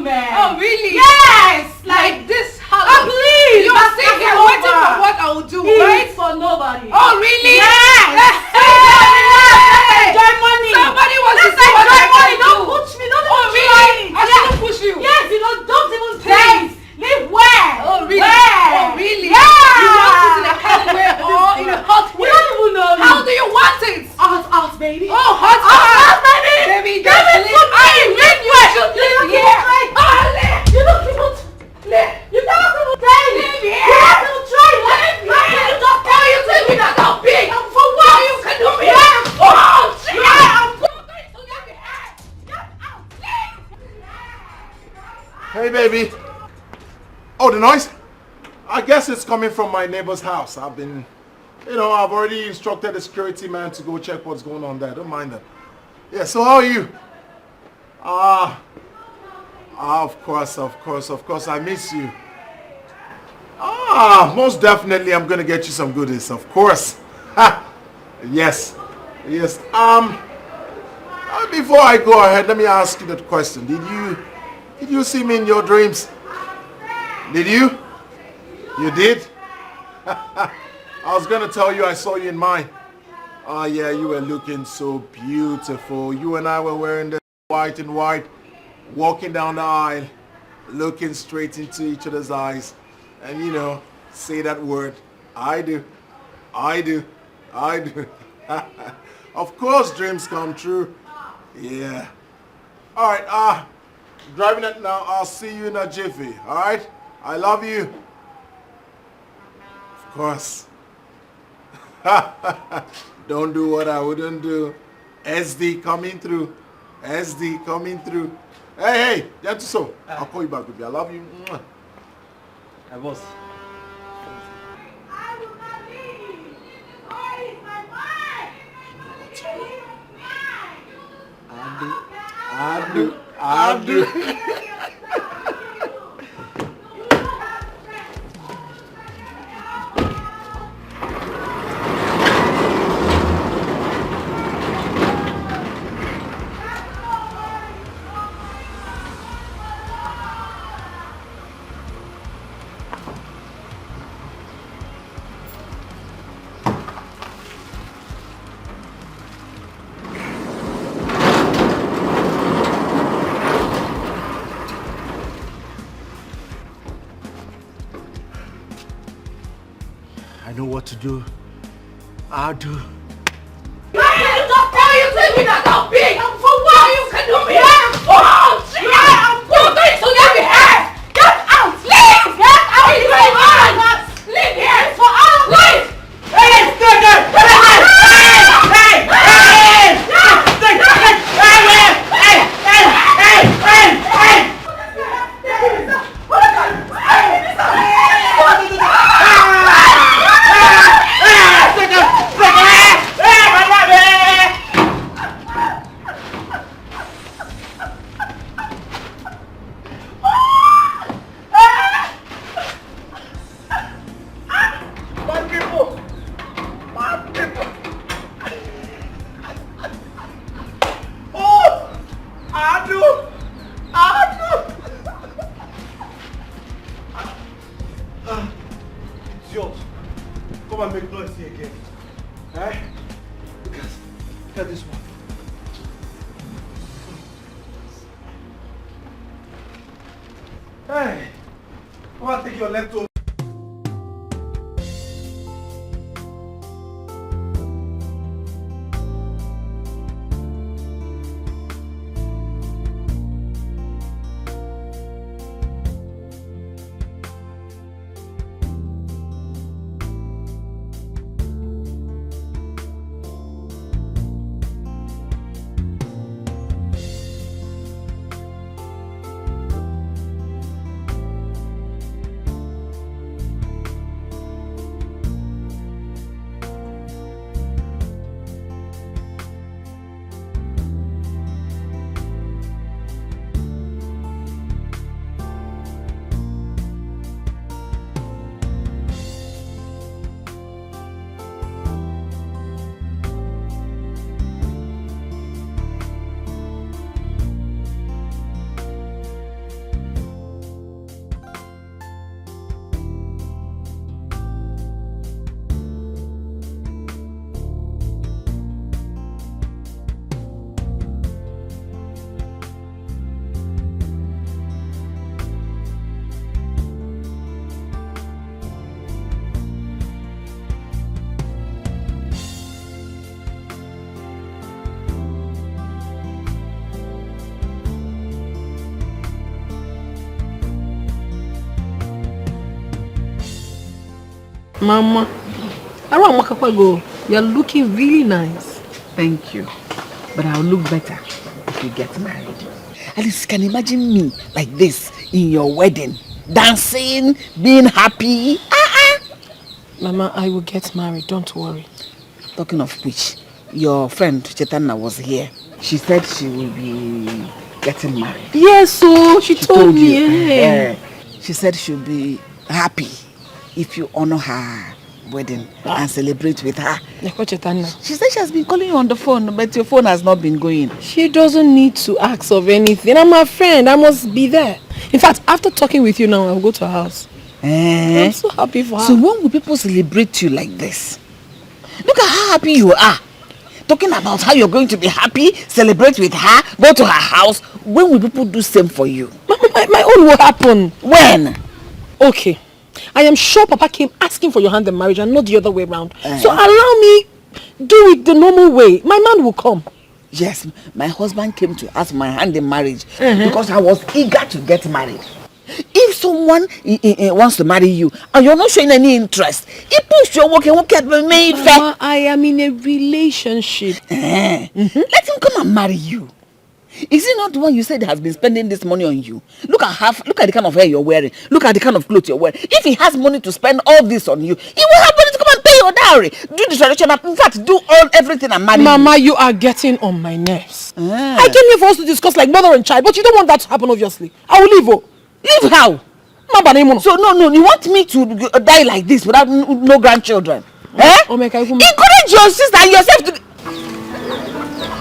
man. Oh, really? Yes! Like this house. Oh, please! You are sitting here waiting for what I will do, right? For nobody. Oh, really? Yes! Enjoy money! Somebody wants to Let's see what enjoy I money! can do. Don't push me! Don't Oh, even really? try. I shouldn't push you. Yes, you don't even please! Live where? Oh, really? Where? Oh, really? Yeah! You want it in a hot way or in a hot way? You don't even know me. How do you want it? Out, baby. Oh, hot, baby! Baby, Give it to me! You should live here. You don't even live. You don't even try. Live here. You don't even try. Live here. You don't Oh, you think me that I'm big? For what? You can do me. Yeah. Oh, shit. Yeah, I'm going to get me here. Get out, please. Hey, baby. Oh, the noise? I guess it's coming from my neighbor's house. I've already instructed the security man to go check what's going on there. Don't mind that. Yeah, so how are you? Of course, I miss you. Most definitely I'm gonna get you some goodies, of course. Yes. Before I go ahead, let me ask you that question. Did you see me in your dreams? Did you? You did? I was gonna tell you I saw you in mine. Oh yeah, you were looking so beautiful. You and I were wearing the white and white, walking down the aisle, looking straight into each other's eyes, and say that word, I do. Of course dreams come true. Yeah. Alright, driving it now. I'll see you in a jiffy. Alright? I love you. Of course. Don't do what I wouldn't do. SD coming through. Hey, gentle soul. I'll call you back, baby. I love you. Hey, boss. I will not leave. Where is my wife? I do. I know what to do. I'll do. You think me that I'm big? For what? You can do me. Oh, shit. I'm going to get me here. Get out. Leave. Get out. Leave here. For all. Leave. Hey, stay there. Come and make noise here again. Eh? Look at this one. Hey! Come and take your leftover. Mama, you're looking really nice. Thank you. But I'll look better if you get married. At least can imagine me like this in your wedding. Dancing, being happy. Mama, I will get married, don't worry. Talking of which, your friend Chetana was here. She said she will be getting married. Yes, so she told me. Yeah. She said she'll be happy if you honor her wedding and celebrate with her. She said she has been calling you on the phone, but your phone has not been going. She doesn't need to ask of anything. I'm her friend. I must be there. In fact, after talking with you now, I'll go to her house. I'm so happy for her. So when will people celebrate you like this? Look at how happy you are. Talking about how you're going to be happy, celebrate with her, go to her house. When will people do same for you? Mama, my own will happen. When? Okay. I am sure Papa came asking for your hand in marriage and not the other way around. So allow me do it the normal way. My man will come. Yes, my husband came to ask my hand in marriage because I was eager to get married. If someone wants to marry you and you're not showing any interest, Mama, I am in a relationship. Let him come and marry you. Is he not the one you said has been spending this money on you? Look at the kind of hair you're wearing. Look at the kind of clothes you're wearing. If he has money to spend all this on you, he will have money to come and pay your dowry. Do the traditional, in fact, do everything and marry Mama, you are getting on my nerves. I came here for us to discuss like mother and child, but you don't want that to happen, obviously. I will leave. Leave how? So no, you want me to die like this without no grandchildren? Encourage your sister and yourself to...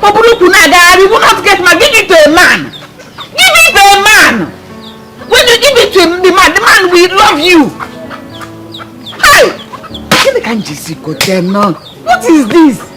You will not get married. Give it to a man. Give it to a man. When you give it to the man will love you. Hey! What is this?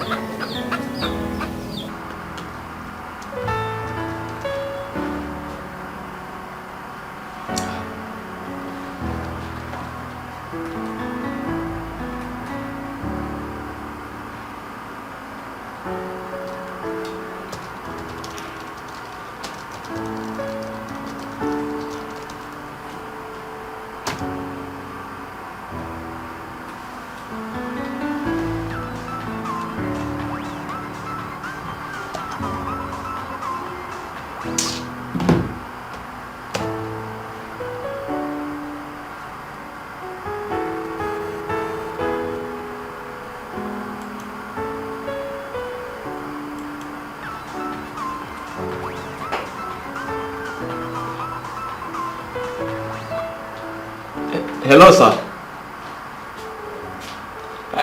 Hello, sir.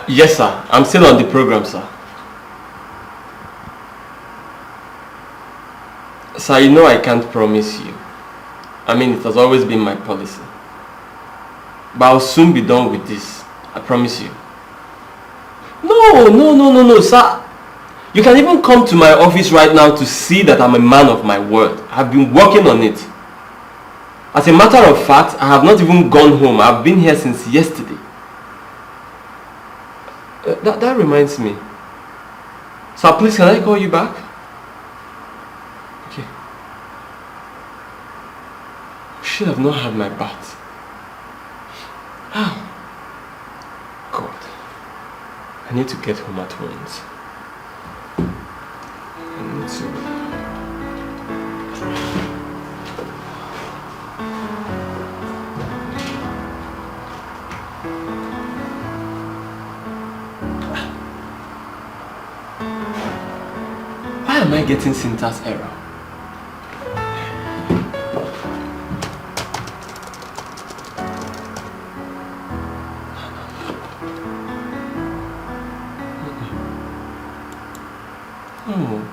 Yes, sir. I'm still on the program, sir. Sir, you know I can't promise you. I mean, it has always been my policy. But I'll soon be done with this. I promise you. No, sir. You can even come to my office right now to see that I'm a man of my word. I've been working on it. As a matter of fact, I have not even gone home. I've been here since yesterday. That reminds me. Sir, please, can I call you back? Okay. I should have not had my bath. Oh. God. I need to get home at once. I need to... Why am I getting syntax error? Oh.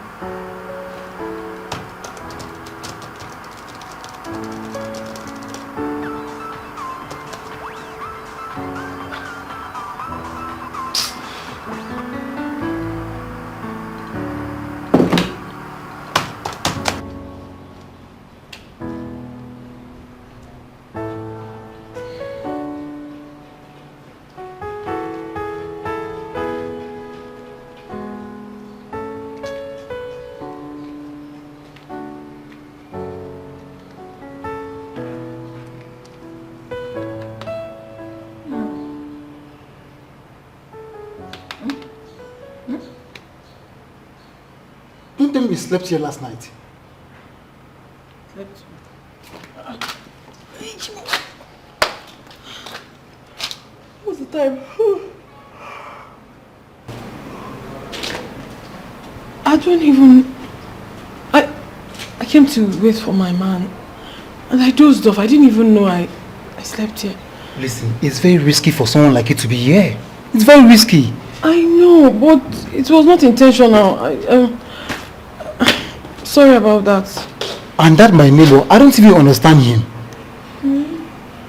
Don't tell me you slept here last night. Slept? What's the time? I don't even... I came to wait for my man. And I dozed off. I didn't even know I slept here. Listen, it's very risky for someone like you to be here. It's very risky. I know, but it was not intentional. Sorry about that. And that my neighbor, I don't even understand him.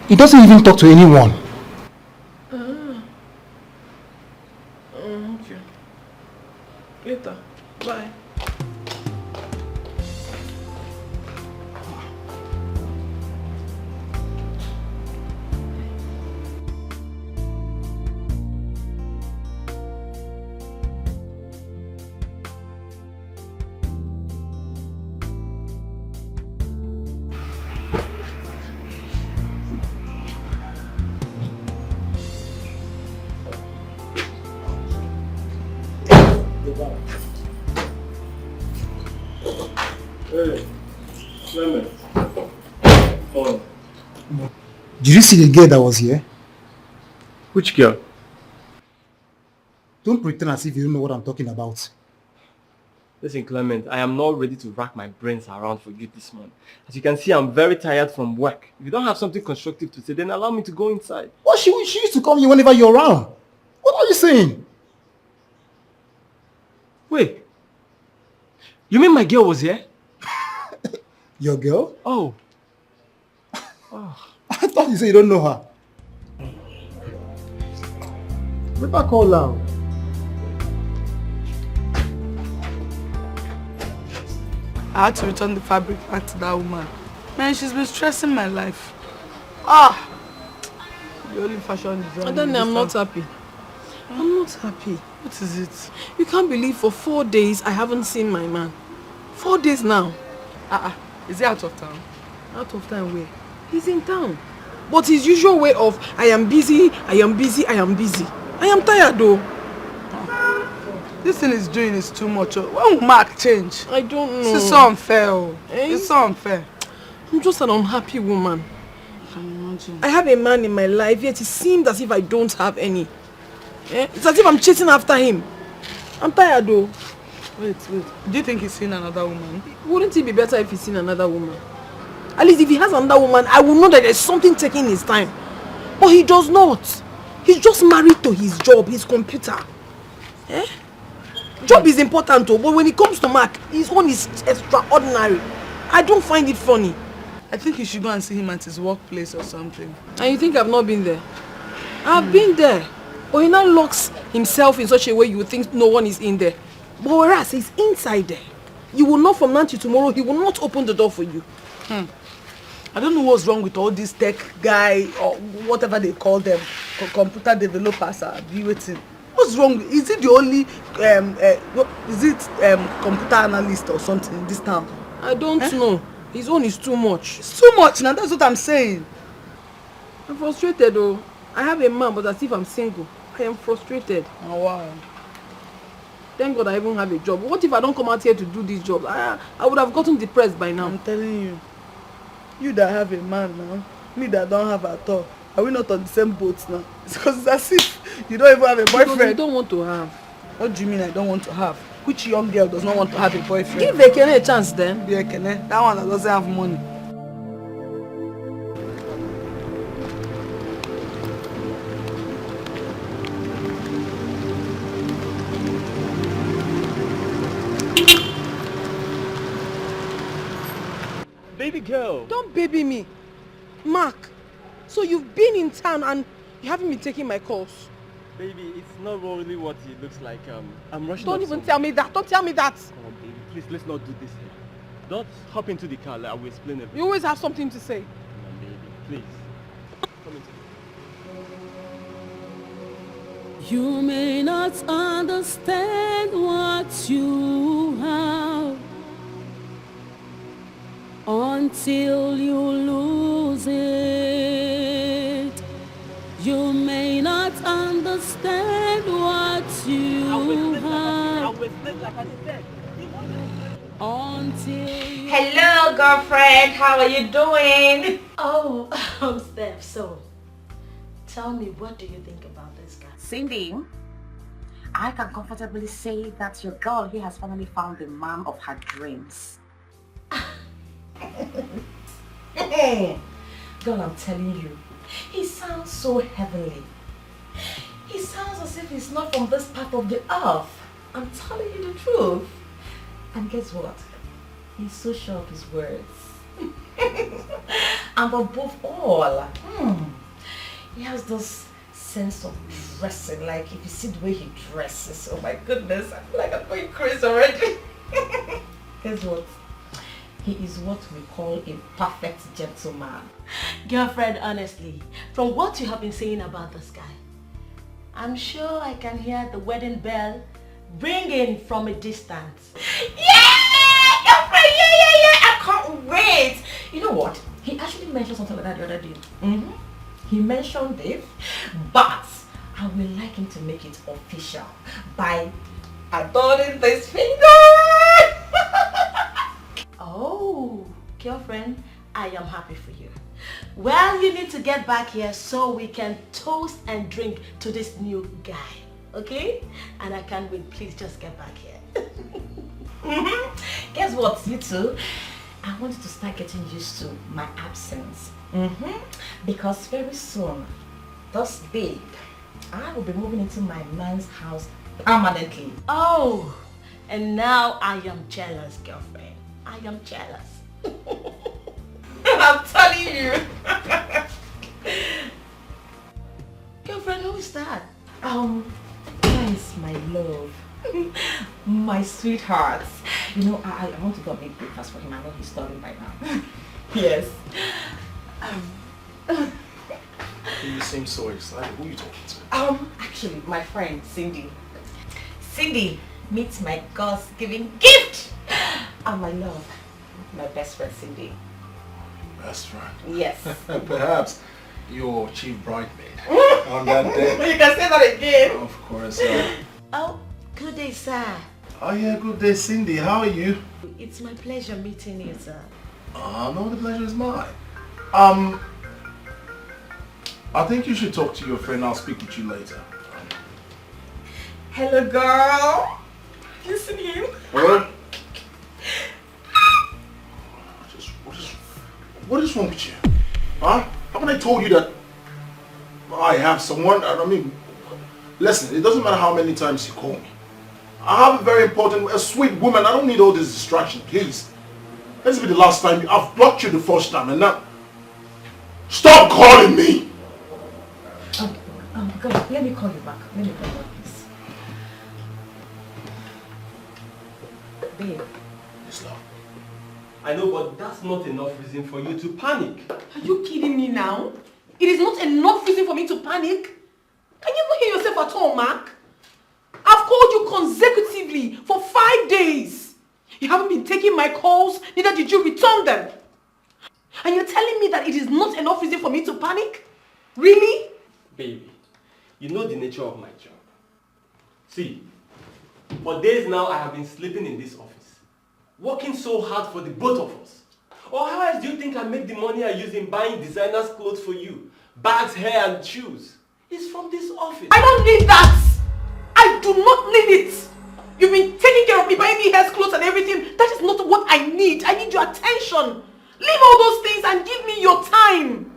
He doesn't even talk to anyone. Okay. Later. Bye. Hey, Clement. On. Did you see the girl that was here? Which girl? Don't pretend as if you don't know what I'm talking about. Listen, Clement, I am not ready to rack my brains around for you this morning. As you can see, I'm very tired from work. If you don't have something constructive to say, then allow me to go inside. Well, she used to come here whenever you're around. What are you saying? Wait. You mean my girl was here? Your girl? Oh. I thought you said you don't know her. Better call her. I had to return the fabric back to that woman. Man, she's been stressing my life. The only fashion designer. And then I'm not happy. I'm not happy. What is it? You can't believe for 4 days I haven't seen my man. 4 days now. Is he out of town? Out of town where? He's in town. But his usual way of, I am busy, I am busy, I am busy. I am tired though. This thing he's doing is too much. When will Mark change? I don't know. This is so unfair. It's so unfair. I'm just an unhappy woman. I can imagine. I have a man in my life, yet it seems as if I don't have any. It's as if I'm chasing after him. I'm tired though. Wait. Do you think he's seen another woman? Wouldn't it be better if he's seen another woman? At least if he has another woman, I will know that there's something taking his time. But he does not. He's just married to his job, his computer. Job is important too, but when it comes to Mark, his own is extraordinary. I don't find it funny. I think you should go and see him at his workplace or something. And you think I've not been there? I've been there. But he now locks himself in such a way you would think no one is in there. But whereas he's inside there, you will know from now till tomorrow he will not open the door for you. I don't know what's wrong with all these tech guy or whatever they call them, computer developers are waiting. What's wrong? Is it the only computer analyst or something in this town? I don't know. His own is too much. It's too much now, that's what I'm saying. I'm frustrated though. I have a man, but as if I'm single. I am frustrated. Oh wow. Thank God I even have a job. What if I don't come out here to do this job? I would have gotten depressed by now. I'm telling you. You that have a man now, me that don't have at all. Are we not on the same boat now? It's because it's as if you don't even have a boyfriend. Because you don't want to have. What do you mean I don't want to have? Which young girl does not want to have a boyfriend? Give Ekene a chance then. The Ekene, that one that doesn't have money. Baby girl. Don't baby me. Mark, so you've been in town and you haven't been taking my calls. Baby, it's not really what it looks like. I'm rushing. Don't even tell me that. Don't tell me that. Come on, baby. Please, let's not do this here. Don't hop into the car. I will explain everything. You always have something to say. Come on, baby. Please. Come into the You may not understand what you have until you lose it. You may not understand what you have. Like I said. until you... Hello, girlfriend. How are you doing? Oh, Steph, so tell me, what do you think about this guy? Cindy, I can comfortably say that your girl here has finally found the man of her dreams. Girl, I'm telling you, he sounds so heavenly. He sounds as if he's not from this part of the earth. I'm telling you the truth. And guess what? He's so sure of his words. And above all, he has this sense of dressing. Like, if you see the way he dresses, oh my goodness, I feel like I'm going crazy already. Guess what? He is what we call a perfect gentleman. Girlfriend, honestly, from what you have been saying about this guy, I'm sure I can hear the wedding bell ringing from a distance. Yeah! Girlfriend, yeah! I can't wait. You know what? He actually mentioned something like that the other day. He mentioned it, but I would like him to make it official by adorning this finger. Oh, girlfriend, I am happy for you. Well, you need to get back here so we can toast and drink to this new guy, okay? And I can't wait. Please just get back here. Guess what, you two? I want you to start getting used to my absence. Because very soon, this babe, I will be moving into my man's house permanently. Oh, and now I am jealous, girlfriend. I am jealous. I'm telling you. Girlfriend, who is that? That is my love. My sweetheart. You know, I want to go make breakfast for him. I know he's starving by now. Yes. You seem so excited. Who are you talking to? Actually, my friend, Cindy. Cindy, meet my God's-given gift. My love. My best friend, Cindy. Best friend? Yes. Perhaps your chief bridesmaid on that day. You can say that again. Of course. Oh, good day, sir. Oh yeah, good day, Cindy. How are you? It's my pleasure meeting you, sir. No, the pleasure is mine. I think you should talk to your friend. I'll speak with you later. Hello, girl. Listen to him. Hello? What is wrong with you? Huh? Haven't I told you that I have someone? I mean, listen, it doesn't matter how many times you call me. I have a very important, a sweet woman. I don't need all this distraction, please. This will be the last time. I've blocked you the first time and now... Stop calling me! God, let me call you back. Let me call you back, please. Babe. Yes, love. I know, but that's not enough reason for you to panic. Are you kidding me now? It is not enough reason for me to panic. Can you even hear yourself at all, Mark? I've called you consecutively for 5 days. You haven't been taking my calls, neither did you return them. And you're telling me that it is not enough reason for me to panic? Really? Baby, you know the nature of my job. See, for days now I have been sleeping in this office, working so hard for the both of us. Or how else do you think I make the money I use in buying designers clothes for you? Bags, hair and shoes. It's from this office. I don't need that! I do not need it! You've been taking care of me, buying me hair, clothes and everything. That is not what I need. I need your attention. Leave all those things and give me your time.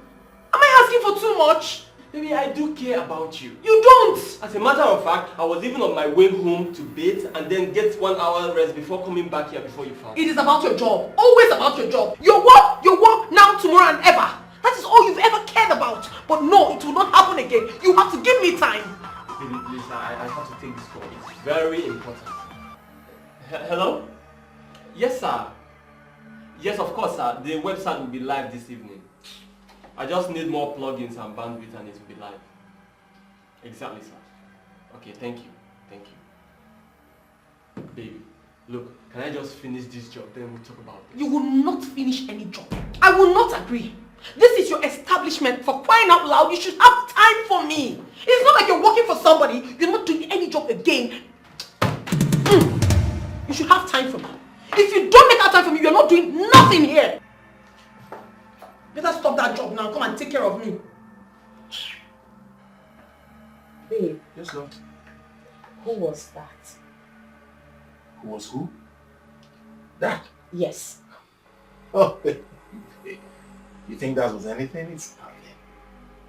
Am I asking for too much? Baby, I do care about you. You don't! As a matter of fact, I was even on my way home to bathe and then get 1 hour rest before coming back here before you found me. It is about your job. Always about your job. Your work, now, tomorrow and ever. That is all you've ever cared about. But no, it will not happen again. You have to give me time. Baby, please, I have to take this call. It's very important. Hello? Yes, sir. Yes, of course, sir. The website will be live this evening. I just need more plugins and bandwidth and it will be live. Exactly, sir. Okay, thank you. Thank you. Baby, look, can I just finish this job, then we'll talk about this. You will not finish any job. I will not agree. This is your establishment. For crying out loud, you should have time for me. It's not like you're working for somebody, you're not doing any job again. You should have time for me. If you don't you're not doing nothing here. Better stop that job now. Come and take care of me. Babe, Yes, love. who was that? Who was who? That. Yes. Oh, you think that was anything? It's nothing.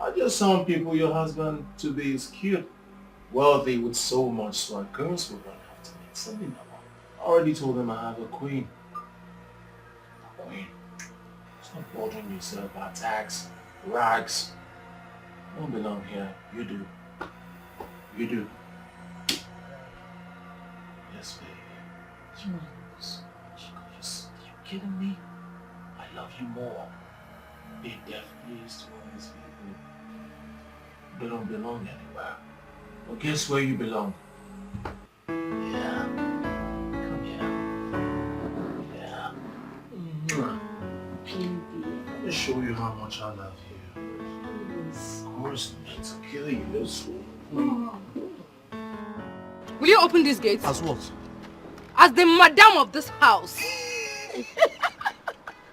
I just some people your husband to be is cute, wealthy with so much swag. Girls will run after me. It's something normal. I already told them I have a queen. A queen. Stop bothering yourself about tax, rags. You don't belong here. You do. You do. Yes, baby. You know so much. Are you kidding me? I love you more. Be deaf, please, to all these people. They don't belong anywhere. Well, guess where you belong? Yeah. Come here. Yeah. Let me show you how much I love you. Of course, it's to kill you, this fool. Will you open this gate? As what? As the madam of this house.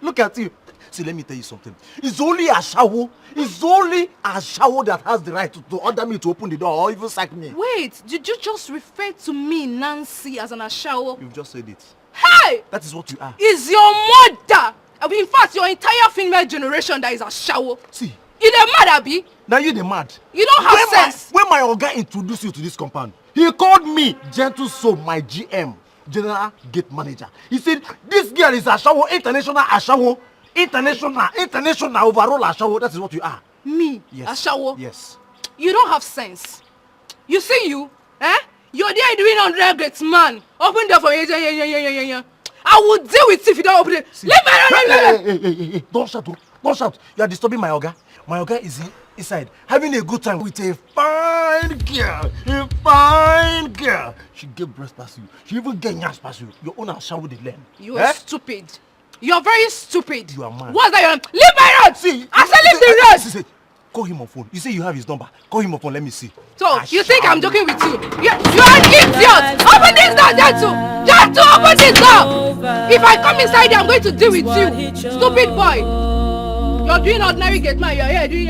Look at you. See, let me tell you something. It's only a shower. It's only a shower that has the right to order me to open the door or even sack me. Wait, did you just refer to me, Nancy, as an ashawo? You've just said it. Hey! That is what you are. Is your mother, in fact, your entire female generation that is ashawo. See. You the mad, Abi? Now you the mad. You don't have sense. When my Oga introduced you to this compound, he called me Gentle Soul, my GM, General Gate Manager. He said, this girl is ashawo, international ashawo. International overall ashawo. That is what you are. Me? Yes. Ashawo? Yes. You don't have sense. You see you? Eh? You're there doing 100 gates, man. Open the door for me. I will deal with you if you don't open it. Leave me alone. Hey. Don't shout. Don't shout. You are disturbing my Oga. My Oga is inside having a good time with a fine girl. She gave breast past you. She even gave nyash past you. Your own ashawo the land. You are stupid. You're very stupid. You are mad. What's that? Leave my road! See, I said leave the road! Call him on phone. You say you have his number. Call him on phone. Let me see. So, you think I'm joking with you? You're an idiot! Open this door, Gentle! Gentle, open this door! If I come inside here, I'm going to deal with you. Stupid boy! You're doing ordinary gate man. You're here doing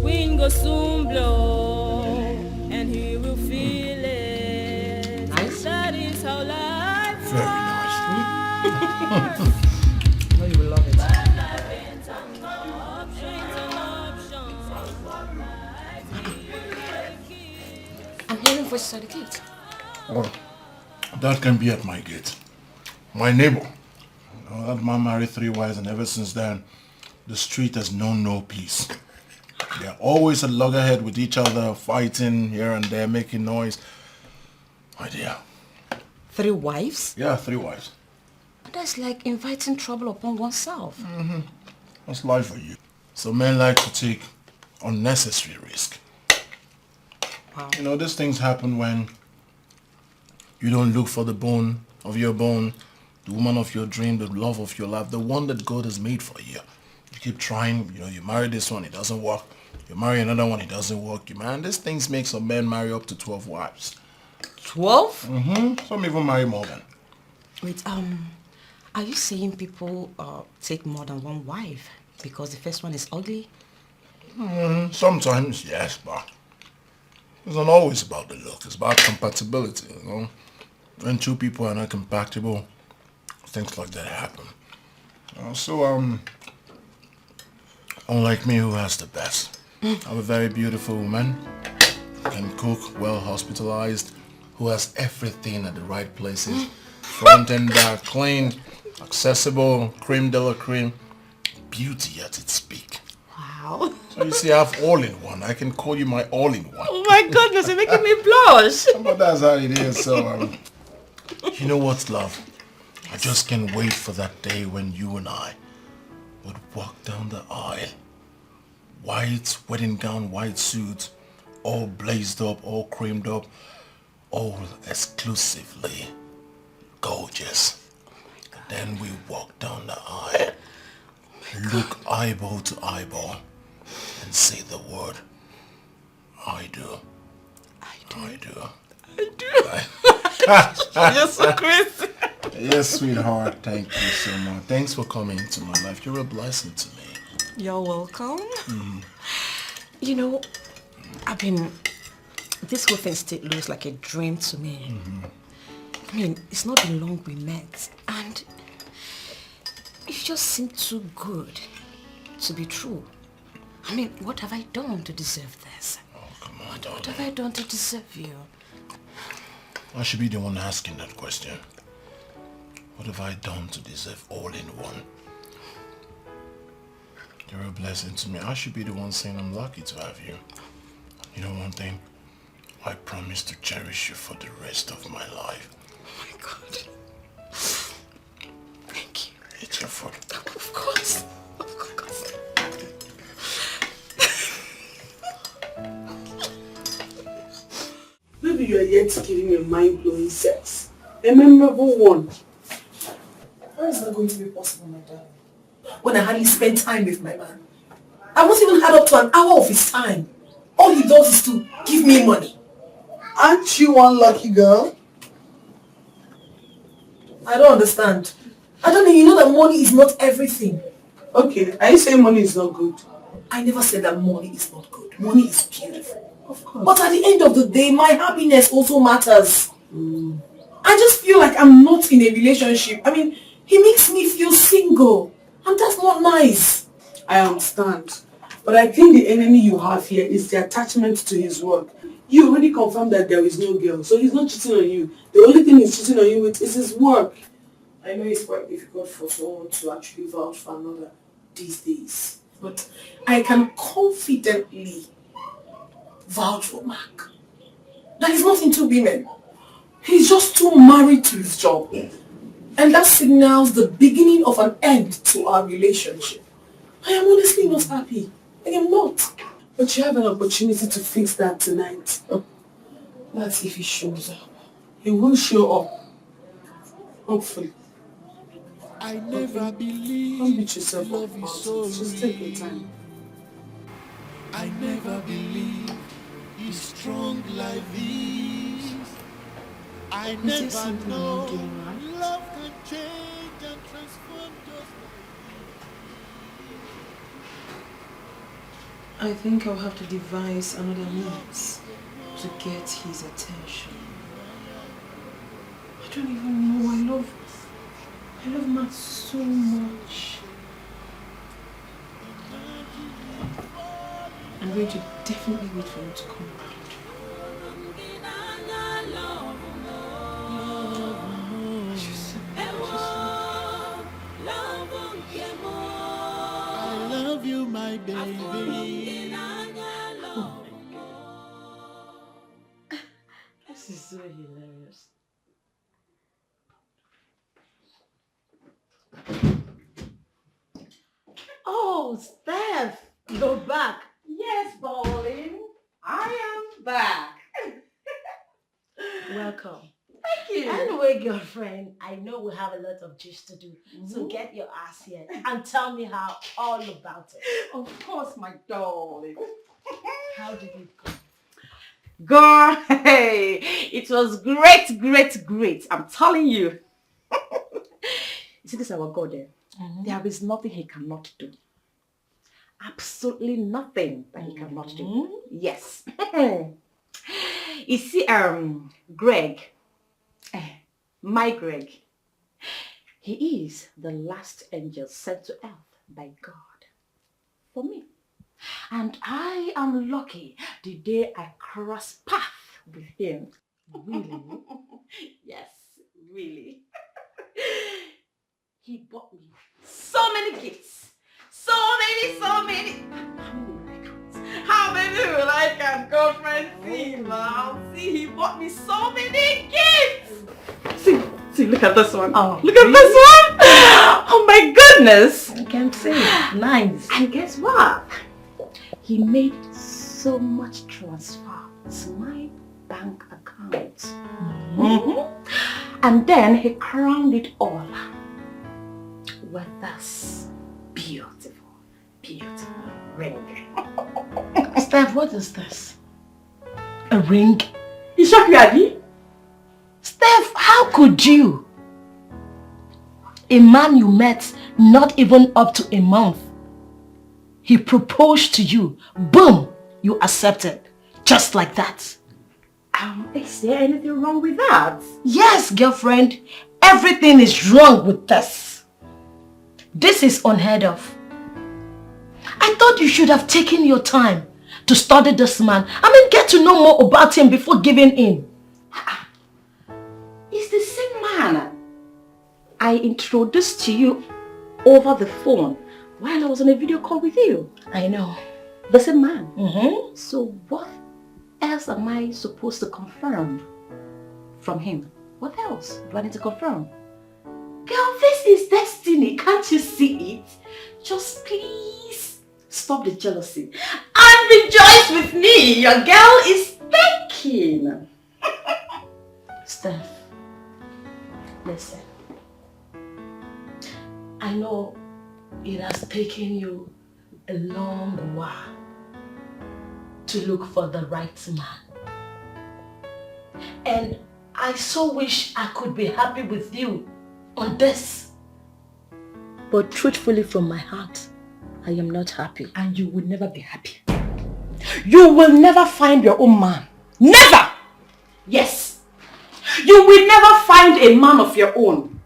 Wind go soon blow, and he will feel it. Nice. That is how life Very nice. No, you will love it. I'm hearing voices at the gate. Well, that can be at my gate. My neighbor. That man married 3 wives, and ever since then, the street has known no peace. They're always at loggerhead with each other, fighting here and there, making noise. My dear. 3 wives? Yeah, 3 wives. That's like inviting trouble upon oneself. That's life for you. So men like to take unnecessary risk. Wow. You know, these things happen when you don't look for the bone of your bone, the woman of your dream, the love of your life, the one that God has made for you. You keep trying, you know, you marry this one, it doesn't work. You marry another one, it doesn't work. Man, these things make some men marry up to 12 wives. 12? Some even marry more than. Wait, are you saying people take more than 1 wife because the first one is ugly? Sometimes, yes, but it's not always about the look. It's about compatibility, you know. When 2 people are not compatible, things like that happen. Unlike me, who has the best? I'm a very beautiful woman, can cook, well hospitalized, who has everything at the right places, front and back, clean, accessible, creme de la creme, beauty at its peak. Wow. So you see, I have all-in-one. I can call you my all-in-one. Oh my goodness, you're making me blush. But that's how it is. So, you know what, love? I just can't wait for that day when you and I would walk down the aisle. White wedding gown, white suit, all blazed up, all creamed up, all exclusively gorgeous. Then we walk down the aisle, look eyeball to eyeball, and say the word, I do. I do. You're so crazy. Yes, sweetheart. Thank you so much. Thanks for coming into my life. You're a blessing to me. You're welcome. You know, this whole thing still looks like a dream to me. I mean, it's not been long we met, and it just seemed too good to be true. I mean, what have I done to deserve this? Oh, come on, What have I done to deserve you? I should be the one asking that question. What have I done to deserve all in one? You're a blessing to me. I should be the one saying I'm lucky to have you. You know one thing? I promise to cherish you for the rest of my life. Oh my God. Thank you. It's your fault. Of course. Of course. Maybe you are yet to give him a mind-blowing sex. A memorable one. How is that going to be possible, my darling? When I hardly spend time with my man. I won't even add up to an hour of his time. All he does is to give me money. Aren't you one lucky girl? I don't understand. I don't know, you know that money is not everything. Okay, are you saying money is not good? I never said that money is not good. Money is beautiful. Of course. But at the end of the day, my happiness also matters. I just feel like I'm not in a relationship. I mean, he makes me feel single. And that's not nice. I understand. But I think the enemy you have here is the attachment to his work. You already confirmed that there is no girl, so he's not cheating on you. The only thing he's cheating on you with is his work. I know it's quite difficult for someone to actually vouch for another these days. But I can confidently vouch for Mark. That is not into women. He's just too married to his job. And that signals the beginning of an end to our relationship. I am honestly not happy. I am not. But you have an opportunity to fix that tonight. That's if he shows up. He will show up. Hopefully. I never believed Don't beat yourself up love about is so it. Just take your time. I never believed it's strong like this. I never know love can change and transform just I think I'll have to devise another means to get his attention. I don't even know. I love Matt so much. I'm going to definitely wait for him to come around. I love you, my baby. This is so hilarious. Oh, Steph, you're back. Yes, darling. I am back. Welcome. Thank you. Anyway, girlfriend, I know we have a lot of gist to do, so get your ass here and tell me all about it. Of course, my darling. How did it go? Girl, hey, it was great. I'm telling you. You see, this is our God there. There is nothing he cannot do. Absolutely nothing that he cannot do. Yes. You see, Greg, my Greg, he is the last angel sent to earth by God for me. And I am lucky the day I cross path with him. Really? Yes, really. He bought me so many gifts. So many. How many will I can girlfriend see, mom? See, he bought me so many gifts. See, look at this one. Oh, look at this one. Oh my goodness. I can see. Nice. And guess what? He made so much transfer to my bank account. And then he crowned it all with this beautiful ring. Steph, what is this? A ring? You shocked me, Adi? Steph, how could you? A man you met not even up to a month. He proposed to you. Boom! You accepted. Just like that. Is there anything wrong with that? Yes, girlfriend. Everything is wrong with this. This is unheard of. I thought you should have taken your time to study this man. Get to know more about him before giving in. It's the same man I introduced to you over the phone while I was on a video call with you. I know. The same man. Mm-hmm. So what else am I supposed to confirm from him? What else do I need to confirm? Girl, this is destiny. Can't you see it? Just please stop the jealousy and rejoice with me. Your girl is thinking. Steph, listen. I know it has taken you a long while to look for the right man. And I so wish I could be happy with you on this. But truthfully from my heart, I am not happy. And you will never be happy. You will never find your own man. Never! Yes. You will never find a man of your own.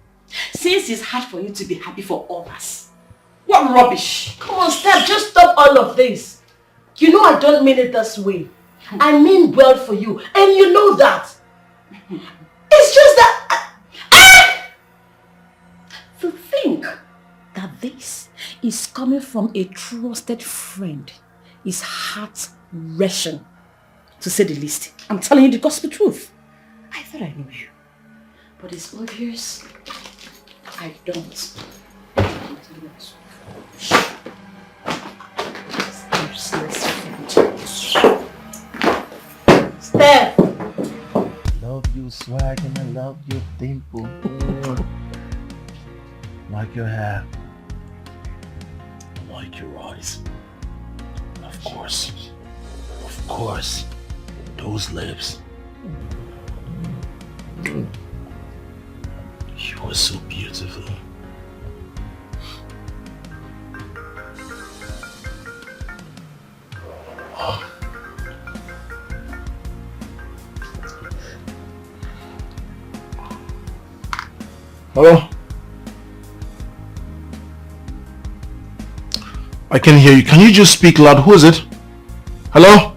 Since it's hard for you to be happy for others. What rubbish. Come on, Steph, just stop all of this. You know I don't mean it this way. I mean well for you. And you know that. It's just that... To think that this is coming from a trusted friend is heart-wrenching, to say the least. I'm telling you the gospel truth. I thought I knew you. But it's obvious I don't. Steph! Love you swag and I love your dimple. Like your hair. Like your eyes. Of course. Those lips. You are so beautiful. Oh. Hello? I can hear you. Can you just speak loud? Who is it? Hello?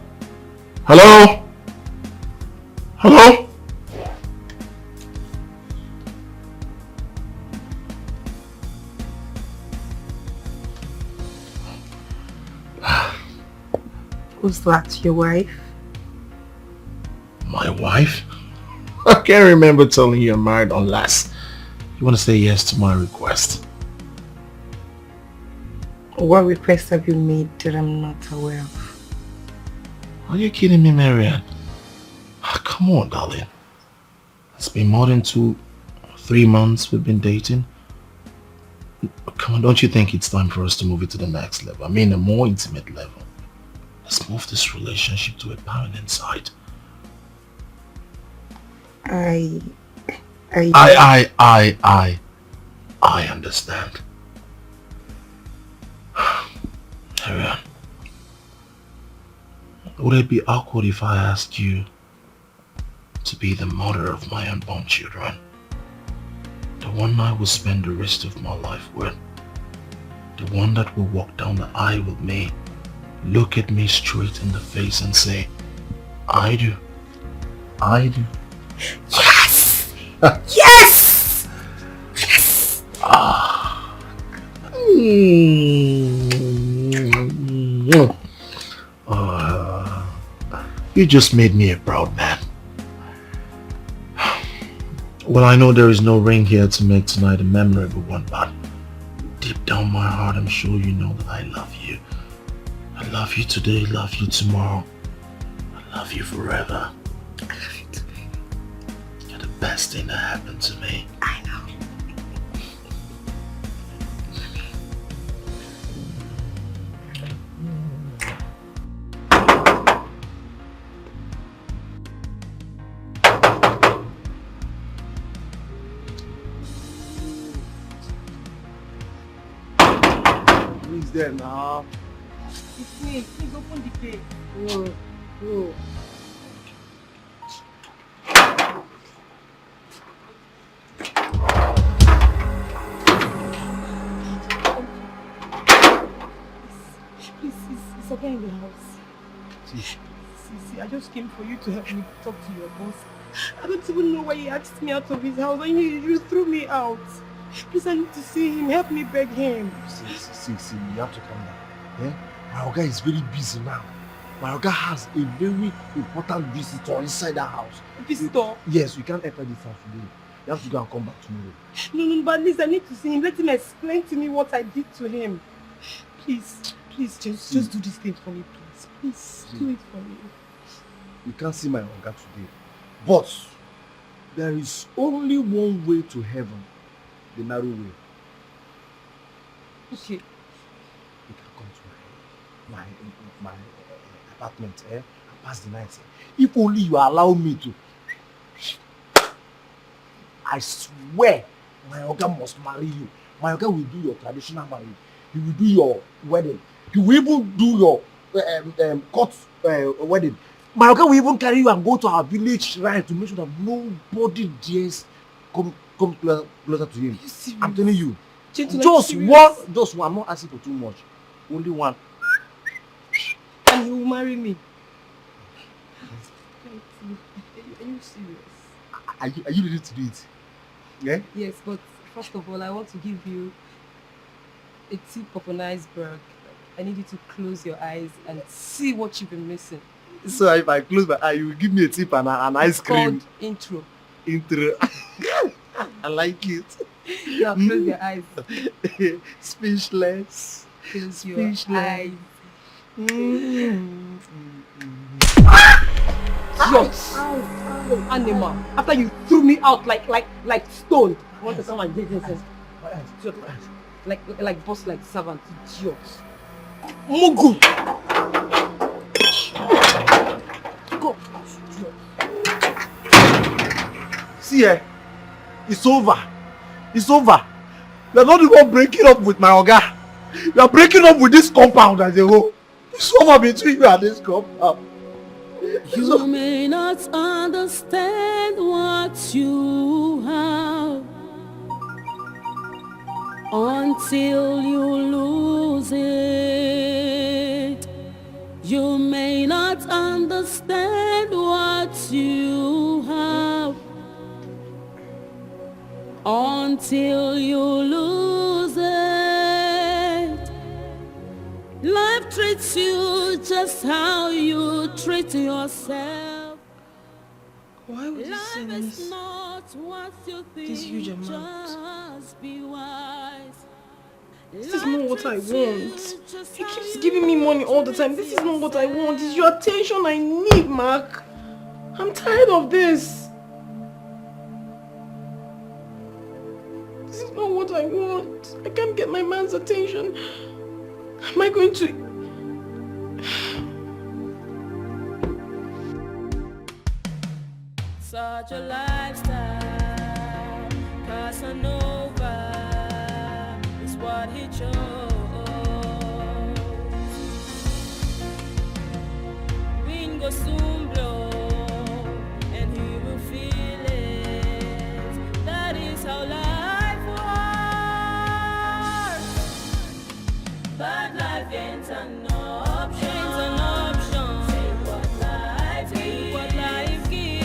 Hello? Hello? Who's that? Your wife? My wife? I can't remember telling you I'm married unless you want to say yes to my request. What request have you made that I'm not aware of? Are you kidding me, Marianne? Come on, darling. It's been more than 3 months we've been dating. Come on, don't you think it's time for us to move it to the next level? I mean, a more intimate level. Let's move this relationship to a permanent side. I understand. Marianne, would it be awkward if I asked you to be the mother of my unborn children? The one I will spend the rest of my life with. The one that will walk down the aisle with me, look at me straight in the face and say, I do. I do. Yes! Yes! Yes! You just made me a proud man. Well, I know there is no ring here to make tonight a memorable one, but deep down my heart, I'm sure you know that I love you. I love you today, love you tomorrow. I love you forever. I love you too. You're the best thing that happened to me. I know. Who is there now? It's me. Please open the gate. No. Please, it's okay in the house. See. See, I just came for you to help me talk to your boss. I don't even know why he asked me out of his house and you threw me out. Please, I need to see him. Help me beg him. See, you have to calm down. Eh? My Oga is very busy now. My Oga has a very important visitor inside the house. Visitor? Yes, we can't enter this house today. You have to go and come back tomorrow. No, but at least I need to see him. Let him explain to me what I did to him. Please, just do this thing for me, please. Please, do it for me. You can't see my Oga today. But there is only one way to heaven. The narrow way. Okay. You can come to my apartment and pass the night. If only you allow me to. I swear, my Oga must marry you. My Oga will do your traditional marriage. He will do your wedding. He will even do your court wedding. My Oga will even carry you and go to our village shrine to make sure that nobody dares come closer to him. I'm telling you. Just one. I'm not asking for too much. Only one. And he will marry me. Are you serious? Are you ready to do it? Yeah? Yes, but first of all, I want to give you a tip of an iceberg. I need you to close your eyes and see what you've been missing. So if I close my eye, you will give me a tip and an ice cream. Called intro. I like it. Now close your eyes. Speechless. Close your eyes. Yes. Animal. After you threw me out like stone. I want to come and do this. Like boss, like servant. Idiot. Mugu. Go. See here. It's over. It's over. You're not even breaking up with my Oga. You're breaking up with this compound as a whole. It's over between you and this compound. You may not understand what you have until you lose it. You may not understand what you have until you lose it. Life treats you just how you treat yourself. Why would you send Life this? is not what you think. This huge amount. Just be wise. This is not what I want. He keeps giving me money all the time. This is not what I want. It's your attention I need, Mark. I'm tired of this. This is not what I want. I can't get my man's attention. Am I going to... Such a lifestyle, Casanova is what he chose. Wind goes soon blow, and he will feel it. That is how life works. But life ain't an option. Ain't an option. Take what life gives. What life gives.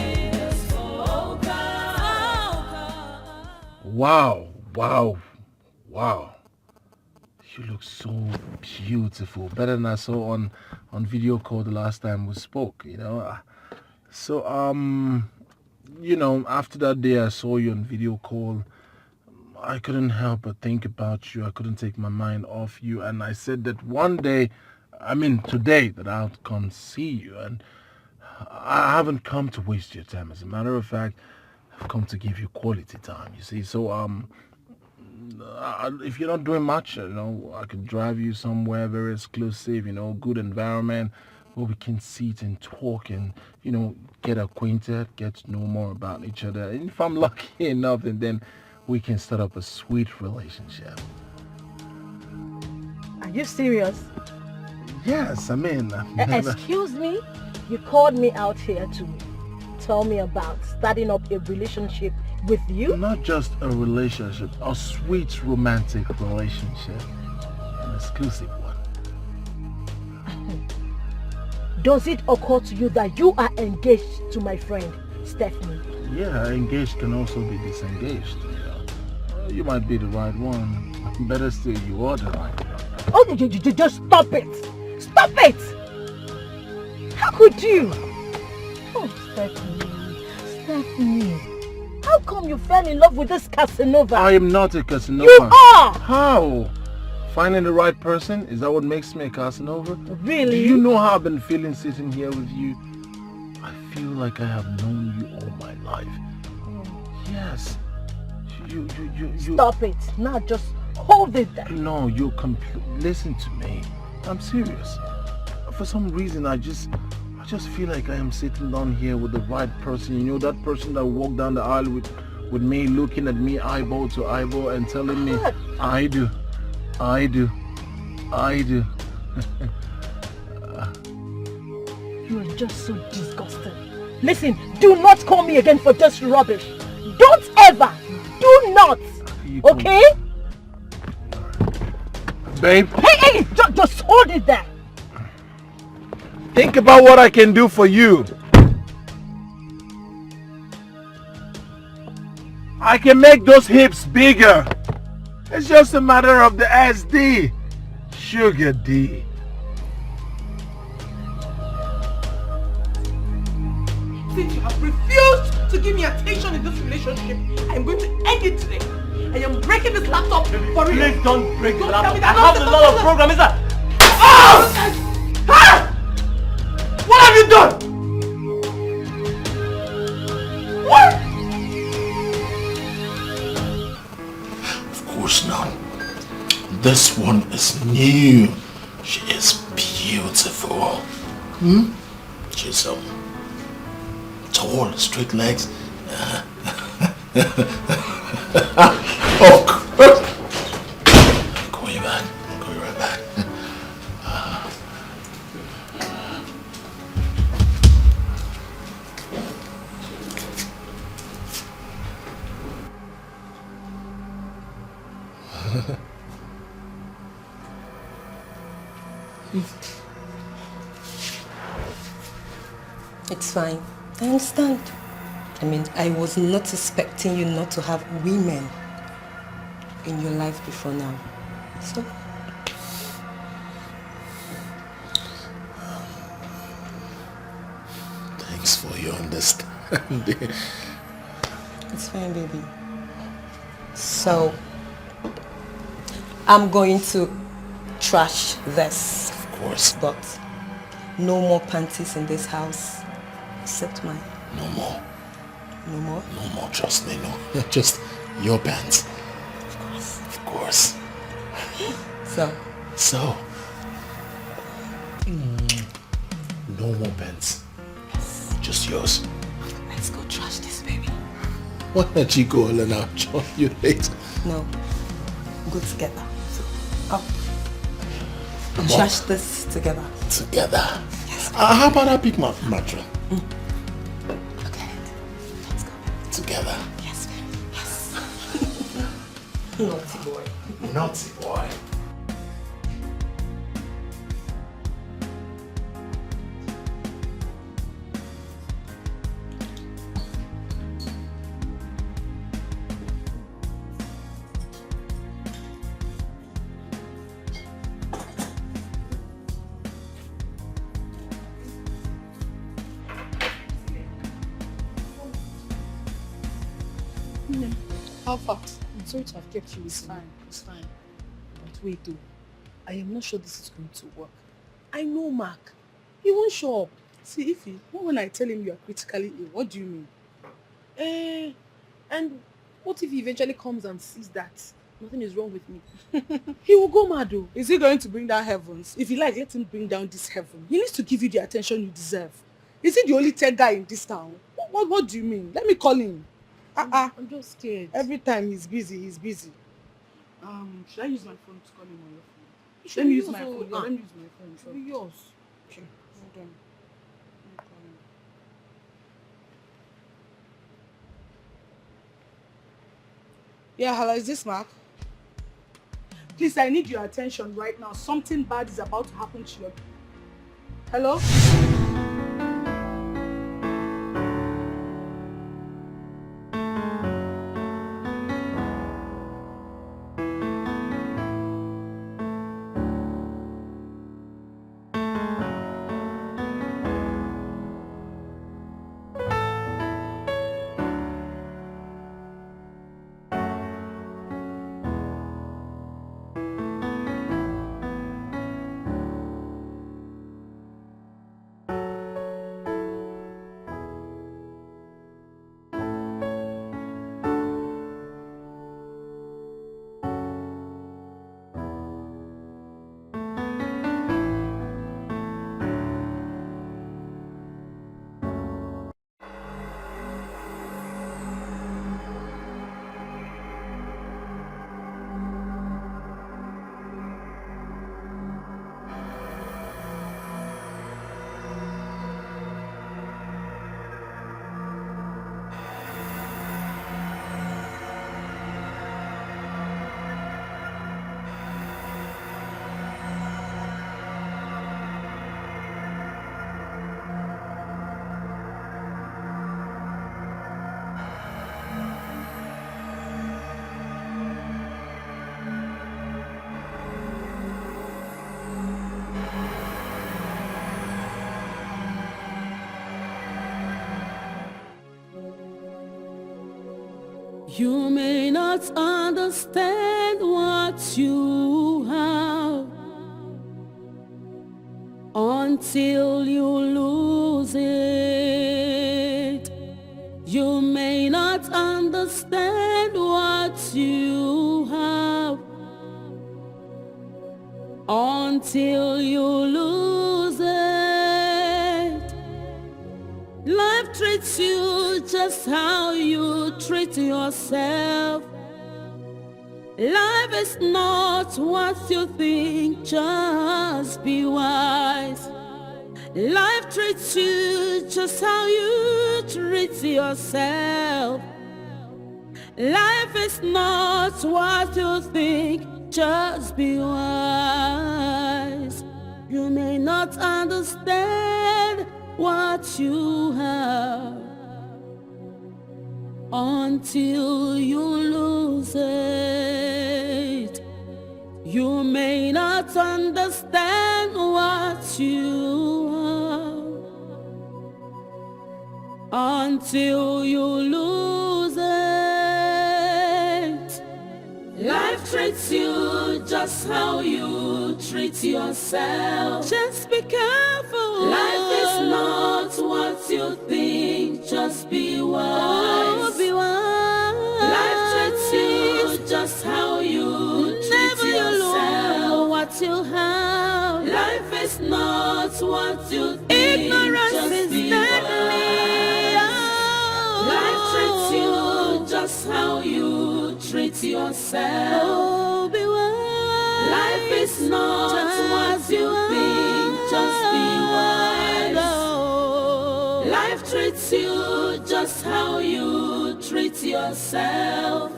Wow. You look so beautiful. Better than I saw on video call the last time we spoke, you know. So, you know, after that day I saw you on video call, I couldn't help but think about you. I couldn't take my mind off you. And I said that one day, today, that I'll come see you. And I haven't come to waste your time. As a matter of fact, I've come to give you quality time, you see. So, if you're not doing much, you know, I could drive you somewhere very exclusive, you know, good environment where we can sit and talk and, you know, get acquainted, get to know more about each other. And if I'm lucky enough, and then we can start up a sweet relationship. I Are you serious? Yes, I mean... never... Excuse me? You called me out here to tell me about starting up a relationship with you? Not just a relationship, a sweet romantic relationship. An exclusive one. Does it occur to you that you are engaged to my friend, Stephanie? Yeah, engaged can also be disengaged. You might be the right one. Better still, you are the right one. Oh, you just stop it! Stop it! How could you? Oh, Stephanie. How come you fell in love with this Casanova? I am not a Casanova. You are! How? Finding the right person? Is that what makes me a Casanova? Really? Do you know how I've been feeling sitting here with you? I feel like I have known you all my life. Yes. You... Stop it. Now just hold it there. No, you listen to me. I'm serious. For some reason, I just feel like I am sitting down here with the right person. You know, that person that walked down the aisle with me, looking at me eyeball to eyeball and telling me, I do. You are just so disgusting. Listen, do not call me again for this rubbish. Don't ever. Do not. Okay? Babe. Hey, just hold it there. Think about what I can do for you. I can make those hips bigger. It's just a matter of the SD. Sugar D. Since you have refused to give me attention in this relationship, I am going to end it today. I am breaking this laptop for real. Please don't break the laptop. I have have a lot of program, is that? Oh! Ah! What have you done? What? Of course not. This one is new. She is beautiful. She's tall, straight legs. Oh, call you back. Call you right back. It's fine. I understand. I mean, I was not expecting you not to have women in your life before now. So... Thanks for your understanding. It's fine, baby. So, I'm going to trash this. Of course. But no more panties in this house. Except mine. No more. No more? No more, trust me, no. Just your pants. Of course. Of course. So? No more pants. Yes. Just yours. Let's go trash this, baby. Why don't you go alone? I'll join you later. No. Go together. Trash this together. Together? Yes. How about I pick my mattress? Okay. Let's go. Together? Yes, baby. Yes. Naughty boy. Naughty boy. How far? I'm sorry to have kept you. It's fine. It's fine. But wait though. I am not sure this is going to work. I know Mark. He won't show up. See, when I tell him you are critically ill, what do you mean? And what if he eventually comes and sees that nothing is wrong with me? He will go mad though. Is he going to bring down heavens? If you like, let him bring down this heaven. He needs to give you the attention you deserve. Is he the only tech guy in this town? What do you mean? Let me call him. I'm just scared. Every time he's busy. Should I use my phone to call him on your phone? Let me use my phone. Let me use my phone. Should be yours. Okay, hold on. Yeah, hello, is this Mark? Please, I need your attention right now. Something bad is about to happen to you. Hello? You may not understand what you have until you lose it. You may not understand what you have until you lose it. Life treats you just how you treat yourself. Life is not what you think, just be wise. Life treats you just how you treat yourself. Life is not what you think, just be wise. You may not understand what you have until you lose it. You may not understand what you have until you lose it. Life treats you just how you treat yourself. Just be careful. Life is not what you think, just be wise. Oh, be wise. Life treats you just how you treat yourself. What you have. Life is not what you think. Ignorance just is deadly. Life treats you just how you treat yourself. Oh, be wise. Life is not what you think. Just be wise. Life treats you just how you treat yourself.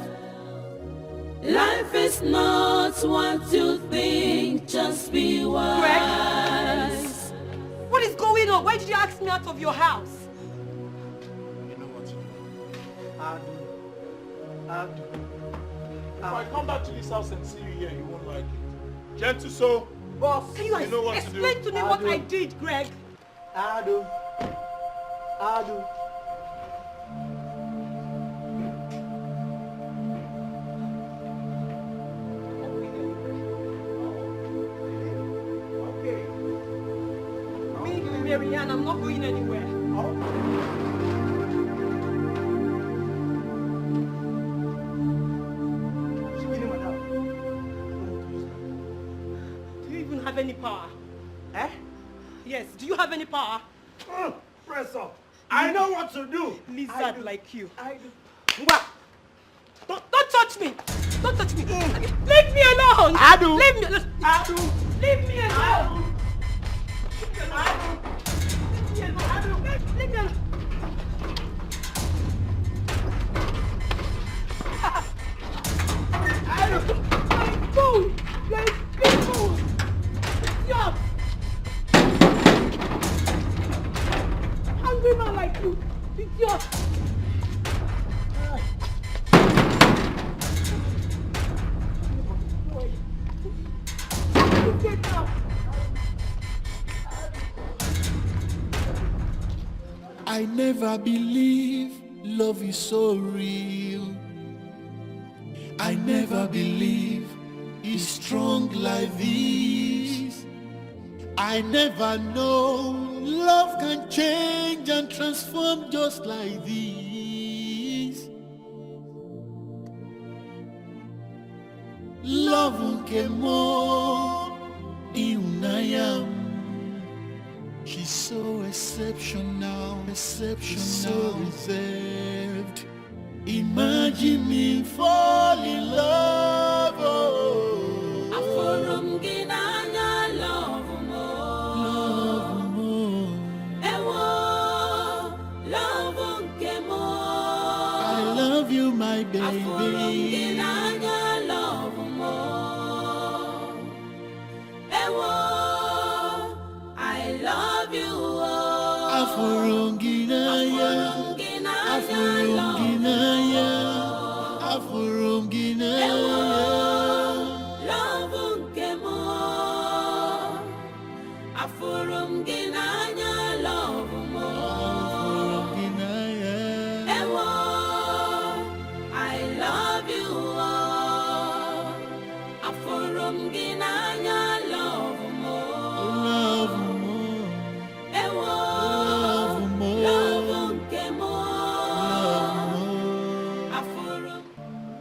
Life is not what you think, just be wise. Greg? What is going on? Why did you ask me out of your house? You know what to do. If I come back to this house and see you here, you won't like it. Gentle soul. Boss, can you know what to do. explain to me what I did, Greg? Ado. Okay. Me, Marianne, I'm not going anywhere. Do you even have any power? Eh? Yes, do you have any power? Press up. I know what to do. Lizard like you. I do. Don't touch me! Don't touch me. Leave me alone. Adu. Leave me alone. Adu. Leave me alone. Leave me alone. Fool! You're a big fool! Stop! Hungry man like you! Idiot! Get out! I never believe love is so real. I never believe it's strong like this. I never know love can change and transform just like this. Love came more in I am. She's so exceptional, so reserved. Imagine me fall in love. Oh. Love more. I love you, my baby.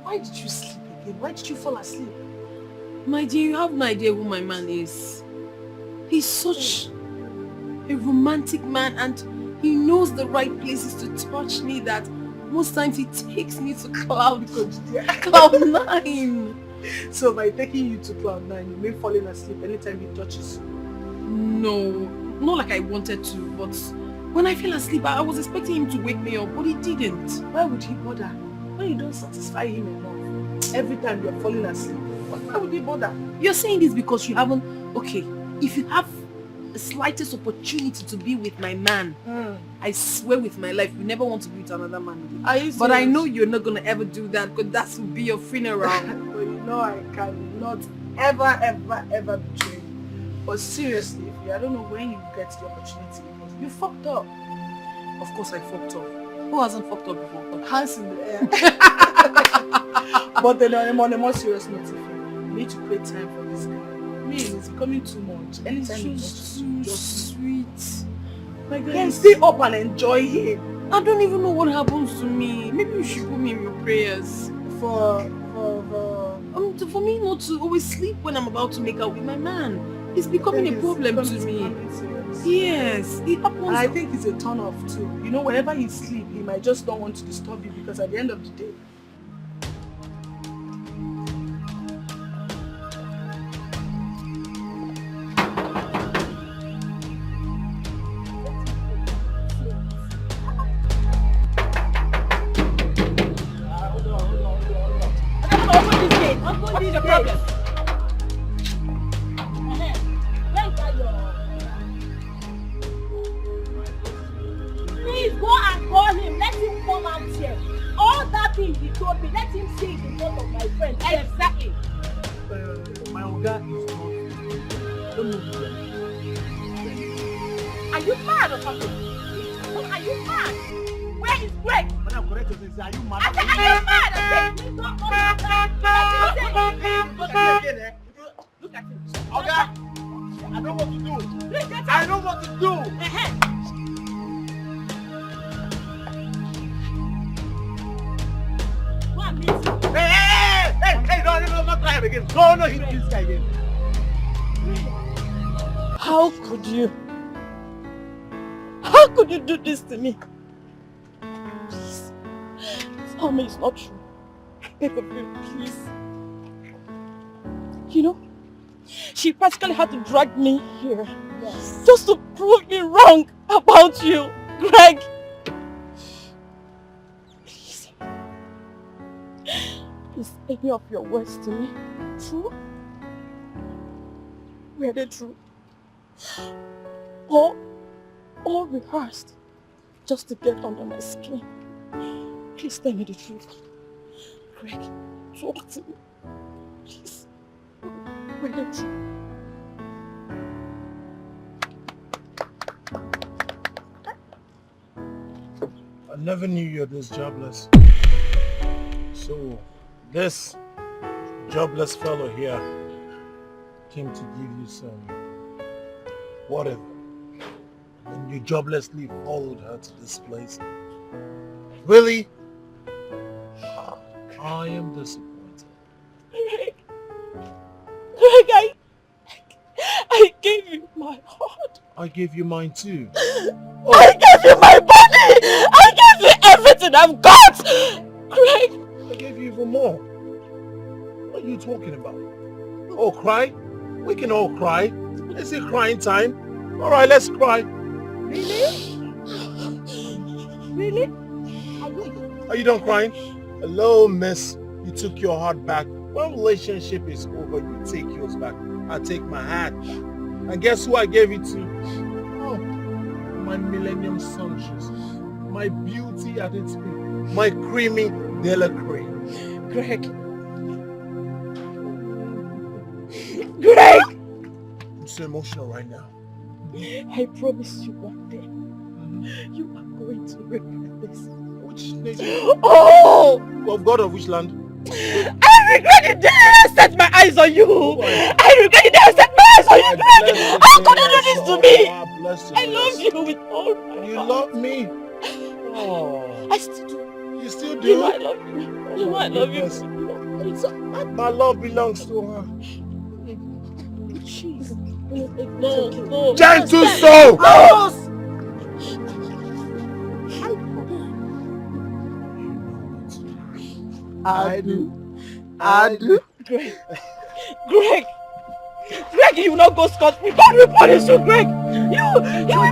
Why did you sleep again? Why did you fall asleep? My dear, you have no idea who my man is. He's such a romantic man and he knows the right places to touch me that most times he takes me to cloud 9. So by taking you to cloud 9, you may falling asleep anytime he touches you? No, not like I wanted to, but when I fell asleep, I was expecting him to wake me up, but he didn't. Why would he bother? When you don't satisfy him enough, every time you're falling asleep, why would he bother? You're saying this because you haven't... Okay, if you have the slightest opportunity to be with my man, I swear with my life, you never want to be with another man. But I know you're not going to ever do that because that will be your funeral. But you know I cannot ever betray you. But seriously, I don't know when you get the opportunity. You fucked up. Of course I fucked up. Who hasn't fucked up before? Hands in the air. But then on a more serious note, you need to create time for this guy. It's becoming too much. Anytime you just sweet. My God, then stay up and enjoy him. I don't even know what happens to me. Maybe you should put me in your prayers. For me not to always sleep when I'm about to make out with my man. It's becoming a problem to me. Yes, it happens. And I think it's a turn off too. You know, whenever he sleeps, he might just not want to disturb you because at the end of the day, How could you do this to me? Please, tell me it's not true. beg of you, please. You know, she practically had to drag me here. Yes. Just to prove me wrong about you, Greg. Please. Is any of your words to me true? Were they true? Or rehearsed just to get under my skin? Please tell me the truth. Greg, talk to me. Please. Were they true? I never knew you're this jobless. So, this jobless fellow here came to give you some whatever. And you joblessly followed her to this place. Really? I am disappointed. Greg, I gave you my heart. I gave you mine too. Oh. I gave you my body! I gave you everything I've got! Greg! I gave you even more. What are you talking about? Oh, cry? We can all cry. Is it crying time? Alright, let's cry. Really? Really? Are you done crying? Hello, miss. You took your heart back. When relationship is over, you take yours back. I take my heart back. And guess who I gave it to? Oh, my Millennium Sun Jesus. My beauty at its peak. My creamy Della cream. Greg. Greg! I'm so emotional right now. I promise you one day, you are going to regret this. Which nation? Oh! Of God of which land? I regret the day I set my eyes on you! I regret the day I set my eyes on you, Greg! How could you do this to me? I love you with all my heart. You love me? Oh. I still do. You still do? You know I love you. You know I love you. My love belongs to her. Jeez. No. Gentle soul! I do. Greg, you will not go scot-free. God will punish you, Greg. You will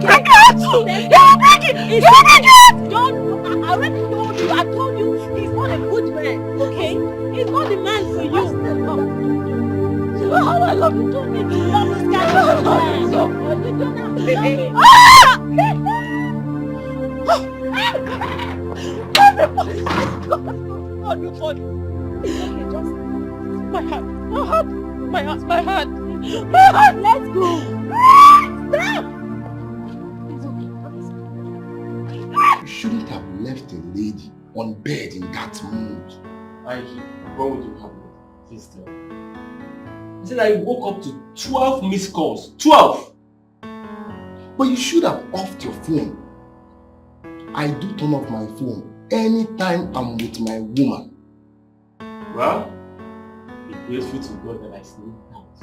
break out. You will break it. You will break it. Don't. I already told you. I told you he's not a good man. Okay? He's not the man for you. You know how I love you. Don't need to love this guy. You don't have to love him. God will punish you. Okay, just my heart. Let's go. Stop. You shouldn't have left a lady on bed in that mood. What would you have done? Please tell me. I said I woke up to 12 missed calls. 12! But you should have offed your phone. I do turn off my phone anytime I'm with my woman. Well, be grateful to God that I sneaked out.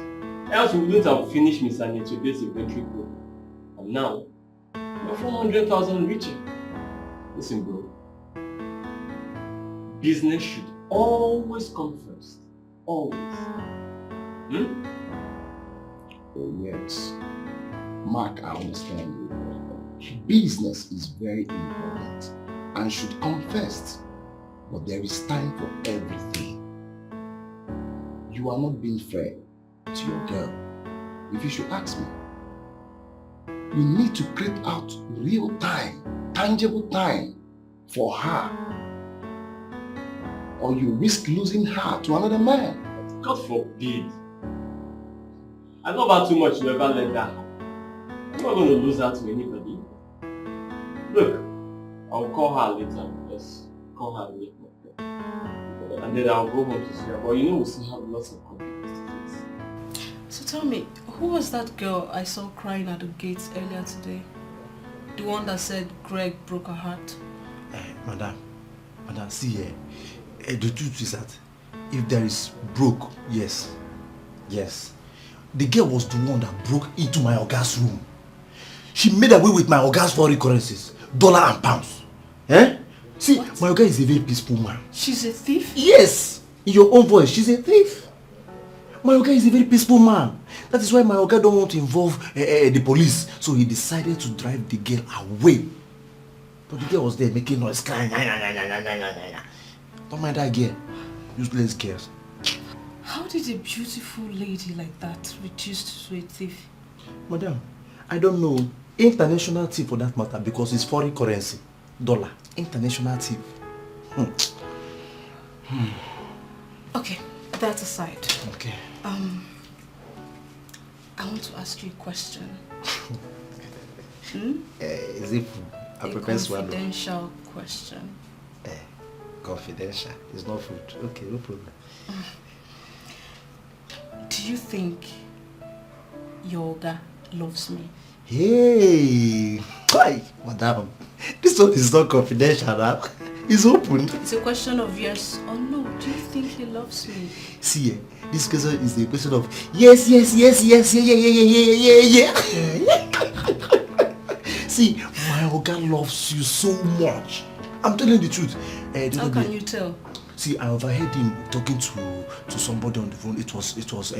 Else we wouldn't have finished Miss Anito's inventory program. And now, you're 400,000 richer. Listen, bro. Business should always come first. Always. Oh yes. Mark, I understand you. Business is very important and should come first. But there is time for everything. You are not being fair to your girl. If you should ask me, you need to create out real time, tangible time for her. Or you risk losing her to another man. God forbid. I love her too much to ever let that happen. I'm not going to lose her to anybody. Look, I'll call her later. Just call her later. And then I'll go home to see her. But you know we still have lots of conflicts to face. So tell me, who was that girl I saw crying at the gates earlier today? The one that said Greg broke her heart? Madam, see the truth is that if there is broke, yes. The girl was the one that broke into my Oga's room. She made away with my Oga's foreign currencies, dollar and pounds. See, my girl is a very peaceful man. She's a thief? Yes! In your own voice, she's a thief. My girl is a very peaceful man. That is why my girl don't want to involve the police. So he decided to drive the girl away. But the girl was there making noise, crying. Don't mind that girl. Useless girls. How did a beautiful lady like that reduce to a thief? Madam, I don't know. International thief for that matter, because it's foreign currency. Dollar. International thief. Okay, that aside. Okay. I want to ask you a question. Is it food? I prepare swallow. Confidential question. Confidential. It's not food. Okay, no problem. Do you think Yoga loves me? Hey! Hi, madam. This one is not confidential, huh? It's open. It's a question of yes or no. Do you think he loves me? See, this question is a question of yes, yes, yes, yes, yeah. See, my Oga loves you so much. I'm telling the truth. How can you tell? See, I overheard him talking to somebody on the phone. It was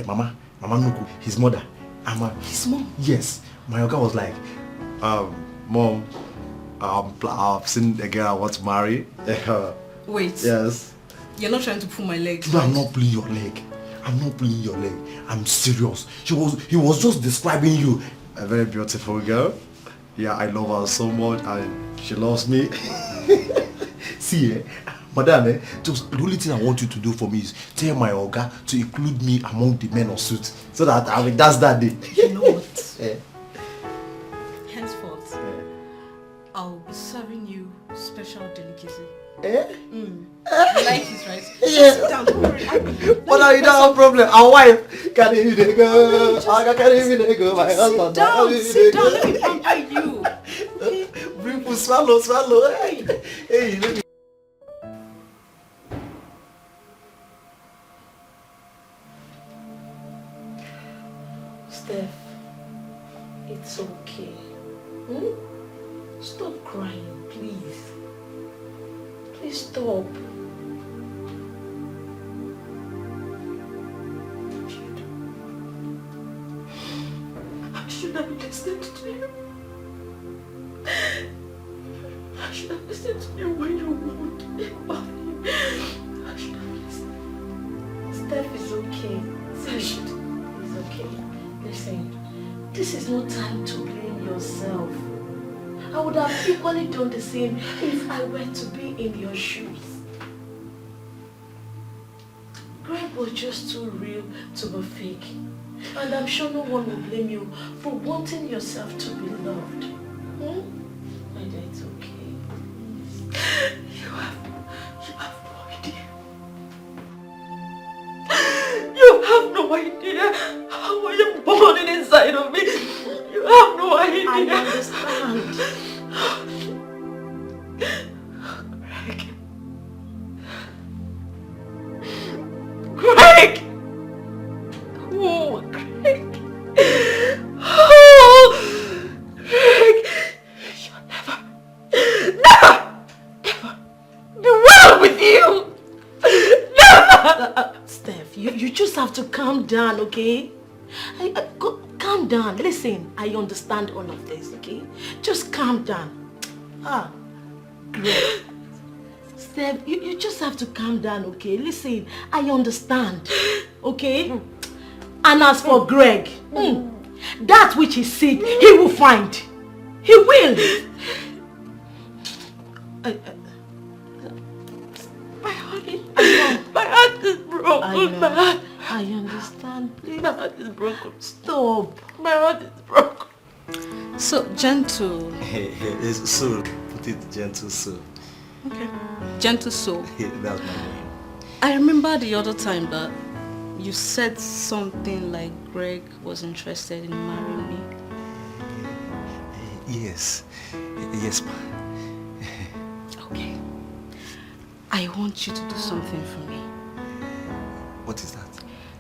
Mama Nuku, his mother. His mom? Yes. My Oga was like, Mom, I've seen a girl I want to marry. Wait. Yes. You're not trying to pull my leg. No, I'm not pulling your leg. I'm serious. He was just describing you. A very beautiful girl. Yeah, I love her so much and she loves me. See, madam, just the only thing I want you to do for me is tell my Oga to include me among the men on suit so that I will dance that day. You know what? Henceforth, I'll be serving you special delicacy. You like it, right? Yeah. Sit down, don't worry. But I don't have a problem. Our wife can even go. I can't even go. My husband. Sit down. Let me pamper you. Bring food, swallow. Hey, let me. Steph, it's okay. Stop crying, please. Please stop. I should have listened to you. I should have listened to you when you warned me about him. I should have listened. Steph is okay. See, it's okay. Listen, this is no time to blame yourself. I would have equally done the same if I were to be in your shoes. Greg was just too real to be fake. And I'm sure no one will blame you for wanting yourself to be loved. My dear, it's okay. You have no idea. You have no idea how I am burning inside of me. You have no idea. I understand. Greg! Oh, Greg! Oh, Greg! You'll never be well with you! Never! Steph, you just have to calm down, okay? Calm down. Listen, I understand all of this, okay? Just calm down. Greg. Steph, you just have to calm down, okay? Listen, I understand, okay? And as for Greg, that which he seeks, he will find. He will. My heart is broken. I understand. Please. My heart is broken. Stop. My heart is broken. So, gentle. It's soul. Put it gentle soul. Okay. Gentle soul. That's my name. I remember the other time that you said something like Greg was interested in marrying me. Yes. Yes, ma. Okay. I want you to do something for me. What is that?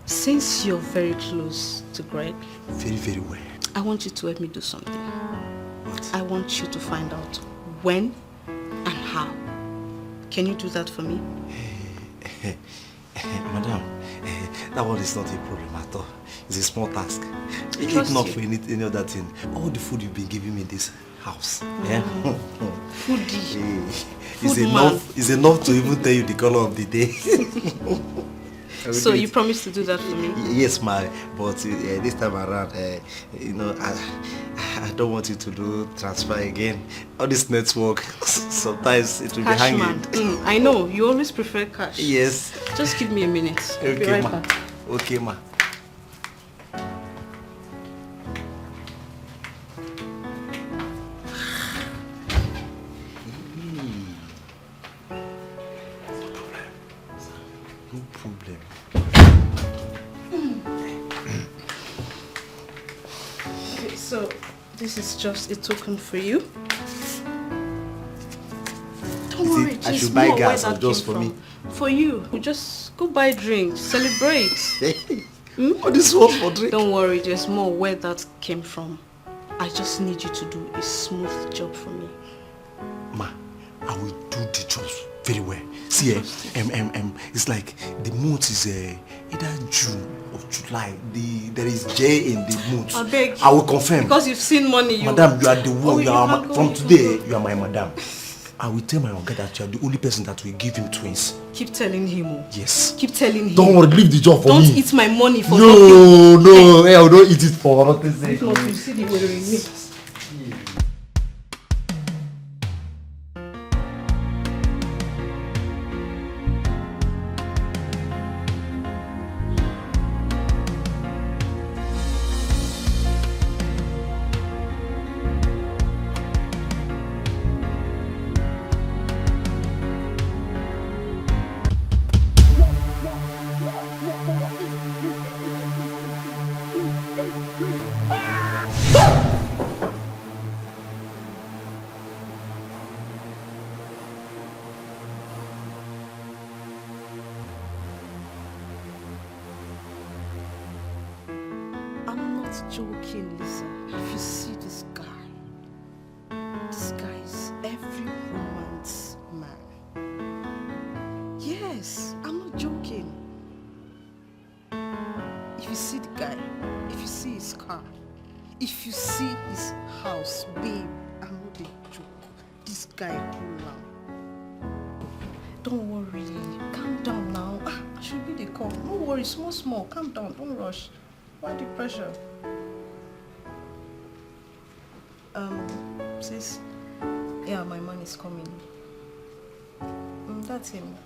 Since you're very close to Greg. Very, very well. I want you to help me do something. What? I want you to find out when and how Can you do that for me? Madam, that one is not a problem at all. It's a small task. If not for any other thing, all the food you've been giving me in this house. Foodie. It's enough to even tell you the color of the day. So you promised to do that for me? Yes, but this time around, I don't want you to do transfer again. All this network, sometimes it will cash be hanging. I know, you always prefer cash. Yes. Just give me a minute. I'll be right back. Okay, ma. No problem. Okay, so this is just a token for you. Don't worry, I should buy gas or just for me? For you. We just go buy drinks, celebrate. Oh, this was for drink. Don't worry, there's more where that came from. I just need you to do a smooth job for me. Ma, I will do the job very well. See, it's like the month is either June or July. There is J in the month. I beg. I will confirm. Because you've seen money. Madam, you are the one. From today, you are my madam. I will tell my uncle that you are the only person that will give him twins. Keep telling him. Yes. Keep telling him. Don't worry, leave the job for me. me. Don't eat my money for nothing. No, I don't eat it for nothing. If not, you see the way in me. Joking, Lisa. If you see this guy is every woman's man. Yes, I'm not joking. If you see the guy, if you see his car, if you see his house, babe, I'm not a joke. This guy cool now. Don't worry, calm down now. I should be the call. No worry, small, calm down, don't rush. Why the pressure? Sis, yeah, my man is coming. That's him.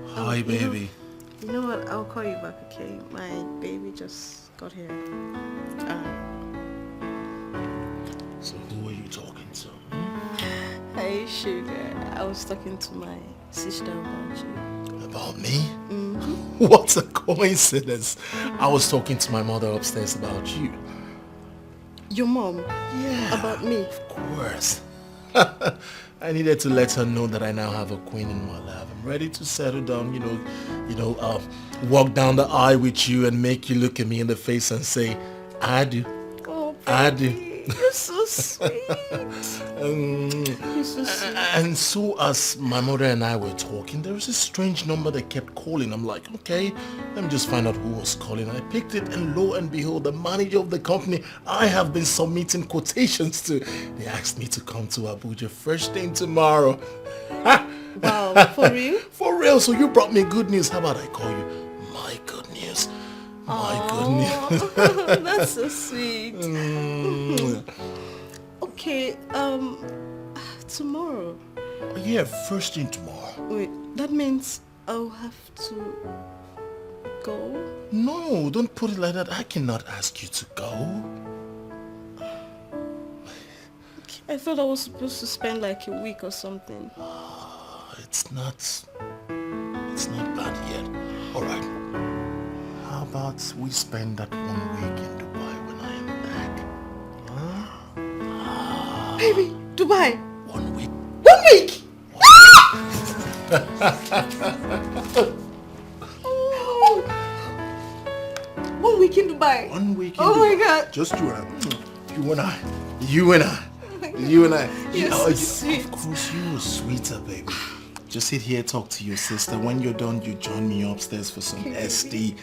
Hi, baby. You know what? I'll call you back, okay? My baby just got here. So who are you talking to? Hey, sugar. I was talking to my sister about you. About me? Mm-hmm. What a coincidence. I was talking to my mother upstairs about you. Your mom? Yeah. About me? Of course. I needed to let her know that I now have a queen in my life. I'm ready to settle down, walk down the aisle with you and make you look at me in the face and say, I do. Oh, baby, I do. You're so sweet. You're so sweet. And so as my mother and I were talking, there was a strange number that kept calling. I'm like, okay, let me just find out who was calling. I picked it and lo and behold, the manager of the company I have been submitting quotations to. They asked me to come to Abuja first thing tomorrow. Wow, for real? For real, so you brought me good news. How about I call you my good news? My good news. That's so sweet. Okay, tomorrow. Yeah, first thing tomorrow. Wait, that means I'll have to go? No, don't put it like that. I cannot ask you to go. Okay, I thought I was supposed to spend like a week or something. It's not bad yet. All right. How about about we spend that 1 week in Dubai when I am back? Baby, Dubai. 1 week. 1 week? Oh. 1 week in Dubai. 1 week in Oh Dubai. my God. Just you and I. You and I. You and I. You're so sweet. Of course, you're a sweeter, baby. Just sit here, talk to your sister. When you're done, you join me upstairs for some SD.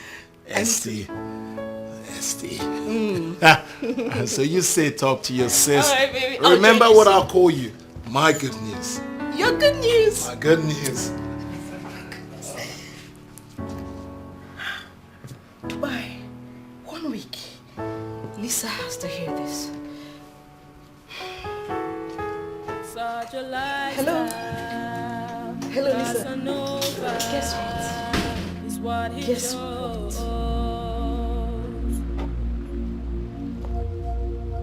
So you say talk to your sister. All right, baby. Remember what I'll call you. My good news. Your good news. My good news. Dubai. 1 week. Lisa has to hear this. Hello? Hello, Lisa. Guess what? Guess what?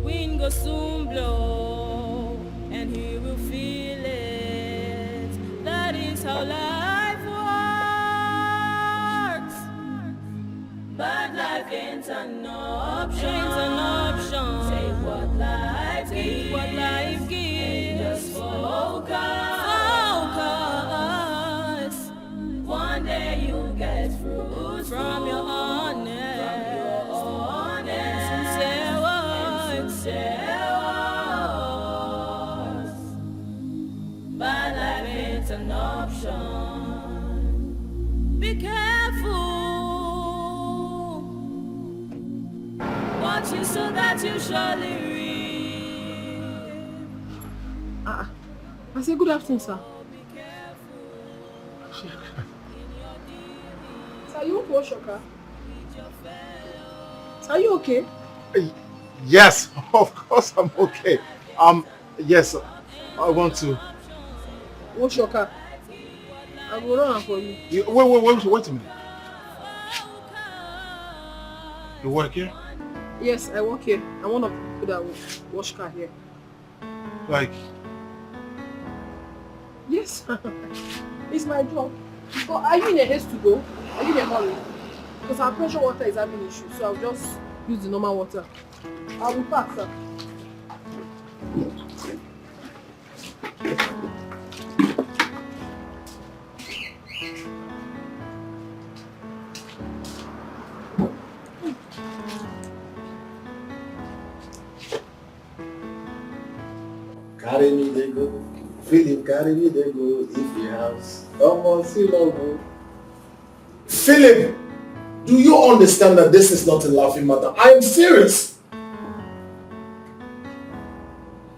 Wind go soon blow, and he will feel it. That is how life works. But life ain't an option. Take what life gives. Just focus. One day you'll get fruit from your honest, sincere words. But life ain't an option. Be careful what you sow that you surely reap. I say good afternoon, sir. Sir, you want to wash your car? Sir, are you okay? Yes, of course I'm okay. Yes, I want to. Wash your car. I will run for you. Wait a minute. You work here? Yes, I work here. I'm one of the people that will wash car here. Like, yes, it's my job. But are you in a haste to go? Are you in a hurry? Because our pressure water is having issues, so I'll just use the normal water. I will pack, sir. Carry me, they go. Philip, carry me, they go. If you house, come on, see love. Philip, do you understand that this is not a laughing matter? I am serious.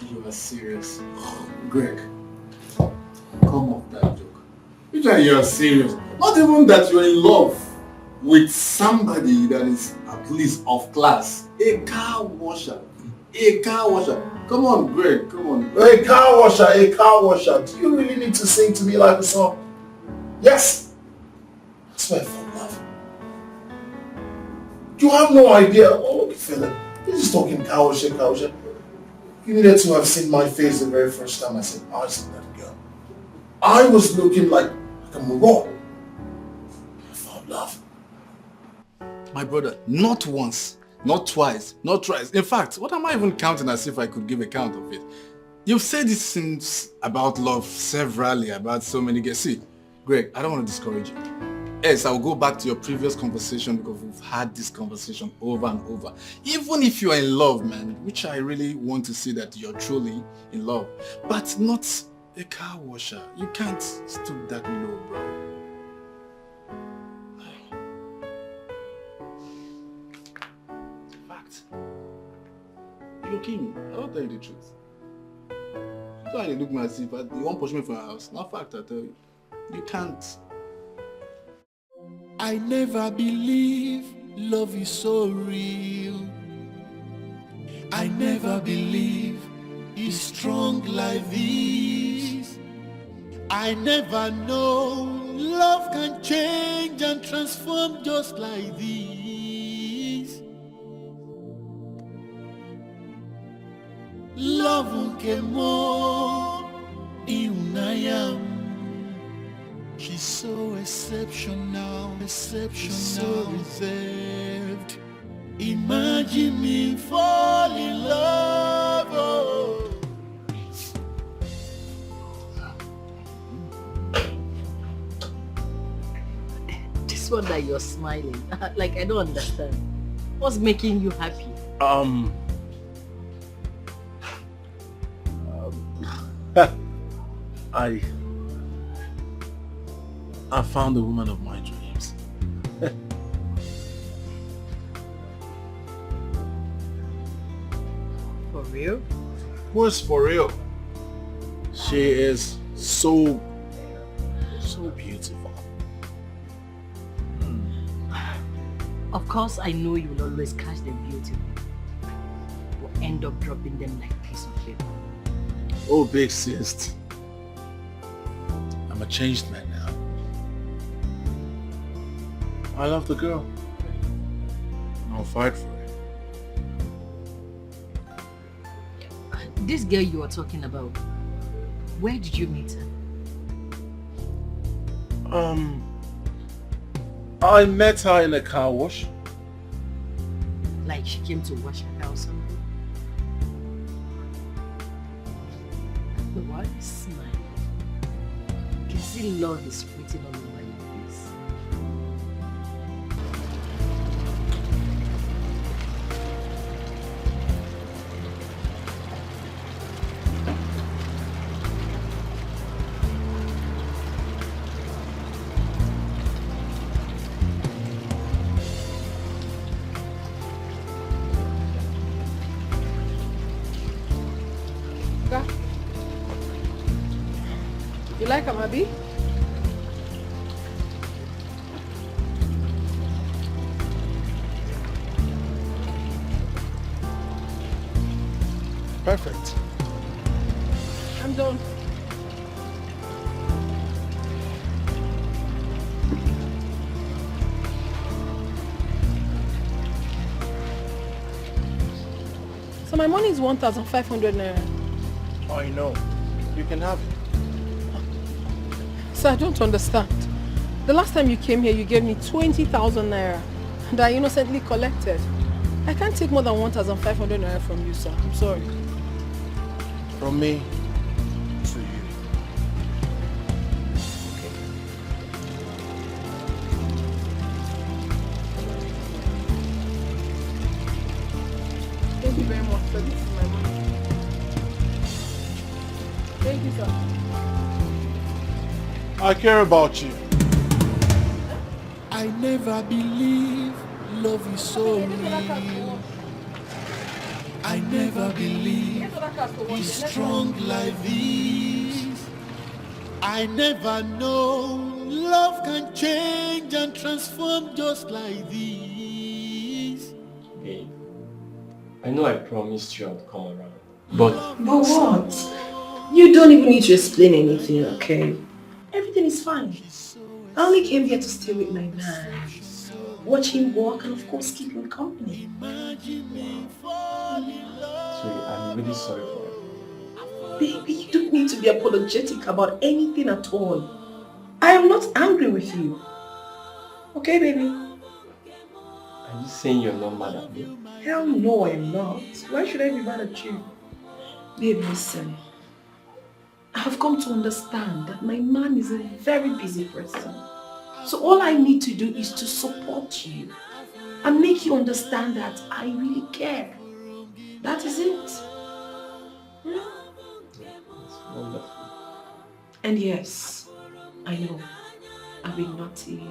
You are serious. Greg, come off that joke. You are serious. Not even that you're in love with somebody that is at least of class. A car washer. Come on, Greg, come on. A car washer. Do you really need to sing to me like a song? Yes. That's why I fell in love. You have no idea. Oh, look, Philip. You're just talking car washer. You needed to have seen my face the very first time I said eyes on that girl. I was looking like a moron. I fell in love. My brother, not once, not twice, not thrice. In fact, what am I even counting as if I could give a count of it? You've said these things about love severally, about so many girls. See, Greg, I don't want to discourage you. Yes, I'll go back to your previous conversation because we've had this conversation over and over. Even if you're in love, man, which I really want to see that you're truly in love, but not a car washer. You can't stoop that low, bro. Fact. You're king. I'll tell you the truth. So I look at me but you won't push me from your house. Not fact, I tell you. You can't. I never believe love is so real. I never believe it's strong like this. I never know love can change and transform just like this. Love unkemo iunayam. She's so exceptional, so reserved. Imagine me fall in love. Oh. This one that you're smiling, like I don't understand. What's making you happy? I found the woman of my dreams. For real? Who's for real? She is so beautiful. Of course, I know you will always catch the beauty, but end up dropping them like a piece of paper. Oh, big sis. I'm a changed man now. I love the girl. I'll fight for it. This girl you are talking about, where did you meet her? I met her in a car wash. Like she came to wash her car or something? Why are you smiling? You can see love is written on your face. You like him, Abby? Perfect. I'm done. So my money is 1,500 naira. I know. You can have it. So I don't understand. The last time you came here, you gave me 20,000 naira that I innocently collected. I can't take more than 1,500 naira from you, sir. I'm sorry. From me to you. Thank you very much, sir. This is my money. Thank you, sir. I care about you. I never believe love is so real. I never believe it's strong like this. I never know love can change and transform just like this. Babe, I know I promised you I'd come around, but what? You don't even need to explain anything, okay? Everything is fine. I only came here to stay with my man, watch him work, and of course keep him company. Sorry, I'm really sorry for it. Baby, you don't need to be apologetic about anything at all. I am not angry with you. Okay, baby? Are you saying you're not mad at me? Hell no, I'm not. Why should I be mad at you? Babe, listen. I have come to understand that my man is a very busy person. So all I need to do is to support you and make you understand that I really care. That is it. It's wonderful. And yes, I know, I've been naughty.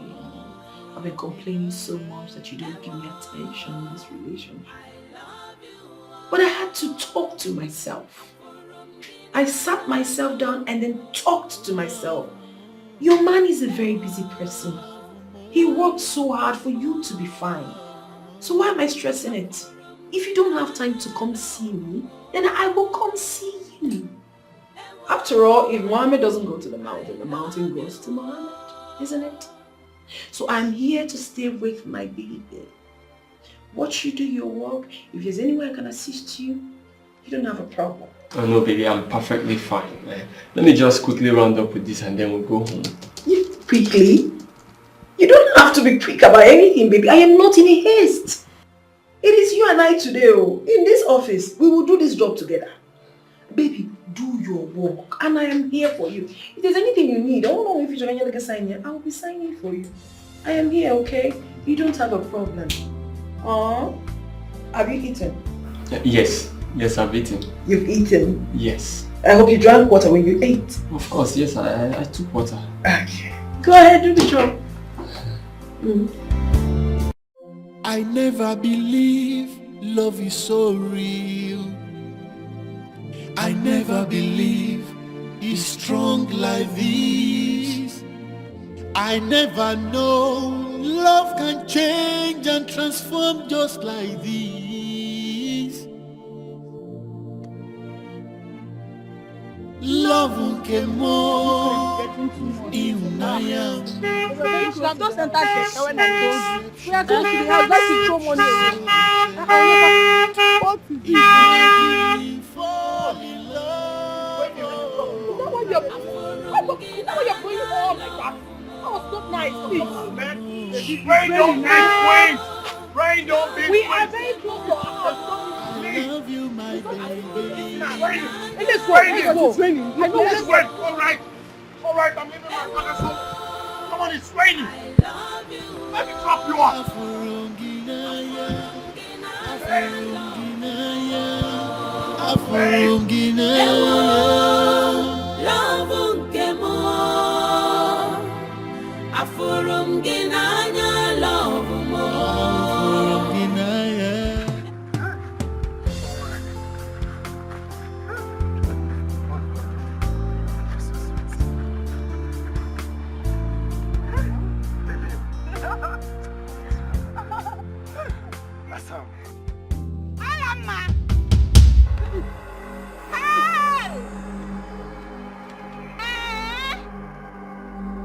I've been complaining so much that you don't give me attention in this relationship. But I had to talk to myself. I sat myself down and then talked to myself. Your man is a very busy person. He worked so hard for you to be fine. So why am I stressing it? If you don't have time to come see me, then I will come see you. After all, if Mohammed doesn't go to the mountain goes to Mohammed, isn't it? So I'm here to stay with my baby. Watch you do your work. If there's any way I can assist you, you don't have a problem. Oh no, baby, I'm perfectly fine. Let me just quickly round up with this and then we'll go home. quickly. You don't have to be quick about anything, baby. I am not in a haste. It is you and I today, oh. In this office, we will do this job together. Baby, do your work, and I am here for you. If there's anything you need, I don't know if you're going to sign here, I will be signing for you. I am here, okay? You don't have a problem. Have you eaten? Yes, I've eaten. You've eaten? Yes. I hope you drank water when you ate. Of course, yes, I took water. Okay. Go ahead, do the job. I never believe love is so real. I never believe it's strong like this. I never know love can change and transform just like this. Love can more in I am. You should have just entered the when I told you. We are going to the house, let's throw money away. What is it? Fall in love. Is that what you're going on like that? That was not nice. Please. Rain don't be sweet. Rain don't be sweet. We are very close to our house. I love you, my baby. Let's go. It's raining. I know Let's wait. All right, I'm leaving my mother's home. Come on, it's raining. Let me drop you off.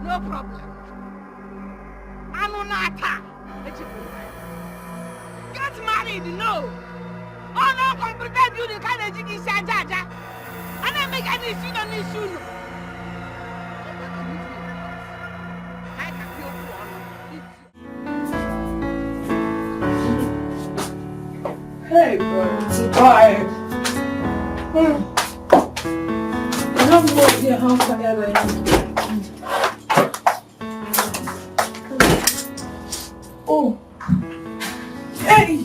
No problem. Anunata. Get married, no. Oh no, computer beauty kind of jiggy shajaja. And I make any issue. I can feel hey, boy, survive. I have no idea how tired I am. Oh, hey!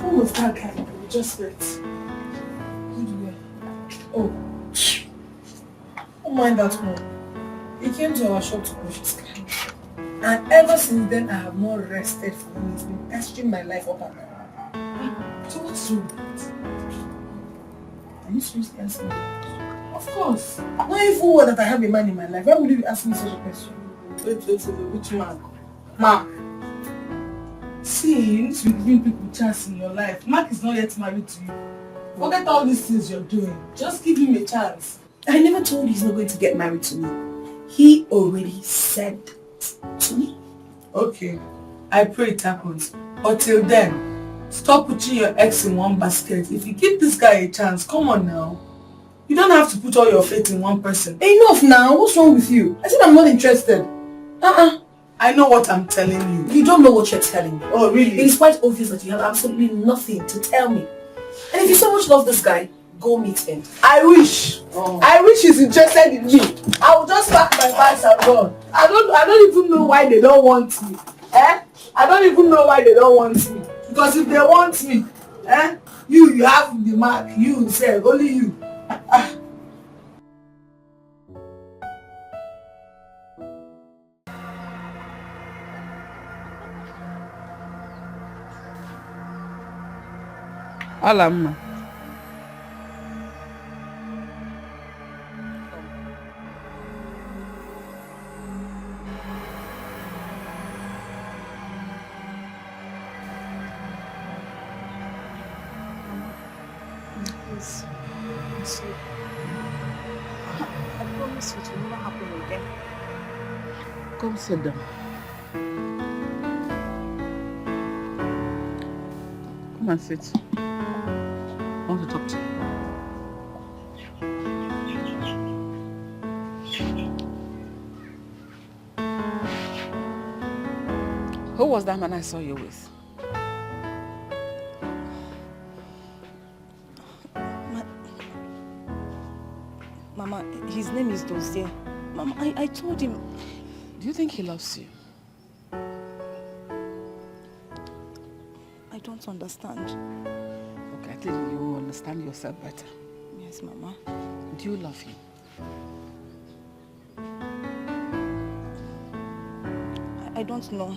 What was that guy? We just met. Oh, don't mind that one. He came to our shop to push his car. And ever since then, I have not rested for him. He's been pestering my life up and down. So what's wrong with it? Are you seriously asking me? Of course. Not even word that I have a man in my life. Why would you be asking me such a question? Wait, which man? Mark. See, you need to be giving people chance in your life. Mark is not yet married to you. Forget all these things you're doing. Just give him a chance. I never told you he's not going to get married to me. He already said to me. Okay. I pray it happens. Until then, stop putting your eggs in one basket. If you give this guy a chance, come on now. You don't have to put all your faith in one person. Enough now. What's wrong with you? I said I'm not interested. I know what I'm telling you. You don't know what you're telling me. Oh, really? It is quite obvious that you have absolutely nothing to tell me. And if you so much love this guy, go meet him. I wish. I wish he's interested in me. I will just pack my bags and go. I don't even know why they don't want me. I don't even know why they don't want me. Because if they want me, you have the mark. You say only you. Alamma. Please. I promise you it will never happen again. Come sit down. Come and sit. I want to talk to you. Who was that man I saw you with? Mama, his name is Dozier. Mama, I told him. Do you think he loves you? I don't understand. Okay, I think you will understand yourself better. Yes, Mama. Do you love him? I don't know.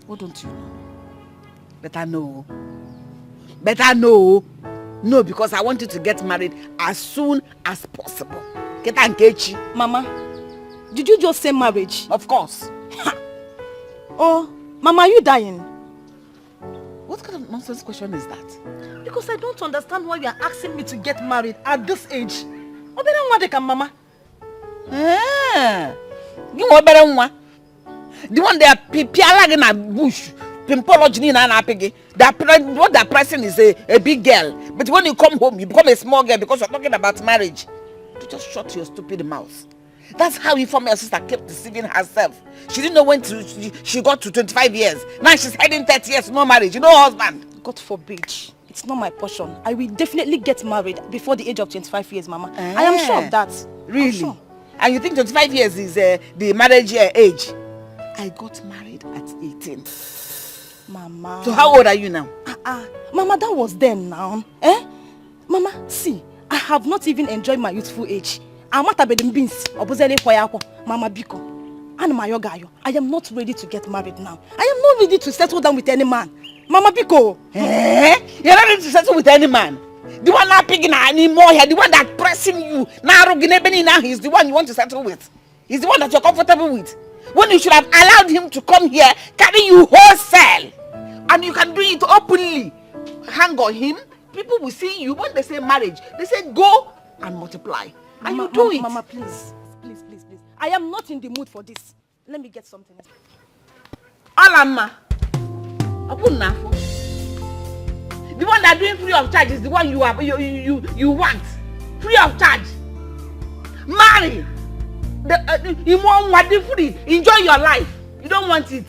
What don't you know? Better know. Better know. No, because I want you to get married as soon as possible. Get engaged. Mama, did you just say marriage? Of course. Oh, Mama, are you dying? What kind of nonsense question is that? Because I don't understand why you are asking me to get married at this age. Mama. You want better one? The one they are pialag in a bush. Pimpology in an apige. What they're pressing is a big girl. But when you come home, you become a small girl because you're talking about marriage. You just shut your stupid mouth. That's how you former sister kept deceiving herself. She didn't know when she got to 25 years. Now she's heading 30 years, no marriage. You know her husband. God forbid. It's not my portion. I will definitely get married before the age of 25 years, Mama. I am sure of that. Really? Sure. And you think 25 years is the marriage age? I got married at 18. Mama. So how old are you now? Mama, that was then now. Mama, see, I have not even enjoyed my youthful age. Mama Biko. I am not ready to get married now. I am not ready to settle down with any man. Mama Biko. You're not ready to settle with any man? The one not picking anymore here, the one that's pressing you. Now he's the one you want to settle with. He's the one that you're comfortable with. When you should have allowed him to come here, carry you wholesale. And you can do it openly. Hang on him. People will see you. When they say marriage, they say go and multiply. And you do it. Mama, please. Please. I am not in the mood for this. Let me get something. Alama. The one that doing free of charge is the one you want. Free of charge. Marry. You want what free. Enjoy your life. You don't want it.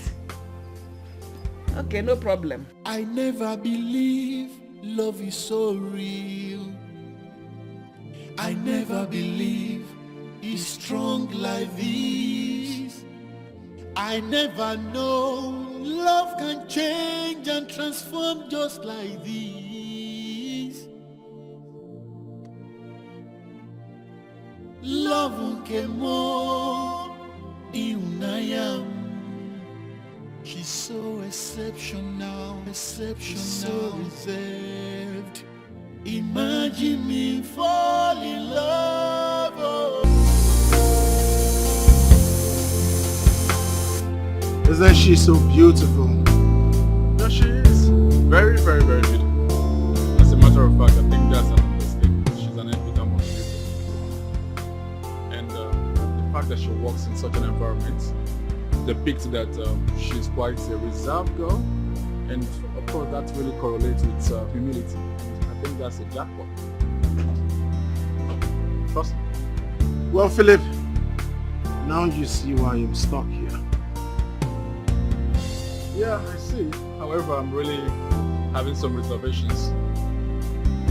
Okay, no problem. I never believe love is so real. I never believe it's strong like this. I never know love can change and transform just like this. Love came more in she's so exceptional, so reserved. Imagine me fall in love. Isn't she so beautiful? Yeah, she is. Very, very, very beautiful. As a matter of fact, I think that's an understatement. She's an epitome of beauty. And the fact that she works in such an environment depicts that she's quite a reserved girl. And of course, that really correlates with humility. I think that's a jackpot. Trust me. Well, Philip, now you see why I'm stuck here. Yeah, I see. However, I'm really having some reservations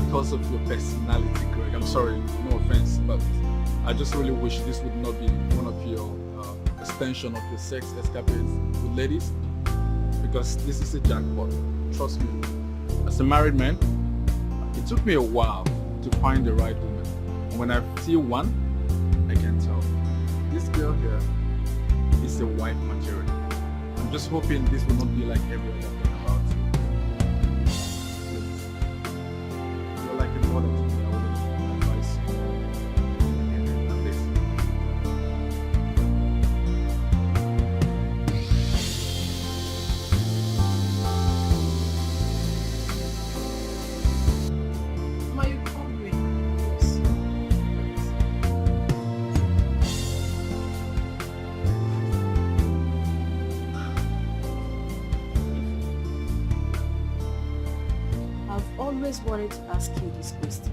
because of your personality, Greg. I'm sorry, no offense, but I just really wish this would not be one of your extension of your sex escapades with ladies, because this is a jackpot. Trust me. As a married man, it took me a while to find the right woman. And when I see one, I can tell this girl here is a wife material. I'm just hoping this will not be like every other thing about you. You're like a mother to me. I would advise you. And this. Ma, you come with. I've always wanted to ask you this question.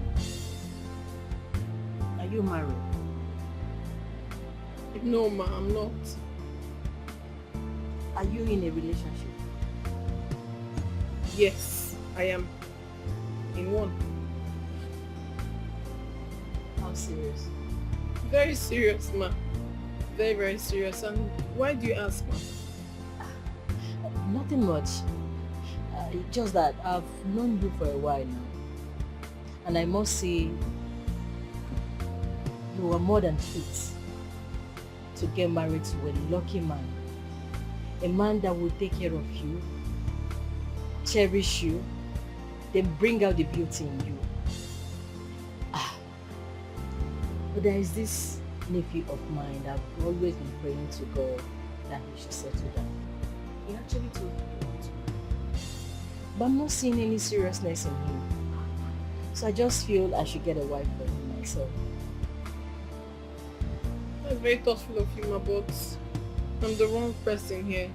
Are you married? No, ma, I'm not. Are Are you in a relationship? Yes, I am. In one. How serious? Very serious, ma. Very, very serious. And why do you ask, ma? Nothing much. Just that I've known you for a while now. And I must say, you are more than fit to get married to a lucky man. A man that will take care of you, cherish you, then bring out the beauty in you. But there is this nephew of mine that I've always been praying to God that he should settle down. He actually told me he wants to. But I'm not seeing any seriousness in him. So I just feel I should get a wife for him myself. I'm very thoughtful of you, ma, but I'm the wrong person here.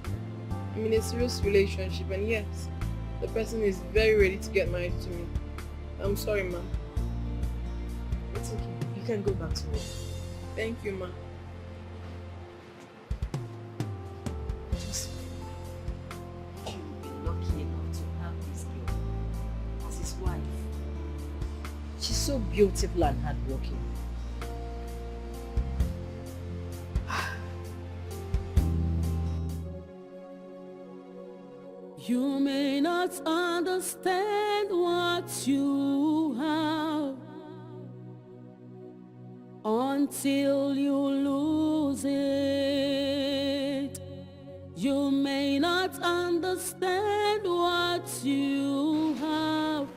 I'm in a serious relationship, and yes, the person is very ready to get married to me. I'm sorry, ma. It's okay. You can go back to work. Thank you, ma. Just you will be lucky enough to have this girl as his wife. She's so beautiful and hardworking. You may not understand what you have until you lose it. You may not understand what you have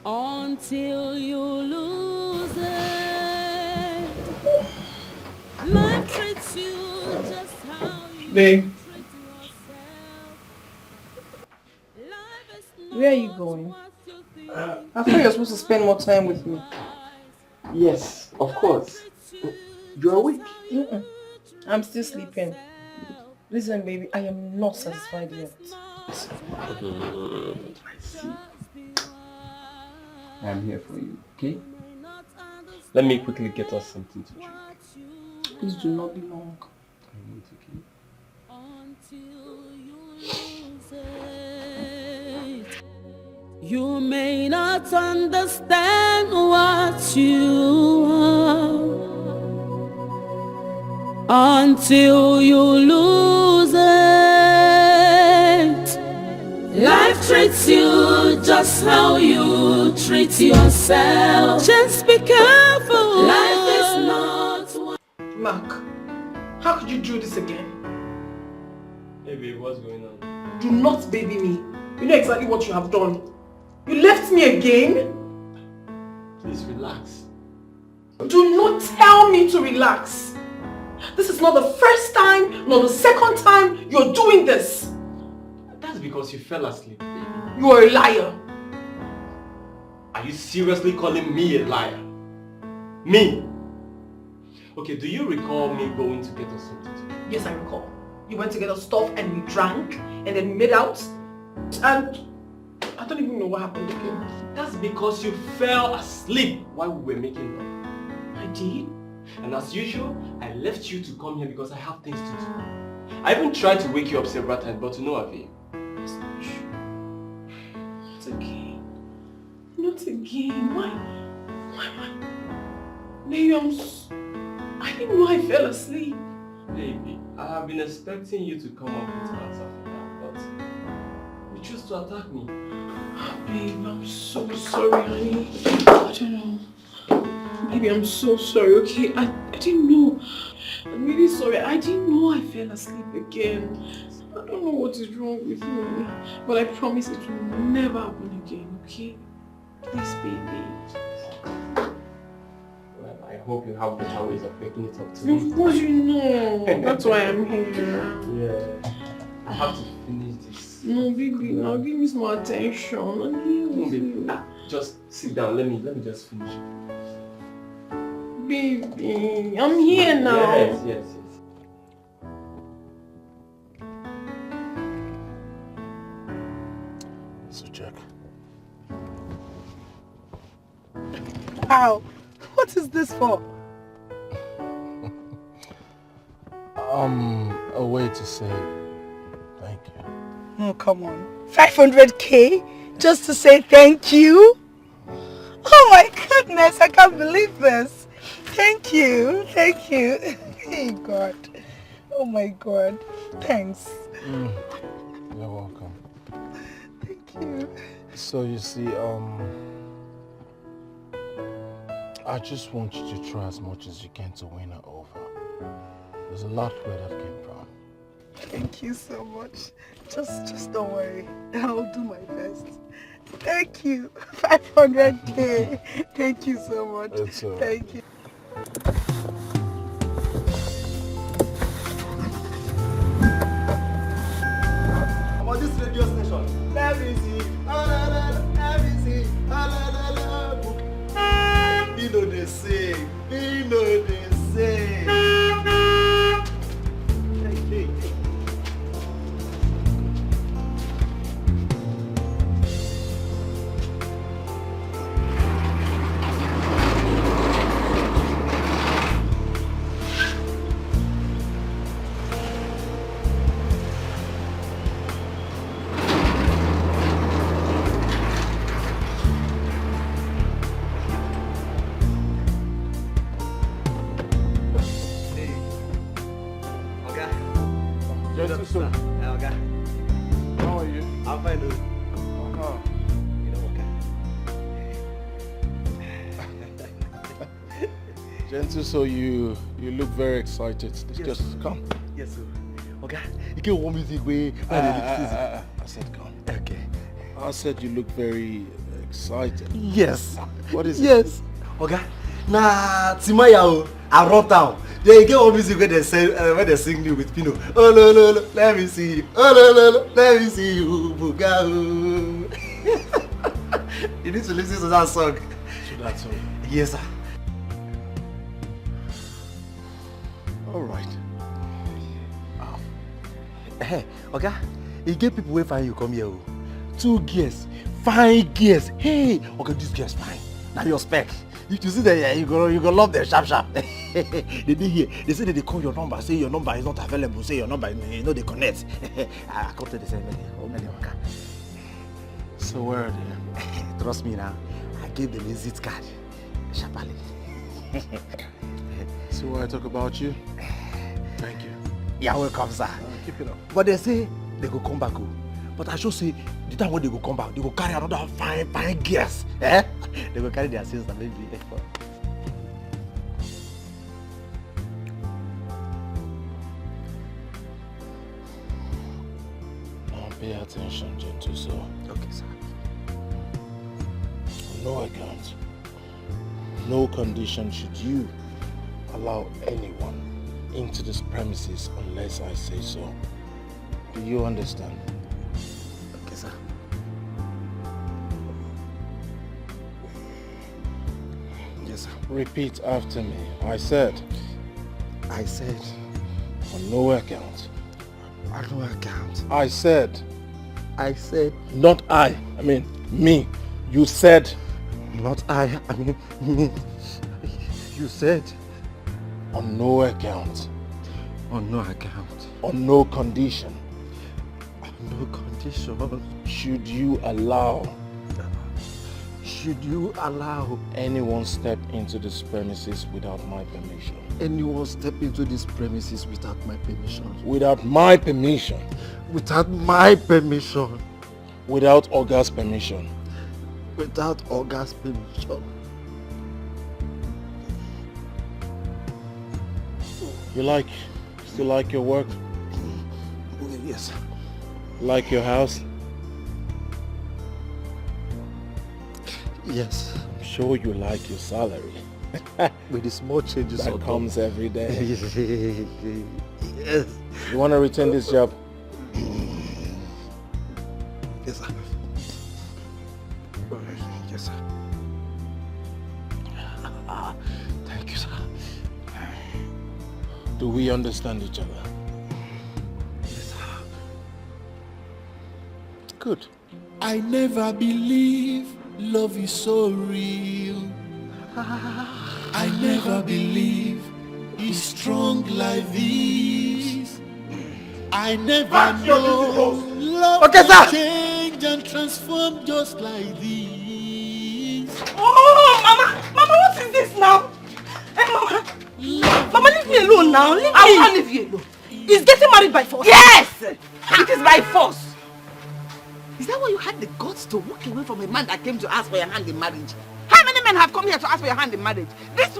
until you lose it. Life treats you just how you Babe. Where are you going? I thought you were supposed to spend more time with me. Yes, of course. You're awake. I'm still sleeping. Listen, baby, I am not satisfied yet. I see. I'm here for you, okay? Let me quickly get us something to drink. Please do not be long. I won't, okay? You may not understand what you are until you lose it. Life treats you just how you treat yourself. Just be careful. Life is not what... Mark, how could you do this again? Hey babe, what's going on? Do not baby me. You know exactly what you have done. You left me again? Please relax. Do not tell me to relax. This is not the first time, nor the second time you're doing this. That's because you fell asleep, baby. You are a liar. Are you seriously calling me a liar? Me? Okay, do you recall me going to get us something to drink? Yes, I recall. You went to get us stuff and we drank and then we made out. And I don't even know what happened again. That's because you fell asleep while we were making love. I did? And as usual, I left you to come here because I have things to do. I even tried to wake you up several times, but to no avail. That's not true. Not again. Not again. Why? Maybe I didn't know I fell asleep. Baby, I have been expecting you to come up with an answer for that, but you choose to attack me. Babe, I'm so sorry, honey. I don't know. Baby, I'm so sorry, okay? I didn't know. I'm really sorry. I didn't know I fell asleep again. I don't know what is wrong with me. But I promise it will never happen again, okay? Please, baby. Well, I hope you have better ways of making it up to me. Of course you know. That's why I'm here. Yeah. I have to finish this. No, baby, now give me some attention. I'm here with you. Just sit down. Let me just finish it. Baby, I'm here now. Yes. So check. Wow, what is this for? a way to say thank you. Oh, come on. 500k just to say thank you? Oh my goodness, I can't believe this. Thank you. Thank you. Hey, God. Oh my God. Thanks. You're welcome. Thank you. So you see, I just want you to try as much as you can to win her over. There's a lot where that came from. Thank you so much. Just don't worry. I'll do my best. Thank you. 500k. Thank you so much. It's all right. Thank you. About this radio station. Let me see. Let me see. You know they say. You know they say. How are you? I'm fine, dude. You know what? Gentle, so you look very excited. Just come. Yes, sir. Okay. You can want music way. I said come. Okay. I said you look very excited. Yes. What is it? Yes. Okay. Nah, Timaya, I run town. They get one music where they sing me with Pino. Oh no no no, let me see you. Oh no no no, let me see you, Bugao. You need to listen to that song. So that's all. Yes, sir. All right. Hey, okay. You get people wait for you come here. 2 girls, 5 girls. Hey, okay, this girl's fine. Now your spec. If you see them here, you go love them sharp. They did here. They say that they call your number, say your number is not available, say your number, you know they connect. I come to the same okay. So where are they? Trust me now. I gave them a visit card. Sharply. So why I talk about you? Thank you. You're welcome, sir. Keep it up. But they say they go come back. But I should say, the time when they go come back, they go carry another fine girls. Eh? They go carry their sister, maybe. Now pay attention, gentle soul. Okay, sir. On no account, no condition should you allow anyone into this premises unless I say so. Do you understand? Okay, sir. Yes, sir. Repeat after me. I said. On no account. On no account. I said. Not I mean me. You said. Not I mean me. You said. On no account. On no account. On no condition. No condition. Should you allow anyone step into this premises without my permission? Anyone step into this premises without my permission? Without my permission. Without my permission. Without Olga's permission. Without Olga's permission. Still like your work? Yes. Like your house? Yes. I'm sure you like your salary. With the small changes that comes every day. Yes. You want to return this job? Yes, sir. Yes, sir. Thank you, sir. Do we understand each other? Yes, sir. Good. I never believe love is so real. I never believe it's strong like this. I never know love will change and transform just like this. Oh, Mama! Mama, what is this now? Hey, Mama! Mama, leave me alone now. Leave me. I will not leave you alone. He's getting married by force. Yes! It is by force. Is that why you had the guts to walk away from a man that came to ask for your hand in marriage? How many men have come here to ask for your hand in marriage? This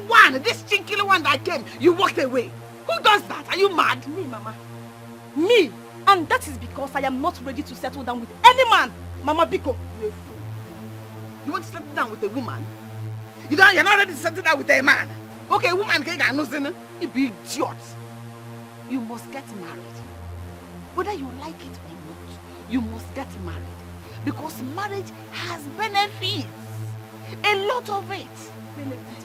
chinky one that came, you walked away. Who does that? Are you mad? Me, Mama. Me. And that is because I am not ready to settle down with any man. Mama Biko. You're a fool. You want to settle down with a woman? You're not ready to settle down with a man. Okay, a woman can't get nothing. You be idiot. You must get married. Whether you like it or not, you must get married. Because marriage has benefits. A lot of it.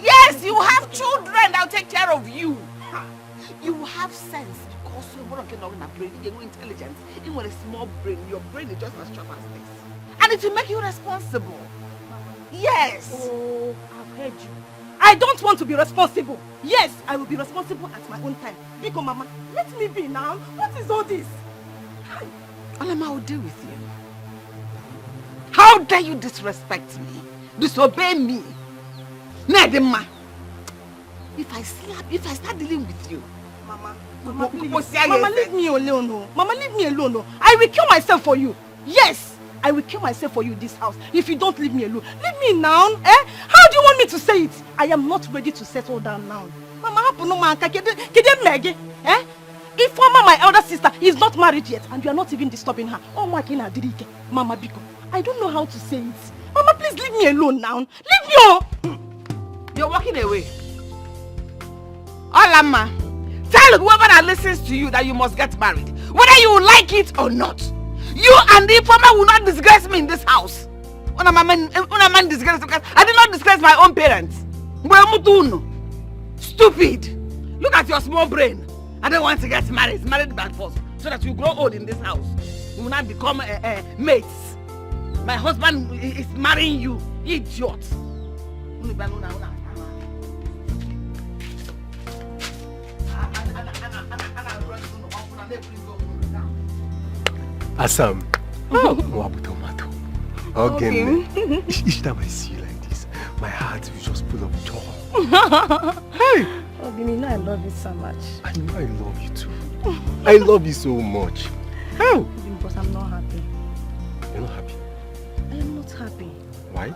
Yes, you have children that will take care of you. You have sense because you're not a brain, you're intelligent. Even with a small brain, your brain is just as sharp as this. And it will make you responsible. Yes. Oh, I've heard you. I don't want to be responsible. Yes, I will be responsible at my own time. Biko, Mama, let me be now. What is all this? Olama, I will deal with you. How dare you disrespect me? Disobey me? Nedema. If I start dealing with you. Mama, please. Mama, leave me alone. No. Mama, leave me alone. No. I will kill myself for you. Yes, I will kill myself for you in this house if you don't leave me alone. Leave me now. Eh? How do you want me to say it? I am not ready to settle down now. Mama, eh? If Mama, my elder sister, is not married yet and you are not even disturbing her, oh my God, Mama Biko, I don't know how to say it. Mama, please leave me alone now. Leave me alone. You're walking away. Olama, tell whoever that listens to you that you must get married, whether you like it or not. You and the informer will not disgrace me in this house. Una man disgrace because I did not disgrace my own parents. Stupid. Look at your small brain. I don't want to get married. Married by force. So that you grow old in this house. You will not become mates. My husband is marrying you. Idiot. Assam. Tomato. Okay. Each time I see you like this, my heart will just full of joy. Hey! Oh, you know I love you so much. I know I love you too. I love you so much. How? Because I'm not happy. You're not happy? I am not happy. Why?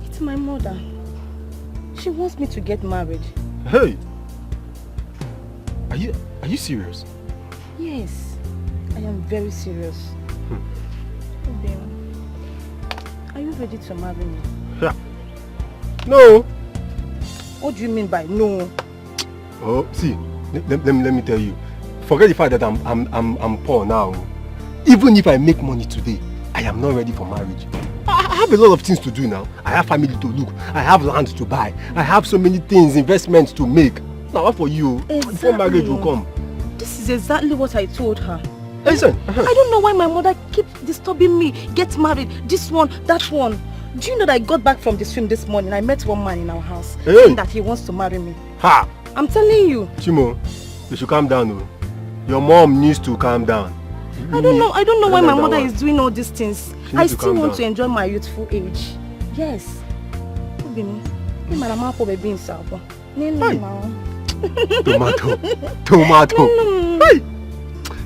It's my mother. She wants me to get married. Hey! Are you serious? Yes, I am very serious. Oh, babe, are you ready to marry me? Yeah. No. What do you mean by no? Oh, see, let me tell you. Forget the fact that I'm poor now. Even if I make money today, I am not ready for marriage. I have a lot of things to do now. I have family to look. I have land to buy. I have so many things, investments to make. Now what for you? Exactly. Before marriage will come. This is exactly what I told her. Listen. I don't know why my mother keeps disturbing me. Get married. This one, that one. Do you know that I got back from the swim this morning? I met one man in our house saying that he wants to marry me. Ha! I'm telling you. Chimo, you should calm down. Oh. Your mom needs to calm down. I don't know why my mother is doing all these things. I still want to enjoy my youthful age. Yes. Tomato. Hey.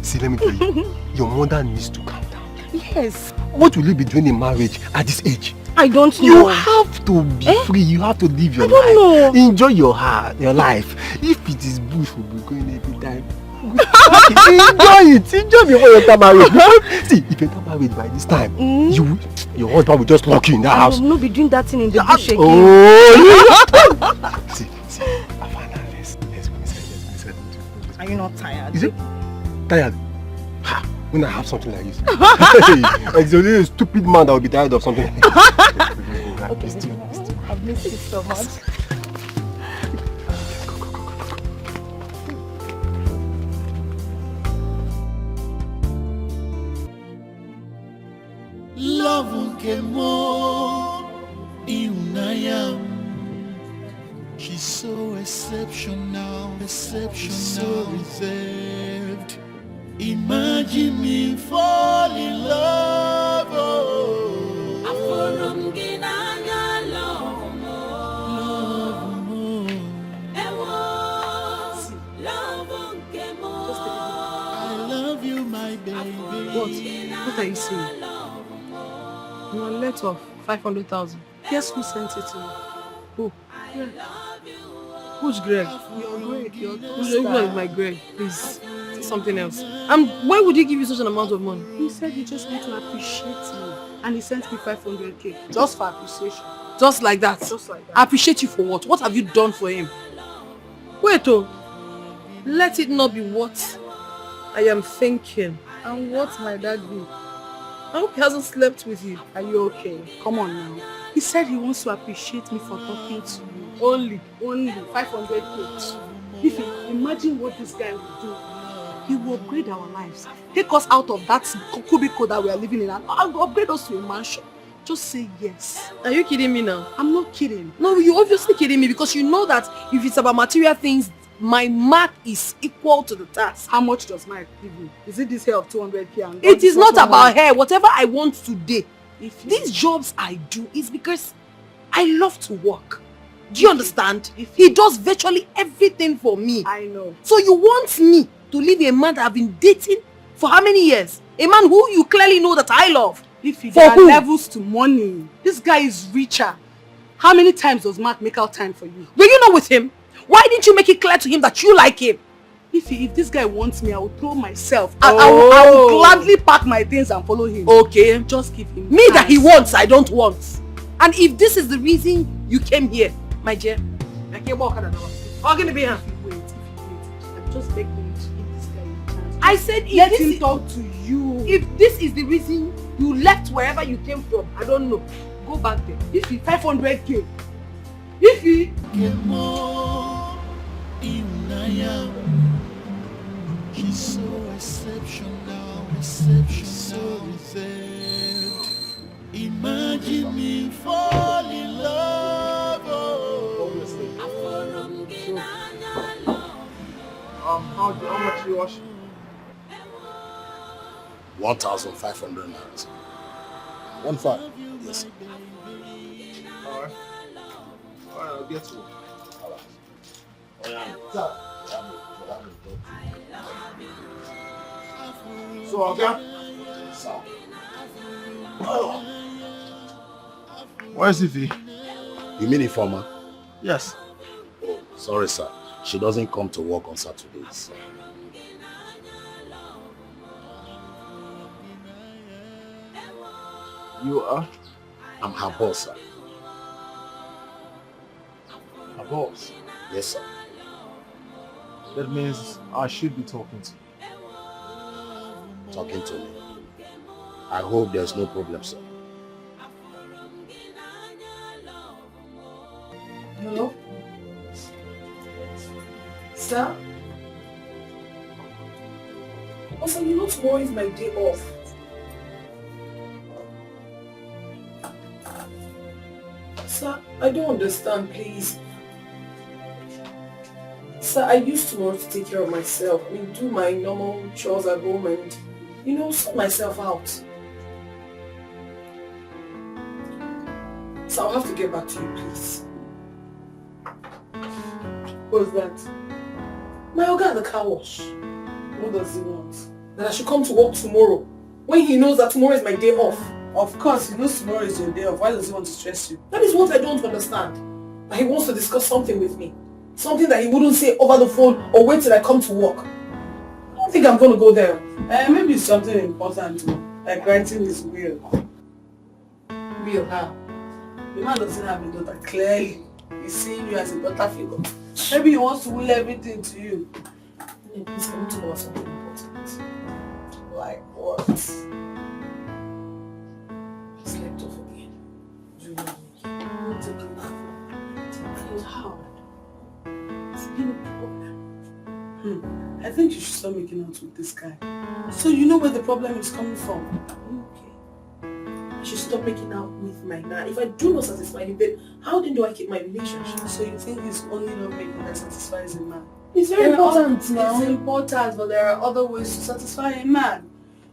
See, let me tell you. Your mother needs to calm down. Yes. What will you be doing in marriage at this age? I don't know. You have to be free. You have to live your life. I don't know. Enjoy your life. If it is bush, we'll be going every time. Enjoy it. Enjoy before you enter marriage. See, if you enter marriage by this time, your husband will just lock you in the house. I will not be doing that thing in the bush again. Oh, see, Afana, let's go inside. Are you not tired? Is it tired? Ha! When I have something like this. It's only a stupid man that will be tired of something like this. Okay, I've missed it so much. Love came more in I am. She's so exceptional, so reserved. Imagine me fall in love. Oh. I love you, my baby. What are you saying? You are let off 500,000. Guess who sent it to me? Who? Greg. Who's Greg? Your Greg. Who's my Greg? Please, say something else. Why would he give you such an amount of money? He said he just wanted to appreciate me. And he sent me 500k. Just for appreciation. Just like that? Just like that. I appreciate you for what? What have you done for him? Wait, let it not be what I am thinking. And what my dad did. I hope he hasn't slept with you. Are you okay? Come on now. He said he wants to appreciate me for talking to you. Only 500k. If you imagine what this guy will do, he will upgrade our lives. Take us out of that cubicle that we are living in and upgrade us to a mansion. Just say yes. Are you kidding me now? I'm not kidding. No, you're obviously kidding me because you know that if it's about material things, my mark is equal to the task. How much does Mike give you? Is it this hair of 200k? It is not about hair. Whatever I want today. These jobs I do is because I love to work. Do you understand? He does virtually everything for me. I know. So you want me to leave a man that I've been dating for how many years? A man who you clearly know that I love. There are levels to money. This guy is richer. How many times does Mark make out time for you? Were you not with him? Why didn't you make it clear to him that you like him? If this guy wants me, I will throw myself. I will gladly pack my things and follow him. Okay. Just give him me that he wants, I don't want. And if this is the reason you came here, my dear, I can't walk out. I'm gonna be here. Wait. I'm just begging you to give this guy a chance. I said let him talk to you. If this is the reason you left wherever you came from, I don't know. Go back there. If he 500k. If he she's so exceptional, so reserved. Imagine me fall in love. How much do you wash? 1,500 naira. 1,500. Yes, sir. Alright, I'll get to it. So, okay? Where's Ify? You mean Informer? Yes. Oh, sorry, sir. She doesn't come to work on Saturdays. You are? I'm her boss, sir. Her boss? Yes, sir. That means I should be talking to you. Talking to me. I hope there's no problem, sir. Hello? Sir? Also, you know tomorrow is my day off. Sir, I don't understand, please. Sir, I use tomorrow to take care of myself. I mean, do my normal chores at home and, you know, sort myself out. So I'll have to get back to you, please. What's that? My Oga at the car wash. What does he want? That I should come to work tomorrow, when he knows that tomorrow is my day off. Of course, he knows tomorrow is your day off. Why does he want to stress you? That is what I don't understand. That he wants to discuss something with me. Something that he wouldn't say over the phone or wait till I come to work. I don't think I'm going to go there. Maybe it's something important, like writing his will. Will, how? The man doesn't have a daughter, clearly. He's seeing you as a daughter figure. Maybe he wants to will everything to you. Please come to know something important. Like what? He slept off again. Do you know me? Not to do that. It was hard. It's been a problem. I think you should start making out with this guy. So you know where the problem is coming from. Okay. I should stop making out with my man. If I do not satisfy him, then how then do I keep my relationship? So you think it's only love making that satisfies a man? It's very important now. It's important, but there are other ways to satisfy a man.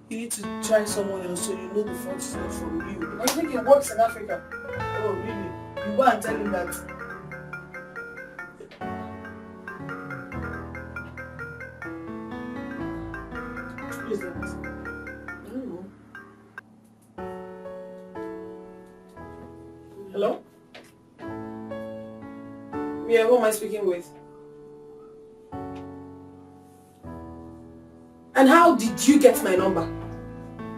You need to try someone else so you know the fault is not from you. I think it works in Africa. Oh, really? You go and tell him that. Who is that? I don't know. Hello? Yeah, who am I speaking with? And how did you get my number?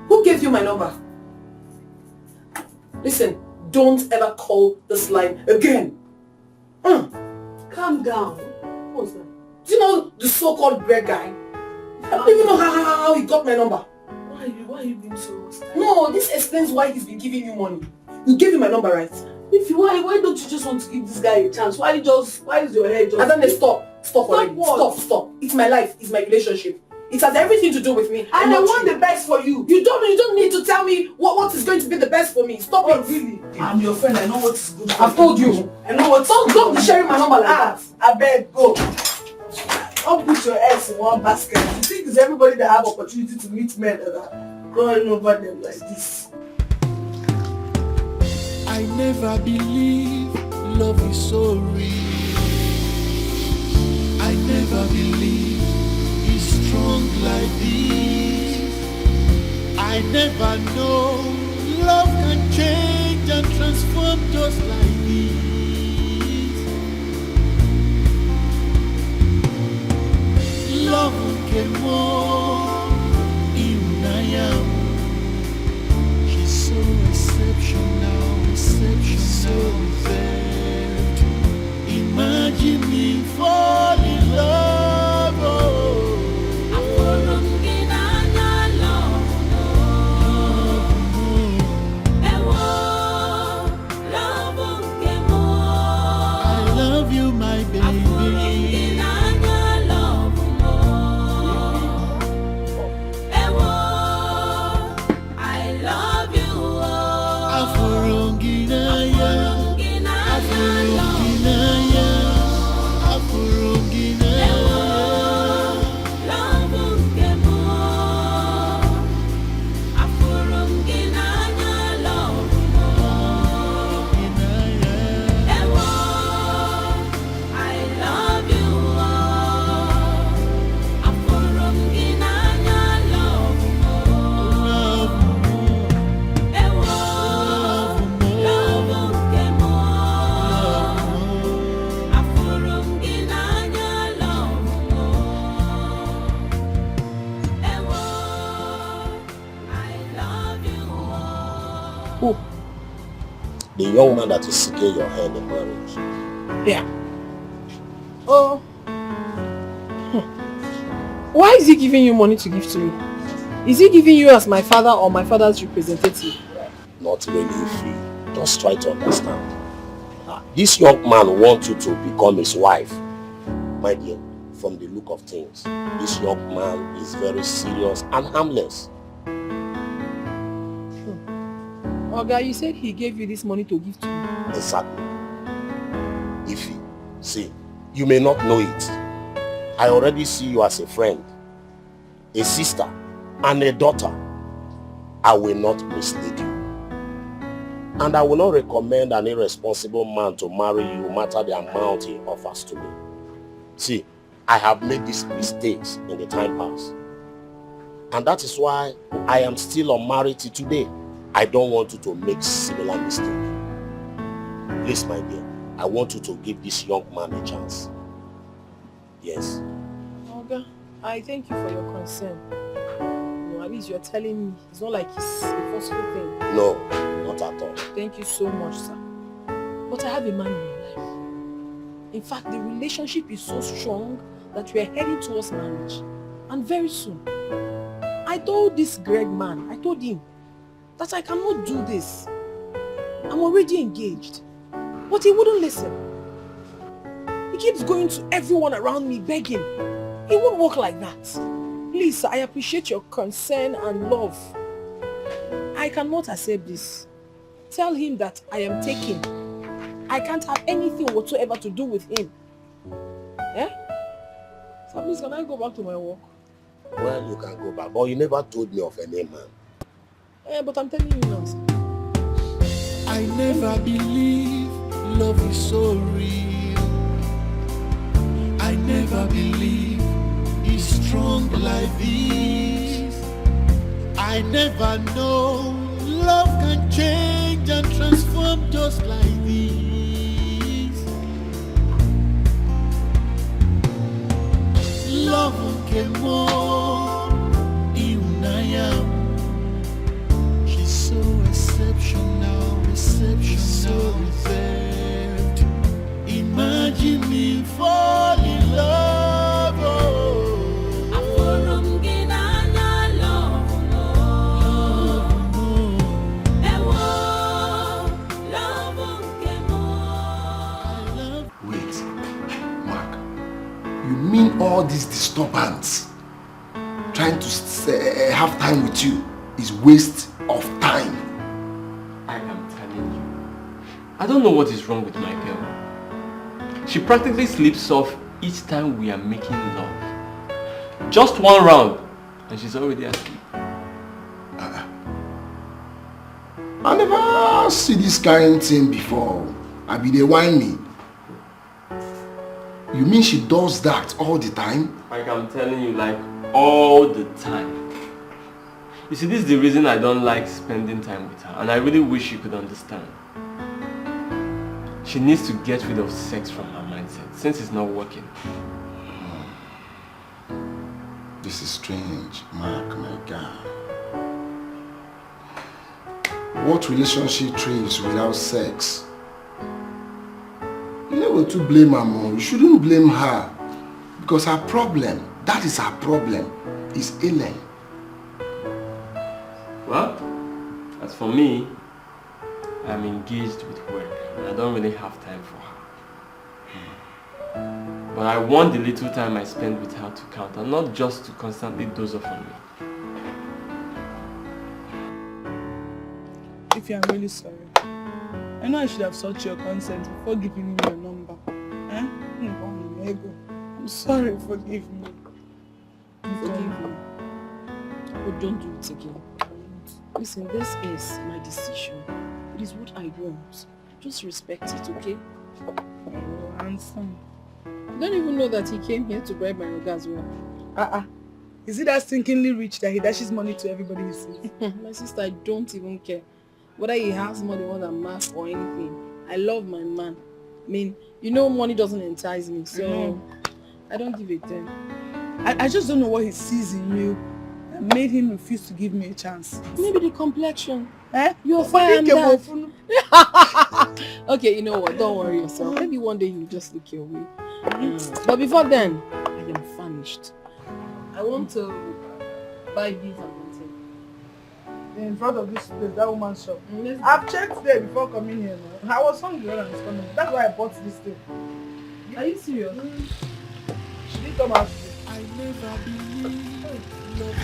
Who gave you my number? Listen, don't ever call this line again. Calm down. What's that? Do you know the so-called Greg guy? I don't even know how he got my number. Why are you being so hostile? No, this explains why he's been giving you money. You gave him my number, right? Why don't you just want to give this guy a chance? Why is your head just... And then stop already. Stop. It's my life. It's my relationship. It has everything to do with me. And I want the best for you. You don't need to tell me what is going to be the best for me. Stop it. Really? I'm your friend. I know what is good for you. I've told you. I know what. Don't be sharing my number like that. I beg, go. Don't put your eggs in one basket. You think it's everybody that have opportunity to meet men that are going over them like this? I never believe love is so real. I never believe it's strong like this. I never know love can change and transform just like this. Love came more in Nigerian. She's so exceptional. So reserved. Imagine me fall in love. I love you, my baby. The young man that is seeking your hand in marriage. Yeah. Oh. Why is he giving you money to give to me? Is he giving you as my father or my father's representative? Not really, Ify. Just try to understand. This young man wants you to become his wife. My dear, from the look of things, this young man is very serious and harmless. Oga, you said he gave you this money to give to me. Exactly. Ify, see, you may not know it. I already see you as a friend, a sister, and a daughter. I will not mislead you. And I will not recommend an irresponsible man to marry you no matter the amount he offers to me. See, I have made these mistakes in the time past. And that is why I am still unmarried till today. I don't want you to make similar mistake. Please, my dear, I want you to give this young man a chance. Yes. Oga, I thank you for your concern. No, at least you're telling me. It's not like it's a forceful thing. No, not at all. Thank you so much, sir. But I have a man in my life. In fact, the relationship is so strong that we are heading towards marriage. And very soon. I told this Greg man, I told him that I cannot do this. I'm already engaged. But he wouldn't listen. He keeps going to everyone around me begging. It won't work like that. Please, I appreciate your concern and love. I I cannot accept this. Tell him that I am taken. I can't have anything whatsoever to do with him. Eh? So please, can I go back to my work? Well, you can go back, but you never told me of any man. But I'm telling you now. I never believe love is so real. I never believe it's strong like this. I never know love can change and transform just like this. Love came more in Naya. She's so exceptional, so reserved. Imagine me fall in love. Oh. Wait, Mark, you mean all these disturbance, trying to have time with you, is waste of time? I am telling you. I don't know what is wrong with my girl. She practically sleeps off each time we are making love. Just one round and she's already asleep. I never see this kind of thing before. I be they whine me. You mean she does that all the time? Like I'm telling you, like all the time. You see, this is the reason I don't like spending time with her, and I really wish you could understand. She needs to get rid of sex from her mindset, since it's not working. This is strange, Mark, my God. What relationship thrives without sex? You're not going to blame her more. You shouldn't blame her. Because her problem, that is her problem, is Ellen. Well, as for me, I'm engaged with work and I don't really have time for her. But I want the little time I spend with her to count and not just to constantly doze off on me. If I'm really sorry. I know I should have sought your consent before giving you your number. I'm sorry, forgive me. Forgive me. But don't do it again. Listen, this is my decision. It is what I want. Just respect it, okay? Oh, I understand. You don't even know that he came here to bribe my Oga as well. Is it that stinkingly rich that he dashes money to everybody he sees? My sister, I don't even care. Whether he has money, more than mass or anything. I love my man. I mean, you know money doesn't entice me, so I don't give a damn. I just don't know what he sees in you that made him refuse to give me a chance. Maybe the complexion. Eh? You're fine. Okay, you know what? Don't worry yourself. Maybe one day you just look your way. But before then, I am famished. I want to buy beef and plantain. In front of this place, that woman's shop. I've checked there before coming here now. I was hungry when I was coming. That's why I bought this thing. Are you serious? She didn't come out. I never believed love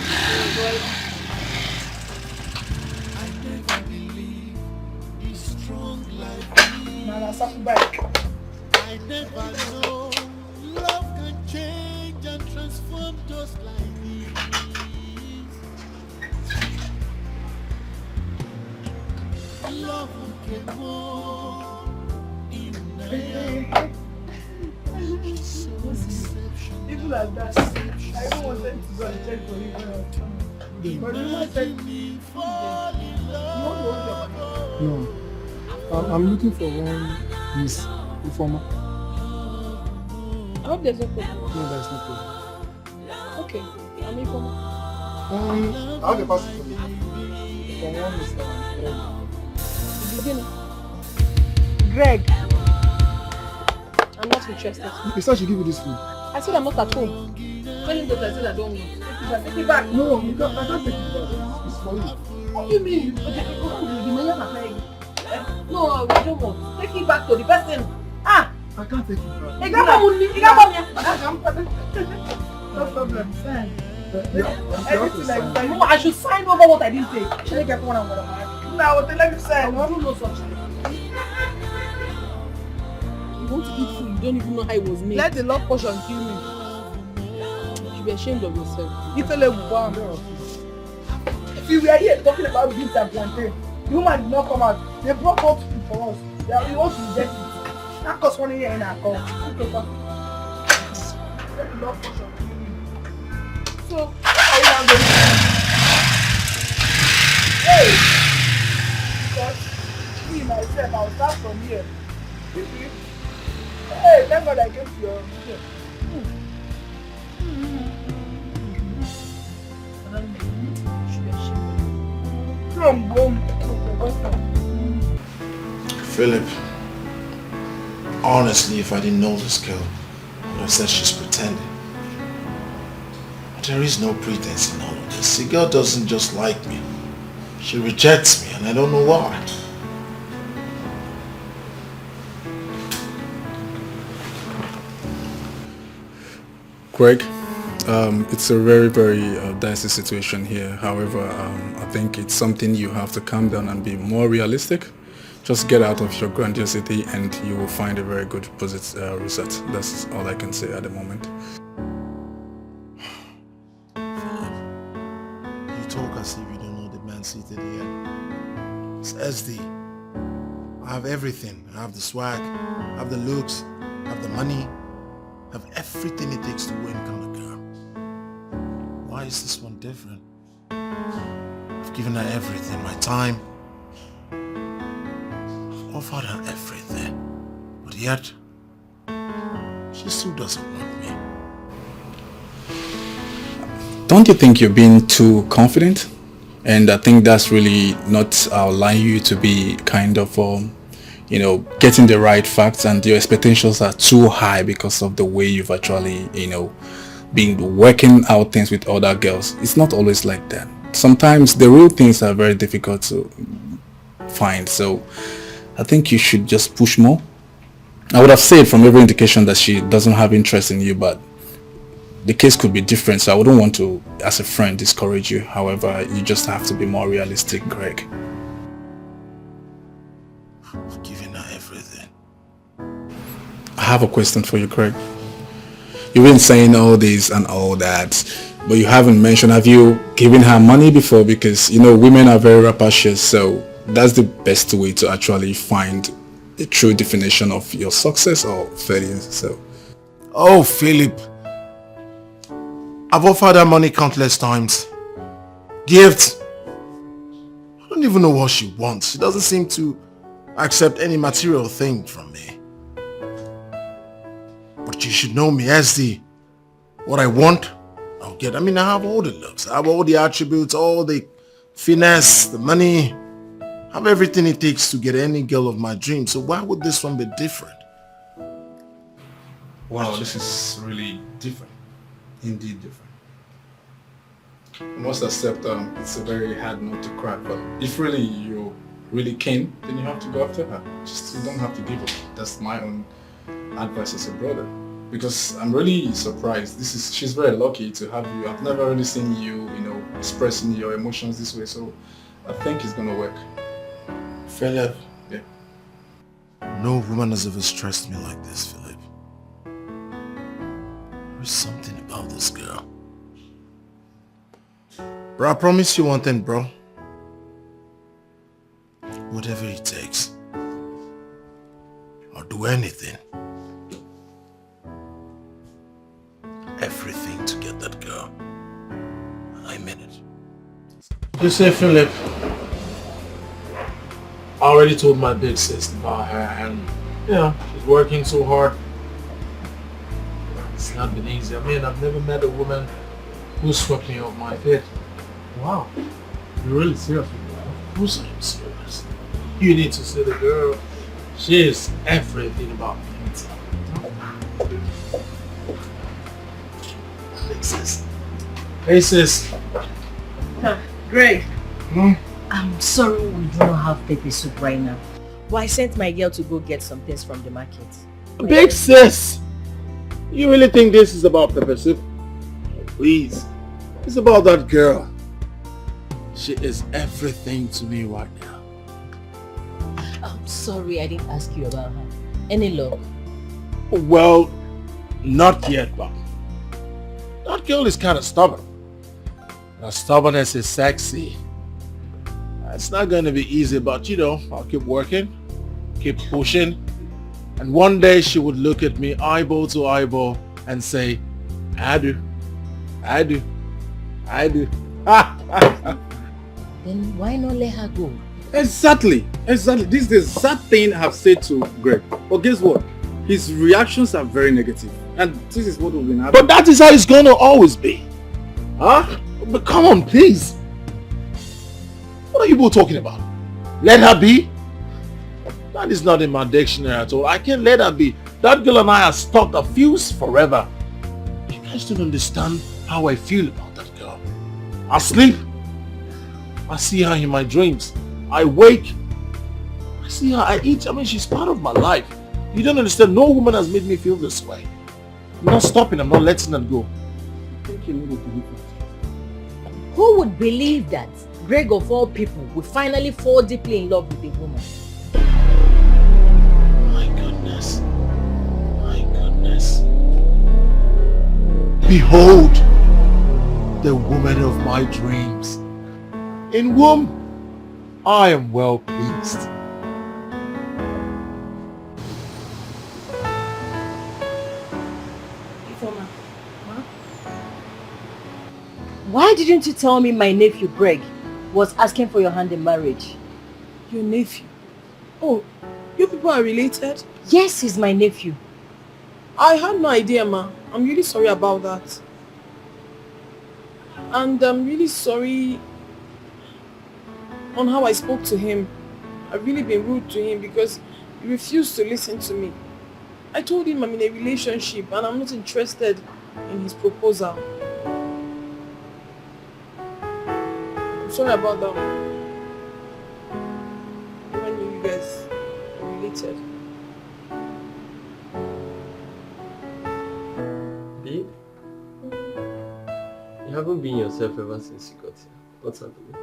I never believed it's strong like this. I never know love can change and transform just like this. Love can more in the Even like that, I even wanted to go and check for you when I was coming. But you want to check me. No. I'm looking for one Miss Informer. I hope there's no problem. No, there's no problem. Okay, I'm Informer. I have a passage for you. For one Mr. Greg. I'm not interested. He said she give you this food. I said I'm not at home. Tell him that I said I don't want. Take it back. No, I can't take it back. It's for you. What do you mean? No, I don't want. Take it back to the person. I can't take it back. No problem. Everything I said. No, I should sign over what I didn't say. Should I get one and one? Now, let me sign. I don't know such thing. You want to eat food, you don't even know how it was made. Let the love portion kill me. You should be ashamed of yourself. If you were here talking about beans and plantain, the woman did not come out. They brought hot food for us. We want to reject it. That cost 1 year in our call. Let the love portion kill me. So, how are you now going? Hey! Because me myself, I'll start from here. Hey, thank God I came to your here. Philip, honestly, if I didn't know this girl, I would have said she's pretending. But there is no pretense in all of this. The girl doesn't just like me. She rejects me and I don't know why. Greg, it's a very, very dicey situation here. However, I think it's something you have to calm down and be more realistic. Just get out of your grandiosity and you will find a very good result. That's all I can say at the moment. You talk as if you don't know the man seated here. It's SD. I have everything. I have the swag, I have the looks, I have the money, I have everything it takes to win kind of girl. Why is this one different? I've given her everything, my time. I've offered her everything. But yet, she still doesn't want me. Don't you think you're being too confident? And I think that's really not allowing you to be kind of, getting the right facts, and your expectations are too high because of the way you've actually, been working out things with other girls. It's not always like that. Sometimes the real things are very difficult to find. So I think you should just push more. I would have said from every indication that she doesn't have interest in you, but the case could be different, so I wouldn't want to, as a friend, discourage you. However, you just have to be more realistic, Greg. I've given her everything. I have a question for you, Greg. You've been saying all this and all that, but you haven't mentioned, have you given her money before? Because, women are very rapacious, so that's the best way to actually find the true definition of your success or failure. So, oh, Philip. I've offered her money countless times. Gifts. I don't even know what she wants. She doesn't seem to accept any material thing from me. But you should know me, SD. What I want, I'll get. I have all the looks. I have all the attributes, all the finesse, the money. I have everything it takes to get any girl of my dreams. So why would this one be different? Wow, this is really different. Indeed different. I must accept it's a very hard note to crack, but if really you're really keen, then you have to go after her. Just you don't have to give up. That's my own advice as a brother. Because I'm really surprised. She's very lucky to have you. I've never really seen you, expressing your emotions this way, so I think it's gonna work. Philip. Yeah. No woman has ever stressed me like this, Philip. There's something about this girl. Bro, I promise you one thing, bro. Whatever it takes. I'll do anything. Everything to get that girl. I mean it. You say, Philip, I already told my big sister about her, and she's working so hard. It's not been easy. I've never met a woman who swept me off my feet. Wow, you're really serious with me? Of course I am serious. You need to see the girl. She is everything about me. Hey sis. Greg. I'm sorry we do not have pepper soup right now. But I sent my girl to go get some things from the market. Big sis! You really think this is about pepper soup? Please. It's about that girl. She is everything to me right now. I'm sorry I didn't ask you about her. Any luck? Well, not yet, but that girl is kind of stubborn. Her stubbornness is sexy. It's not going to be easy, but you know, I'll keep working, keep pushing, and one day she would look at me eyeball to eyeball and say, I do, I do, I do. Then why not let her go? Exactly. This is the exact thing I've said to Greg. But guess what? His reactions are very negative. And this is what we've been having. But that is how it's going to always be. Huh? But come on, please. What are you both talking about? Let her be? That is not in my dictionary at all. I can't let her be. That girl and I are stuck a fuse forever. You guys don't understand how I feel about that girl. I sleep. I see her in my dreams. I wake. I see her, I eat. I mean, she's part of my life. You don't understand. No woman has made me feel this way. I'm not stopping. I'm not letting her go. Who would believe that Greg of all people would finally fall deeply in love with a woman? My goodness. My goodness. Behold the woman of my dreams, in whom I am well pleased. Why didn't you tell me my nephew Greg was asking for your hand in marriage? Your nephew? Oh, you people are related? Yes, he's my nephew. I had no idea, ma. I'm really sorry about that. And I'm really sorry on how I spoke to him. I've really been rude to him because he refused to listen to me. I told him I'm in a relationship and I'm not interested in his proposal. I'm sorry about that. I never knew you guys were related. Babe? You haven't been yourself ever since you got here. What's happening?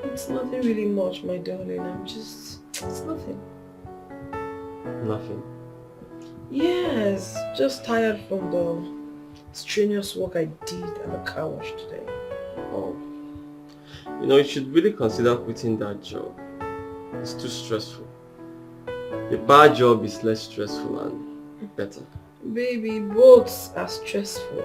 It's nothing really much, my darling. it's nothing. Nothing? Yes, just tired from the strenuous work I did at the car wash today. Oh. You know, you should really consider quitting that job. It's too stressful. A bad job is less stressful and better. Baby, both are stressful.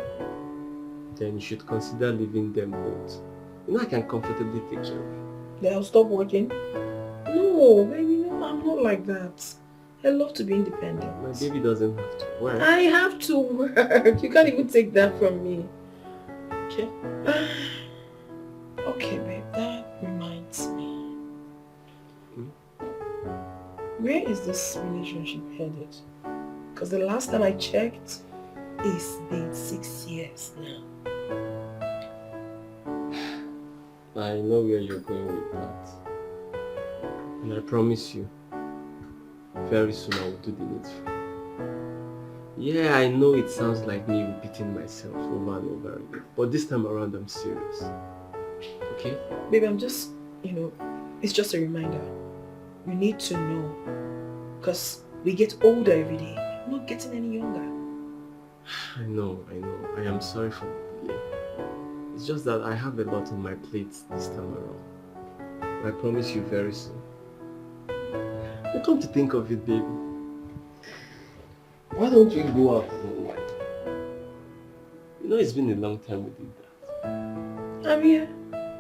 Then you should consider leaving them both. You know I can comfortably take care of you. Then I'll stop working? No, baby, no, I'm not like that. I love to be independent. My baby doesn't have to work. I have to work. You can't even take that from me. Okay? Okay, babe, that reminds me. Where is this relationship headed? Because the last time I checked, it's been 6 years now. I know where you're going with that. And I promise you, very soon I will do the needful. Yeah, I know it sounds like me repeating myself over and over again, but this time around I'm serious. Okay? Baby, I'm just, it's just a reminder. You need to know. Because we get older every day. I'm not getting any younger. I know. I am sorry for the delay. It's just that I have a lot on my plate this time around. I promise you very soon. But come to think of it, baby, why don't we go out and unwind? You know it's been a long time we did that. I'm here.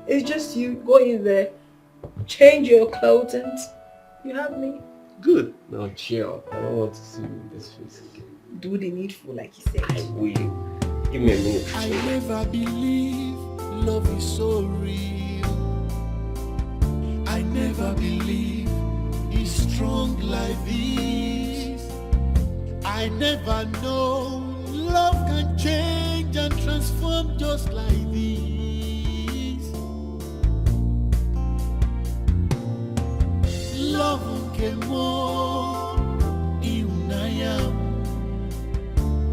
It's just you. Go in there, change your clothes and you have me. Good. Now cheer up. I don't want to see you in this face again. Do the needful like you said. I will. Give me a minute. I never believe love is so real. I never believe it's strong like this. I never know love can change and transform just like this. Love came on in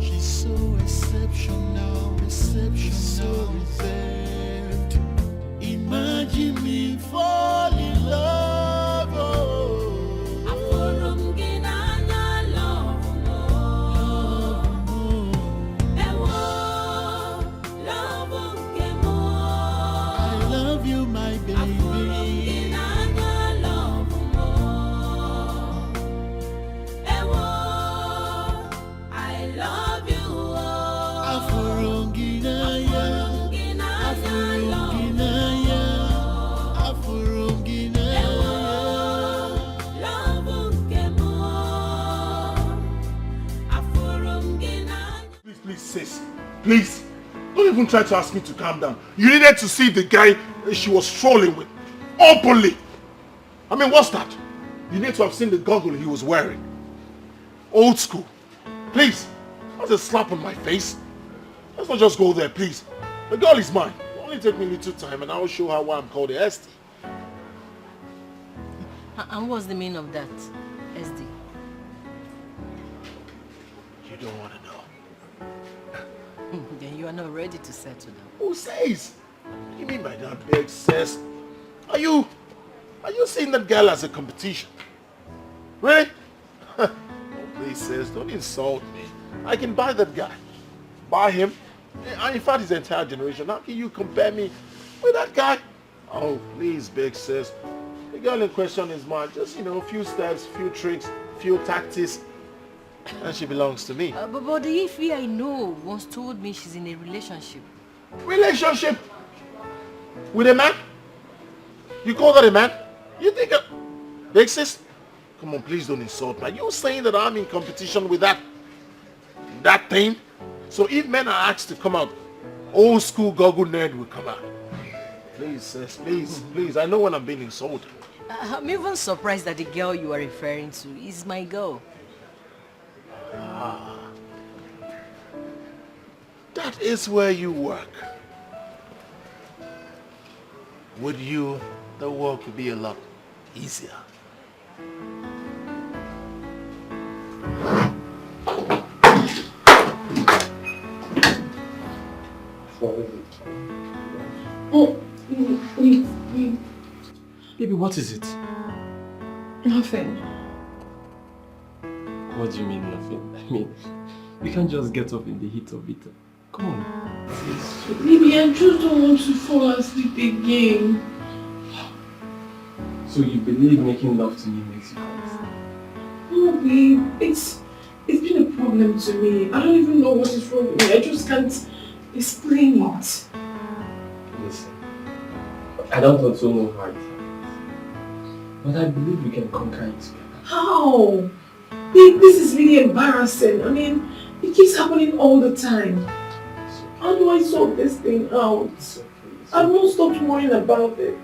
She's so exceptional. reception so reserved. Imagine me fall in love. Oh. I love you, my baby. Please, sis. Please. Don't even try to ask me to calm down. You needed to see the guy she was strolling with. Openly. I mean, what's that? You need to have seen the goggle he was wearing. Old school. Please. That's a slap on my face. Let's not just go there, please. The girl is mine. It'll only take me a little time and I'll show her why I'm called the SD. And what's the meaning of that, SD? You don't want to know. Then you are not ready to settle down. Who says? What do you mean by that, big sis? Are you seeing that girl as a competition? Really? Oh, please, sis, don't insult me. I can buy that guy. Buy him. And in fact, his entire generation. How can you compare me with that guy? Oh, please, big sis. The girl in question is mine. Just, a few steps, few tricks, few tactics. And she belongs to me. But the Ify I know once told me she's in a relationship. Relationship? With a man? You call that a man? You think big sis? Come on, please don't insult me. Are you saying that I'm in competition with that thing? So if men are asked to come out, old school goggle nerd will come out. Please, sis, please. I know when I'm being insulted. I'm even surprised that the girl you are referring to is my girl. Ah. That is where you work. With you, the work would be a lot easier. Oh, Baby, what is it? Nothing. What do you mean nothing? I mean, we can't just get up in the heat of it. Come on. Baby, I just don't want to fall asleep again. So you believe making love to me makes you crazy? No, babe. It's been a problem to me. I don't even know what is wrong with me. I just can't explain it. Listen, I don't also know how it happens. But I believe we can conquer it together. How? Babe, this is really embarrassing. I mean, it keeps happening all the time. How do I sort this thing out? I won't stop worrying about it.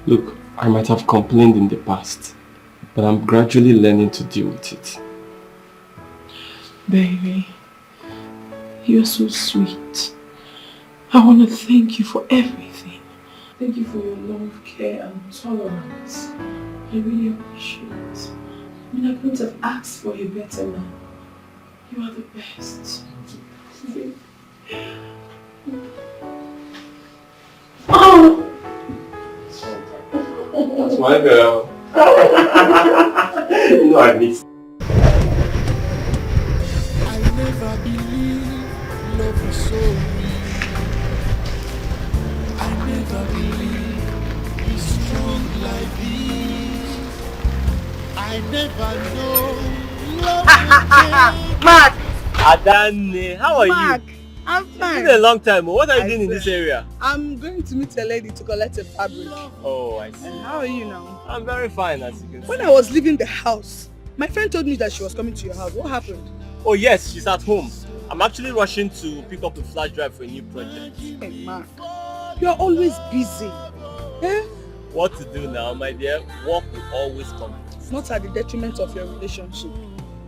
Look, I might have complained in the past, but I'm gradually learning to deal with it. Baby, you're so sweet. I want to thank you for everything. Thank you for your love, care and tolerance. I really appreciate it. I mean, I couldn't have asked for a better man. You are the best. Oh! That's my girl. You know I miss. I never believed love was so real. I never believed it's strong like this. I never know love would take. Mark! Adane, how are Mark, you? I'm fine. It's been a long time. What are you doing in this area? I'm going to meet a lady to collect a fabric. Oh, I see. And how are you now? I'm very fine, as you can see. When I was leaving the house, my friend told me that she was coming to your house. What happened? Oh yes, she's at home. I'm actually rushing to pick up a flash drive for a new project. Hey Mark, you're always busy. Eh? What to do now, my dear? Work will always come. Not at the detriment of your relationship.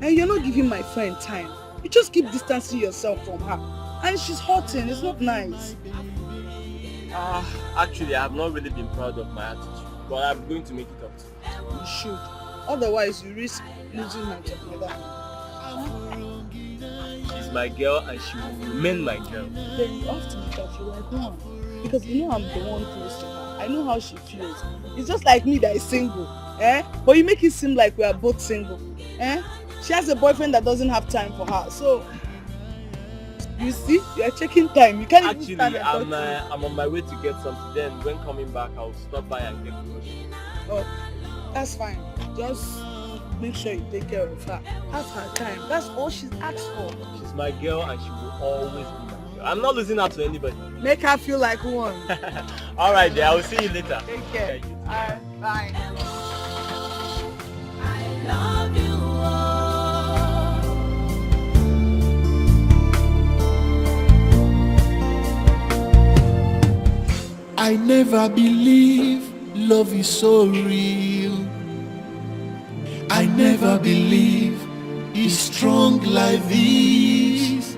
And you're not giving my friend time. You just keep distancing yourself from her. And she's hurting. It's not nice. Actually, I have not really been proud of my attitude. But I'm going to make it up to you. You should. Otherwise, you risk losing my job. She's my girl and she will remain my girl. Then you have to look at you like one. Because you know I'm the one close to her. I know how she feels. It's just like me that is single. But you make it seem like we are both single. She has a boyfriend that doesn't have time for her. So, you see, you are checking time. You can't even stand and talk to me. I'm on my way to get something. Then when coming back, I'll stop by and get groceries. Oh, that's fine. Just make sure you take care of her. Have her time. That's all she's asked for. She's my girl and she will always be my girl. I'm not losing out to anybody. Make her feel like one. Alright then, I will see you later. Take care. Okay, Alright, bye. I love you all. I never believe love is so real. I never believe it's strong like this.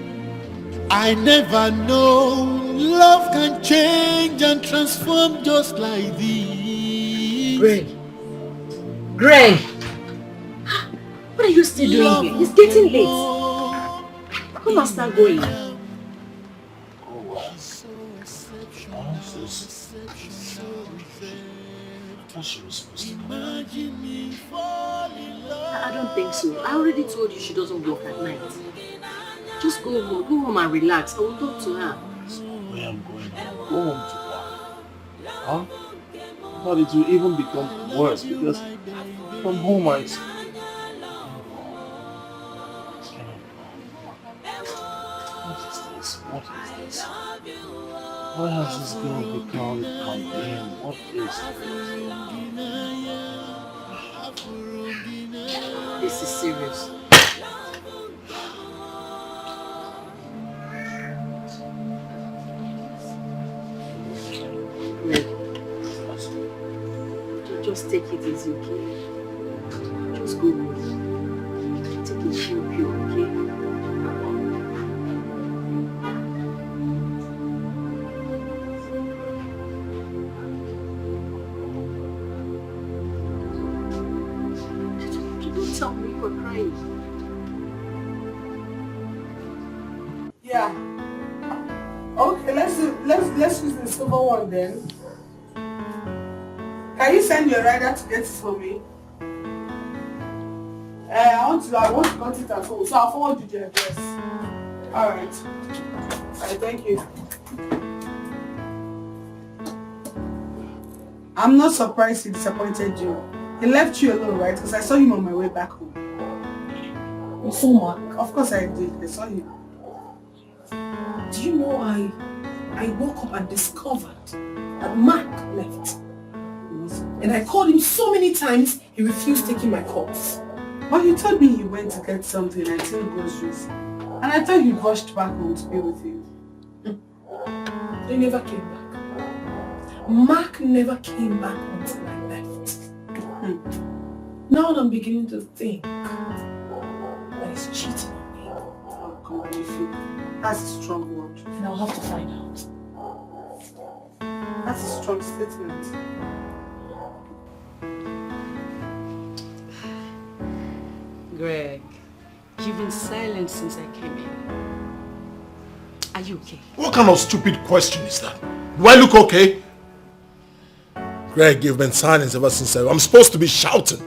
I never know love can change and transform just like this. Greg! What are you still doing here? It's getting late. Come and start going. I thought she was supposed to come. I don't think so. I already told you she doesn't work at night. Just go home and relax. I will talk to her. Where I'm going, I'll go home to work. Huh? But it will even become worse because from home I What is this? Why has this girl become campaign? What is this? This is serious. Just take it easy, okay? Just go home. Take it chill pure, okay? Don't tell me you're crying. Yeah. Okay, let's use the silver one then. Can you send your rider to get it for me? I want to cut it at home, so I'll forward you the address. Alright. Alright, thank you. I'm not surprised he disappointed you. He left you alone, right? Because I saw him on my way back home. You saw Mark? Of course I did. I saw him. Do you know I woke up and discovered that Mark left. And I called him so many times, he refused taking my calls. But you told me you went to get something and take groceries. And I thought you rushed back home to be with you. They never came back. Mark never came back until I left. Now I'm beginning to think that he's cheating on me. Oh, come on, you feel. That's a strong word. And I'll have to find out. That's a strong statement. Greg, you've been silent since I came in. Are you okay? What kind of stupid question is that? Do I look okay? Greg, you've been silent ever since I'm supposed to be shouting.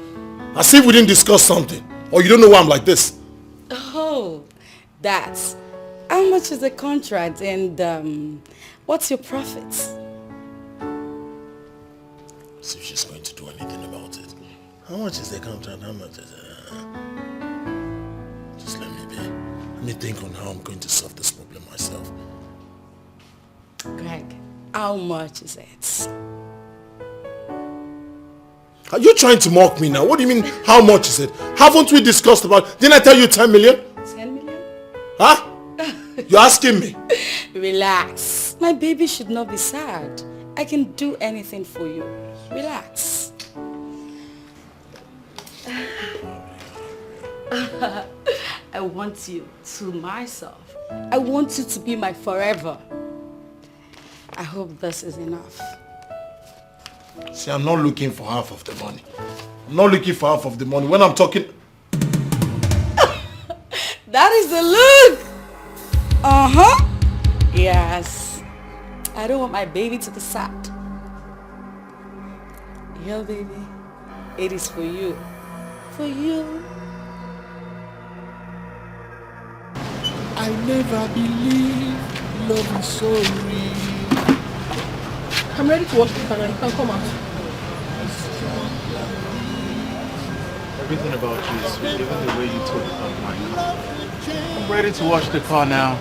As if we didn't discuss something. Or you don't know why I'm like this. Oh, that's... How much is the contract and what's your profits? See if she's going to do anything about it. How much is the contract? How much is it? Just let me be. Let me think on how I'm going to solve this problem myself. Greg, how much is it? Are you trying to mock me now? What do you mean, how much is it? Haven't we discussed about it? Didn't I tell you 10 million? 10 million? Huh? You're asking me? Relax. My baby should not be sad. I can do anything for you. Relax. I want you to myself. I want you to be my forever. I hope this is enough. See, I'm not looking for half of the money. I'm not looking for half of the money. When I'm talking... That is the look! I don't want my baby to be sad. Yo, baby, it is for you. For you. I never believe love is so real. I'm ready to wash the car now. You can come out. Everything about you is sweet, even the way you talk about my car. I'm ready to wash the car now.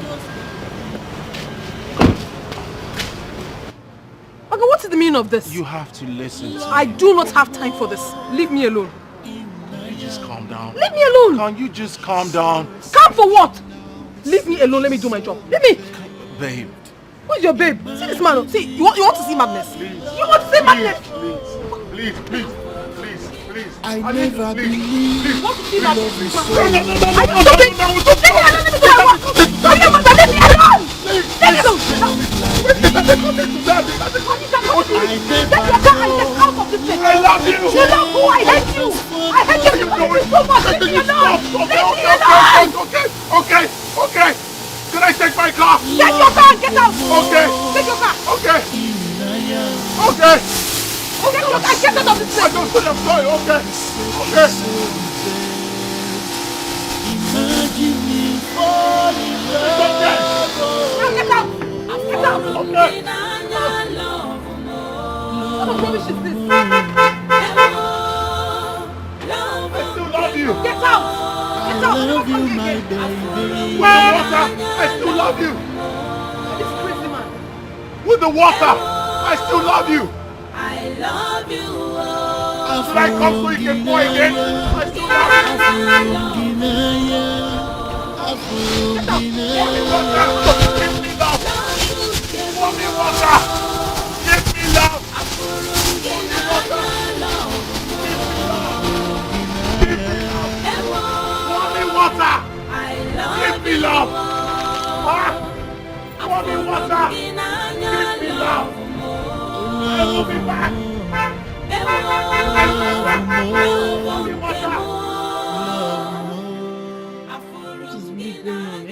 Okay, what is the meaning of this? You have to listen to me. I do not have time for this. Leave me alone. You just calm down. Leave me alone. Can't you just calm down? Calm for what? Leave me alone. Let me do my job. Leave me. Babe. Who's your babe? See this man. See, you want to see madness? Please. You want to see madness? Please. I never believe want to see love madness? is so I real. don't leave me alone. Leave me alone. Let me do my work. Leave me alone. Leave me alone. Leave me alone. I love you. You love who? I hate you. I hate you. You hate me so much. Leave me alone. Leave me alone. Okay. Can I take my car? Take your car and get out. Okay. Take your car. Okay. Take your car. Get out of this place. I don't say I'm sorry. Okay. Imagine me falling in love. Now get out. Get out. Okay. What kind of rubbish is this? I still love you. Get out. Get out. I love you, my baby. With the water, I still love you. This crazy man. With the water, I still love you. I love you. Should I come so you can pour again? I still love you. Give me love. Pour me water. Give me love. Pour me water. Pour me water. Give me love. Pour me water. Give me love. I will be back. What is really going on, eh?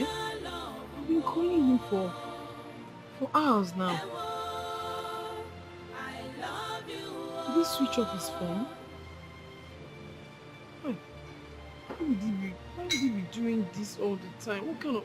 I've been calling him for hours now. Did he switch off his phone? Why would he be doing this all the time? What kind of...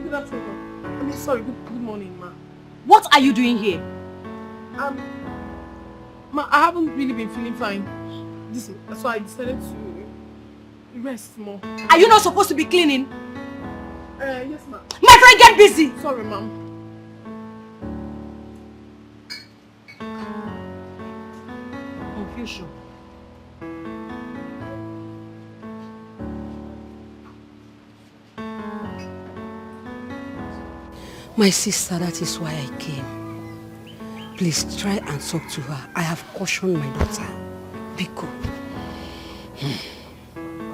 Good afternoon. I mean, sorry, good morning, ma. What are you doing here? Ma, I haven't really been feeling fine. So I decided to rest more. Are you not supposed to be cleaning? Yes, ma. My friend, get busy! Sorry, ma'am. Confusion. My sister, that is why I came. Please try and talk to her. I have cautioned my daughter. Biko.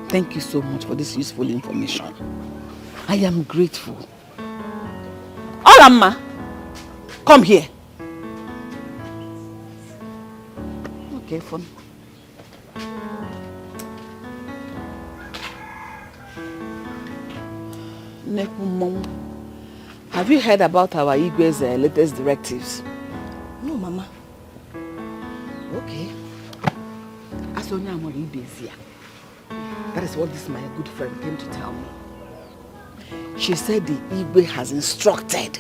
Thank you so much for this useful information. I am grateful. Olamma, come here. Okay, fine. Nekumom, have you heard about our Igwe's latest directives? No, Mama. Okay. Asonya Amori Ibezia. That is what this my good friend came to tell me. She said the Igwe has instructed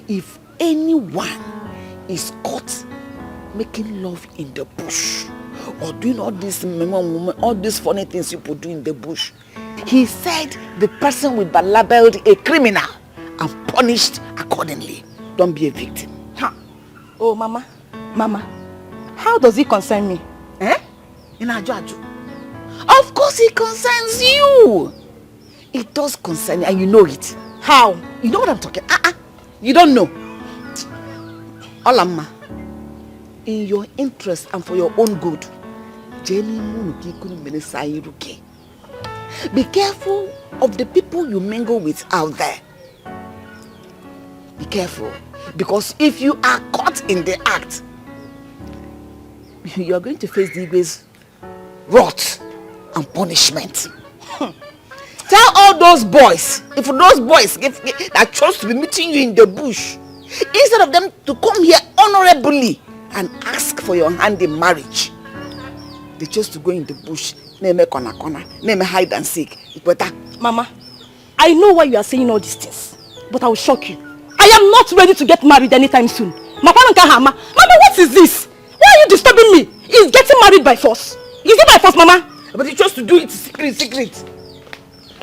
if anyone is caught making love in the bush or doing all these funny things people do in the bush, he said the person will be labeled a criminal and punished accordingly. Don't be a victim. Huh. Oh, Mama, how does it concern me? In Ajaju. Of course it concerns you. It does concern you and you know it. How? You know what I'm talking? You don't know. Olamma, in your interest and for your own good, Jenny Munuki couldn't Be careful of the people you mingle with out there. Be careful, because if you are caught in the act, you are going to face the Igwe's wrath and punishment. Tell all those boys, if those boys that chose to be meeting you in the bush, instead of them to come here honorably and ask for your hand in marriage, they chose to go in the bush, name corner, name hide and seek. Mama, I know why you are saying all these things, but I will shock you. I am not ready to get married anytime soon. Mama, what is this? Why are you disturbing me? He's getting married by force. Is it by force, Mama? But he chose to do it secret.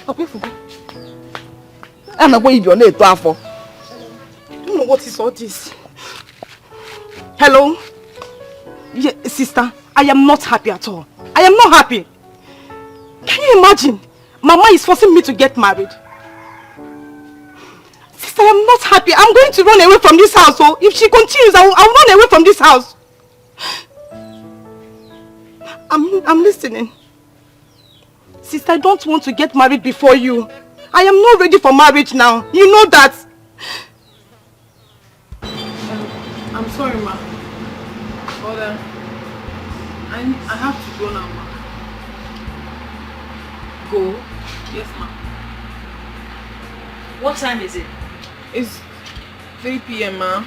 Okay, I'm not going to your name to I don't know what is all this. Hello? Yeah, sister, I am not happy at all. I am not happy. Can you imagine? Mama is forcing me to get married. Sister, I am not happy. I'm going to run away from this house. So if she continues, I'll run away from this house. I'm listening. Sister, I don't want to get married before you. I am not ready for marriage now. You know that. I'm sorry, ma. But I have to go now, ma. Go? Yes, ma. What time is it? It's 3 p.m, ma.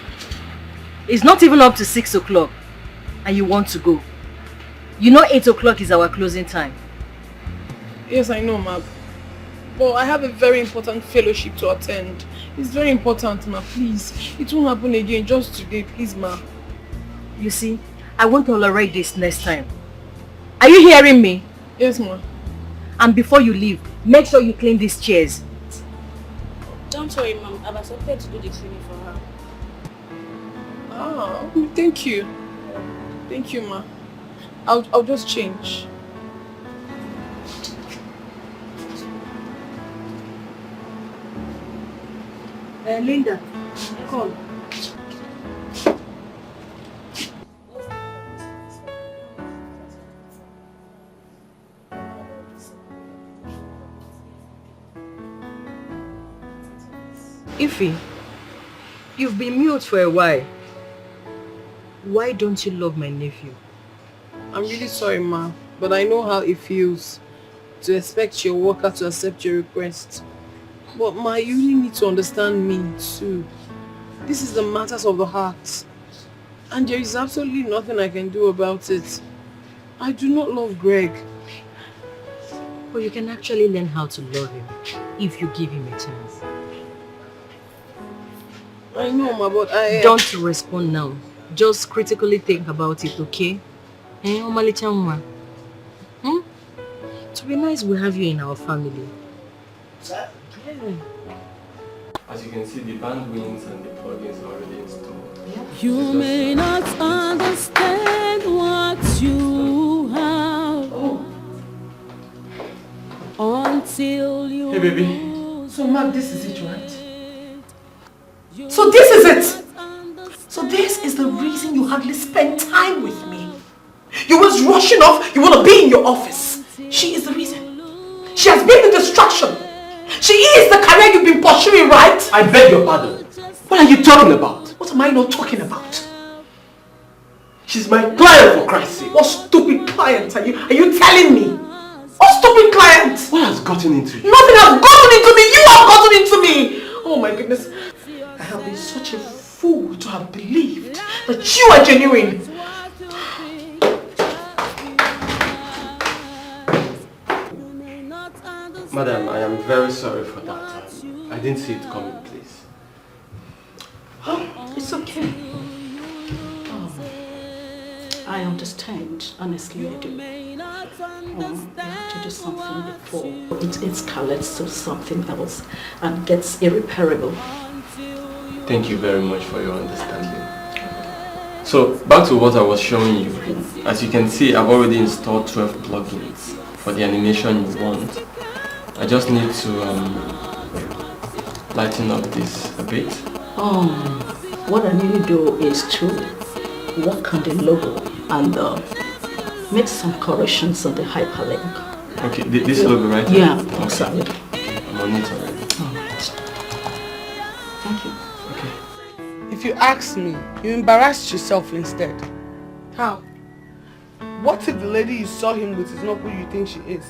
It's not even up to 6 o'clock. And you want to go. You know 8 o'clock is our closing time. Yes, I know, ma. But I have a very important fellowship to attend. It's very important, ma. Please. It won't happen again just today. Please, ma. You see, I won't tolerate this next time. Are you hearing me? Yes, ma. And before you leave, make sure you clean these chairs. Don't worry, Mom. I've accepted to do the cleaning for her. Ah, thank you. Thank you, ma. I'll just change. Linda, call. Ify, you've been mute for a while. Why don't you love my nephew? I'm really sorry, ma, but I know how it feels to expect your worker to accept your request. But ma, you really need to understand me too. This is the matters of the heart. And there is absolutely nothing I can do about it. I do not love Greg. But you can actually learn how to love him if you give him a chance. I know, ma, but I... Don't respond now. Just critically think about it, okay? To be nice, we have you in our family. Yeah. As you can see, the band wings and the plugins are already installed. You may not understand what you have until you... Hey, baby. So, Mark, this is it, right? So this is it! So this is the reason you hardly spend time with me. You was rushing off, you want to be in your office. She is the reason. She has been the distraction. She is the career you've been pursuing, right? I beg your pardon. What are you talking about? What am I not talking about? She's my client, for Christ's sake. What stupid client are you telling me? What stupid client? What has gotten into you? Nothing has gotten into me. You have gotten into me. Oh my goodness. I have been such a fool to have believed that you are genuine. Madam, I am very sorry for that. I didn't see it coming, please. Oh, it's okay. I understand, honestly I do. You have to do something before it escalates to something else and gets irreparable. Thank you very much for your understanding. So, back to what I was showing you. As you can see, I've already installed 12 plugins for the animation you want. I just need to lighten up this a bit. What I need to do is to work on the logo and make some corrections on the hyperlink. Okay, this logo right? Yeah, Okay. exactly. I'm on it already. Thank you. Okay. If you ask me, you embarrassed yourself instead. How? What if the lady you saw him with is not who you think she is?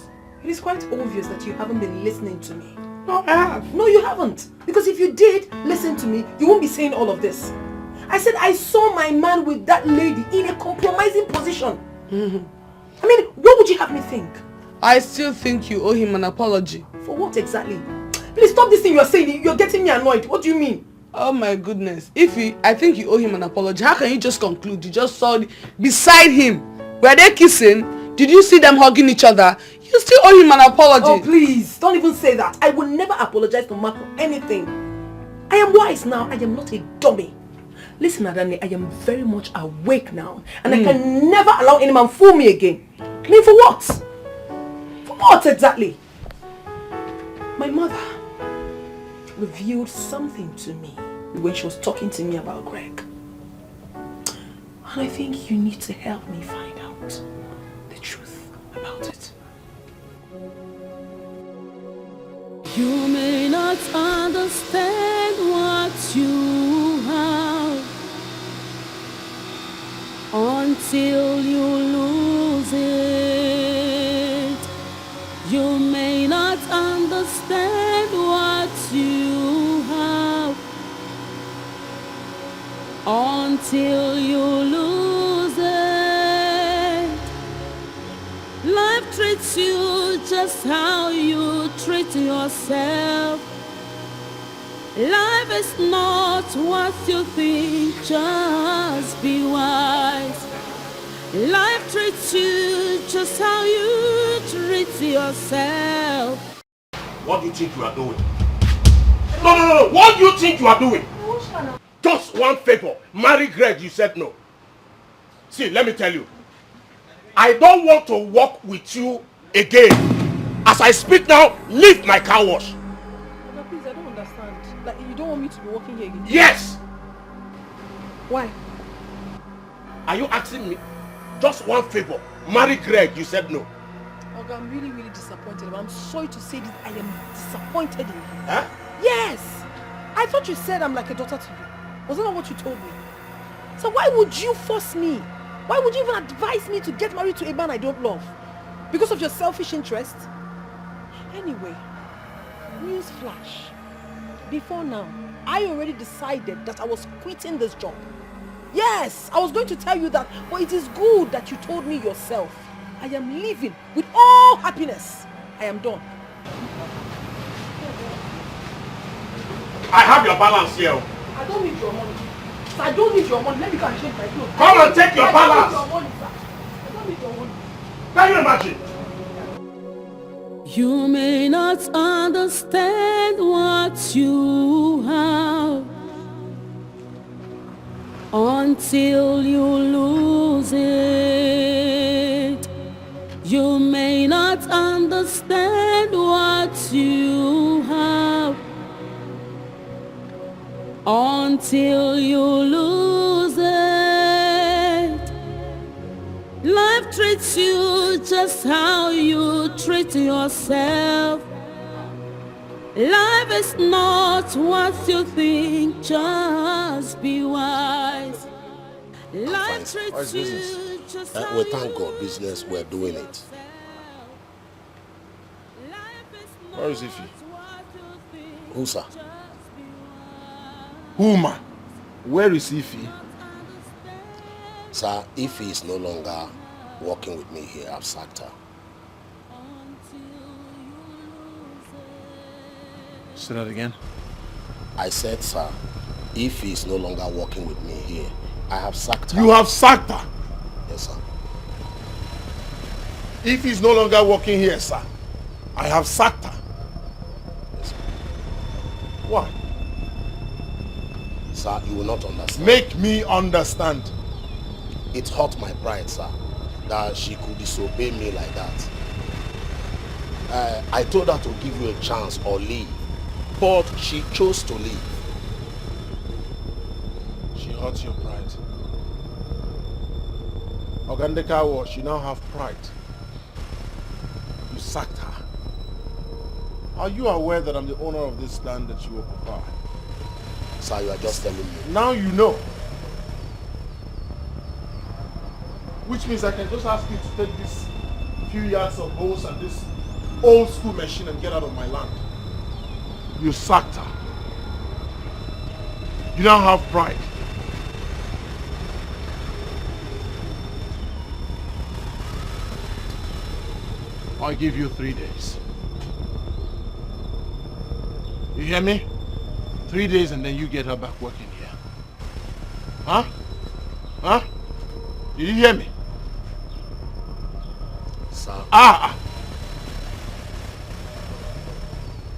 It is quite obvious that you haven't been listening to me. No, I have. No, you haven't. Because if you did listen to me, you won't be saying all of this. I said I saw my man with that lady in a compromising position. I mean, what would you have me think? I still think you owe him an apology. For what exactly? Please stop this thing you're saying. You're getting me annoyed. What do you mean? Oh my goodness. I think you owe him an apology. How can you just conclude? You just saw beside him. Were they kissing? Did you see them hugging each other? You still owe him an apology. Oh please, don't even say that. I will never apologize to Mark for anything. I am wise now. I am not a dummy. Listen, Adani, I am very much awake now. And I can never allow any man fool me again. I mean, for what? For what exactly? My mother revealed something to me when she was talking to me about Greg. And I think you need to help me find out the truth about it. You may not understand what you have until you lose it. You may not understand what you have until you lose it. Life treats you just how you treat yourself. Life is not what you think, just be wise. Life treats you just how you treat yourself. What do you think you are doing? No. What do you think you are doing? Just one favor. Marry Greg, you said no. See, let me tell you. I don't want to work with you again. As I speak now, leave my car wash. No, please, I don't understand. Like, you don't want me to be working here again? Yes! Why? Are you asking me? Just one favor. Marry Greg, you said no. Okay, I'm really, really disappointed. But I'm sorry to say this, I am disappointed in you. Huh? Yes! I thought you said I'm like a daughter to you. Wasn't that what you told me? So why would you force me? Why would you even advise me to get married to a man I don't love? Because of your selfish interest? Anyway, news flash. Before now, I already decided that I was quitting this job. Yes, I was going to tell you that, but it is good that you told me yourself. I am leaving with all happiness. I am done. I have your balance here. I don't need your money. I don't need your money. Let me go and change my clothes. Come and take your balance. I don't need your money, sir. I don't need your money. Can you imagine? You may not understand what you have until you lose it. You may not understand what you have until you lose it. Life treats you just how you treat yourself. Life is not what you think, just be wise. Life treats you just how We thank God, business, we're doing it. Where is Ify? Who, sir? Who, man? Where is Ify? Sir, Ify is no longer working with me here. I've sacked her. Say that again. I said, sir, Ify is no longer working with me here. I have sacked her. You have sacked her? Yes, sir. Ify is no longer working here, sir. I have sacked her. Yes, sir. Why? Sir, you will not understand. Make me understand. It hurt my pride, sir, that she could disobey me like that. I told her to give you a chance or leave, but she chose to leave. She hurt your pride. Ogandeka, you now have pride. You sacked her. Are you aware that I'm the owner of this land that you occupy? Sir, you are just telling me. Now you know. Which means I can just ask you to take this few yards of hose and this old school machine and get out of my land. You sacked her. You now have pride. I'll give you 3 days. You hear me? 3 days and then you get her back working here. Huh? Huh? Did you hear me? Sir.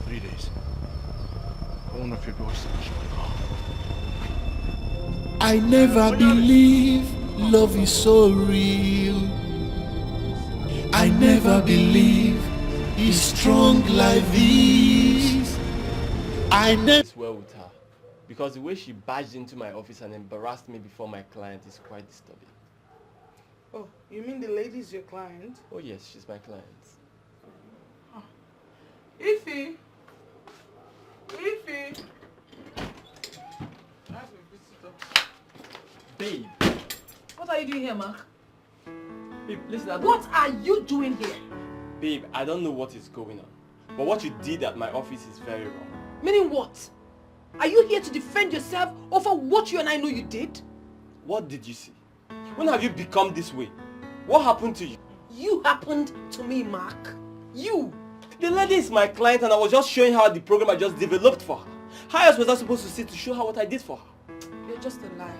3 days. One of your doors to shut. I never believe love is so real. I never believe it's strong like this. I never. It's well with her, because the way she barged into my office and embarrassed me before my client is quite disturbing. Oh, you mean the lady is your client? Oh yes, she's my client. Oh. Ify! Ify! Babe. What are you doing here, Mark? Babe, listen, What are you doing here? Babe, I don't know what is going on, but what you did at my office is very wrong. Meaning what? Are you here to defend yourself over what you and I know you did? What did you see? When have you become this way? What happened to you? You happened to me, Mark. You! The lady is my client and I was just showing her the program I just developed for her. How else was I supposed to see to show her what I did for her? You're just a liar.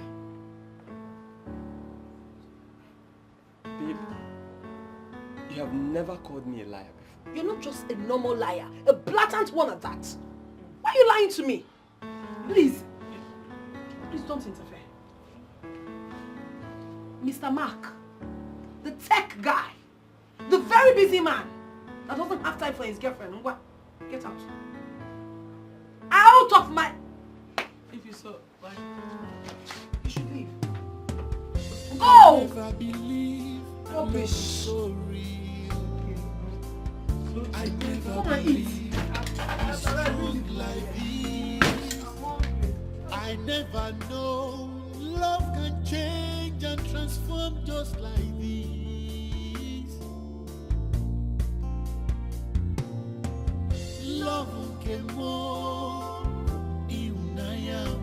Babe, you have never called me a liar before. You're not just a normal liar, a blatant one at that. Why are you lying to me? Please don't interfere. Mr. Mark, the tech guy, the very busy man that doesn't have time for his girlfriend. What? Get out. Out of my... If you saw, like, you should leave. Go! Never believe rubbish. So real. I never believe it's strong like this. I never know love can change and transform just like this. Love can more Iunaya.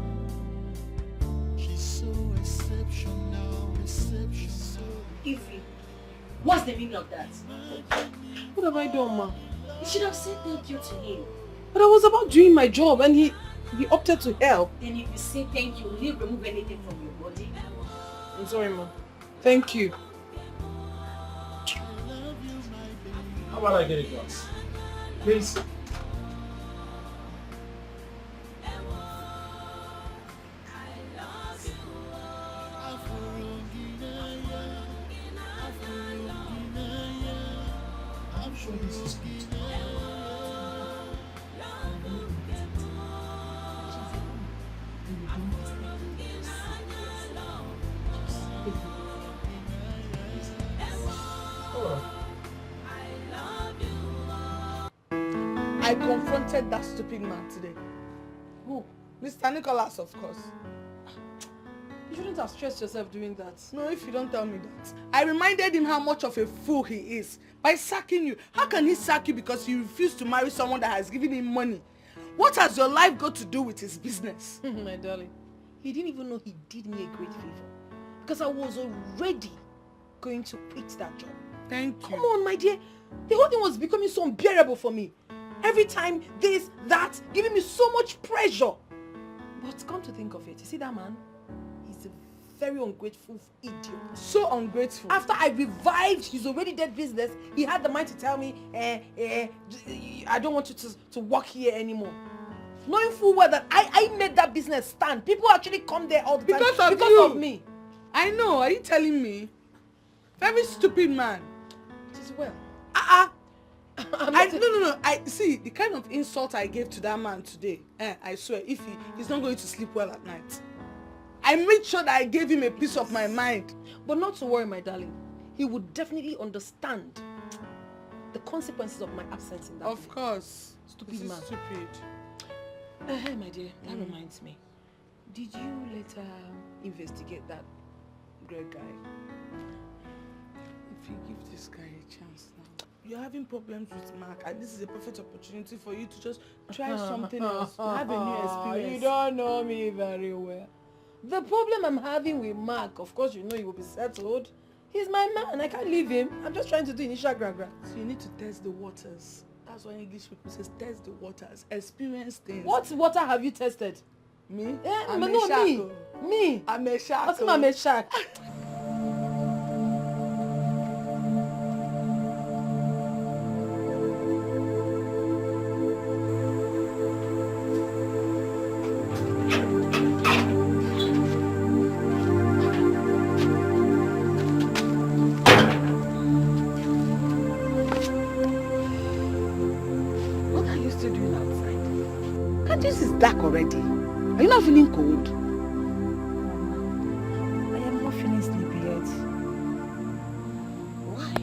She's so exceptional, exceptional. Ify, what's the meaning of that? What have I done, ma? You should have said thank you to him. But I was about doing my job and he opted to help. Then if you say thank you, will he remove anything from your body? I'm sorry, ma. Thank you. How about I get a glass? Please. I'm sure this is good. I confronted that stupid man today. Who? Mr. Nicholas, of course. You shouldn't have stressed yourself doing that. No, if you don't tell me that. I reminded him how much of a fool he is by sacking you. How can he sack you because you refuse to marry someone that has given him money? What has your life got to do with his business? My darling, he didn't even know he did me a great favor. Because I was already going to quit that job. Thank you. Come on, my dear. The whole thing was becoming so unbearable for me. Every time, this, that, giving me so much pressure. But come to think of it, you see that man? He's a very ungrateful idiot. So ungrateful. After I revived his already dead business, he had the mind to tell me, I don't want you to work here anymore. Knowing full well that I made that business stand. People actually come there all the time because of me. I know, are you telling me? Very stupid man. It is well. No. I see the kind of insult I gave to that man today. I swear, if he's not going to sleep well at night. I made sure that I gave him a piece of my mind. But not to worry, my darling. He would definitely understand. the consequences of my absence in that Of course. Stupid This is man. stupid. Hey, my dear, that reminds me. Did you later investigate that Greg guy? If you give this guy a chance now. You're having problems with Mark, and this is a perfect opportunity for you to just try something else. To have a new experience. You don't know me very well. The problem I'm having with Mark, of course you know he will be settled. He's my man, I can't leave him. I'm just trying to do initial gra-gra. So you need to test the waters. That's why English people say test the waters, experience things. What water have you tested? Me? I'm me. Me. I'm a shark. What's I'm a shark? Dark already. Are you not feeling cold? I am not feeling sleepy yet. Why?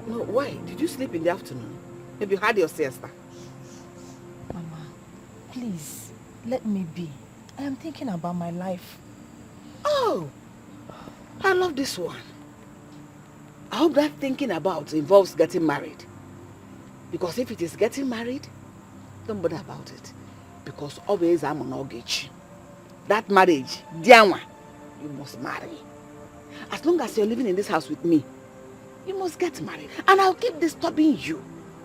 No, why? Did you sleep in the afternoon? Maybe you had your siesta. Mama, please, let me be. I am thinking about my life. Oh, I love this one. I hope that thinking about involves getting married. Because if it is getting married, don't bother about it, because always I'm on mortgage. That marriage, Dianwa, you must marry. As long as you're living in this house with me, you must get married. And I'll keep disturbing you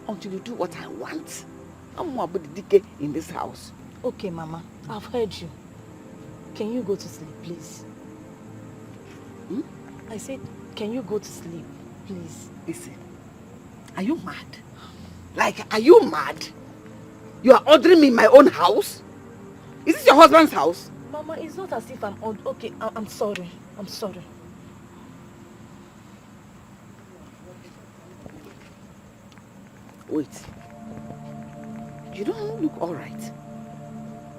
until you do what I want. I'm more about the decay in this house. Okay, Mama, I've heard you. Can you go to sleep, please? Hmm? I said, can you go to sleep, please? Listen, are you mad? Like, are you mad? You are ordering me in my own house? Is this your husband's house? Mama, it's not as if I'm odd. Okay, I'm sorry. I'm sorry. Wait. You don't look alright.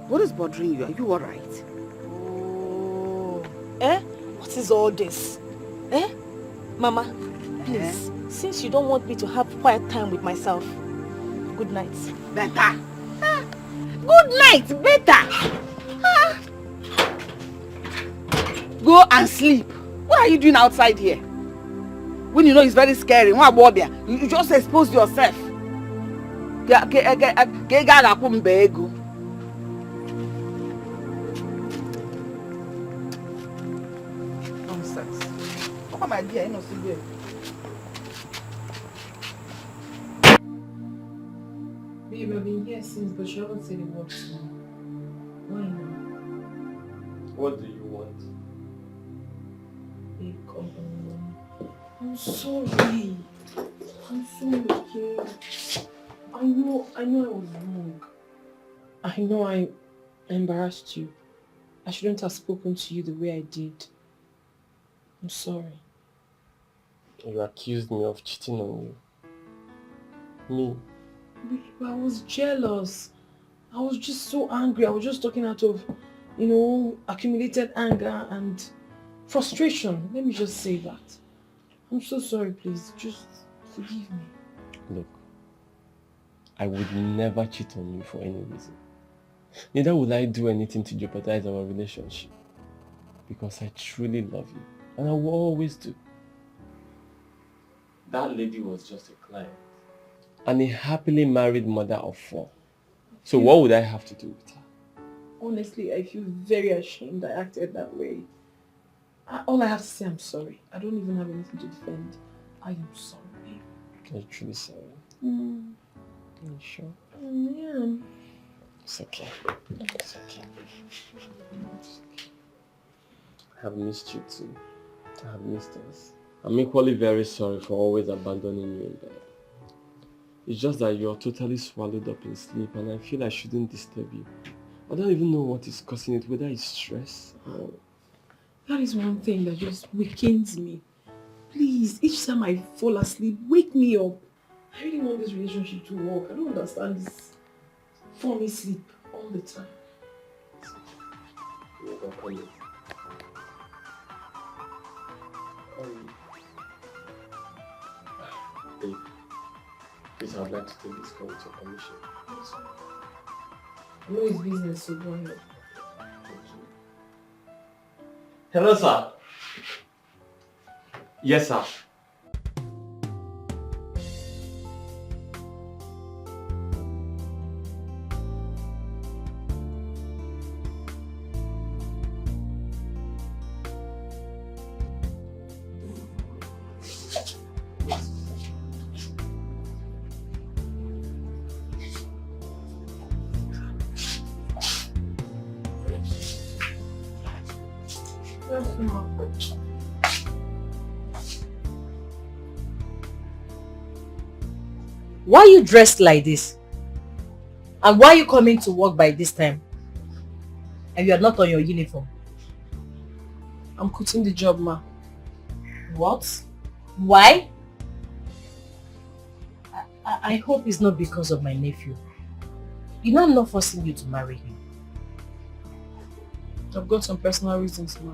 What is bothering you? Are you alright? Oh. Eh? What is all this? Eh? Mama, please, since you don't want me to have quiet time with myself, good night. Better. Good night, better. Go and sleep. What are you doing outside here? When you know it's very scary, you just expose yourself. Nonsense. Oh my dear, I know still there. Babe, I've been here since, but you haven't said a word to me. Why now? What do you want? Babe, come on. I'm sorry. I'm sorry, okay? I know I was wrong. I know I embarrassed you. I shouldn't have spoken to you the way I did. I'm sorry. You accused me of cheating on you. Me. Babe, I was jealous. I was just so angry. I was just talking out of, accumulated anger and frustration. Let me just say that. I'm so sorry, please. Just forgive me. Look, I would never cheat on you for any reason. Neither would I do anything to jeopardize our relationship. Because I truly love you. And I will always do. That lady was just a client. And a happily married mother of 4. So what would I have to do with her? Honestly, I feel very ashamed I acted that way. All I have to say, I'm sorry. I don't even have anything to defend. I am sorry, babe. Are you truly sorry? Are you sure? Yeah. It's okay. It's okay. I have missed you too. I have missed us. I'm equally very sorry for always abandoning you in bed. It's just that you're totally swallowed up in sleep and I feel I shouldn't disturb you. I don't even know what is causing it, whether it's stress or... That is one thing that just wakens me. Please, each time I fall asleep, wake me up. I really want this relationship to work. I don't understand this funny sleep all the time. Babe, please, I'd like to take this call with your permission. I know it's business, so go ahead. Hello, sir. Yes, sir. Why are you dressed like this? And why are you coming to work by this time? And you are not on your uniform? I'm quitting the job, ma. What? Why? I hope it's not because of my nephew. You know I'm not forcing you to marry him. I've got some personal reasons, ma.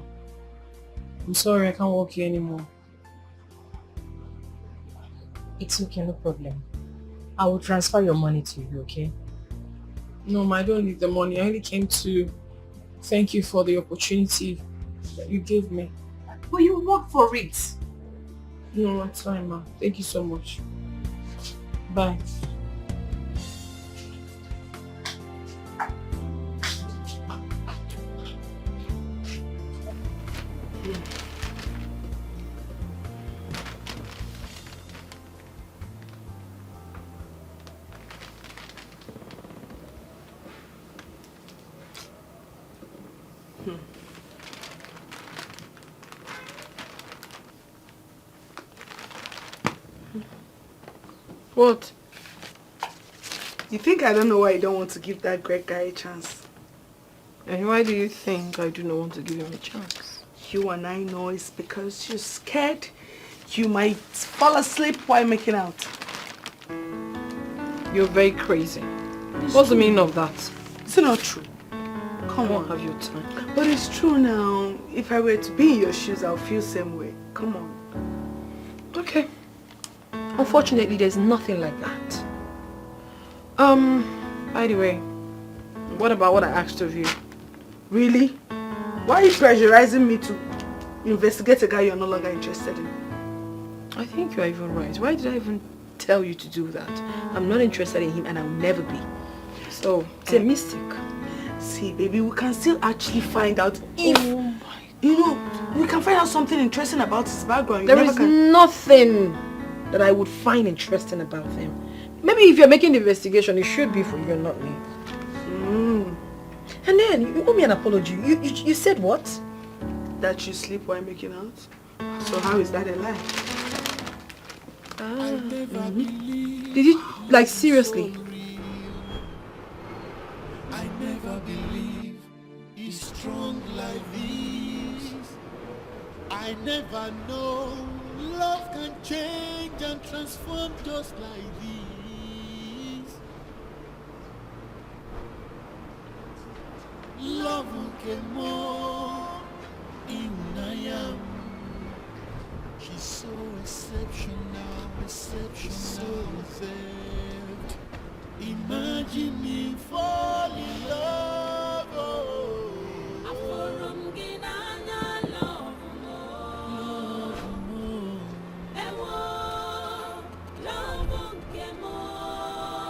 I'm sorry, I can't work here anymore. It's okay, no problem. I will transfer your money to you, okay? No, ma, I don't need the money. I only came to thank you for the opportunity that you gave me. But you work for it. No, it's fine, ma. Thank you so much. Bye. What? You think I don't know why you don't want to give that Greg guy a chance? And why do you think I do not want to give him a chance? You and I know it's because you're scared you might fall asleep while making out. You're very crazy. What's the meaning of that? It's not true. Come on. Have your time. But it's true now. If I were to be in your shoes, I'll feel the same way. Come on. Okay. Unfortunately, there's nothing like that. By the way, what about what I asked of you? Really? Why are you pressurizing me to investigate a guy you're no longer interested in? I think you're even right. Why did I even tell you to do that? I'm not interested in him and I'll never be. So, it's a mistake. See, baby, we can still actually find out if, you know, we can find out something interesting about his background. There is nothing that I would find interesting about him. Maybe if you're making the investigation, it should be for you and not me. And then, you owe me an apology. You said what? That you sleep while making out? So how is that a lie? Did you, like, seriously? I never believe he's strong like this. I never know love can change and transform just like this. Love can more in I am. She's so exceptional, so reserved. Imagine me fall in love.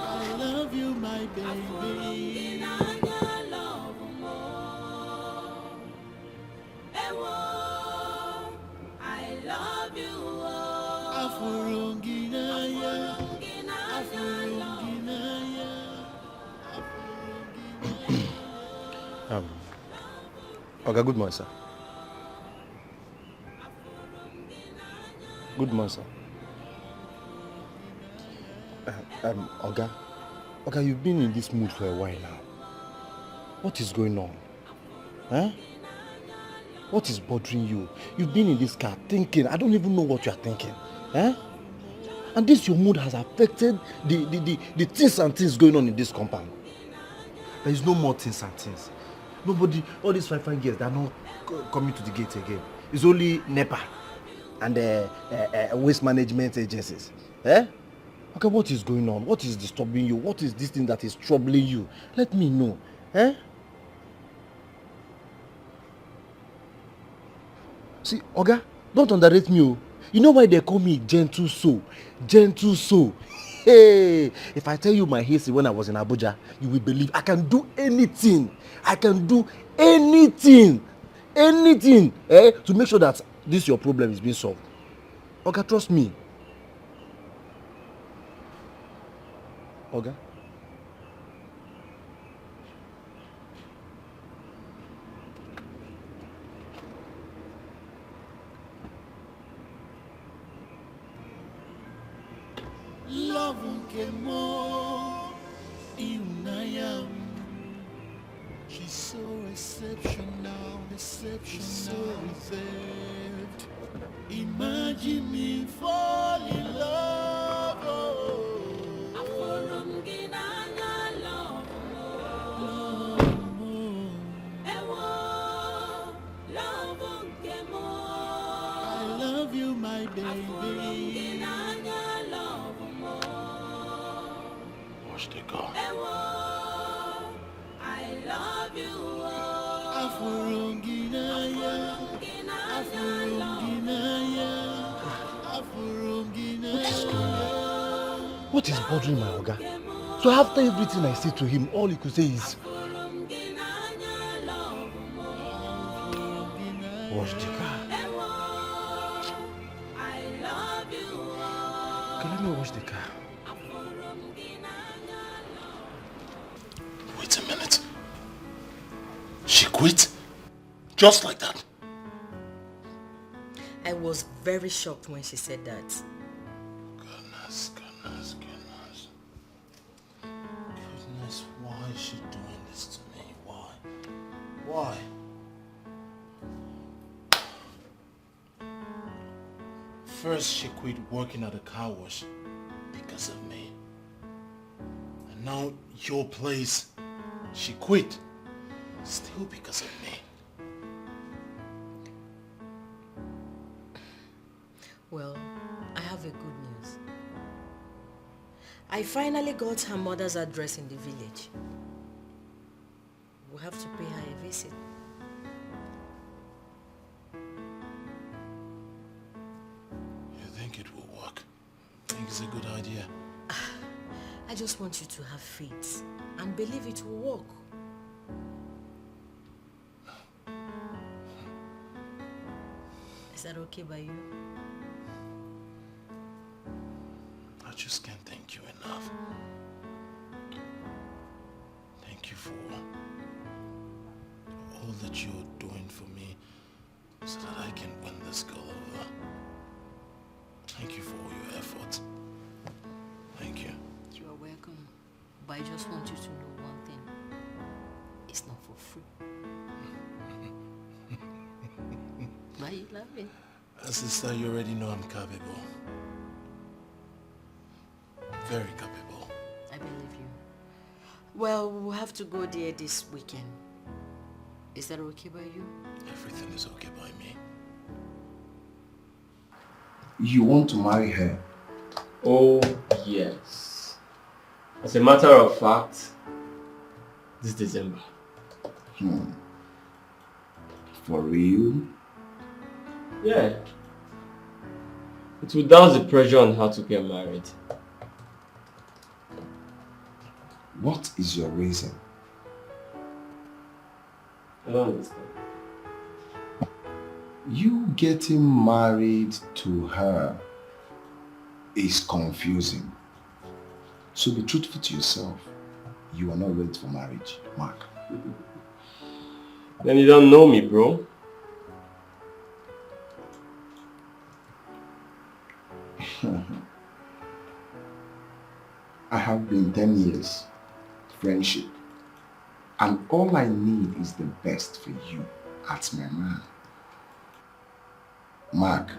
I love you, my baby. I love you. Okay, good morning, sir. Good morning, sir. Oga, you've been in this mood for a while now. What is going on? Huh? What is bothering you? You've been in this car thinking. I don't even know what you are thinking. Huh? And this your mood has affected the things and things going on in this compound. There is no more things and things. Nobody, all these fine girls, they are not coming to the gate again. It's only NEPA and waste management agencies. Eh? Okay, what is going on? What is disturbing you? What is this thing that is troubling you? Let me know. Eh? See, Oga, don't underrate me. Oh. You know why they call me gentle soul? Gentle soul. Hey, if I tell you my history when I was in Abuja, you will believe I can do anything. I can do anything. Anything. To make sure that this your problem is being solved. Oga, trust me. Oga. Love came more in I am. She's so exceptional, so reserved. Imagine me fall in love. I love you, my baby. Watch the car. I love you. Afurunginaya. What is bothering my Oga? So after everything I say to him, all he could say is wash the car. Okay, let me wash the car. Wait a minute. She quit? Just like that? I was very shocked when she said that. Goodness. Goodness, why is she doing this to me? Why? First she quit working at a car wash because of me. And now your place, she quit still because of me. Well, I have a good news. I finally got her mother's address in the village. We'll have to pay her a visit. You think it will work? Think it's a good idea? I just want you to have faith and believe it will work. Is that okay by you? I just can't thank you enough. Thank you for all that you're doing for me so that I can win this girl over. Thank you for all your effort. Thank you. You are welcome. But I just want you to know one thing. It's not for free. Why you laughing? Sister, you already know I'm capable. Very capable. I believe you. Well, we'll have to go there this weekend. Is that okay by you? Everything is okay by me. You want to marry her? Oh, yes. As a matter of fact, this December. For real? Yeah. It without the pressure on her to get married. What is your reason? I don't understand. You getting married to her is confusing. So be truthful to yourself. You are not ready for marriage, Mark. Then you don't know me, bro. I have been 10 years friendship, and all I need is the best for you as my man. Mark,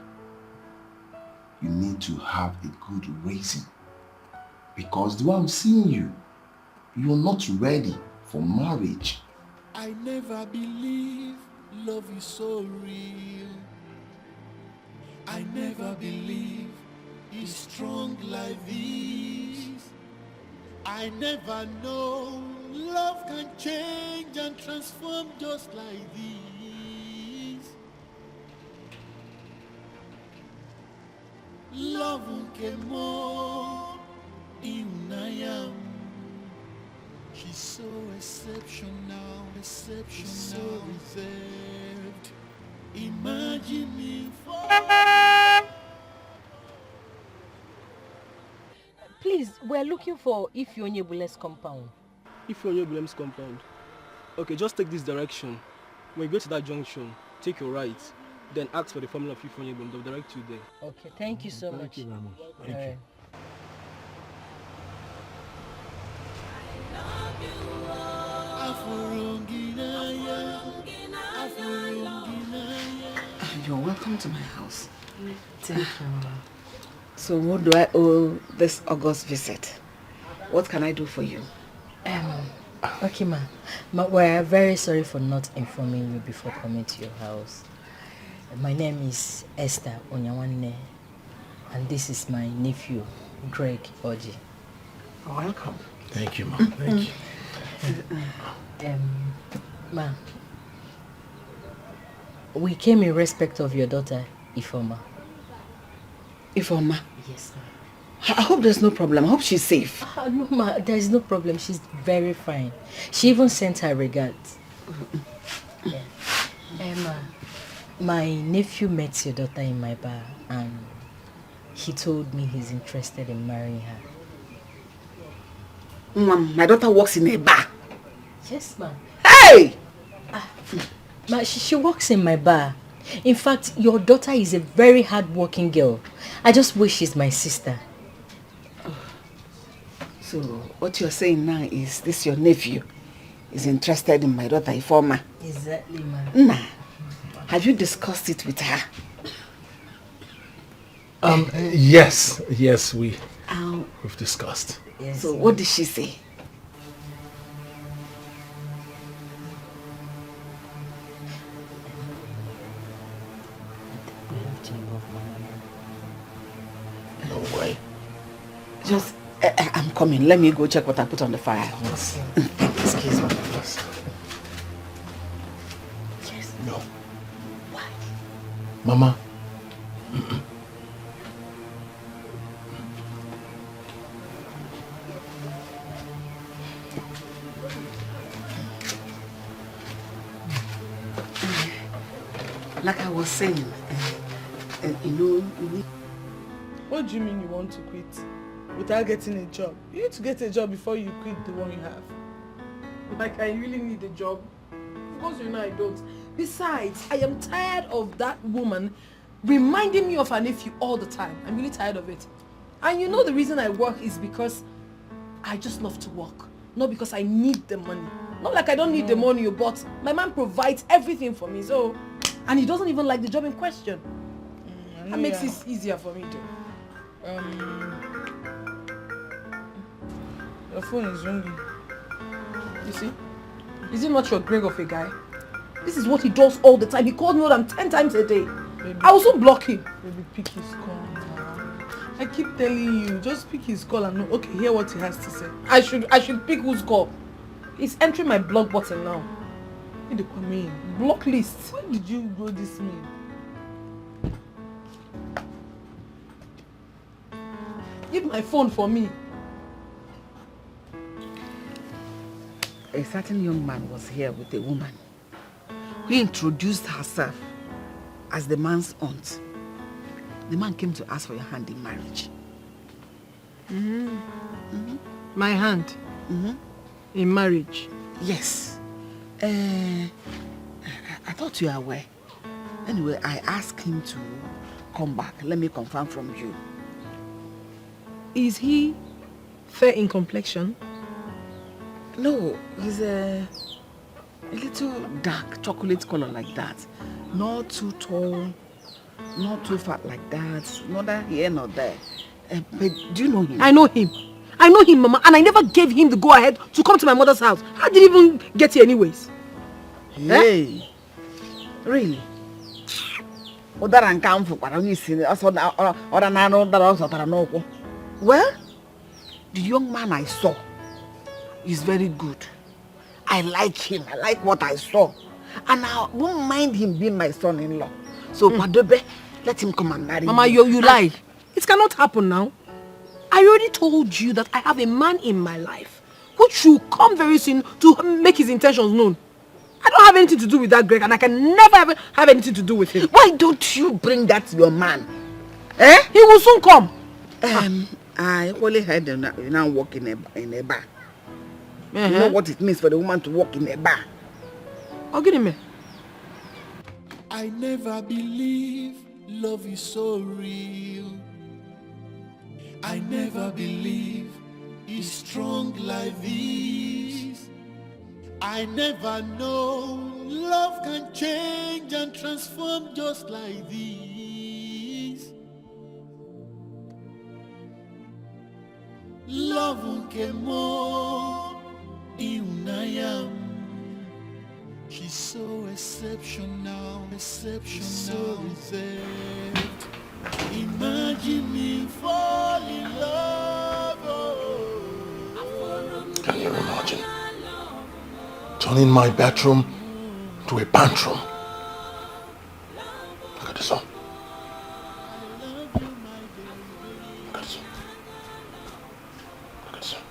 you need to have a good reason, because the way I'm seeing you, you're not ready for marriage. I never believe love is so real. I never believe is strong like this. I never know love can change and transform just like this. Love can more in I am. She's so exceptional, so reserved. Imagine me for. Please, we're looking for Ifeonyebule's compound. Ifeonyebule's compound. Okay, just take this direction. When you go to that junction, take your right. Then ask for the family of Ifeonyebule. They'll direct you there. Okay, thank you so much. Thank you very much. Thank you. You're welcome to my house. Thank you. So what do I owe this August visit? What can I do for you? Okay, ma. We're very sorry for not informing you before coming to your house. My name is Esther Onyawanne, and this is my nephew, Greg Oji. Welcome. Thank you, Mom. Thank you. Ma, we came in respect of your daughter, Ifoma. Ifoma? Yes, ma'am. I hope there's no problem. I hope she's safe. No, ma, there's no problem. She's very fine. She even sent her regards. Yeah. Emma, my nephew met your daughter in my bar and he told me he's interested in marrying her. Mom, my daughter works in a bar. Yes, ma'am. Hey! Ma, she works in my bar. In fact, your daughter is a very hard-working girl. I just wish she's my sister. So, what you're saying now is this your nephew is interested in my daughter, Ifoma? Exactly, ma'am. Nah. Have you discussed it with her? Yes, we've discussed. Yes, so, what did she say? No way. Just, I'm coming. Let me go check what I put on the fire. Yes. Excuse me. Yes. Yes. No. Why? Mama. Like I was saying, What do you mean you want to quit without getting a job? You need to get a job before you quit the one you have. Like, I really need a job. Of course you know I don't. Besides, I am tired of that woman reminding me of her nephew all the time. I'm really tired of it. And you know the reason I work is because I just love to work. Not because I need the money. Not like I don't need the money, but my man provides everything for me. So, and he doesn't even like the job in question. That makes it easier for me though. Your phone is ringing. You see? Is it not your Greg of a guy? This is what he does all the time. He calls me more than 10 times a day. Baby, I also block him. Baby, pick his call now. I keep telling you, just pick his call and okay, hear what he has to say. I should pick whose call. He's entering my block button now. What do you mean? Block list. When did you grow this mean? Give my phone for me. A certain young man was here with a woman who introduced herself as the man's aunt. The man came to ask for your hand in marriage. My hand? In marriage? Yes. I thought you were aware. Anyway, I asked him to come back. Let me confirm from you. Is he fair in complexion? No, he's a little dark chocolate color like that. Not too tall, not too fat like that. Neither here nor there. But do you know him? I know him. I know him, Mama, and I never gave him the go-ahead to come to my mother's house. How did he even get here anyways? Hey, really? Udara nka mfukwara onye isi ora na no udara osotara n'okwu. Well, the young man I saw is very good. I like him. I like what I saw. And I won't mind him being my son-in-law. So, Madobe, let him come and marry Mama, me. you lie. It cannot happen now. I already told you that I have a man in my life who should come very soon to make his intentions known. I don't have anything to do with that Greg, and I can never ever have anything to do with him. Why don't you bring that to your man? Eh? He will soon come. I only heard you now walk in a bar. You know what it means for the woman to walk in a bar? I'll get him. I never believe love is so real. I never believe it's strong like this. I never know love can change and transform just like this. Love unkemo iunayam. She's so exceptional, so reserved. Imagine me fall in love. Can you imagine? Turning my bedroom to a pantry. Look at this one. Look at this one. Look at this one.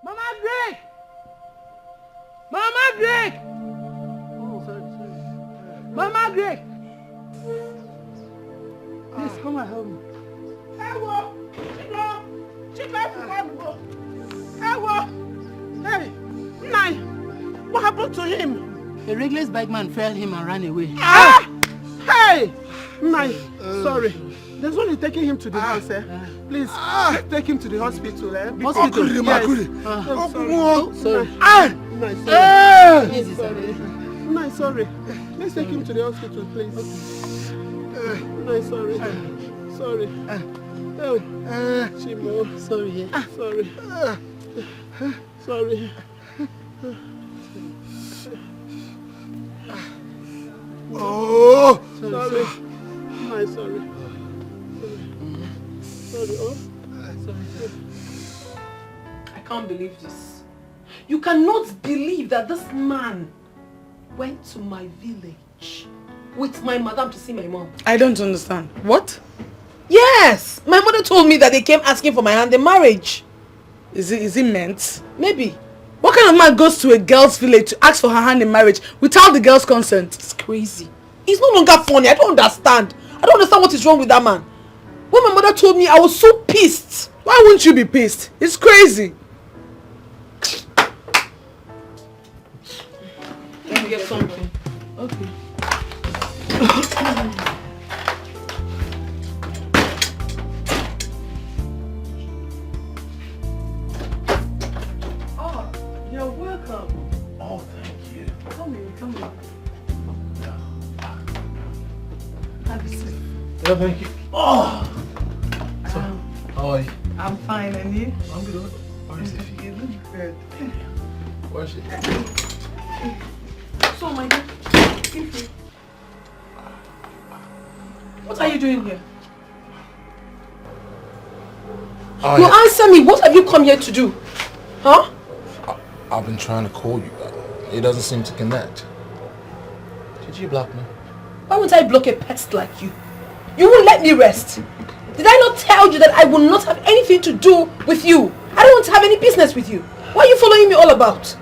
Mama Greg! Mama Greg! Oh, sorry. Mama Greg! Please, come and help me. Hey, Nai, what happened to him? A reckless bike man failed him and ran away. Hey! Nai, sorry. There's only taking him to the house, eh? Please, take him to the hospital, eh? Hospital? Yes. Sorry. Nai, sorry. Let's take him to the hospital, please. Nai, sorry. Sorry. Oh, Chimo. Sorry. Sorry. Sorry. Oh! Sorry. Nai, sorry. Sorry. Oh. Sorry. I can't believe this. You cannot believe that this man went to my village with my madam to see my mom. I don't understand. What? Yes! My mother told me that they came asking for my hand in marriage. Is it meant? Maybe. What kind of man goes to a girl's village to ask for her hand in marriage without the girl's consent? It's crazy. It's no longer funny. I don't understand. I don't understand what is wrong with that man. When my mother told me, I was so pissed. Why wouldn't you be pissed? It's crazy. Let me get something. Okay. Oh, you're welcome. Oh, thank you. Come here. Have a seat. Yeah, thank you. Oh! So, how are you? I'm fine, and you? I'm good. Where is it? You look good. Where is it? So, my dear, what are you doing here? You answer me. What have you come here to do? Huh? I've been trying to call you, but it doesn't seem to connect. Did you block me? Why would I block a pest like you? You won't let me rest. Did I not tell you that I will not have anything to do with you? I don't want to have any business with you. What are you following me all about?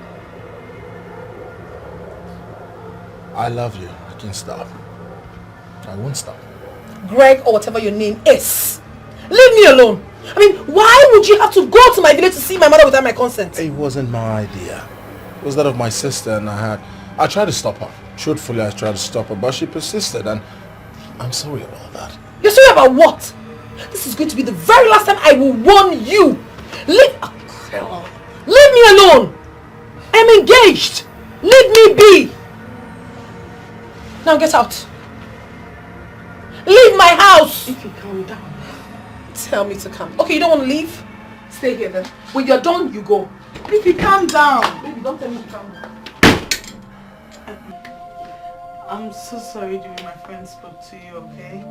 I love you. I can't stop. I won't stop. Greg, or whatever your name is. Leave me alone. I mean, why would you have to go to my village to see my mother without my consent? It wasn't my idea. It was that of my sister, and I tried to stop her. Truthfully, I tried to stop her, but she persisted, and I'm sorry about that. You're sorry about what? This is going to be the very last time I will warn you. Leave me alone. I'm engaged. Leave me be. Now get out. Leave my house. If you calm down. Tell me to calm. Okay, you don't want to leave? Stay here then. When you're done, you go. If you calm down. Baby, don't tell me to calm down. I'm so sorry the way my friend spoke to you, okay?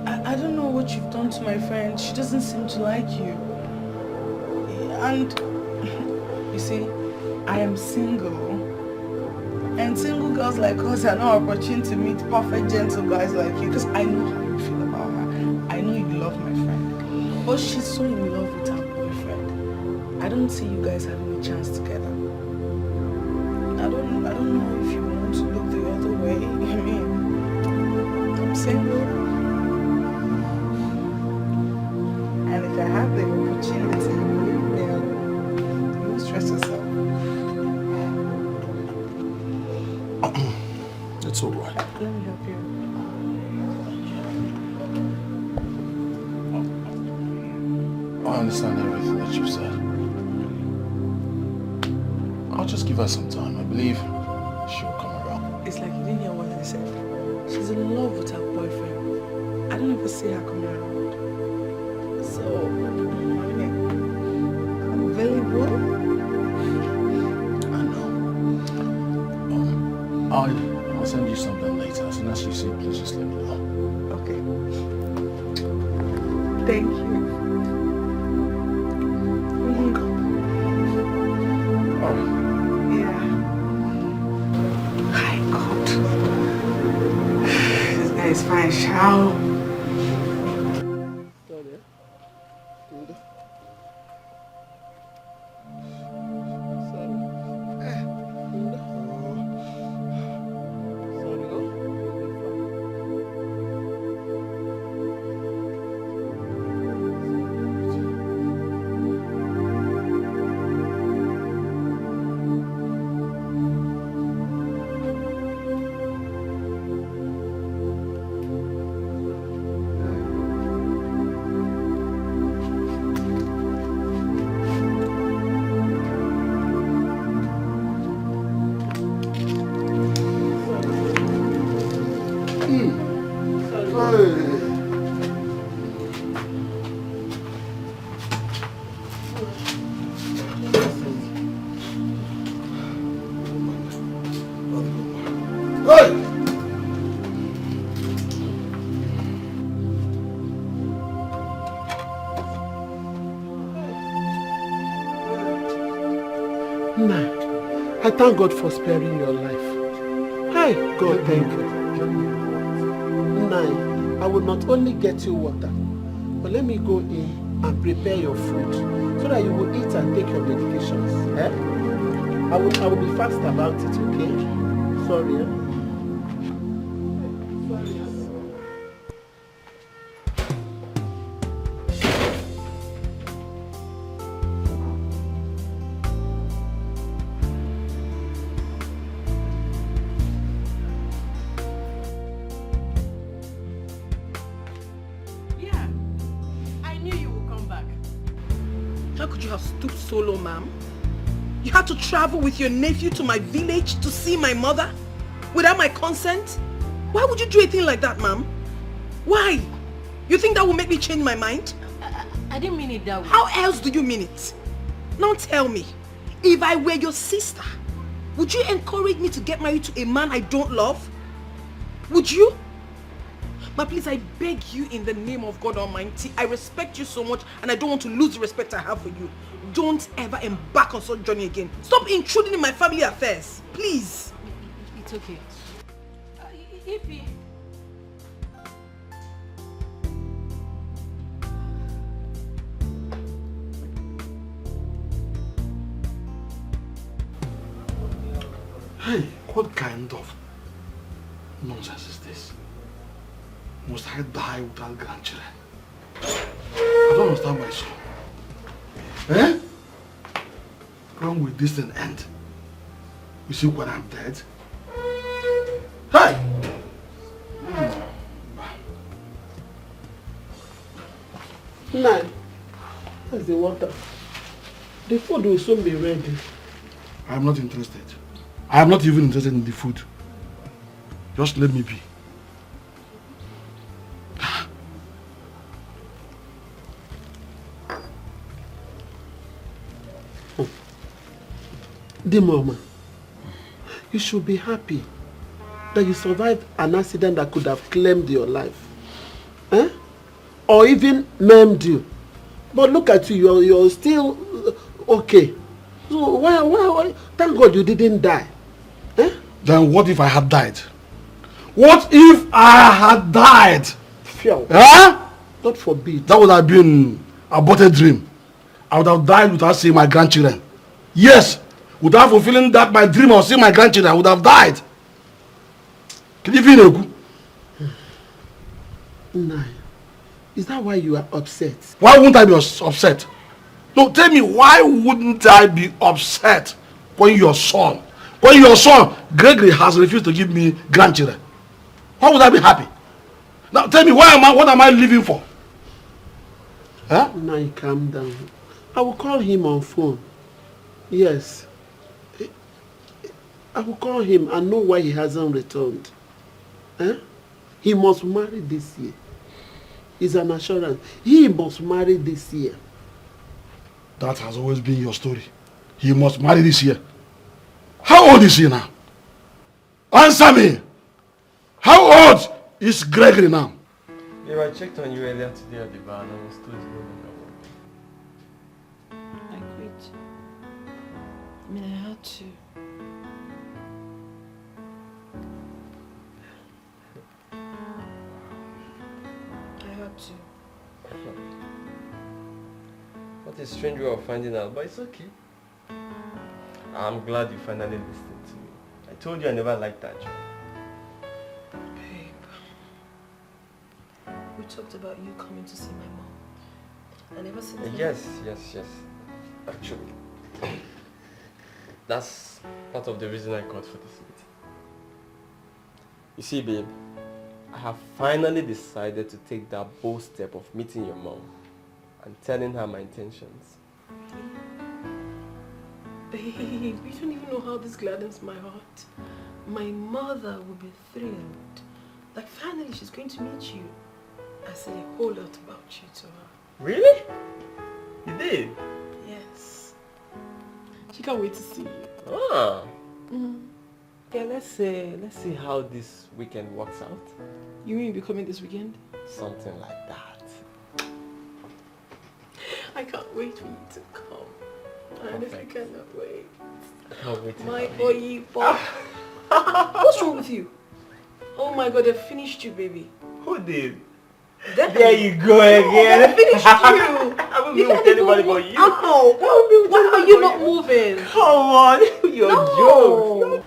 I don't know what you've done to my friend. She doesn't seem to like you. And, you see, I am single. And single girls like us are no opportunity to meet perfect, gentle guys like you. Because I know how you feel about her. I know you love my friend. But she's so in love with her boyfriend. I don't see you guys having a chance together. I don't know if you want to look the other way. I mean, I'm single. And if I have the opportunity, you won't stress yourself. It's all right. Let me help you. I understand everything that you've said. I'll just give her some time. I believe she'll come around. It's like you didn't hear what I said. She's in love with her boyfriend. I don't ever see her coming around. So, I'm available. I know. I'll send you something later. As soon as you see it, please just let me know. Okay. Thank you. Yeah. My God. This guy is fine, shall. I thank God for sparing your life. Hi, God, thank you. Nai, I will not only get you water, but let me go in and prepare your food so that you will eat and take your medications. Eh? I will be fast about it, okay? Sorry. Eh? So low, ma'am. You had to travel with your nephew to my village to see my mother without my consent? Why would you do a thing like that, ma'am? Why? You think that will make me change my mind? I didn't mean it that way. How else do you mean it? Now tell me, if I were your sister, would you encourage me to get married to a man I don't love? Would you? But please, I beg you in the name of God Almighty, I respect you so much and I don't want to lose the respect I have for you. Don't ever embark on such journey again. Stop intruding in my family affairs, please. It's okay. Ify. Hey, what kind of nonsense is this? Must I die without grandchildren? I don't understand my son. Eh? When will this thing end? You see when I'm dead? Hey! Nine. Where's the water? The food will soon be ready. I am not interested. I am not even interested in the food. Just let me be. The mama, you should be happy. that you survived an accident that could have claimed your life. Eh? Or even maimed you. But look at you, you're still okay. So why? Thank God you didn't die. Eh? Then what if I had died? What if I had died? Fear. Huh? God forbid. That would have been a aborted dream. I would have died without seeing my grandchildren. Yes, without fulfilling that my dream of seeing my grandchildren, I would have died. Can you feel it? No. Is that why you are upset? Why wouldn't I be upset? No, tell me, why wouldn't I be upset when your son, Gregory, has refused to give me grandchildren? Why would I be happy? Now tell me, what am I living for? Huh? Now calm down. I will call him on phone. Yes. I will call him and know why he hasn't returned. Huh? He must marry this year. It's an assurance. He must marry this year. That has always been your story. He must marry this year. How old is he now? Answer me. How old is Gregory now? Yeah, I checked on you earlier today at the bar and I was told you no longer working. I quit. I mean, I had to. What a strange way of finding out, but it's okay. I'm glad you finally listened to me. I told you I never liked that job. Babe, we talked about you coming to see my mom. And ever since then... Yes. Actually, that's part of the reason I called for this meeting. You see, babe, I have finally decided to take that bold step of meeting your mom and telling her my intentions. Babe, you don't even know how this gladdens my heart. My mother will be thrilled. Like finally she's going to meet you. I said a whole lot about you to her. Really? You did? Yes. She can't wait to see you. Ah. Yeah, let's see how this weekend works out. You mean you'll be coming this weekend? Something like that. I can't wait for you to come. I honestly cannot wait. I can't wait to My have boy, you. What's wrong with you? Oh my God, they finished you, baby. Who did? There you go again. They finished you. I haven't been with anybody but you. Oh, why are you not moving? Come on, you're jokes.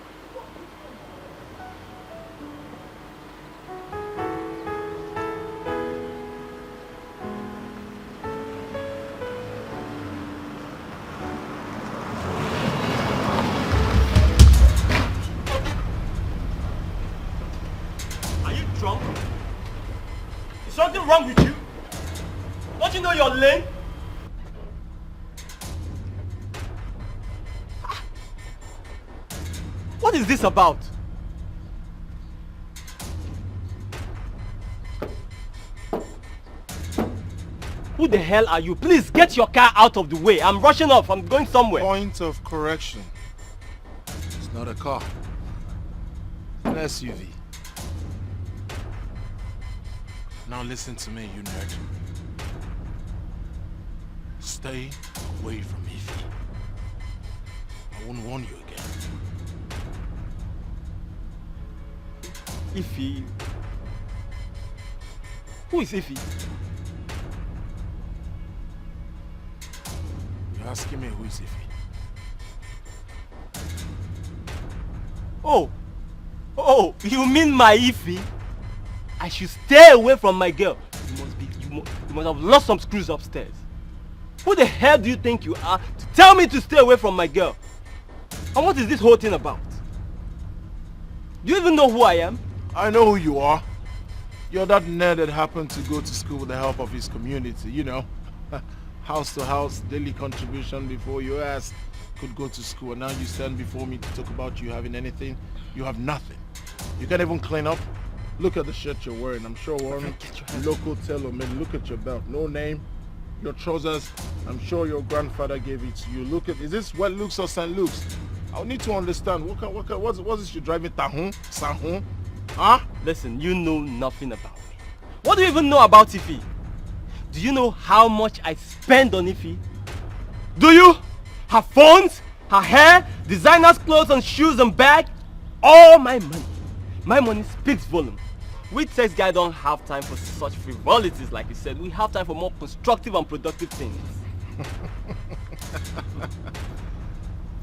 Is something wrong with you? Don't you know you're lame? What is this about? Who the hell are you? Please get your car out of the way. I'm rushing off. I'm going somewhere. Point of correction. It's not a car. It's an SUV. Now listen to me, you nerd. Stay away from Ify. I won't warn you again. Ify? Who is Ify? You're asking me who is Ify? Oh, you mean my Ify? I should stay away from my girl. You must have lost some screws upstairs. Who the hell do you think you are to tell me to stay away from my girl? And what is this whole thing about? Do you even know who I am? I know who you are. You're that nerd that happened to go to school with the help of his community, you know. House to house, daily contribution before your ass could go to school. And now you stand before me to talk about you having anything. You have nothing. You can't even clean up. Look at the shirt you're wearing. I'm sure wearing local tailor-made. Look at your belt. No name. Your trousers. I'm sure your grandfather gave it to you. Look at, is this Wet Looks or St. Luke's? I'll need to understand. What's this you're driving? Tahun? Sahun? Huh? Listen, you know nothing about me. What do you even know about Ife? Do you know how much I spend on Ife? Do you? Her phones, her hair, designers' clothes and shoes and bag, all my money. My money speaks volume. We sex guys don't have time for such frivolities like you said. We have time for more constructive and productive things.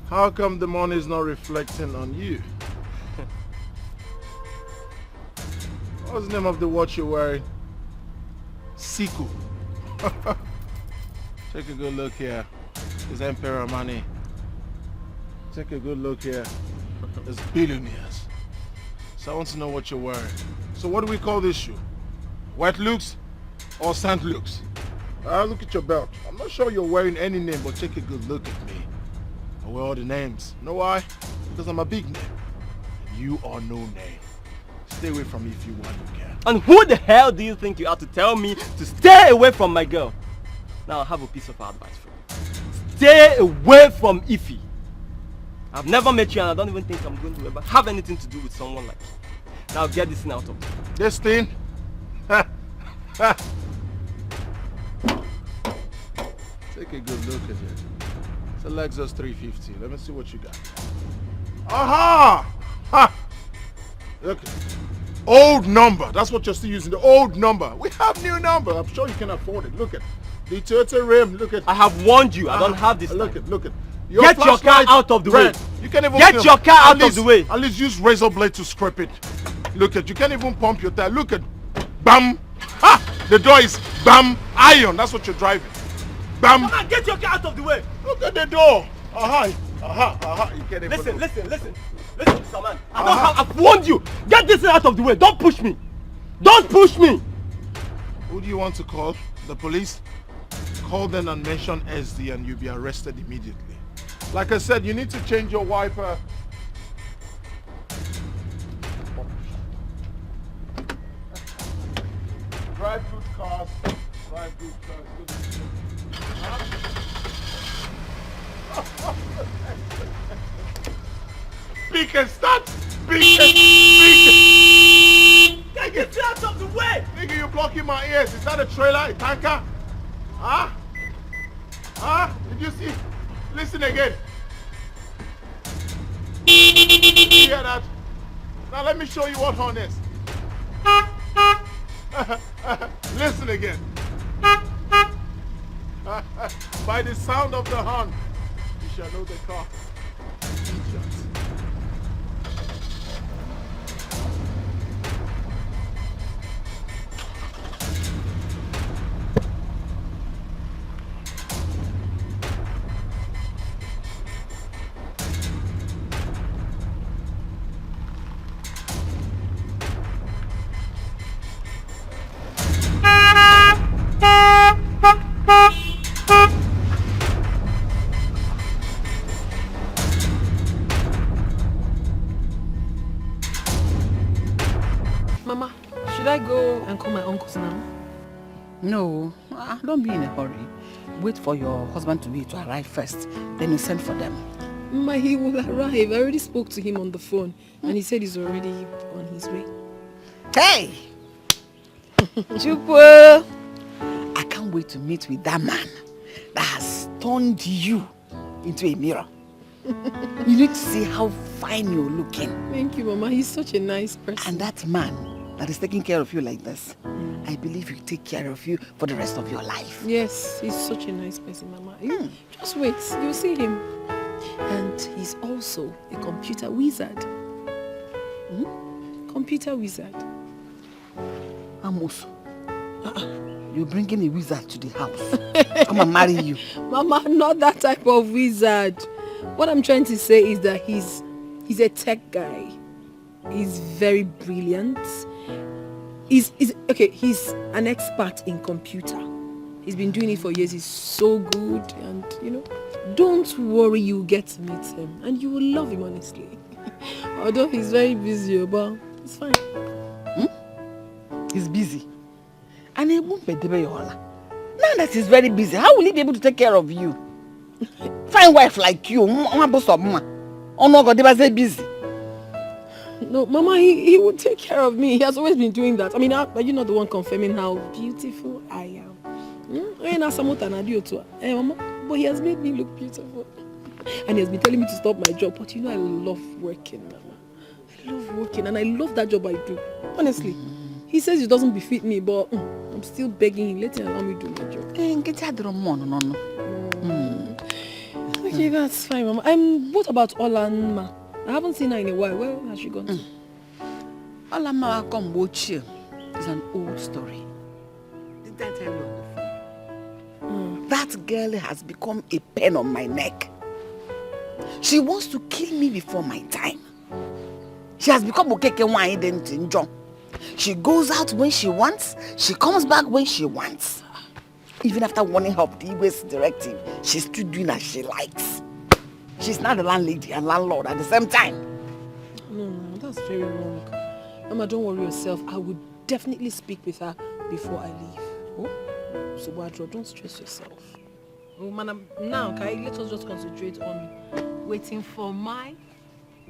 How come the money is not reflecting on you? What's the name of the watch you're wearing? Siku. Take a good look here. It's Emperor money. Take a good look here. It's Billionaires. So I want to know what you're wearing. So what do we call this shoe? White looks or sand looks? Look at your belt. I'm not sure you're wearing any name, but take a good look at me. I wear all the names. Know why? Because I'm a big name. And you are no name. Stay away from me if you want, you can. And who the hell do you think you are to tell me to stay away from my girl? Now I have a piece of advice for you. Stay away from Ife. I've never met you and I don't even think I'm going to ever have anything to do with someone like you. Now get this thing out of me. This thing? Take a good look at it. It's a Lexus 350. Let me see what you got. Aha! Ha! Look. Old number. That's what you're still using. The old number. We have new number. I'm sure you can afford it. Look at the Toyota Rim. Look at. I have warned you. I don't have this. Look at. Look at. Get your car out of the way. You can't even get your car out of the way. At least use razor blade to scrape it. Look at. You can't even pump your tire. Look at. Bam. Ha! The door is bam. Iron. That's what you're driving. Bam. Come on, get your car out of the way. Look at the door. Aha. Aha. Aha. You can't even. Listen, Mr. Man. I've warned you. Get this thing out of the way. Don't push me. Don't push me. Who do you want to call? The police? Call them and mention SD and you'll be arrested immediately. Like I said, you need to change your wiper. Drive good cars. Drive good cars. Speak and start. Speak and get it out of the way. Nigga, you're blocking my ears. Is that a trailer? A tanker? Huh? Huh? Did you see? Listen again. You hear that? Now let me show you what horn is. Listen again. By the sound of the horn, you shall know the car. Idiots. Mama, should I go and call my uncles now? No, don't be in a hurry. Wait for your husband to arrive first. Then you send for them. Mama, he will arrive. I already spoke to him on the phone and he said he's already on his way. Hey! Chukwu! I can't wait to meet with that man that has turned you into a mirror. You need to see how fine you're looking. Thank you, Mama. He's such a nice person. And that man that is taking care of you like this, I believe he'll take care of you for the rest of your life. Yes, he's such a nice person, Mama. You just wait, you'll see him. And he's also a computer wizard. Computer wizard. Amos, you're bringing a wizard to the house. Come and marry you. Mama, not that type of wizard. What I'm trying to say is that he's a tech guy. He's very brilliant. He's an expert in computer. He's been doing it for years. He's so good, and don't worry, you'll get to meet him and you will love him, honestly. Although he's very busy, but it's fine. He's busy. And he won't be now that he's very busy, how will he be able to take care of you? Fine wife like you, Oh no, God, they was busy. No, Mama, he will take care of me. He has always been doing that. I mean, are you not the one confirming how beautiful I am? Hey, Mama, but he has made me look beautiful. And he has been telling me to stop my job. But you know, I love working, Mama. I love working, and I love that job I do. Honestly. He says it doesn't befit me, but I'm still begging him. Let him allow me to do my job. Okay, that's fine, Mama. What about Olanma? I haven't seen her in a while. Where has she gone to? Olanma Kombochi is an old story. Didn't I tell you on the phone? That girl has become a pain on my neck. She wants to kill me before my time. She has become Okeke Wine Dentinjo. She goes out when she wants. She comes back when she wants. Even after warning her of the Igwe's directive, she's still doing as she likes. She's not the landlady and landlord at the same time. No, that's very wrong. Mama, don't worry yourself. I will definitely speak with her before I leave. Oh? So, Wadro, don't stress yourself. Oh, man, now, okay, let us just concentrate on waiting for my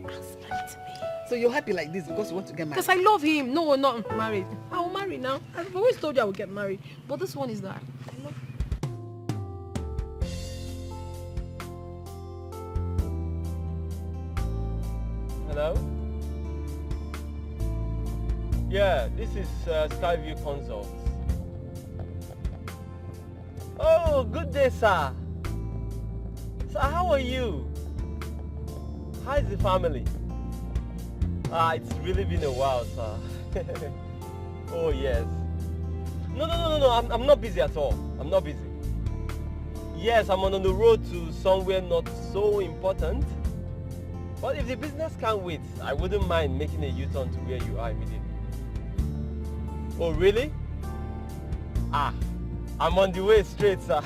husband to be. So you're happy like this because you want to get married? Because I love him. No, not married. I will marry now. I've always told you I will get married. But this one is that. I love him. Hello? Yeah, this is Skyview Consults. Oh, good day, sir. Sir, how are you? How is the family? It's really been a while, sir. Oh, yes. No, I'm not busy at all. I'm not busy. Yes, I'm on the road to somewhere not so important. But if the business can't wait, I wouldn't mind making a U-turn to where you are immediately. Oh, really? I'm on the way straight, sir.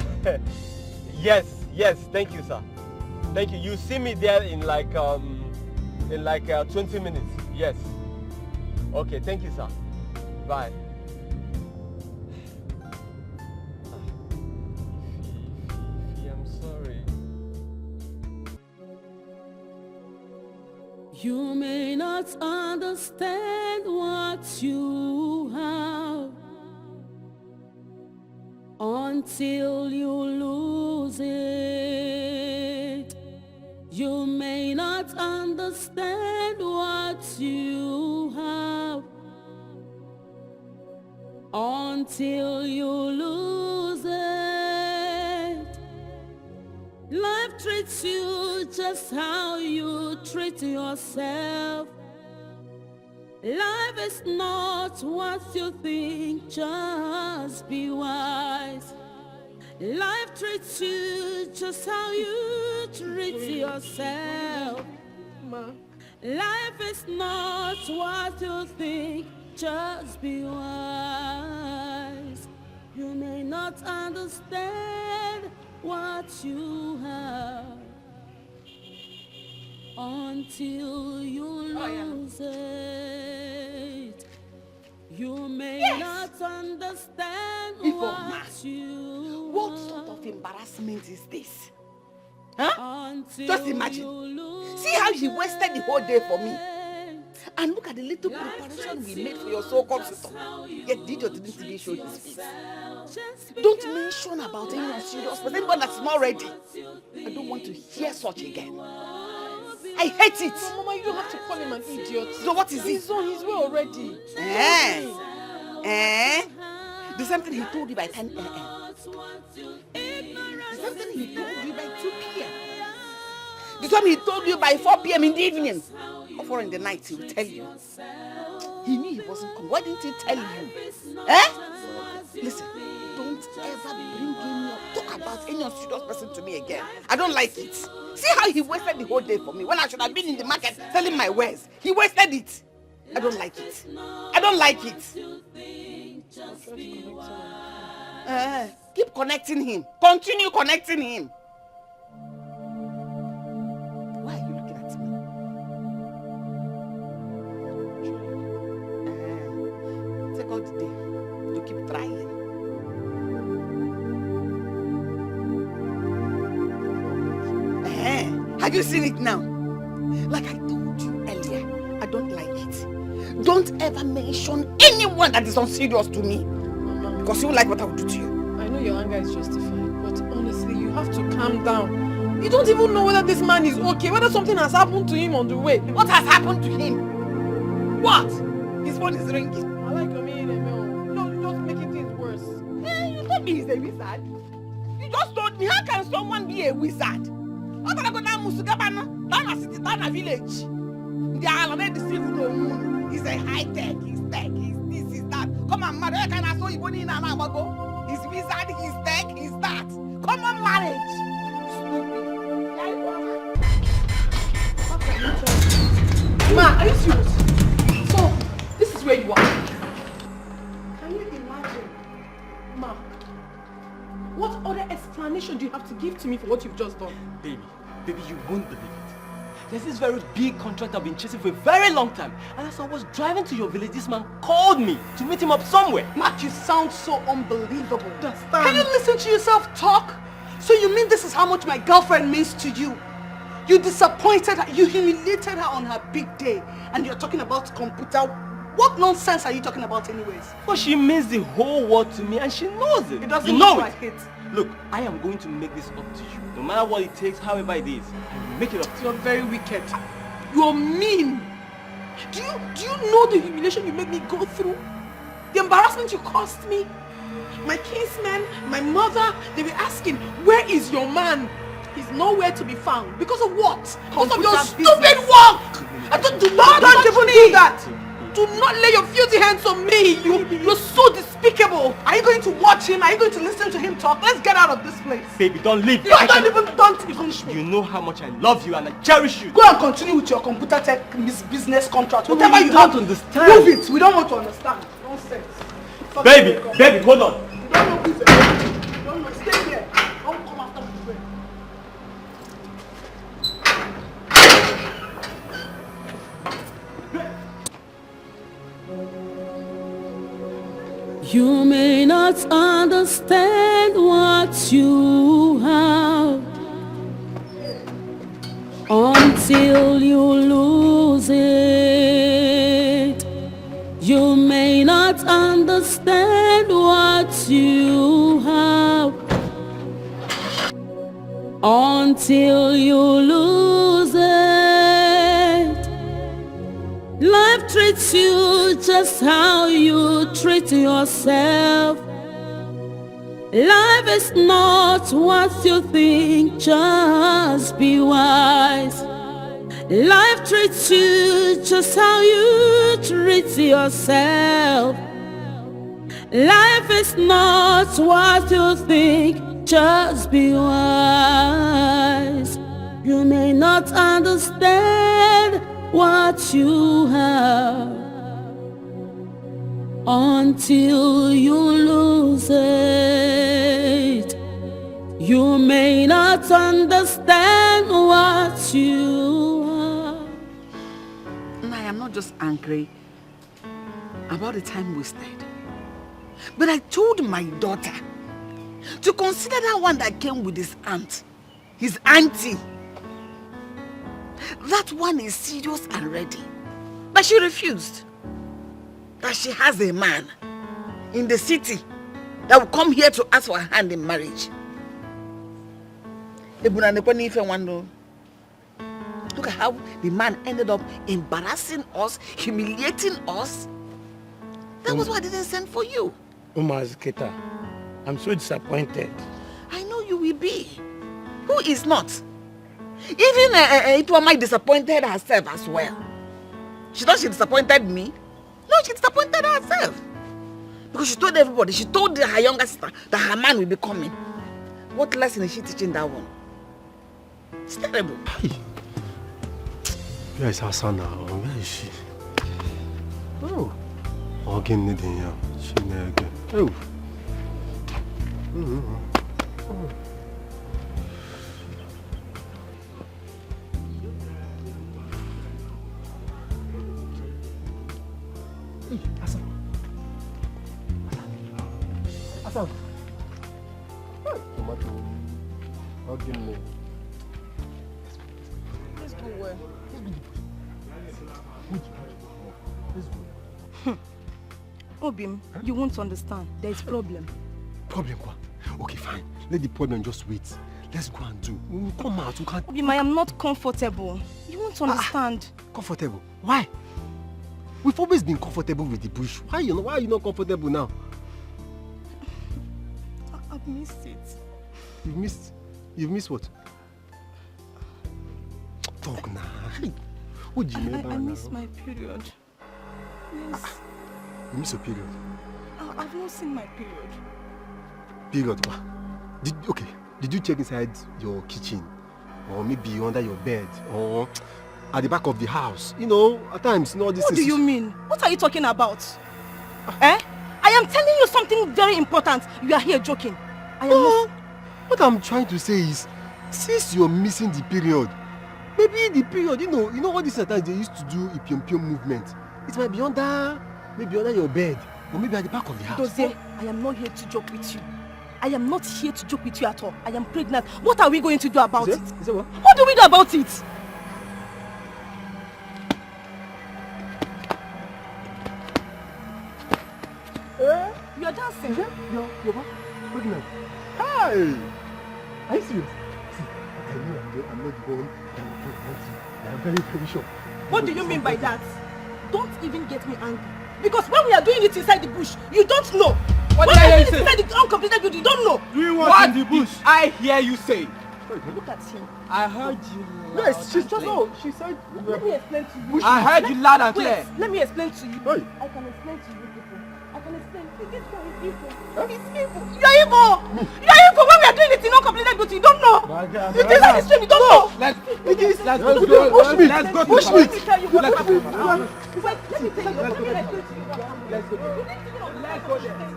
Yes, thank you, sir. Thank you. You see me there in like 20 minutes. Yes. Okay, thank you, sir. Bye. I'm sorry. You may not understand what you have until you lose it. You may not understand what you have until you lose it. Life treats you just how you treat yourself. Life is not what you think, just be wise. Life treats you just how you treat yourself. Life is not what you think, just be wise. You may not understand what you have until you lose it. You may not understand what you What sort of embarrassment is this? Huh? Just imagine. See how he wasted the whole day for me. And look at the little preparation we made for your so-called sister. Yet did or didn't even show his face. Don't mention about anyone serious, but anyone that's not ready. I don't want to hear such again. I hate it. Mama, you don't have to call him an idiot. So what is it? He's on his way already. The same thing he told you by 10 a.m. The same thing he told you by 2 p.m. The time he told you by 4 p.m. in the evening. Or 4 in the night, he will tell you. He knew he wasn't coming. Why didn't he tell you? Listen, don't ever bring in or talk about any unserious person to me again. I don't like it. See how he wasted the whole day for me when I should have been in the market selling my wares. He wasted it. I don't like it. I don't like it. Keep connecting him. Continue connecting him. Why are you looking at me? Take all the day to keep trying. Have you seen it now? Like I told you earlier, I don't like it. Don't ever mention anyone that is unserious to me. Because you like what I will do to you. I know your anger is justified, but honestly, you have to calm down. You don't even know whether this man is okay, whether something has happened to him on the way. What has happened to him? What? His phone is ringing. I like your meaning, You're just making things worse. You told me he's a wizard. You just told me, how can someone be a wizard? What are I going to Musugabana? Down a city, down a village. They are already deceiving the moon. He's a high tech, he's this, he's that. Come on, marry. I can saw you in an hour. He's wizard, he's tech, he's that. Come on, marriage. Ma, are you serious? So, this is where you are. Can you imagine? Ma, what other explanation do you have to give to me for what you've just done? Baby, you won't believe it. There's this very big contract I've been chasing for a very long time. And as I was driving to your village, this man called me to meet him up somewhere. Matt, you sound so unbelievable. Can you listen to yourself talk? So you mean this is how much my girlfriend means to you? You disappointed her, you humiliated her on her big day, and you're talking about computer. What nonsense are you talking about anyways? But she means the whole world to me and she knows it. It doesn't you know look it. like it. Look, I am going to make this up to you. No matter what it takes, however it is, I will make it up to you. You're very wicked. You're mean. Do you know the humiliation you made me go through? The embarrassment you caused me? My kinsmen, my mother, they were asking, where is your man? He's nowhere to be found. Because of what? Because of your stupid work! Don't even do that! Do not lay your filthy hands on me! You're so despicable! Are you going to watch him? Are you going to listen to him talk? Let's get out of this place! Baby, don't leave. Don't even You know how much I love you and I cherish you. Go and continue with your computer tech business contract. Whatever you don't have, understand. Move it. We don't want to understand. Nonsense. Baby, hold on. You don't know who's you don't know. Stay here. Don't come after me. You may not understand what you have until you lose it. You may not understand what you have until you lose it. Life treats you just how you treat yourself. Life is not what you think, just be wise. Life treats you just how you treat yourself. Life is not what you think, just be wise. You may not understand what you have until you lose it. You may not understand what you have. And I am not just angry about the time wasted, but I told my daughter to consider that one that came with his aunt, his auntie. That one is serious and ready. But she refused. That she has a man in the city that will come here to ask for her hand in marriage. Look at how the man ended up embarrassing us, humiliating us. That was why I didn't send for you. Umazketa, I'm so disappointed. I know you will be. Who is not? Even Ituama disappointed herself as well. She thought she disappointed me. No, she disappointed herself. Because she told everybody, she told her younger sister that her man will be coming. What lesson is she teaching that one? It's terrible. Where is Hassan now? Where is she? Oh. Again, Nidia. She again. Oh. Hassan. Tomato. Again. Oh well. Obim, you won't understand. There is problem. Problem what? Okay, fine. Let the problem just wait. Let's go and do. We'll come out. We can't. Obim, I am not comfortable. You won't understand. Comfortable? Why? We've always been comfortable with the bush. Why are you not comfortable now? I've missed it. You've missed what? Talk now. What do you mean? I missed my period. Yes. You miss your period? I've not seen my period. Period? Did you check inside your kitchen? Or maybe under your bed? Or at the back of the house? You know, at times, all this. What do you mean? What are you talking about? I am telling you something very important. You are here joking. I am not... What I'm trying to say is, since you're missing the period, maybe the period, you know what this times they used to do a pium movement. It might be maybe under your bed, or maybe at the back of the house. Dozie, I am not here to joke with you. I am not here to joke with you at all. I am pregnant. What are we going to do about it? Is it what? What do we do about it? You are dancing. You're what? Pregnant. Hi! Are you serious? See, I know I'm not the one that will want you. I am very, very sure. What do you mean by that? Don't even get me angry. Because when we are doing it inside the bush, you don't know. When we are doing it inside the uncompleted building, you don't know. Doing what in the bush? I hear you say. Look at him. I heard you. Yes, she said. Let me explain to you. I heard you loud and clear. Wait, let me explain to you. Hey. I can explain to you people. I can explain. This guy is evil. He's evil. You are evil. You are evil. When we are doing it in uncompleted building, you don't know. It is like this stream, you don't know. Let's go. Push me. Let's go. Push me. Let me tell you what happened. Wait, let me tell you. Let me explain to you what happened. Let's go. Let's go there.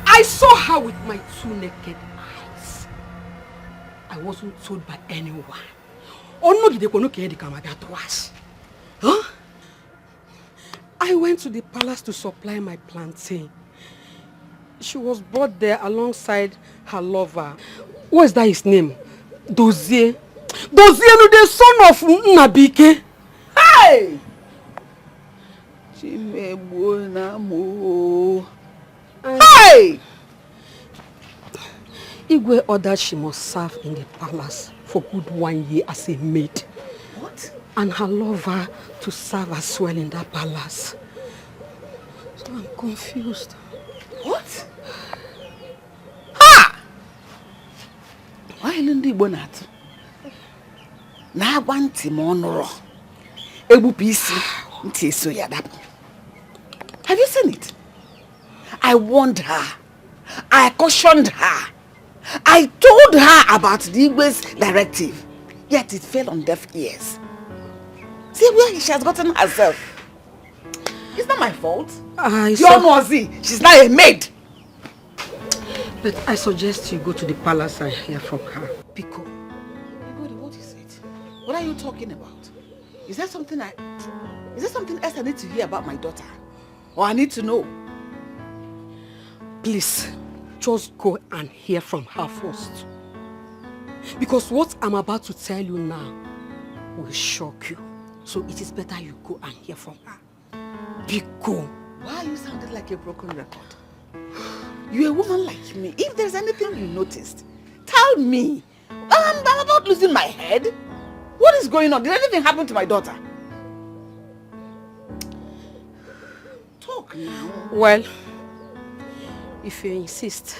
I saw her with my 2 naked eyes. I wasn't told by anyone. Huh? I went to the palace to supply my plantain. She was brought there alongside her lover. What is that his name? Dozie. Dozie, the son of Nabike. Hey! Hey! Igwe ordered she must serve in the palace for good 1 year as a maid. What? And her lover to serve as well in that palace. So I'm confused. What? Ha! Why Lundi Bonat? Na wanti monoro. Ebu pisi nti so yadap. Have you seen it? I warned her. I cautioned her. I told her about the Igwe's directive. Yet it fell on deaf ears. See where she has gotten herself. It's not my fault. You're Mozi. She's not a maid. But I suggest you go to the palace and hear from her. Pico. What is it? What are you talking about? Is there something else I need to hear about my daughter? Or I need to know? Please, just go and hear from her first. Because what I'm about to tell you now will shock you. So it is better you go and hear from her. Pico. Why are you sounding like a broken record? You're a woman like me. If there's anything you noticed, tell me. I'm about losing my head. What is going on? Did anything happen to my daughter? Talk now. Well, if you insist.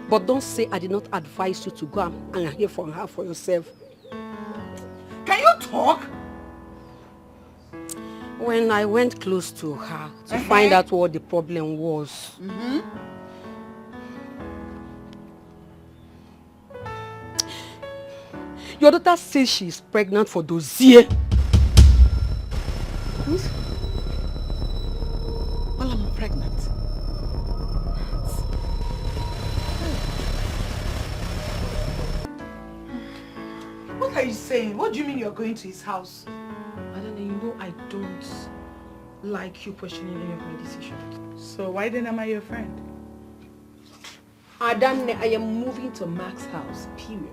But don't say I did not advise you to go and hear from her for yourself. Can you talk? When I went close to her to find out what the problem was, your daughter says she is pregnant for Dozie. Well, I'm pregnant. What are you saying? What do you mean you're going to his house? Adana, you know I don't like you questioning any of my decisions. So why then am I your friend? Adana, I am moving to Max's house, period.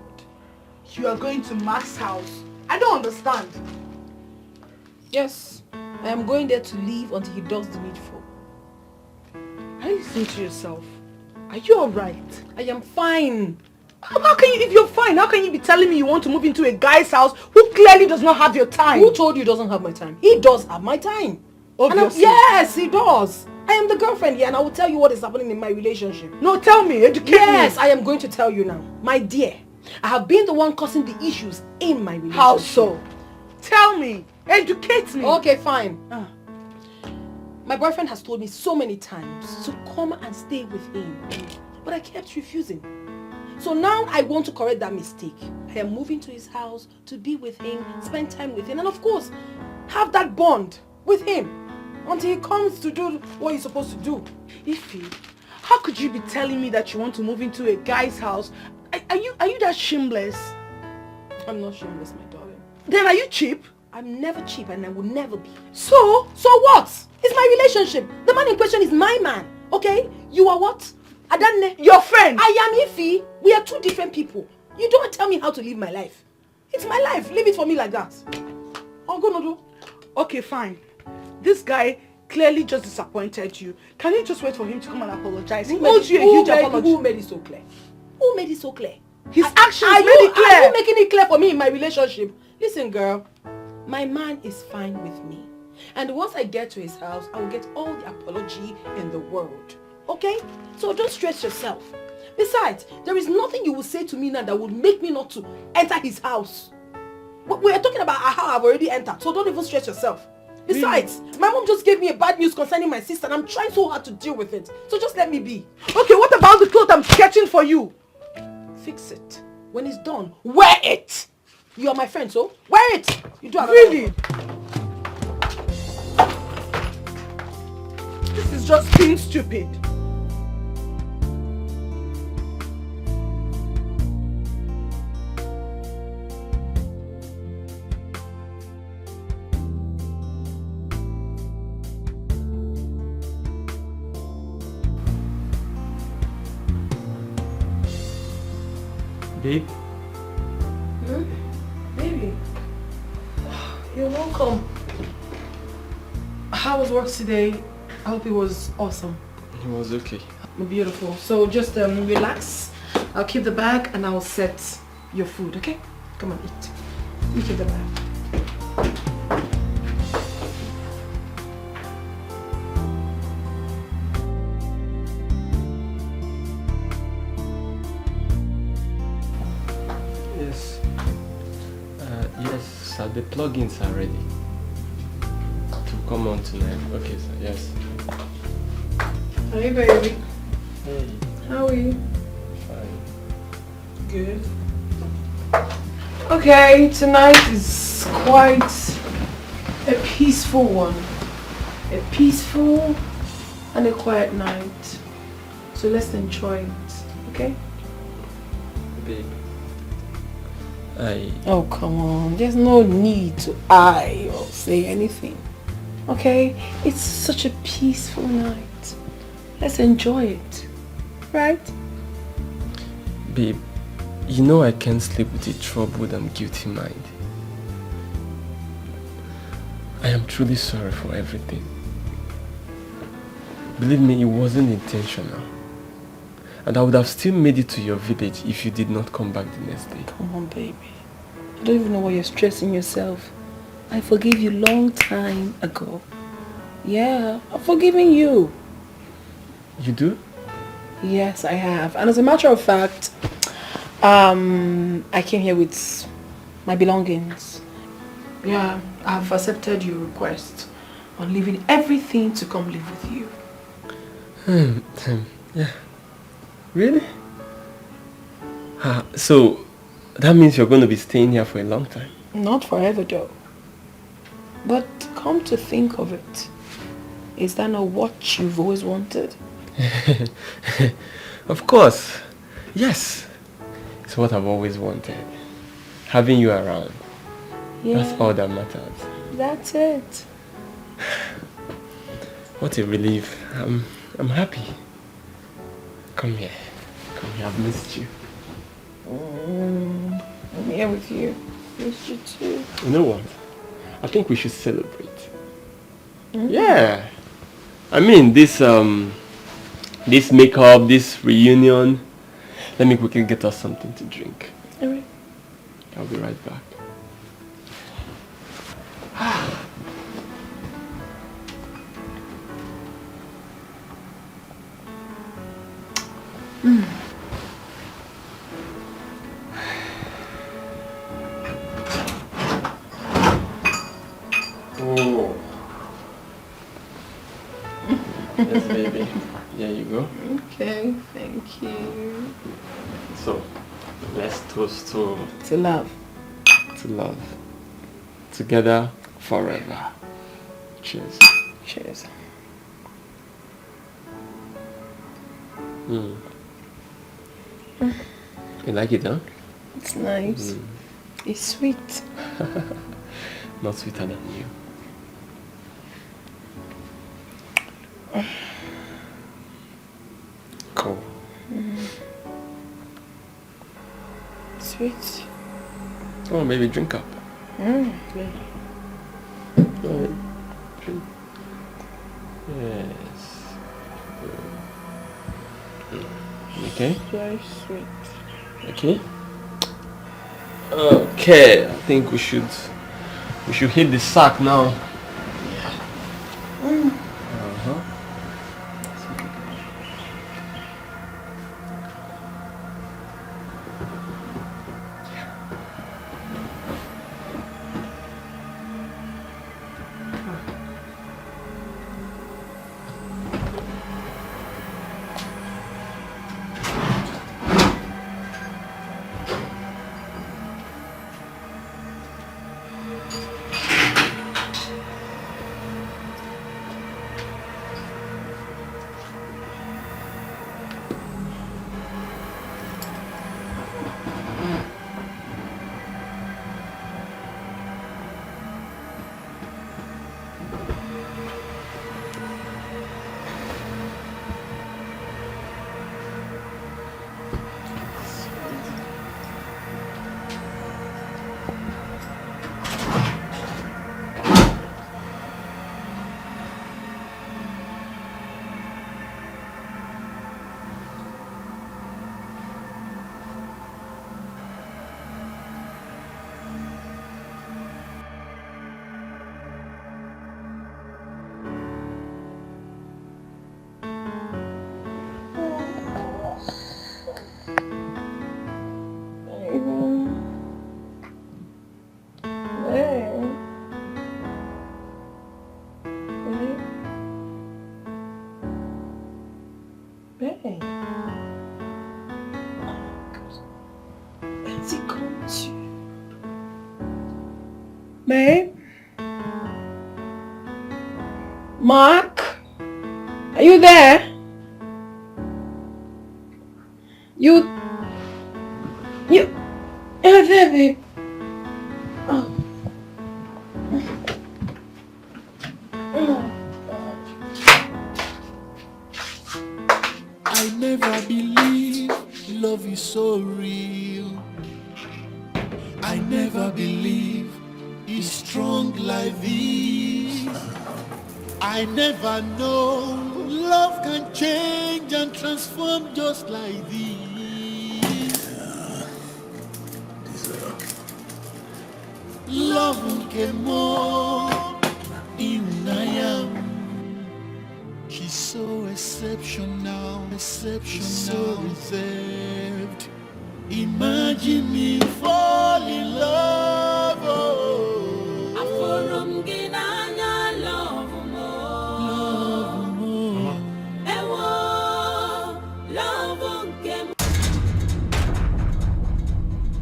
You are going to Max's house? I don't understand. Yes, I am going there to leave until he does the needful. Are you listening to yourself? Are you alright? I am fine. How can you, if you're fine, how can you be telling me you want to move into a guy's house who clearly does not have your time? Who told you he doesn't have my time? He does have my time. Obviously. Yes, he does. I am the girlfriend here and I will tell you what is happening in my relationship. No, tell me, educate me. Yes, I am going to tell you now. My dear, I have been the one causing the issues in my relationship. How so? Tell me. Educate me. Okay, fine. My boyfriend has told me so many times to come and stay with him. But I kept refusing. So now I want to correct that mistake. I am moving to his house to be with him, spend time with him, and of course, have that bond with him until he comes to do what he's supposed to do. Ify, how could you be telling me that you want to move into a guy's house? Are you that shameless? I'm not shameless, my darling. Then are you cheap? I'm never cheap and I will never be. So what? It's my relationship. The man in question is my man. Okay? You are what? Adanne. Your friend. I am Ify. We are two different people. You don't tell me how to live my life. It's my life. Leave it for me like that. I'm gonna do. Okay, fine. This guy clearly just disappointed you. Can you just wait for him to come and apologize? He owes you a huge apology. Who made it so clear? Who made it so clear? His actions made it clear. Are you making it clear for me in my relationship? Listen, girl. My man is fine with me. And once I get to his house, I will get all the apology in the world. Okay? So don't stress yourself. Besides, there is nothing you will say to me now that would make me not to enter his house. We are talking about how I've already entered, so don't even stress yourself. Besides, my mom just gave me a bad news concerning my sister and I'm trying so hard to deal with it. So just let me be. Okay, what about the clothes I'm sketching for you? Fix it. When it's done, wear it. You are my friend, so wear it. You do have really? This is just being stupid. Babe? Baby. You're welcome. How was work today? I hope it was awesome. It was okay. Beautiful. So just relax. I'll keep the bag and I'll set your food, okay? Come on, eat. You keep the bag. Yes. Yes, sir. The plugins are ready to come on tonight. Okay, sir. Yes. Hey, baby. Hey. How are you? Fine. Good. Okay, tonight is quite a peaceful one. A peaceful and a quiet night. So let's enjoy it, okay? Babe. Oh, come on. There's no need to I or say anything. Okay? It's such a peaceful night. Let's enjoy it. Right? Babe, you know I can't sleep with a troubled and guilty mind. I am truly sorry for everything. Believe me, it wasn't intentional. And I would have still made it to your village if you did not come back the next day. Come on, baby. I don't even know why you're stressing yourself. I forgave you long time ago. Yeah, I've forgiven you. You do? Yes, I have. And as a matter of fact, I came here with my belongings. Yeah, I've accepted your request on leaving everything to come live with you. Yeah. Really? So, that means you're going to be staying here for a long time? Not forever though. But come to think of it, is that not what you've always wanted? Of course. Yes. It's what I've always wanted. Having you around. Yeah. That's all that matters. That's it. What a relief. I'm happy. Come here. Come here. I've missed you. I'm here with you. Missed you too. You know what? I think we should celebrate. Yeah. I mean, this makeup, this reunion. Let me quickly get us something to drink. Alright. I'll be right back. Oh. Yes, baby. There you go. Okay, thank you. So, let's toast to love. To love. Together forever. Cheers. Cheers. You like it, huh? It's nice. It's sweet. Not sweeter than you. Cool. Sweet. Oh, maybe drink up. Yeah. Go ahead. Drink. Yes. Okay. Very sweet. Okay. Okay. I think we should hit the sack now. Babe? Mark? Are you there? You're there, babe. Oh. I never believed love is so real. I never believed it's strong like this. I never know love can change and transform just like this. Love can more in I am. She's so exceptional, so reserved. Imagine me fall in love. Oh.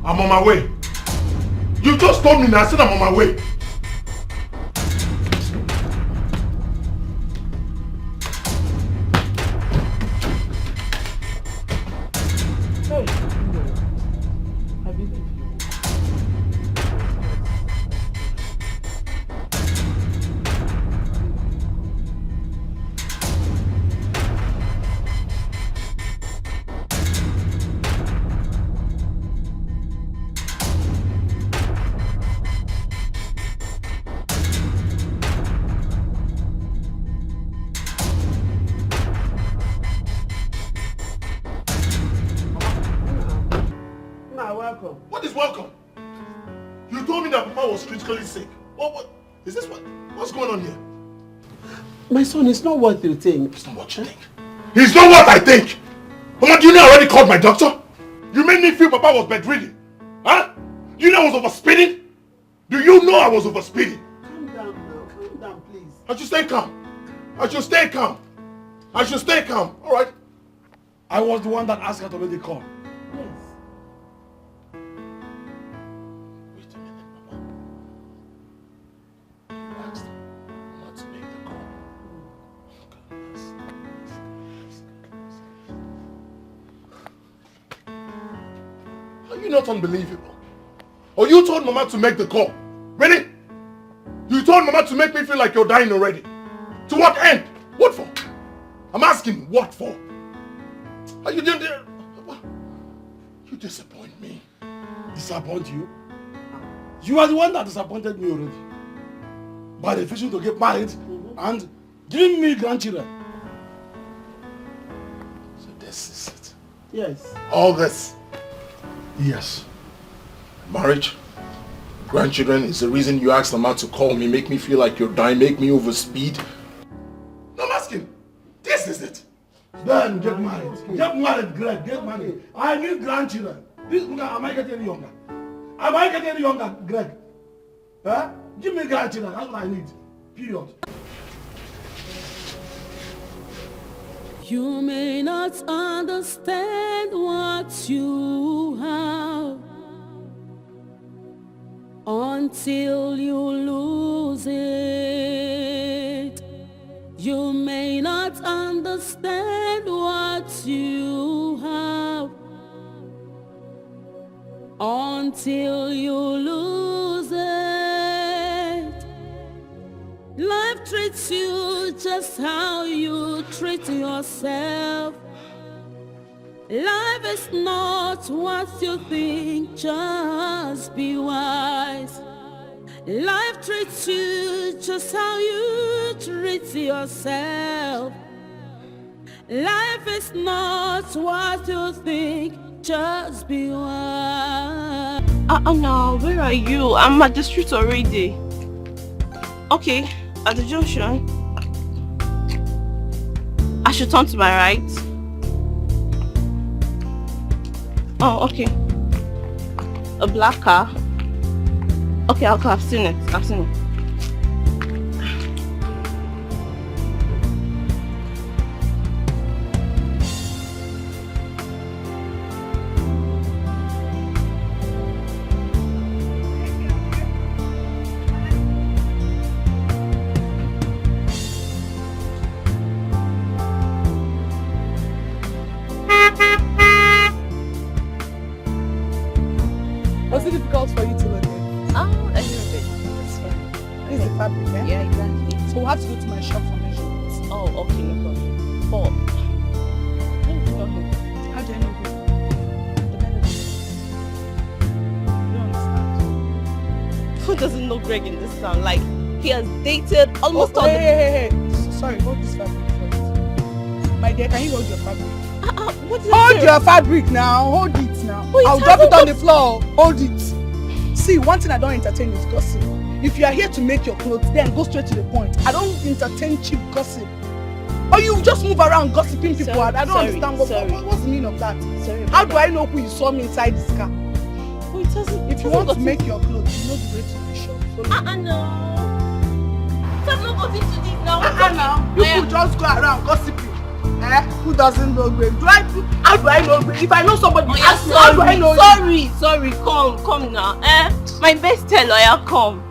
I'm on my way. You just told me now, I said I'm on my way. welcome. You told me that Papa was critically sick. What? Is this what? What's going on here? My son, it's not what you think. It's not what you think. It's not what I think. Mama, do you know I already called my doctor? You made me feel Papa was bedridden. Huh? Do you know I was overspeeding? Do you know I was overspeeding? Calm down now. Calm down, please. I should stay calm. I should stay calm. I should stay calm. All right. I was the one that asked her to make the call. Yes. Wait a minute, Papa. You asked her not to make the call. Are you not unbelievable? Or you told Mama to make the call? Really? You told Mama to make me feel like you're dying already? To what end? What for? I'm asking, what for? Are you doing there? You disappoint me. Disappoint you? You are the one that disappointed me already. By refusing to get married and giving me grandchildren. So this is it. Yes. All this. Yes. Marriage, grandchildren is the reason you asked Mama to call me, make me feel like you're dying, make me overspeed. No, I'm asking. This is it. Then get married. Get married, Greg. Get married. I need grandchildren. Am I getting any younger? Am I getting any younger, Greg? Huh? Give me grandchildren. That's what I need. Period. You may not understand what you have until you lose it. You may not understand what you have until you lose it. Life treats you just how you treat yourself. Life is not what you think, just be wise. Life treats you just how you treat yourself. Life is not what you think, just be wise. No, where are you? I'm at the street already. Okay, at the junction. I should turn to my right. Oh, okay. A black car. Okay, I've seen it. I've seen it. Was it difficult for you to look at? Oh, a little bit. That's fine. This is the fabric, eh? Yeah, exactly. So we'll have to go to my shop for measurements. Oh, okay, no problem. How do you know him? How do I know who? The better than you don't understand. Who doesn't know Greg in this town? Like, he has dated almost all the... Hey. Sorry, hold this fabric first. My dear, can you hold your fabric? What is Hold your fabric now. Hold it now. I'll drop it on the floor. Hold it. See, one thing I don't entertain is gossip. If you are here to make your clothes, then go straight to the point. I don't entertain cheap gossip. Or you just move around gossiping people. Sorry, I don't understand what's the meaning of that. Sorry, how do I know who you saw me inside this car? Oh, it doesn't, if you want to make your clothes, you know the way to the shop. No. I've not got into this now. Now. You could just go around gossiping. Who doesn't know Greg? How do I know Greg? If I know somebody, ask me, how do I know you? Sorry, come now. My best lawyer, come.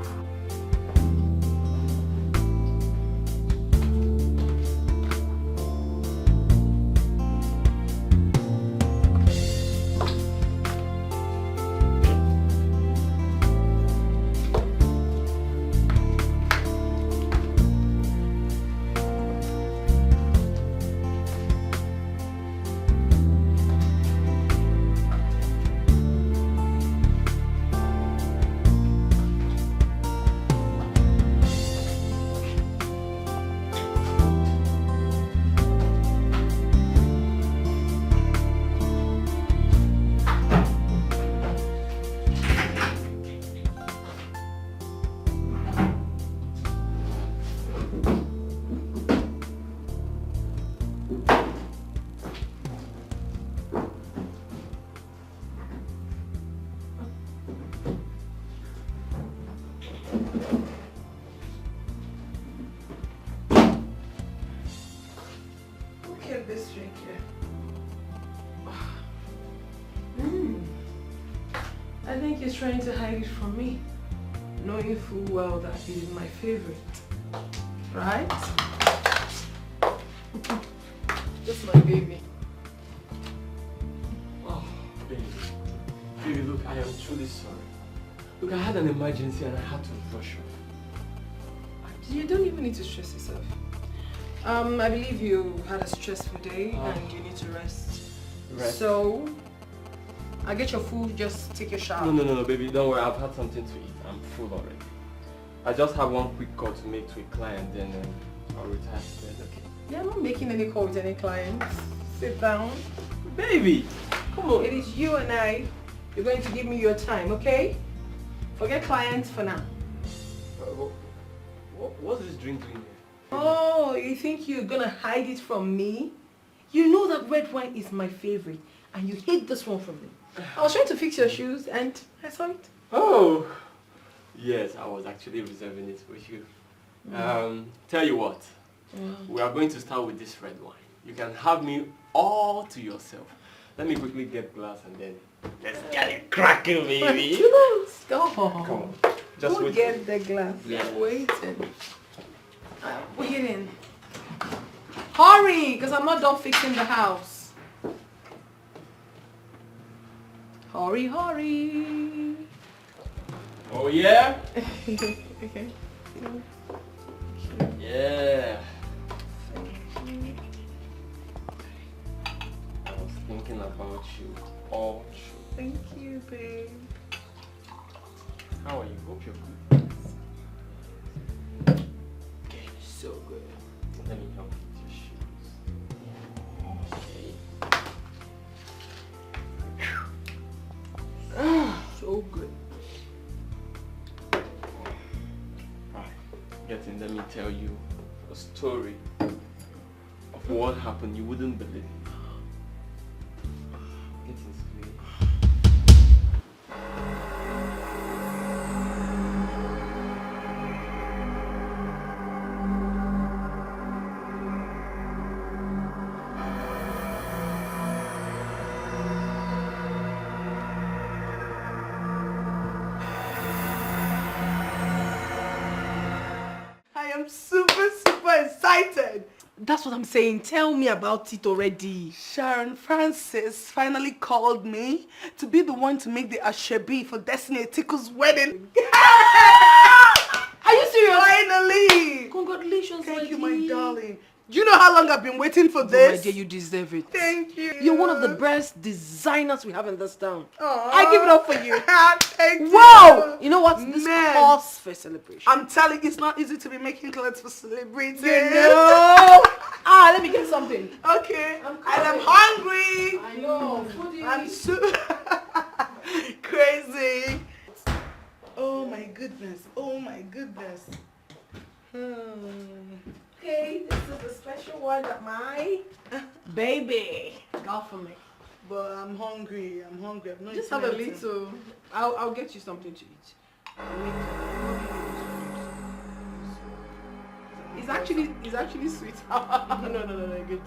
I think he's trying to hide it from me, knowing full well that it is my favorite. Right? Just my baby. Oh, baby. Baby, look, I am truly sorry. Look, I had an emergency and I had to rush off. You don't even need to stress yourself. I believe you had a stressful day and you need to rest. Rest? So, I'll get your food, just take your shower. No, baby, don't worry. I've had something to eat. I'm full already. I just have one quick call to make to a client, then I'll retire to bed, okay? Yeah, I'm not making any call with any clients. Sit down. Baby, come on. It is you and I. You're going to give me your time, okay? Forget clients for now. What's this drink doing here? Oh, you think you're gonna hide it from me? You know that red wine is my favorite, and you hate this one from me. I was trying to fix your shoes, and I saw it. Oh, yes, I was actually reserving it for you. Tell you what, we are going to start with this red wine. You can have me all to yourself. Let me quickly get glass and then let's get it cracking, baby. Go. Come on. Just Go wait. get the glass. Yeah. I'm waiting. I'm waiting. Hurry, because I'm not done fixing the house. Hurry. Oh, yeah? Okay. Yeah. I was thinking about you all through. Thank you, babe. How are you? Hope you're good. Okay, so good. Let me help you with your shoes. Okay. So good. Right. Get in, let me tell you a story of what happened. You wouldn't believe it. Get in, sleep. I am super excited. That's what I'm saying. Tell me about it already. Sharon Francis finally called me to be the one to make the ashebi for Destiny Etiko's wedding. Are you serious? Finally! Congratulations, Thank you, my darling. Do you know how long I've been waiting for this? My dear, you deserve it. Thank you. You're one of the best designers we have in this town. Aww. I give it up for you. Thank you. Wow! You know what? This calls for celebration. I'm telling you, it's not easy to be making clothes for celebrities. You know? Let me get something. Okay. I'm hungry. I know. I'm so crazy. Oh my goodness. Okay, this is a special one that my baby got for me. But I'm hungry. I've not Just eaten have a anything. little. I'll get you something to eat. It's actually sweet. No, good.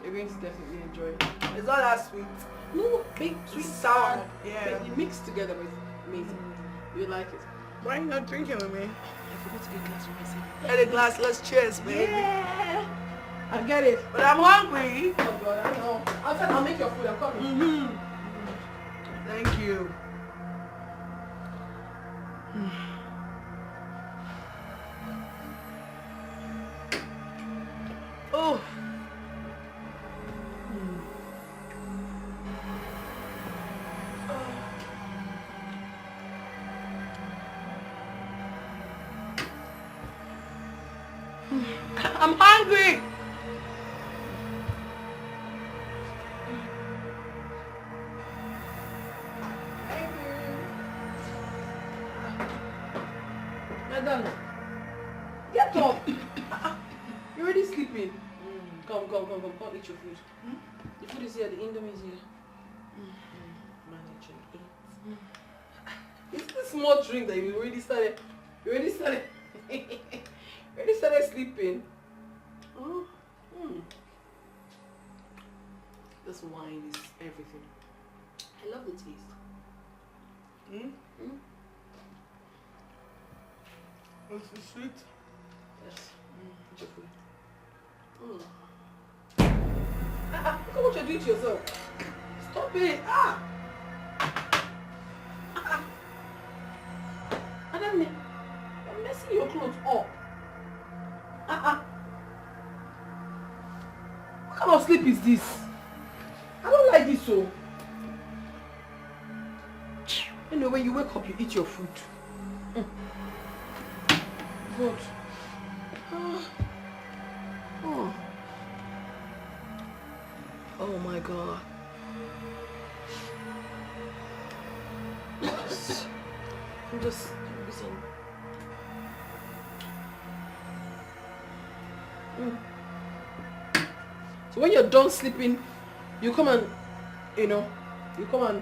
You're going to definitely enjoy it. It's not that sweet. No, big Sweet sour. Yeah. But you mix together with amazing. You like it. Why are you not drinking with me? I forgot to get a glass for myself. Get a glass. Let's cheers, baby. Yeah. I get it. But I'm hungry. Oh God, I know. I'll make your food. I'm coming. Thank you. Oh. I'm hungry. Madam, get up. You're already sleeping. Come, eat your food. The food is here, the indomie is here. Manage and eat. It's this small drink that you already started sleeping. Oh. This wine is everything. I love the taste. What's the sweet? Yes. Look at what you're doing to yourself. Stop it. Adam, you're messing your clothes up. What kind of sleep is this? I don't like this so. Anyway, when you wake up, you eat your food. God. Oh my God. I'm just listen. So when you're done sleeping, you come and, you come and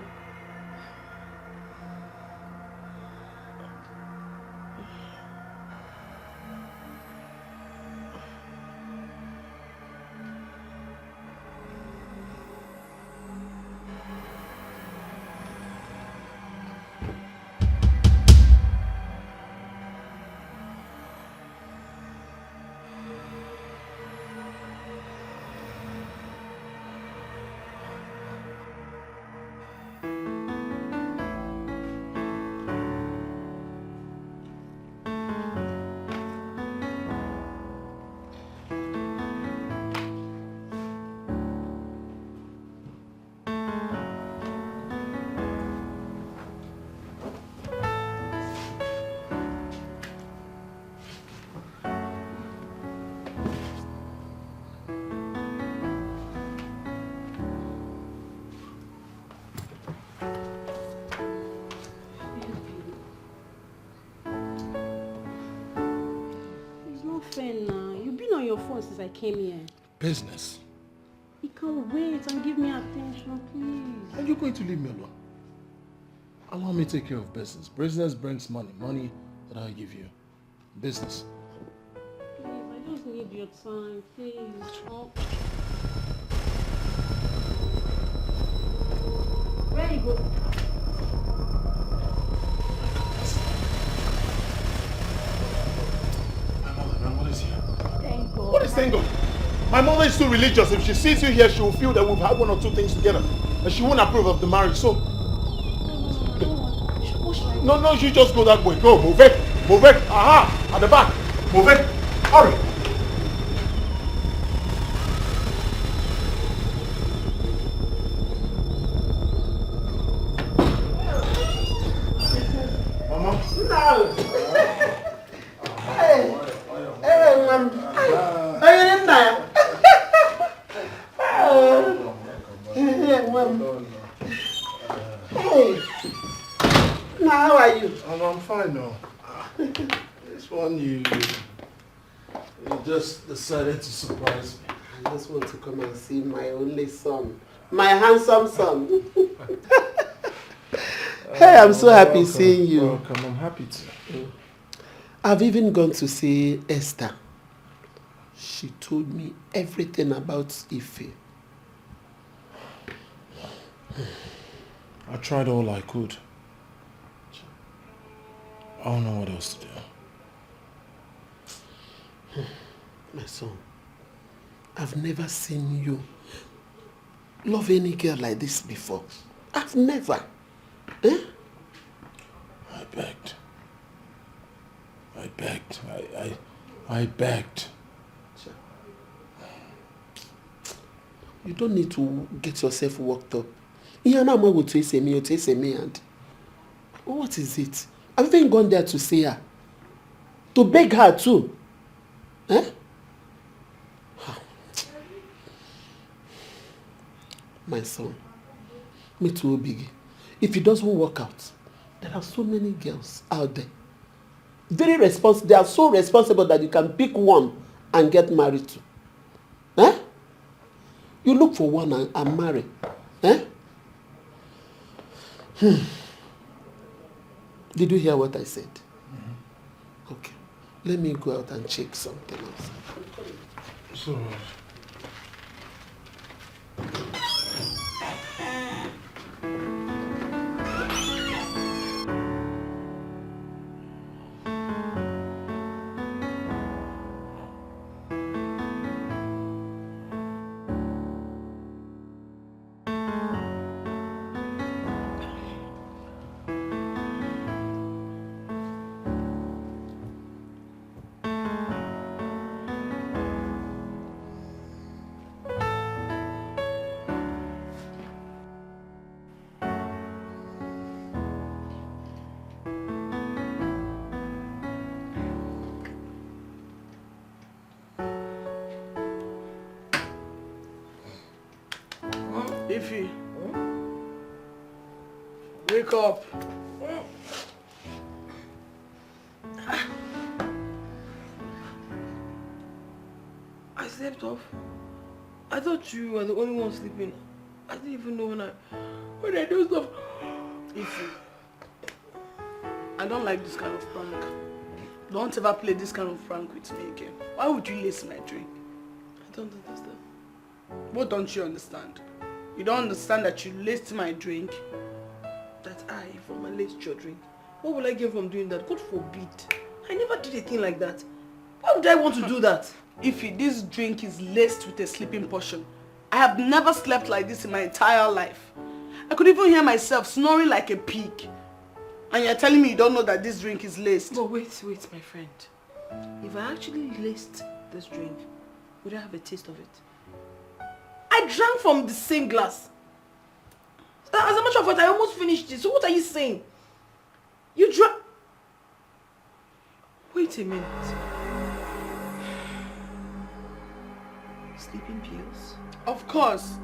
Now. You've been on your phone since I came here. Business. You can't wait and give me attention, please. Are you going to leave me alone? Allow me to take care of business. Business brings money. Money that I'll give you. Business. Please, I just need your time, please. Oh. Where you go? What is Tango? My mother is too religious. If she sees you here, she will feel that we've had one or two things together. And she won't approve of the marriage, so... No, you just go that way. Go, move it. Move it. Aha! At the back. Move it. Hurry. Mama? No! Hey, Mom. Are you in there? Hey. Now, how are you? I'm fine now. This one you just decided to surprise me. I just want to come and see my only son. My handsome son. Hey, I'm so happy seeing you. Welcome, I'm happy to. I've even gone to see Esther. She told me everything about Ife. I tried all I could. I don't know what else to do. My son, I've never seen you love any girl like this before. I've never. Eh? I begged. I begged. You don't need to get yourself worked up. What is it? I've even gone there to see her. To beg her too. Eh? My son, me too, Biggie. If it doesn't work out, there are so many girls out there. Very responsible. They are so responsible that you can pick one and get married to. Eh? You look for one and marry. Eh? Did you hear what I said? Mm-hmm. Okay. Let me go out and check something else. So, Ify. Wake up. I slept off. I thought you were the only one sleeping. I didn't even know when I do stuff. Ify, I don't like this kind of prank. Don't ever play this kind of prank with me again. Why would you lace my drink? I don't understand. What don't you understand? You don't understand that you laced my drink? That I, from my laced your drink. What will I get from doing that? God forbid. I never did a thing like that. Why would I want to do that? Ify, this drink is laced with a sleeping portion. I have never slept like this in my entire life. I could even hear myself snoring like a pig. And you're telling me you don't know that this drink is laced? But wait, my friend. If I actually laced this drink, would I have a taste of it? I drank from the same glass. As a matter of fact, I almost finished it. So what are you saying? You drank... Wait a minute. Sleeping pills? Of course.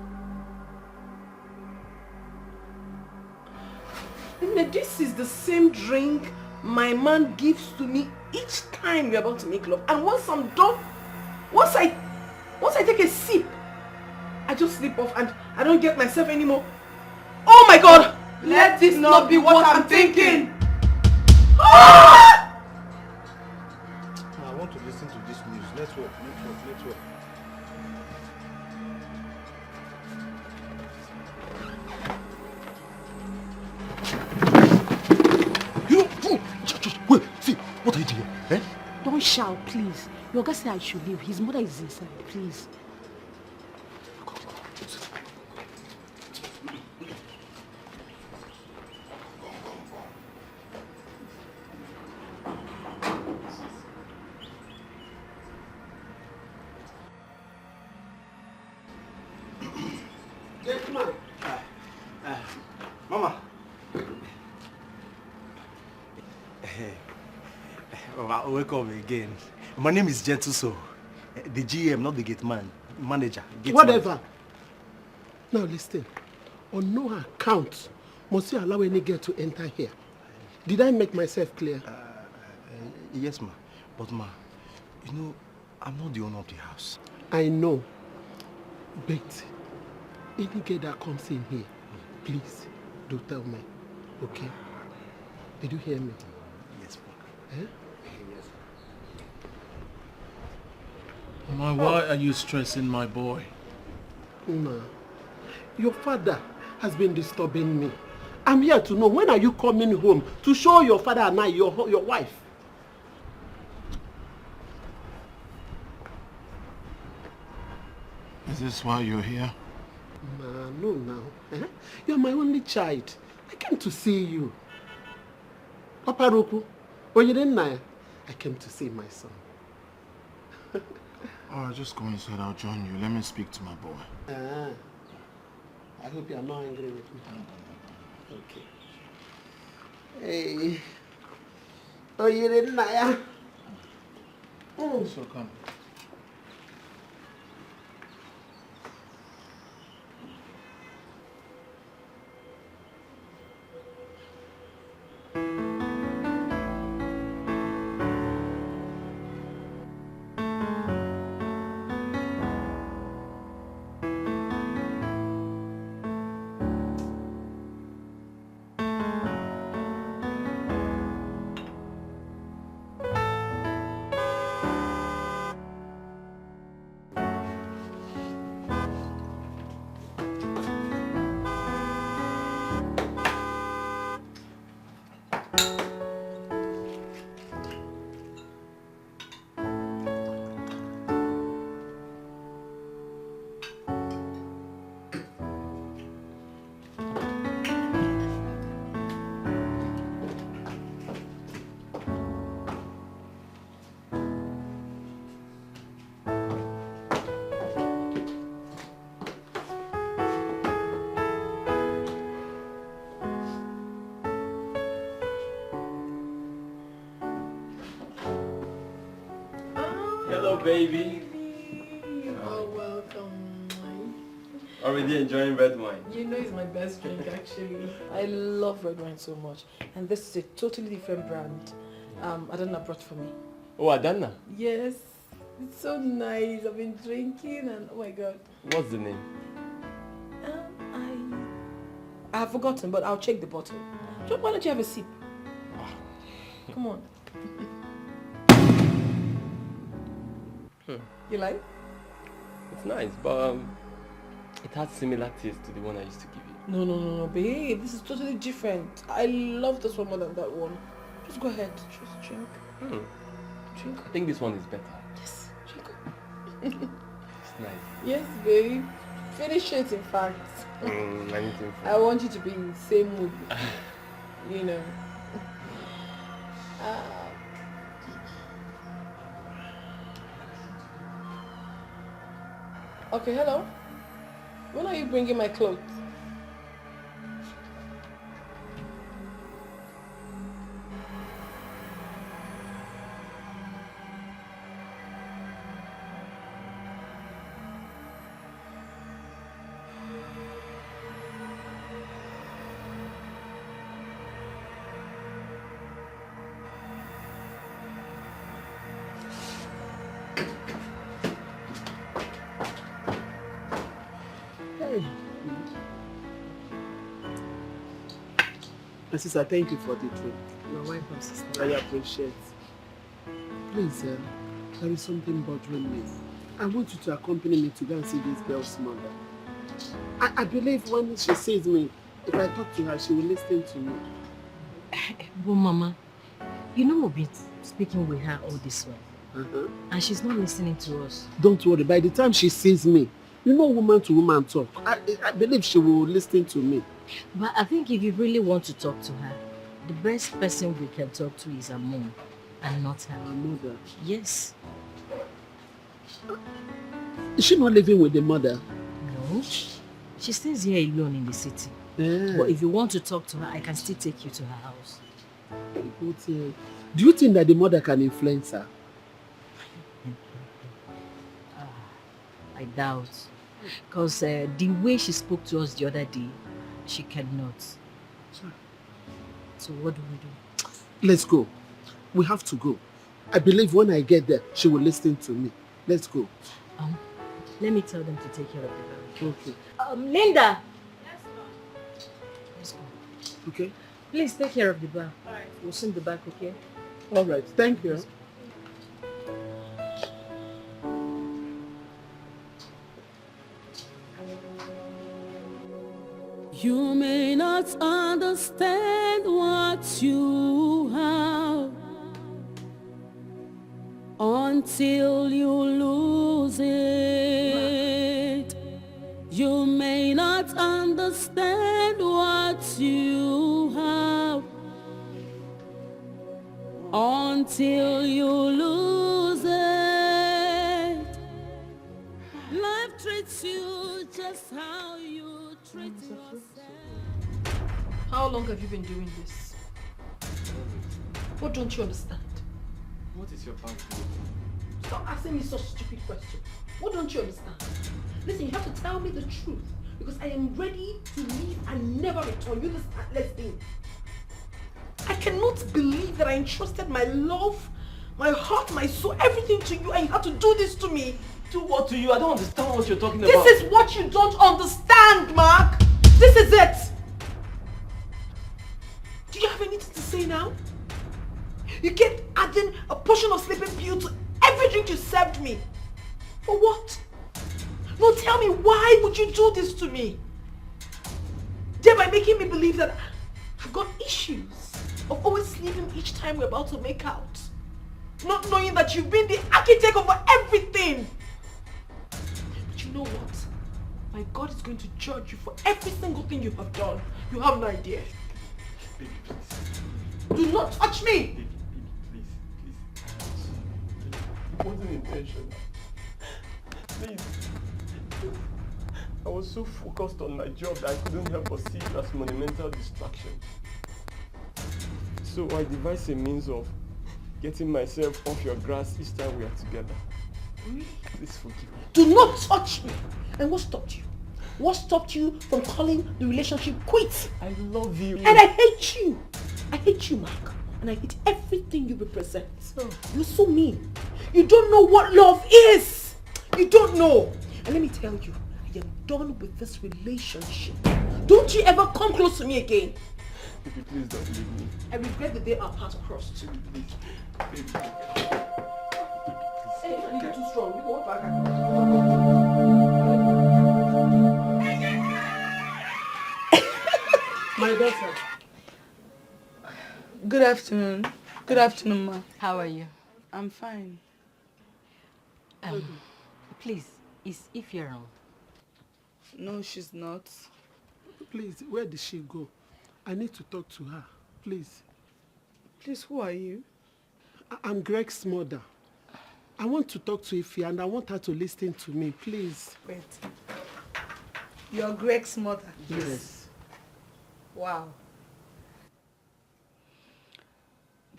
This is the same drink my man gives to me each time we're about to make love. And once I'm done, once I take a sip, I just sleep off and I don't get myself anymore. Oh my God! Let this not be what I'm thinking! I want to listen to this news. Let's work. Wait, see, what are you doing? Eh? Don't shout, please. Your guy said I should leave. His mother is inside, please. Gentleman. Mama. Welcome again. My name is Gentle So. The GM, not the gate man. Manager. Gate Whatever. Man. Now listen. On no account must you allow any girl to enter here. Did I make myself clear? Yes, ma. But ma, you know, I'm not the owner of the house. I know. But any girl that comes in here, please do tell me. Okay? Did you hear me? Yes, ma. Eh? Ma, why are you stressing my boy? Ma, your father has been disturbing me. I'm here to know, when are you coming home to show your father and I your wife? Is this why you're here? Ma, no now. Eh? You're my only child. I came to see you. Papa Roku, I came to see my son. Alright, just go inside. I'll join you. Let me speak to my boy. I hope you are not angry with me. Okay. Hey. Oh, you didn't know. So come. Hello, baby. Oh, welcome. All already enjoying red wine. You know it's my best drink actually. I love red wine so much. And this is a totally different brand. Adana brought for me. Oh, Adana? Yes. It's so nice. I've been drinking and oh my god. What's the name? I have forgotten, but I'll check the bottle. Why don't you have a sip? Come on. You like? It's nice, but it has similar taste to the one I used to give you. No, babe. This is totally different. I love this one more than that one. Just go ahead. Just drink. Drink. I think this one is better. Yes, drink. It's nice. Yes, babe. Finish it, in fact. Anything for I want you to be in the same mood. You know. Okay, hello. When are you bringing my clothes? My sister, thank you for the drink. You're welcome, sister. I appreciate. Please, there is something bothering me. I want you to accompany me to go and see this girl's mother. I believe when she sees me, if I talk to her, she will listen to me. But Mama, you know we've been speaking with her all this while. And she's not listening to us. Don't worry, by the time she sees me, you know woman to woman talk. I believe she will listen to me. But I think if you really want to talk to her, the best person we can talk to is her mom and not her. Her mother? Yes. Is she not living with the mother? No. She stays here alone in the city. Yeah. But if you want to talk to her, I can still take you to her house. But, do you think that the mother can influence her? I doubt. Because the way she spoke to us the other day, she cannot. So what do we do? Let's go. We have to go. I believe when I get there, she will listen to me. Let's go. Let me tell them to take care of the baby. Okay. Linda! Let's go. Okay. Please take care of the bar. Alright. We'll soon be back, okay? Alright, thank you. You may not understand what you have until you lose it. You may not understand what you have until you lose it. Life treats you just how you treat yourself. How long have you been doing this? What don't you understand? What is your bad? Stop asking me such stupid questions. What don't you understand? Listen, you have to tell me the truth because I am ready to leave and never return. You this heartless thing. I cannot believe that I entrusted my love, my heart, my soul, everything to you and you have to do this to me. Do what to you? I don't understand what you're talking about. This is what you don't understand, Mark. This is it. Do you have anything to say now? You kept adding a portion of sleeping pill to every drink you served me. For what? No, tell me, why would you do this to me? Thereby making me believe that I've got issues of always sleeping each time we're about to make out. Not knowing that you've been the architect of everything. But you know what? My God is going to judge you for every single thing you have done. You have no idea. Baby, please. Do not touch me! Baby, please. It wasn't intentional. Please. I was so focused on my job that I couldn't help but see it as monumental distraction. So I devised a means of getting myself off your grass each time we are together. Really? Please forgive me. Do not touch me! And what stopped you? What stopped you from calling the relationship quits? I love you. And I hate you. I hate you, Mark. And I hate everything you represent. You're so mean. You don't know what love is. You don't know. And let me tell you, I am done with this relationship. Don't you ever come close to me again. Baby, please don't leave me. I regret the day our paths crossed too. Baby. Hey, I need you too strong. You go back. My daughter. Good afternoon. Good afternoon, ma. How are you? I'm fine. Please, is Ify around? No, she's not. Please, where did she go? I need to talk to her. Please. Please, who are you? I'm Greg's mother. I want to talk to Ify and I want her to listen to me, please. Wait. You're Greg's mother? Yes. Wow.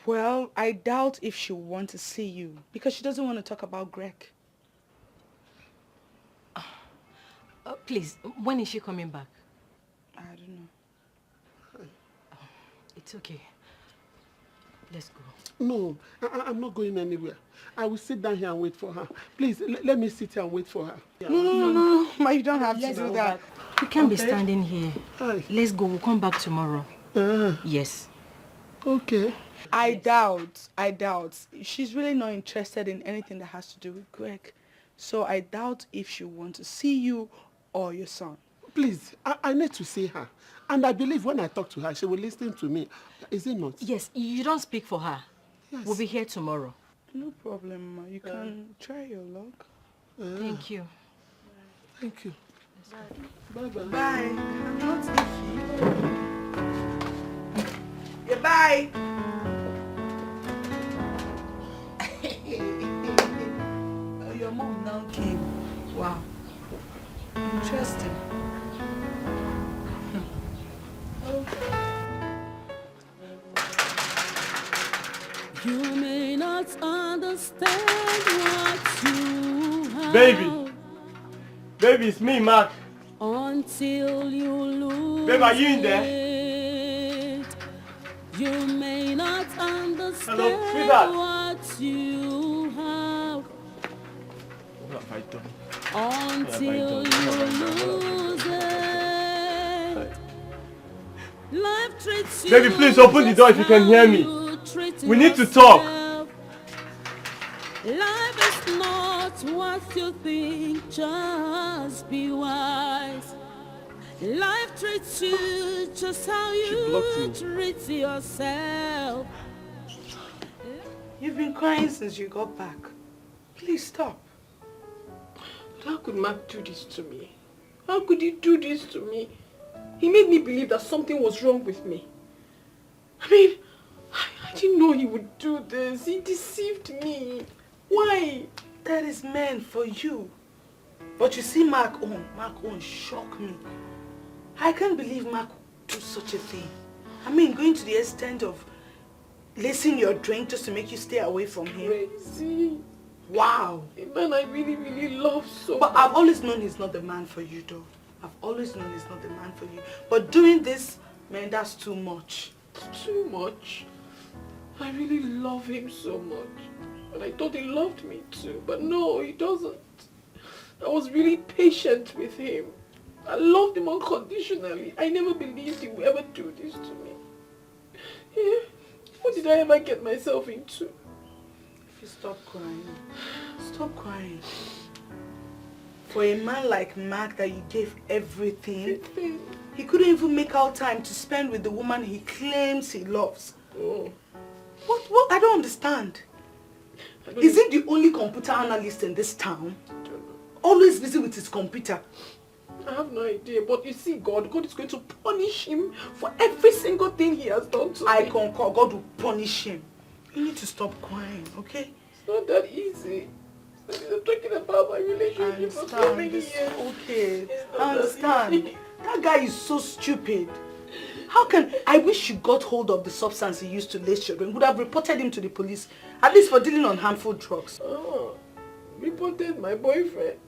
Well, I doubt if she will want to see you because she doesn't want to talk about Greg. Please, when is she coming back? I don't know. It's okay. Let's go. No, I'm not going anywhere. I will sit down here and wait for her. Please, let me sit here and wait for her. No, Ma, you don't have to do that. We can't be standing here. Let's go. We'll come back tomorrow. Yes. Okay. I doubt. She's really not interested in anything that has to do with Greg. So I doubt if she wants to see you or your son. Please, I need to see her. And I believe when I talk to her, she will listen to me. Is it not? Yes, you don't speak for her. Yes. We'll be here tomorrow. No problem, Ma. You can try your luck. Thank you. Thank you. Bye-bye. Bye. Not Ify. Yeah, bye. Your mom now came. Wow. Interesting. You may not understand what you have. Baby, it's me, Mark. Until you lose Babe, are you in there? it. You may not understand what you have. What have I done? Until you lose it. Life treats you. Baby, please open the door if you can hear me. We need to talk. Life is not what you think, just be wise. Life treats you just how you treat yourself. You've been crying since you got back. Please stop. How could Mark do this to me? How could he do this to me? He made me believe that something was wrong with me. I mean, I didn't know he would do this. He deceived me. Why? That is meant for you. But you see Mark own shocked me. I can't believe Mark would do such a thing. I mean, going to the extent of lacing your drink just to make you stay away from him. Crazy. Wow. A man I really, really love so But much. I've always known he's not the man for you, though. I've always known he's not the man for you. But doing this, man, that's too much. Too much? I really love him so much. And I thought he loved me too. But no, he doesn't. I was really patient with him. I loved him unconditionally. I never believed he would ever do this to me. Yeah. What did I ever get myself into? If you stop crying. Stop crying. For a man like Mark that you gave everything, he couldn't even make out time to spend with the woman he claims he loves. Oh. What? I don't understand. Is he the only computer analyst in this town? Always busy with his computer. I have no idea, but you see, God is going to punish him for every single thing he has done to me. I concur, God will punish him. You need to stop crying, okay? It's not that easy. I'm talking about my relationship for so many years. Okay, I understand. That guy is so stupid. How can... I wish you got hold of the substance he used to lace children. Would have reported him to the police, at least for dealing on harmful drugs. Oh, reported my boyfriend.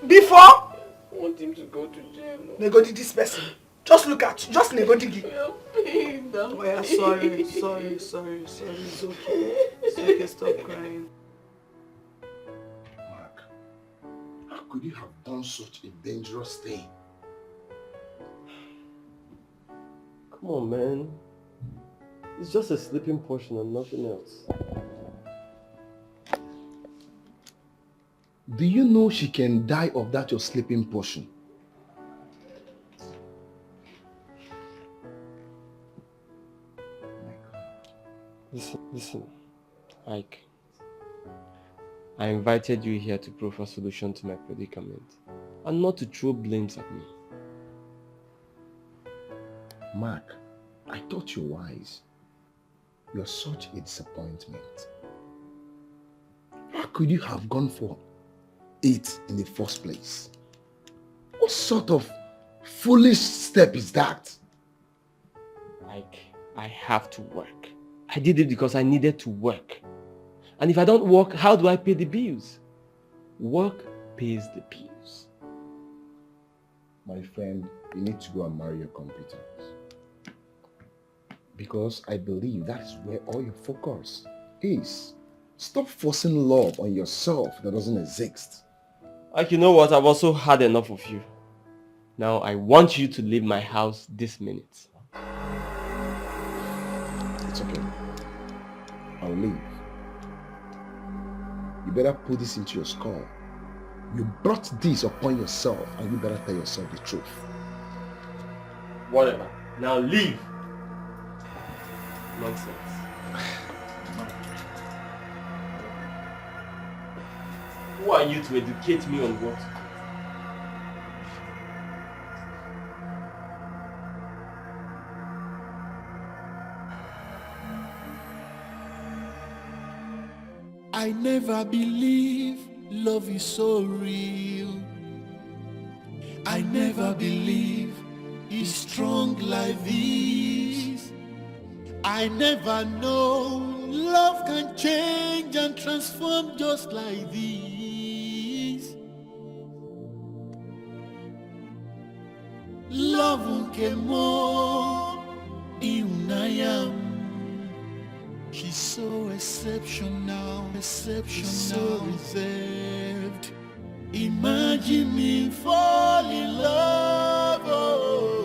Before? want him to go to jail. Negodi this person. Just look at you. Just Negodigi. Help me, oh yeah, sorry. It's okay. It's okay, stop crying. Mark, how could you have done such a dangerous thing? Come on, man. It's just a sleeping potion and nothing else. Do you know she can die of that your sleeping potion? Listen, Ike. I invited you here to proffer a solution to my predicament and not to throw blames at me. Mark, I thought you were wise. You're such a disappointment. How could you have gone for it in the first place? What sort of foolish step is that? Ike, I have to work. I did it because I needed to work. And if I don't work, how do I pay the bills? Work pays the bills. My friend, you need to go and marry your competence. Because I believe that is where all your focus is. Stop forcing love on yourself that doesn't exist. Like, you know what? I've also had enough of you. Now I want you to leave my house this minute. It's okay. I'll leave. You better put this into your skull. You brought this upon yourself and you better tell yourself the truth. Whatever. Now leave. Nonsense. Who are you to educate me on what? I never believe love is so real. I never believe it's strong like this. I never know love can change and transform just like this. Love came more in She's so exceptional, so reserved. Imagine me fall in love. Oh.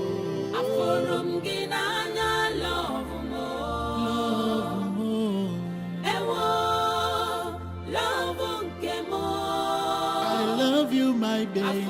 Love more. I love you, my baby.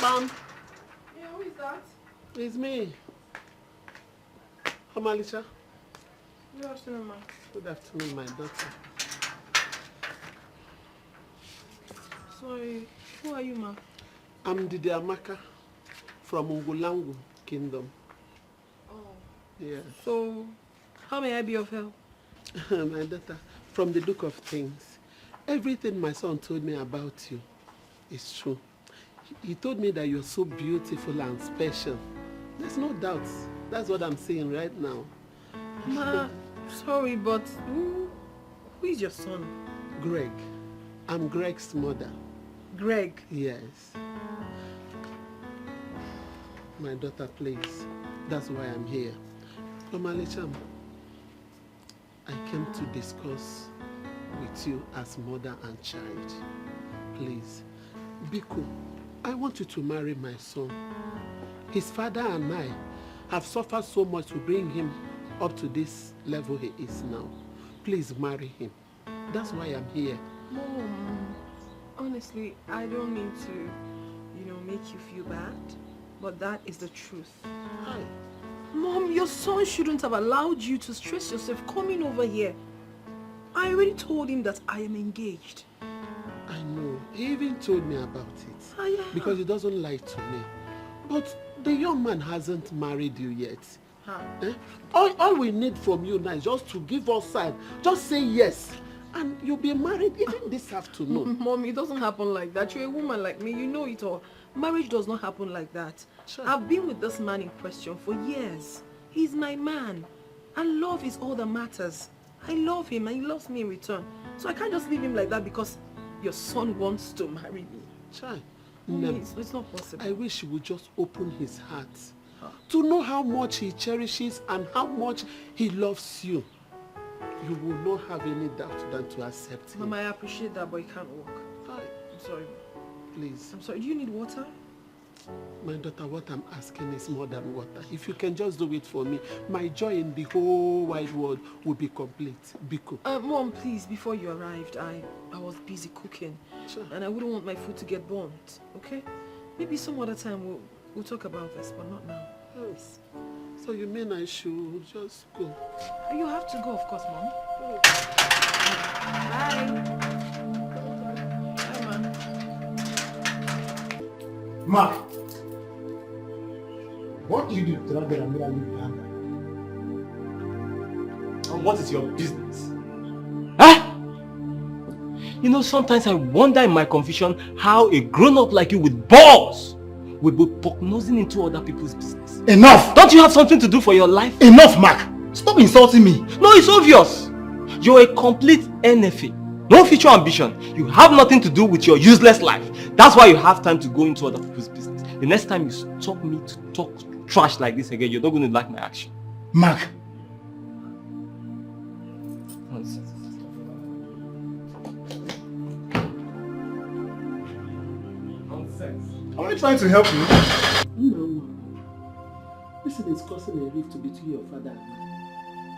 Bam. Yeah, who is that? It's me. Amalisha. Good afternoon, ma. Good afternoon, my daughter. Sorry, who are you, ma? I'm Didi Amaka from Ungulangu Kingdom. Oh. Yeah. So, how may I be of help? My daughter, from the Duke of Things. Everything my son told me about you is true. He told me that you're so beautiful and special. There's no doubt. That's what I'm saying right now. Ma, sorry, but who is your son? Greg. I'm Greg's mother. Greg? Yes. My daughter plays. That's why I'm here. Normally, Cham, I came to discuss with you as mother and child. Please, Biko, I want you to marry my son. His father and I have suffered so much to bring him up to this level he is now. Please marry him. That's why I'm here. Mom, honestly, I don't mean to, make you feel bad, but that is the truth. Hi. Mom, your son shouldn't have allowed you to stress yourself coming over here. I already told him that I am engaged. I know. He even told me about it. Because he doesn't lie to me. But the young man hasn't married you yet. Eh? All we need from you now is just to give us sign. Just say yes. And you'll be married even this afternoon. Mom, it doesn't happen like that. You're a woman like me. You know it all. Marriage does not happen like that. Sure. I've been with this man in question for years. He's my man. And love is all that matters. I love him and he loves me in return. So I can't just leave him like that because your son wants to marry me. Child, it's not possible. I wish he would just open his heart to know how much he cherishes and how much he loves you. You will not have any doubt than to accept him. Mama, I appreciate that, but it can't work. Hi. I'm sorry. Please. I'm sorry. Do you need water? My daughter, what I'm asking is more than water. If you can just do it for me, my joy in the whole wide world will be complete. Biko. Mom, please, before you arrived, I was busy cooking. Sure. And I wouldn't want my food to get burnt, okay? Maybe some other time we'll talk about this, but not now. Yes. So you mean I should just go? You have to go, of course, Mom. Oh. Bye. Bye, Ma. Mark, what do you do to that girl and leave behind? And what is your business? Huh? You know, sometimes I wonder in my confusion how a grown-up like you with balls will be prognosing into other people's business. Enough! Don't you have something to do for your life? Enough, Mark! Stop insulting me! No, it's obvious. You're a complete NFA. No future ambition. You have nothing to do with your useless life. That's why you have time to go into other people's business. The next time you stop me to talk trash like this again, you're not going to like my action. Mark! Nonsense. Am I trying to help you? No. This is causing a rift between your father and I.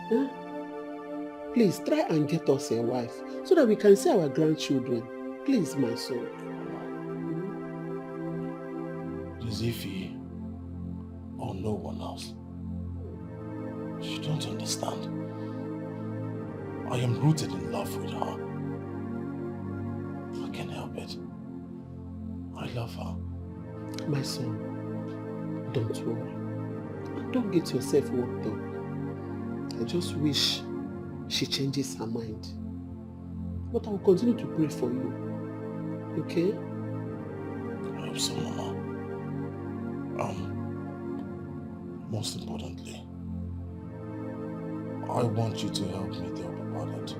Huh? Please try and get us a wife so that we can see our grandchildren. Please, my son. Zifi or no one else. You don't understand. I am rooted in love with her. I can't help it. I love her. My son, don't worry. Don't get yourself worked up. I just wish she changes her mind. But I will continue to pray for you. Okay? I hope so, Mama. Most importantly, I want you to help me tell Papa that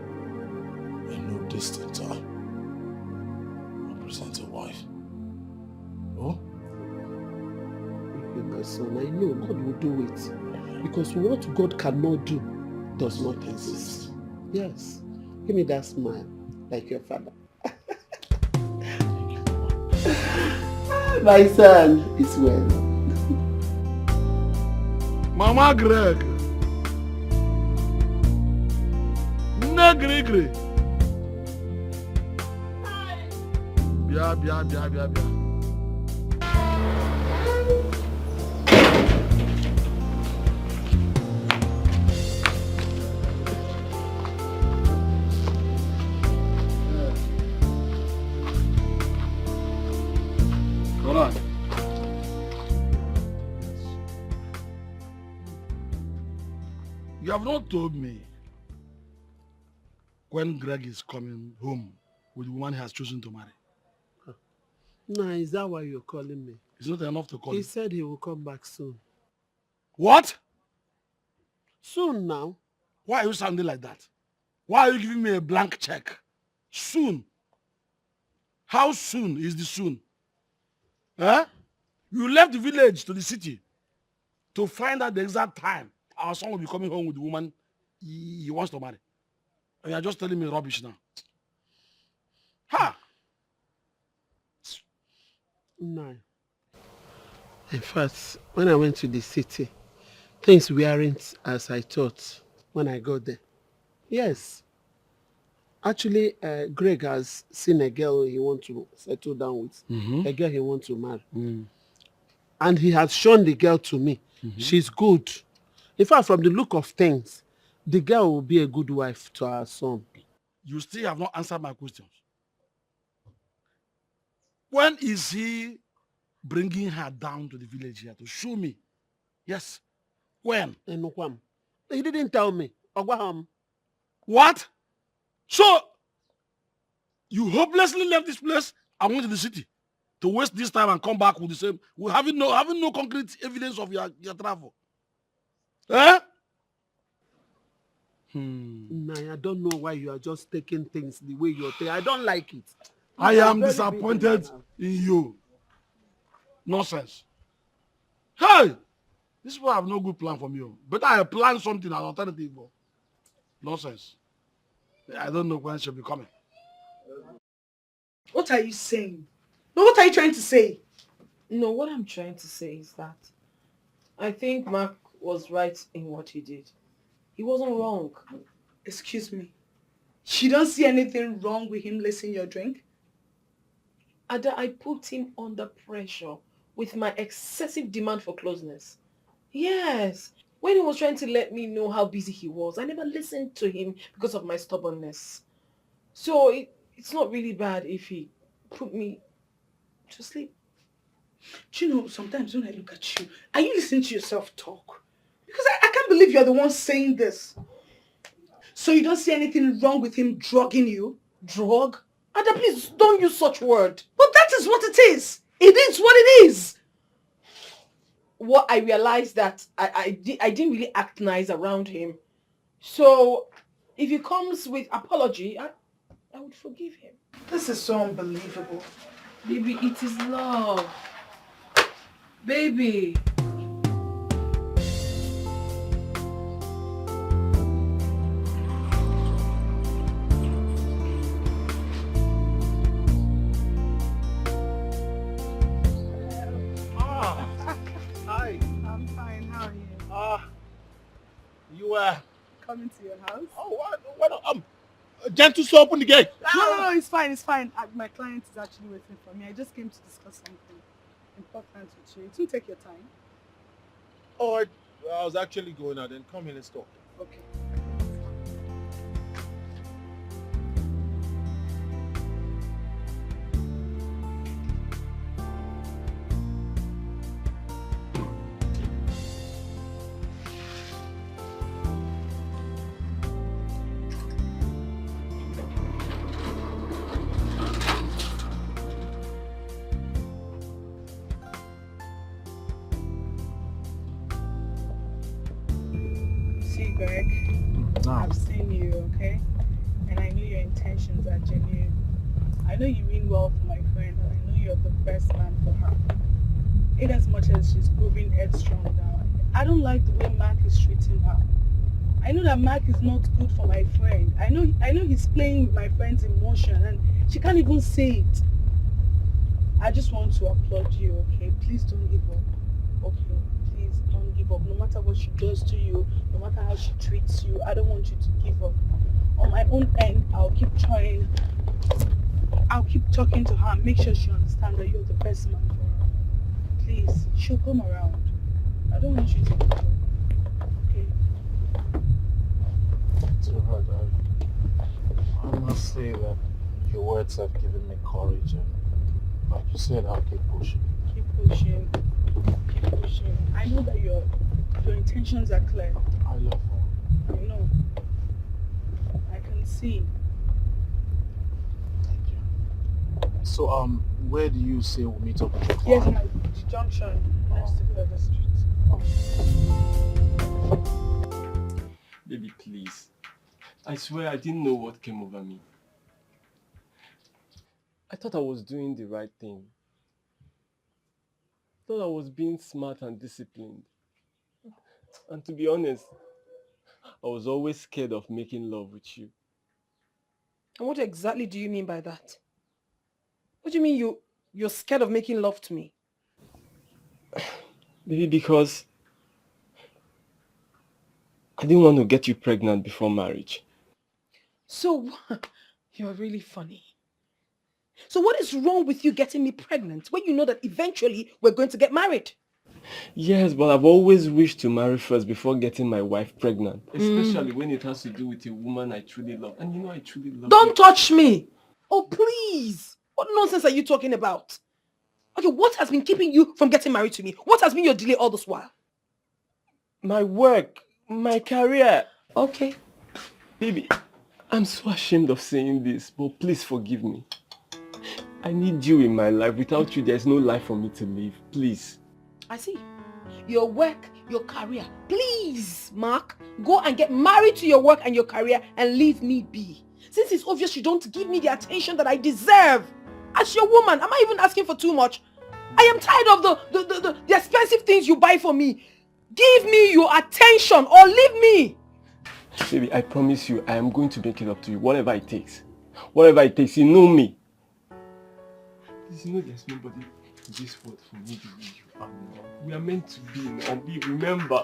in no distant time, I'll present a wife. Oh? My son, I know God will do it. Because what God cannot do does not exist. Yes. Give me that smile, like your father. My son is well. Mama Greg. Negri. Bia. Hold on. You have not told me when Greg is coming home with the woman he has chosen to marry. Nah, is that why you're calling me? It's not enough to call He you. said he will come back soon. What? Soon now. Why are you sounding like that? Why are you giving me a blank check? Soon. How soon is the soon? Huh? You left the village to the city to find out the exact time our son will be coming home with the woman he wants to marry. And you're just telling me rubbish now. Ha! No. In fact, when I went to the city, things weren't as I thought when I got there. Yes. Actually, Greg has seen a girl he wants to settle down with, a girl he wants to marry. And he has shown the girl to me. She's good. In fact, from the look of things, the girl will be a good wife to our son. You still have not answered my questions. When is he bringing her down to the village here to show me? Yes. When? He didn't tell me. What? So, you hopelessly left this place and went to the city to waste this time and come back with the same, with having no concrete evidence of your travel. Eh? Nah, I don't know why you are just taking things the way you're taking. I don't like it. I am disappointed in you. Nonsense. Hey! This one have no good plan for me. Better I plan something as alternative. Nonsense. I don't know when she'll be coming. What are you saying? No, what are you trying to say? No, what I'm trying to say is that I think Mark was right in what he did. He wasn't wrong. Excuse me. You don't see anything wrong with him lacing your drink? Ada, I put him under pressure with my excessive demand for closeness. Yes. When he was trying to let me know how busy he was, I never listened to him because of my stubbornness. So it's not really bad if he put me to sleep. Do you know, sometimes when I look at you, are you listening to yourself talk? Because I can't believe you're the one saying this. So you don't see anything wrong with him drugging you? Drug? Ada, please don't use such word. But that is what it is. It is what it is. What I realized that I didn't really act nice around him. So if he comes with apology, I would forgive him. This is so unbelievable. Baby, it is love. Baby. Hi. I'm fine. How are you? You were Coming to your house? Oh, what? Gentle, so open the gate. No, it's fine. It's fine. My client is actually waiting for me. I just came to discuss something important with you. It won't take your time. Oh, I was actually going out. Then come in and talk. Okay. Greg, I've seen you, okay? And I know your intentions are genuine. I know you mean well for my friend, and I know you're the best man for her. In as much as she's proving headstrong now, I don't like the way Mark is treating her. I know that Mark is not good for my friend. I know he's playing with my friend's emotion, and she can't even say it. I just want to applaud you, okay? Please don't give up, okay? Please don't give up. No matter what she does to you, no matter how she treats you, I don't want you to give up. On my own end, I'll keep trying. I'll keep talking to her and make sure she understands that you're the best man for her. Please, she'll come around. I don't want you to give up. Okay? It's alright. I must say that your words have given me courage, and like you said, I'll keep pushing. Keep pushing. Keep pushing. I know that your intentions are clear. I love her. I know. I can see. Thank you. So, where do you say we'll meet up at the club? Yes, my junction next to the other street. Baby, please. I swear I didn't know what came over me. I thought I was doing the right thing. I thought I was being smart and disciplined. And to be honest, I was always scared of making love with you. And what exactly do you mean by that? What do you mean you're scared of making love to me? Maybe because I didn't want to get you pregnant before marriage. So, you're really funny. So what is wrong with you getting me pregnant when you know that eventually we're going to get married? Yes, but I've always wished to marry first before getting my wife pregnant. Especially when it has to do with a woman I truly love. And you know I truly love you. Don't touch me! Oh, please! What nonsense are you talking about? Okay, what has been keeping you from getting married to me? What has been your delay all this while? My work, my career. Okay. Baby, I'm so ashamed of saying this, but please forgive me. I need you in my life. Without you, there's no life for me to live. Please. I see. Your work, your career. Please, Mark, go and get married to your work and your career and leave me be. Since it's obvious you don't give me the attention that I deserve. As your woman, am I even asking for too much? I am tired of the expensive things you buy for me. Give me your attention or leave me. Baby, I promise you, I am going to make it up to you, whatever it takes. Whatever it takes, you know me. You know there's nobody in this world for me the way you are now. We are meant to be now. Remember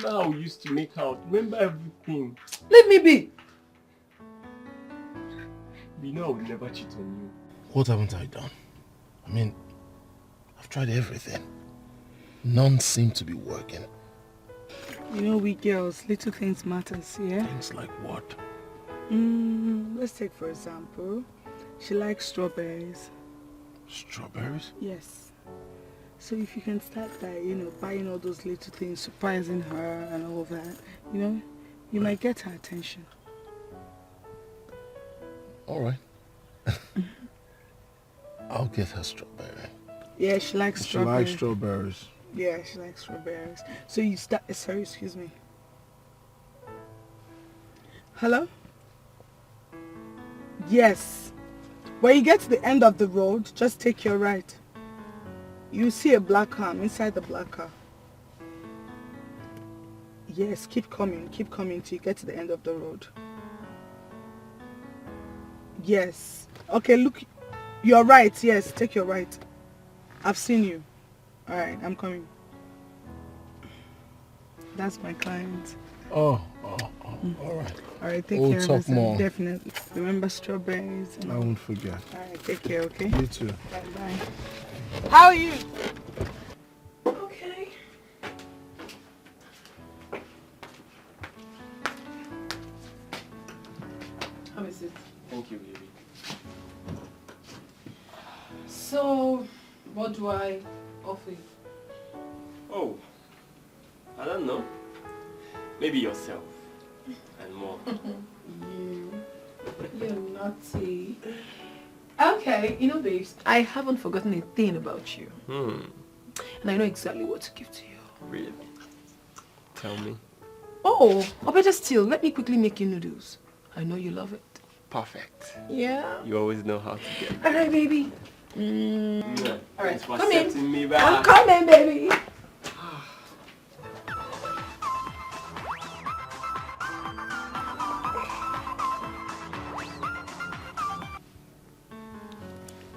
how we used to make out. Remember everything. Leave me be. You know I would never cheat on you. What haven't I done? I mean, I've tried everything. None seem to be working. You know, we girls, little things matters, yeah? Things like what? Let's take for example, she likes strawberries. Strawberries? Yes. So if you can start by, buying all those little things, surprising her and all that, you might get her attention. All right. I'll get her strawberry. Yeah, she likes strawberries. She likes strawberries. Yeah, she likes strawberries. So you start, sorry, excuse me. Hello? Yes. When you get to the end of the road, just take your right. You see a black car. I'm inside the black car. Yes, keep coming till you get to the end of the road. Yes. Okay, look. You're right. Yes, take your right. I've seen you. Alright, I'm coming. That's my client. Oh, alright. Alright, take We'll care of talk yourself. more. Definitely. Remember strawberries. I won't forget. Alright, take care, okay? You too. Bye-bye. How are you? Okay. Have a seat. Thank you, baby. So, what do I offer you? Oh, I don't know. Maybe yourself and more. You're naughty. Okay, babes, I haven't forgotten a thing about you. And I know exactly what to give to you. Really? Tell me. Oh, or better still, let me quickly make you noodles. I know you love it. Perfect. Yeah. You always know how to get it. Alright, baby. Alright, come in. Me back. I'm coming, baby.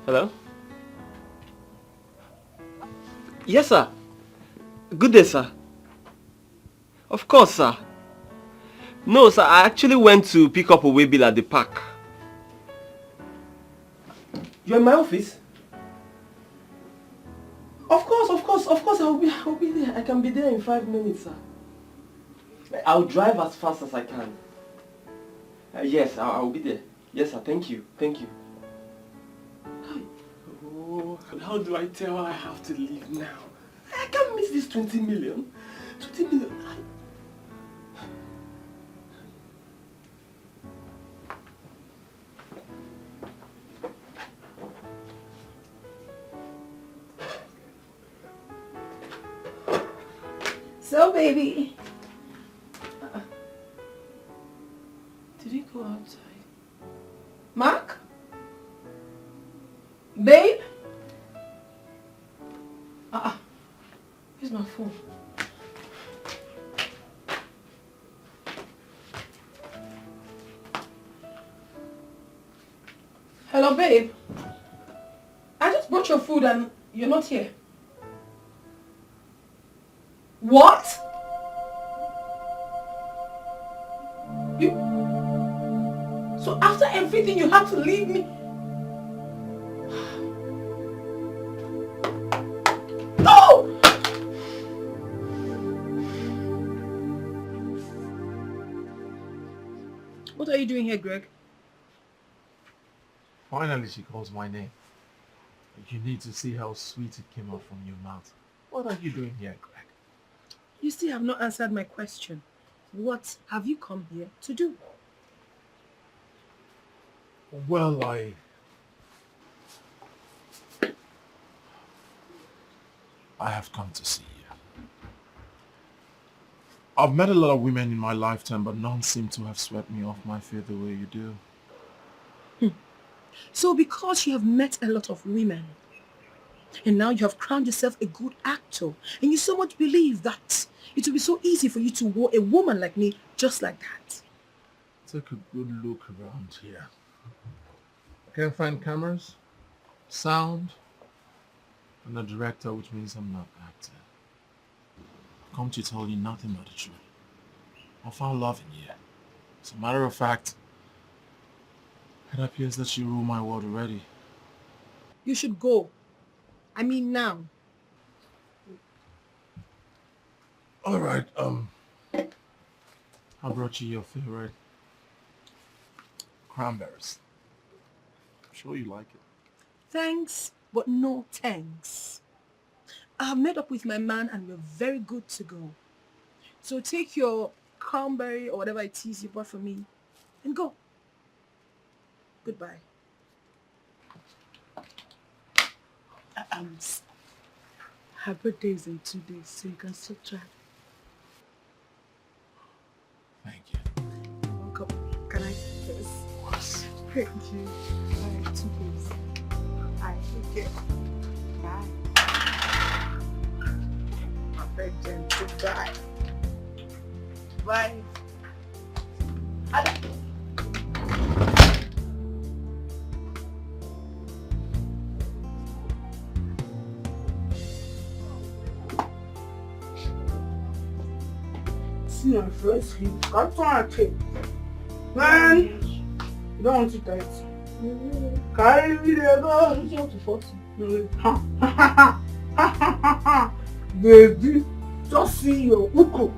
Hello? Yes, sir. Good day, sir. Of course, sir. No, sir, I actually went to pick up a way bill at the park. You're in my office? Of course, I'll be there. I can be there in 5 minutes, sir. I'll drive as fast as I can. Yes, I'll be there. Yes, sir, thank you. Oh, how do I tell her I have to leave now? I can't miss this 20 million. 20 million. So, baby. Did he go outside? Mark? Babe? Here's my phone. Hello, babe. I just brought your food and you're not here. What? So after everything you had to leave me? No! What are you doing here, Greg? Finally, she calls my name. You need to see how sweet it came out from your mouth. What are you doing here, Greg? You still have not answered my question. What have you come here to do? Well, I have come to see you. I've met a lot of women in my lifetime, but none seem to have swept me off my feet the way you do. So because you have met a lot of women, and now you have crowned yourself a good actor, and you so much believe that it will be so easy for you to woo a woman like me just like that. Take a good look around here. I can't find cameras, sound, and a director, which means I'm not acting. I've come to tell you nothing but the truth. I found love in you. As a matter of fact, it appears that you rule my world already. You should go. I mean now. All right, I brought you your favorite cranberries. I'm sure you like it. Thanks, but no thanks. I have met up with my man and we're very good to go. So take your cranberry or whatever it is you bought for me and go. Goodbye. Her birthday is in 2 days, so you can still try. Thank you. You're welcome. Can I yes? Yes. Thank you. All right, 2 days. Bye. Take care. Bye. Perfect, Jen. Goodbye. Bye. See my friends sleep. That's why I came. Man, you don't want to tight. Carry me there, go. You have to 40. Baby, just see your uko.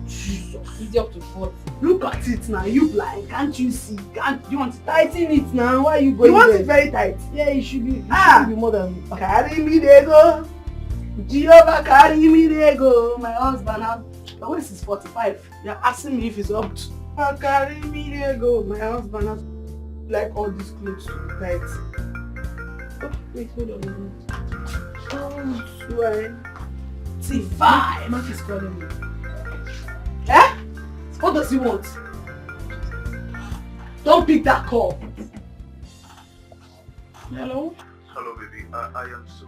Jesus. Easy up to 40. Look at it now. You blind. Can't you see? You want to Tighten it now. Why are you going You want there? it very tight. Yeah, it should be. It should be more than. Carry me there, go. Jehovah, carry me there, go. My husband has. The waist is 45. You're asking me if it's up to. Carry me there, go. My husband has. Like all these clothes to be tight. Oh, wait, hold on. Oh, swear. See, 5. Mark is calling me. Eh? What does he want? Don't pick that call. Hello? Hello, baby. I am so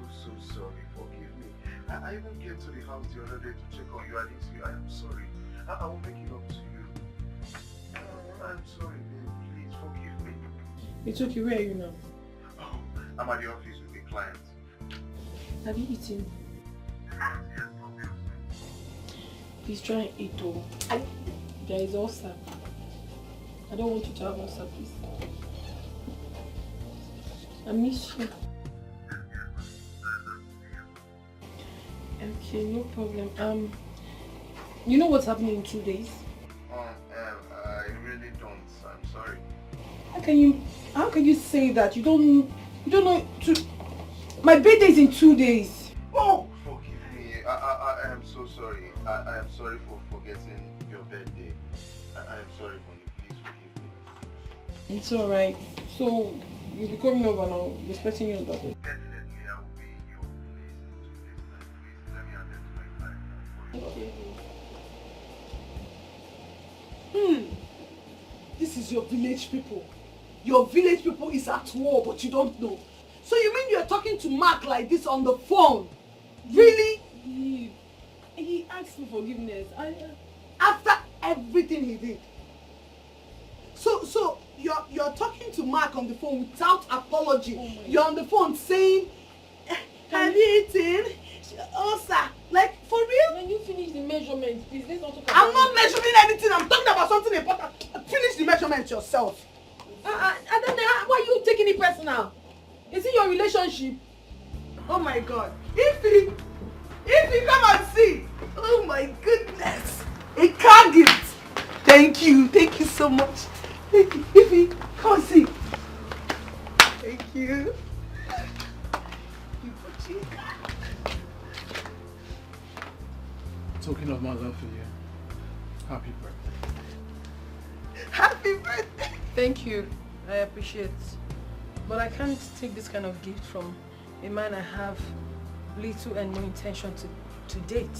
sorry. Forgive me. I even came to the house the other day to check on you. I didn't see you. I am sorry. I will make it up to you. I'm sorry, babe. Please forgive me. It's okay. Where are you now? Oh, I'm at the office with a client. Have you eaten? Please try and eat though. There is ulcer. I don't want you to have ulcer, please. I miss you. Okay, no problem. You know what's happening in 2 days? I really don't. I'm sorry. How can you say that? You don't know my birthday is in 2 days. Oh, forgive me. I am so sorry. I am sorry for forgetting your birthday. I am sorry for you. Please forgive me. It's alright. So you'll be coming over now. We're expecting you on that day. Definitely, I will be in your place in 2 days. Please let me attend to my client. Okay. This is your village people. Your village people is at war, but you don't know. So you mean you're talking to Mark like this on the phone? Really? He asked for forgiveness. After everything he did. So you're talking to Mark on the phone without apology. You're on the phone saying, have you eaten? Oh, sir. Like, for real? When you finish the measurement, please, let's not talk about I'm not measuring anything. I'm talking about something important. Finish the measurement yourself. I don't know. Why are you taking it personal? Is it your relationship? Oh my God. If you come and see. Oh my goodness. A car gift. Thank you. Thank you so much. Thank you. Ify, come and see. Thank you. Talking of my love for you, happy birthday. Happy birthday. Thank you. I appreciate. But I can't take this kind of gift from a man I have little and no intention to date.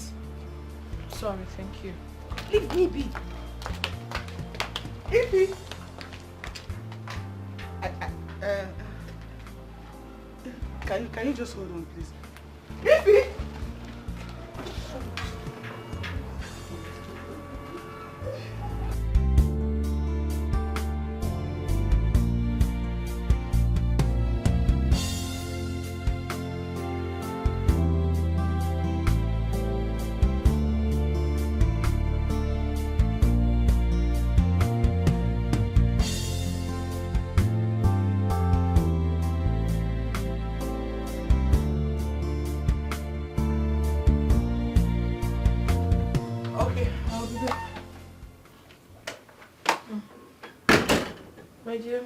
Sorry, thank you. Leave me be. Ify. Can you just hold on, please? Ify. My dear,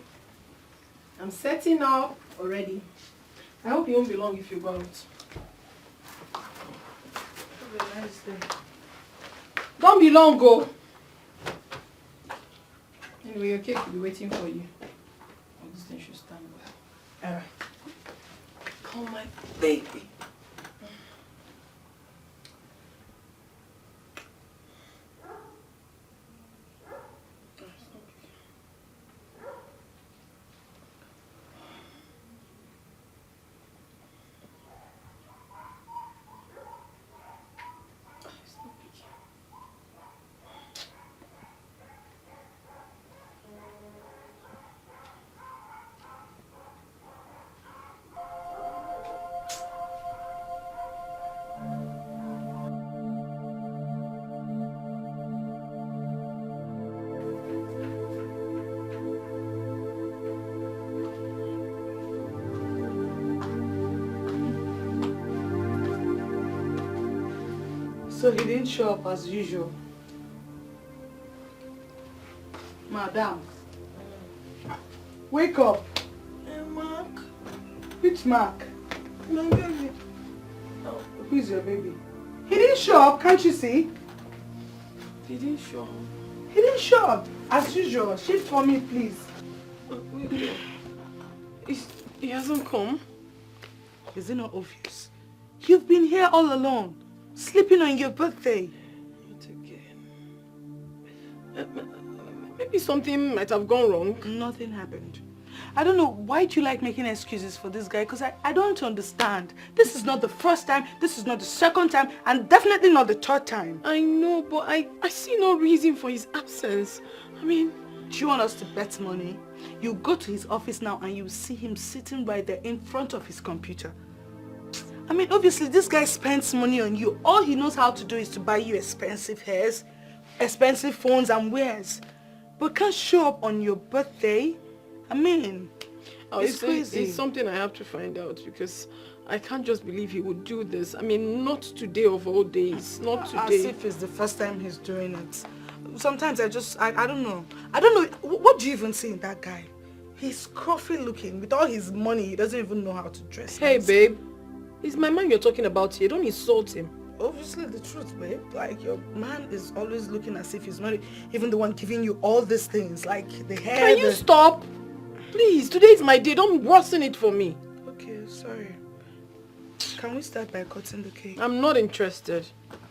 I'm setting up already. I hope you won't be long if you go out. Have a nice day. Don't be long, go. Anyway, your cake will be waiting for you. Oh, this thing should stand well. Alright. Come, my baby. So he didn't show up as usual. Madam, wake up. Mark. Which Mark? My baby. Oh, who is your baby? He didn't show up, can't you see? He didn't show up. He didn't show up, as usual. Shift for me, please. He hasn't come. Is it not obvious? You've been here all alone, sleeping on your birthday. Not again. Maybe something might have gone wrong. Nothing happened. I don't know, why do you like making excuses for this guy? Because I don't understand. This is not the first time, this is not the second time, and definitely not the third time. I know, but I see no reason for his absence. I mean... Do you want us to bet money? You go to his office now and you see him sitting right there in front of his computer. I mean, obviously this guy spends money on you. All he knows how to do is to buy you expensive hairs, expensive phones and wares. But can't show up on your birthday. I mean, it's crazy. It's something I have to find out because I can't just believe he would do this. I mean, not today of all days. Not today. As if it's the first time he's doing it. Sometimes I don't know. I don't know. What do you even see in that guy? He's scruffy looking. With all his money, he doesn't even know how to dress. Hey, babe. It's my man you're talking about here. Don't insult him. Obviously the truth, babe. Like, your man is always looking as if he's not even the one giving you all these things. Like the hair. Can you stop? Please, today is my day. Don't worsen it for me. Okay, sorry. Can we start by cutting the cake? I'm not interested.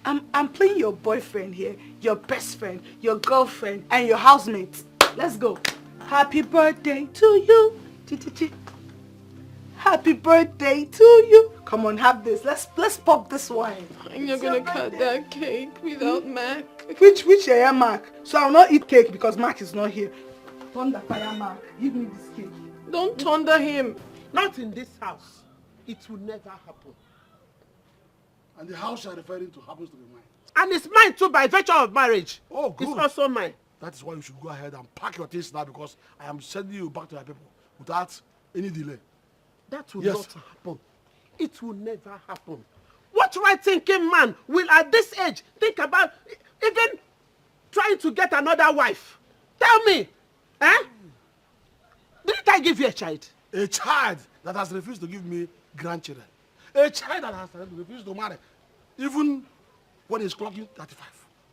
I'm playing your boyfriend here, your best friend, your girlfriend, and your housemate. Let's go. Happy birthday to you. Happy birthday to you. Come on, have this. Let's pop this wine. And you're gonna cut that cake without Mac. Which Mark? So I'll not eat cake because Mark is not here. Thunder fire Mark. Give me this cake. Don't thunder him. Not in this house. It will never happen. And the house you're referring to happens to be mine. And it's mine too by virtue of marriage. Oh, good. It's also mine. That is why you should go ahead and pack your things now because I am sending you back to your people without any delay. That will not happen. It will never happen. What right-thinking man will at this age think about even trying to get another wife? Tell me. Eh? Didn't I give you a child? A child that has refused to give me grandchildren. A child that has refused to marry. Even when he's clocking 35.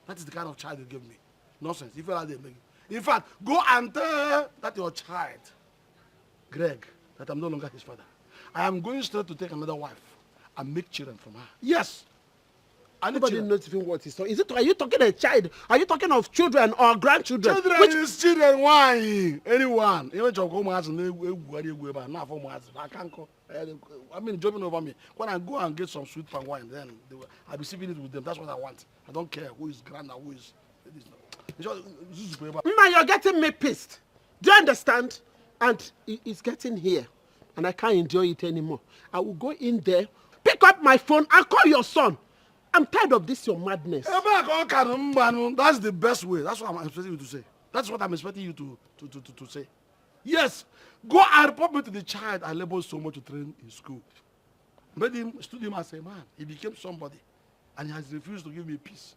That is the kind of child you give me. Nonsense. If you are there, in fact, go and tell that your child, Greg, that I'm no longer his father. I am going straight to take another wife and make children from her. Yes. Nobody knows even what he's talking. Are you talking a child? Are you talking of children or grandchildren? Children is children. Why? Anyone. I mean, jumping over me. When I go and get some sweet palm wine, then I'll be sipping it with them. That's what I want. I don't care who is grand and who is... Now you're getting me pissed. Do you understand? And it's getting here. And I can't enjoy it anymore. I will go in there, pick up my phone, and call your son. I'm tired of this, your madness. That's the best way. That's what I'm expecting you to say. That's what I'm expecting you to say. Yes. Go and report me to the child I labored so much to train in school. Made him, stood him as a man. He became somebody. And he has refused to give me peace.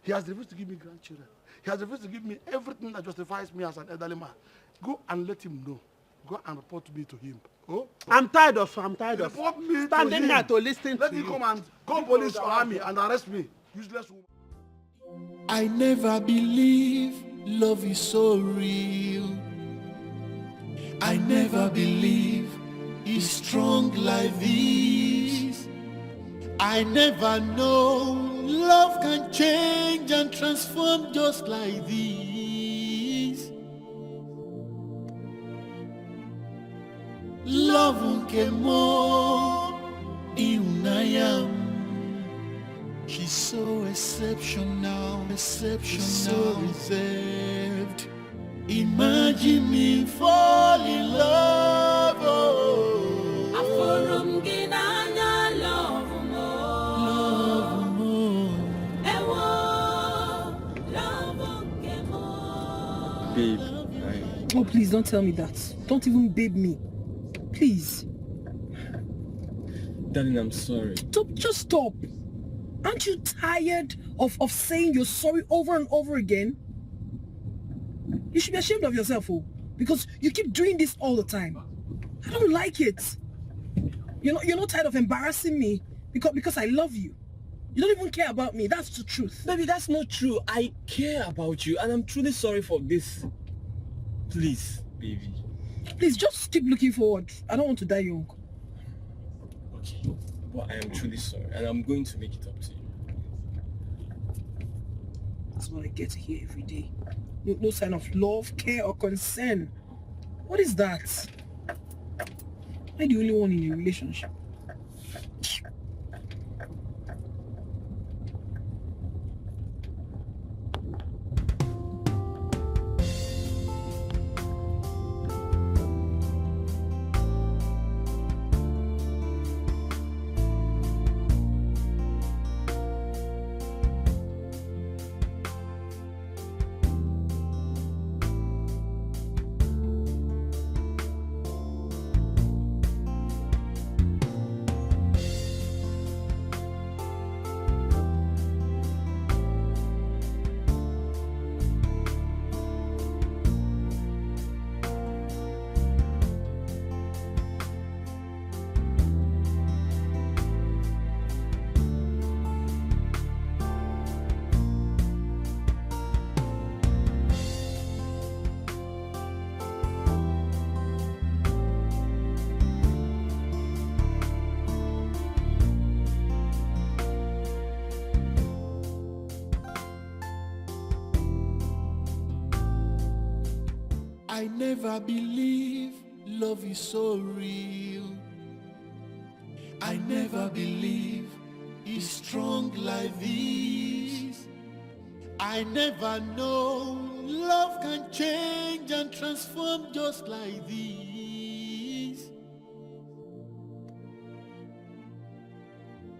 He has refused to give me grandchildren. He has refused to give me everything that justifies me as an elderly man. Go and let him know. Go and report me to him. Oh? I'm tired of report me standing there to listen let to me you. Come and call police or army and arrest me. Useless woman. I never believe love is so real. I never believe it's strong like this. I never know love can change and transform just like this. Love came more in I am. She's so exceptional, so reserved. Imagine me fall in love. Oh. Babe, Oh, please don't tell me that. Don't even babe me. Please. darling, I'm sorry. Stop, just stop. Aren't you tired of saying you're sorry over and over again? You should be ashamed of yourself, oh, because you keep doing this all the time. I don't like it. You're not tired of embarrassing me because I love you. You don't even care about me. That's the truth. Baby, that's not true. I care about you and I'm truly sorry for this. Please, baby. Please, just keep looking forward. I don't want to die young. Okay, but I am truly sorry and I'm going to make it up to you. That's what I get to hear every day. No sign of love, care, or concern. What is that? I'm the only one in a relationship. I never believe love is so real. I never believe it's strong like this. I never know love can change and transform just like this.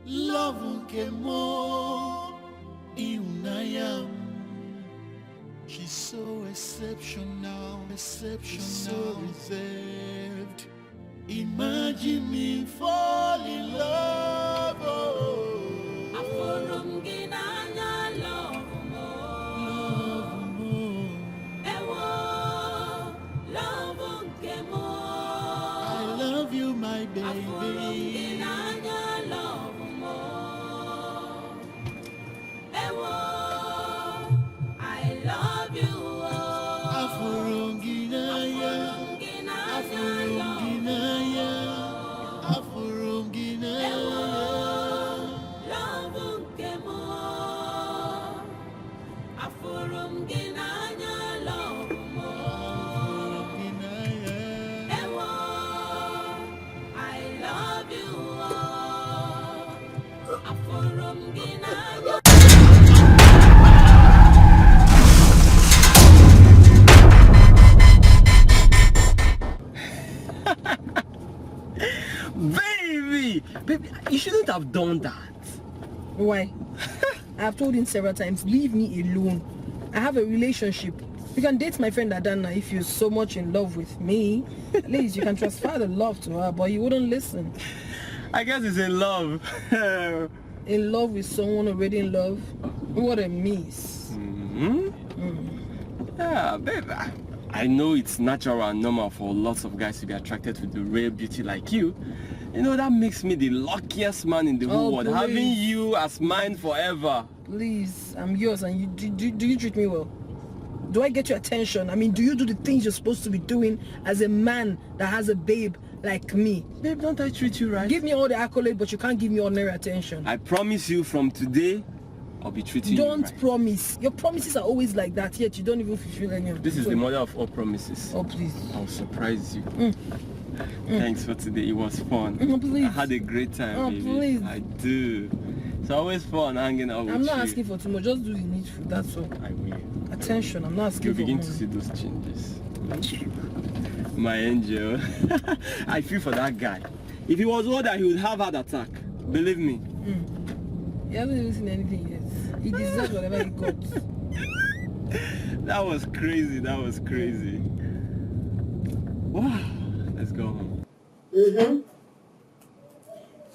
Love came more in I am. She's so exceptional, so reserved. Imagine me fall in love. Oh. I love you, my baby. I love you. Afurunginaya, Afurunginaya, Afurunginaya. Love kemo, Afurunginaya, love mo. Ewo, I love you. Afurunginaya. Baby, you shouldn't have done that. Why? I've told him several times, leave me alone. I have a relationship. You can date my friend Adana if you're so much in love with me. At least you can transfer the love to her, but you wouldn't listen. I guess he's in love. In love with someone already in love? What a miss. Yeah, babe, I know it's natural and normal for lots of guys to be attracted to the rare beauty like you. You know, that makes me the luckiest man in the whole world, having you as mine forever. Please, I'm yours, and you do you treat me well? Do I get your attention? I mean, do you do the things you're supposed to be doing as a man that has a babe like me? Babe, don't I treat you right? Give me all the accolade, but you can't give me ordinary attention. I promise you from today, I'll be treating you right. Don't promise. Your promises are always like that, yet you don't even fulfill any of them. This is the mother of all promises. Oh, please. I'll surprise you. Thanks for today. It was fun. Please. I had a great time, baby. Please. I do. It's always fun hanging out with you. I'm not asking for too much. Just do the needful. That's all. I will. Attention. I'm not asking You'll for begin more. to see those changes. My angel. I feel for that guy. If he was older, he would have heart attack. Believe me. He hasn't even seen anything yet. He deserves whatever he got. That was crazy. That was crazy. Wow. Let's go home.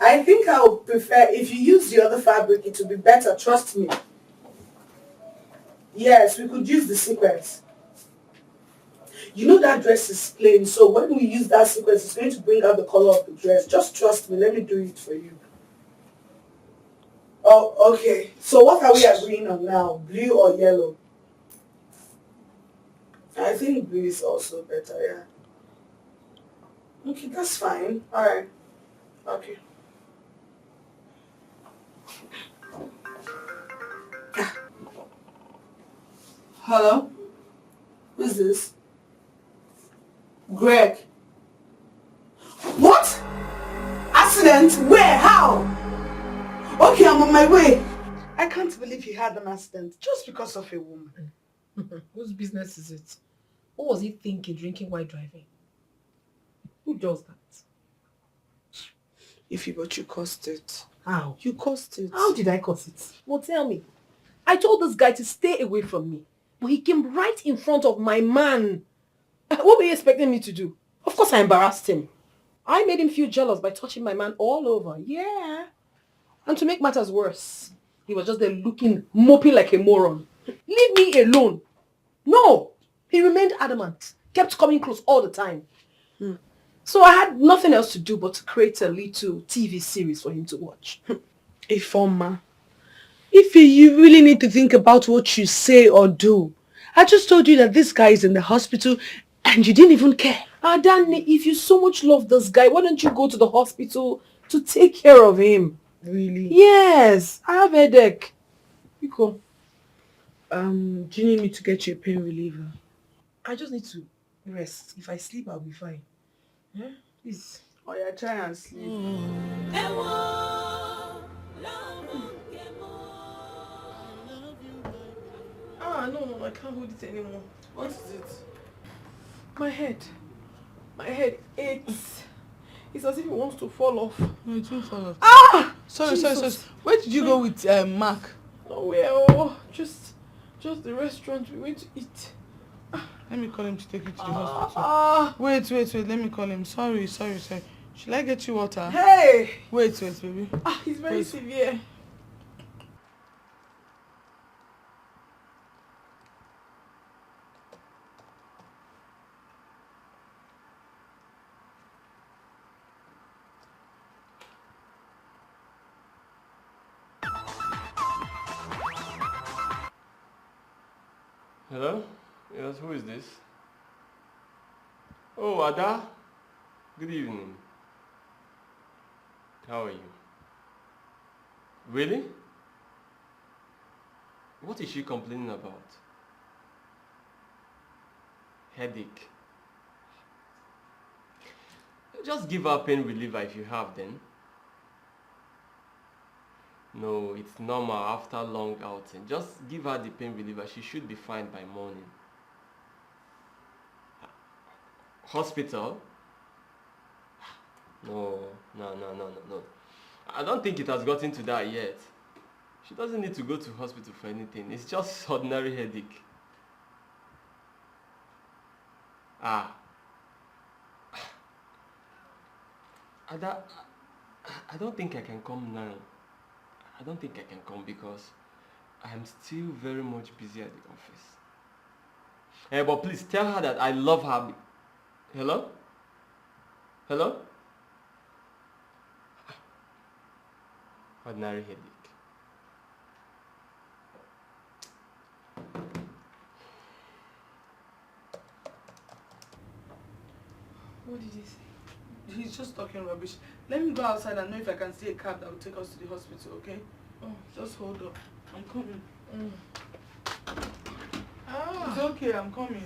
I think I would prefer if you use the other fabric, it would be better, trust me. Yes, we could use the sequence. You know that dress is plain, so when we use that sequence, it's going to bring out the color of the dress. Just trust me, let me do it for you. Oh, okay. So what are we agreeing on now? Blue or yellow? I think blue is also better, yeah. Okay, that's fine. Alright. Okay. Hello? Who's this? Greg. What? Accident? Where? How? Okay, I'm on my way. I can't believe he had an accident just because of a woman. Whose business is it? What was he thinking drinking while driving? Who does that? But you caused it. How? You caused it. How did I cause it? Well, tell me. I told this guy to stay away from me, but he came right in front of my man. What were you expecting me to do? Of course I embarrassed him. I made him feel jealous by touching my man all over. Yeah. And to make matters worse, he was just there looking, moping like a moron. Leave me alone. No. He remained adamant. Kept coming close all the time. So I had nothing else to do but to create a little TV series for him to watch. Ifeoma, you really need to think about what you say or do. I just told you that this guy is in the hospital and you didn't even care. Danny, if you so much love this guy, why don't you go to the hospital to take care of him? Really? Yes, I have a headache. You go. Do you need me to get you a pain reliever? I just need to rest. If I sleep, I'll be fine. Yeah? Please. Oh yeah, try and sleep. No, I can't hold it anymore. What is it? My head. My head aches. It's as if it wants to fall off. No, it won't fall off. Ah! Sorry. Where did you go with Mark? Nowhere. Oh, just the restaurant we went to eat. Let me call him to take you to the hospital. Wait. Let me call him. Sorry. Should I get you water? Hey! Wait, baby. He's very severe. Hello? Yes, who is this? Oh, Ada. Good evening. How are you? Really? What is she complaining about? Headache. Just give her pain reliever if you have then. No, it's normal after long outing. Just give her the pain reliever. She should be fine by morning. Hospital? No. I don't think it has gotten to that yet. She doesn't need to go to hospital for anything. It's just ordinary headache. I don't think I can come now. I don't think I can come because I am still very much busy at the office. But please tell her that I love her. Hello? Hello? Ordinary headache. What did he say? He's just talking rubbish. Let me go outside and know if I can see a cab that will take us to the hospital, okay? Oh. Just hold up. I'm coming. Ah. It's okay, I'm coming.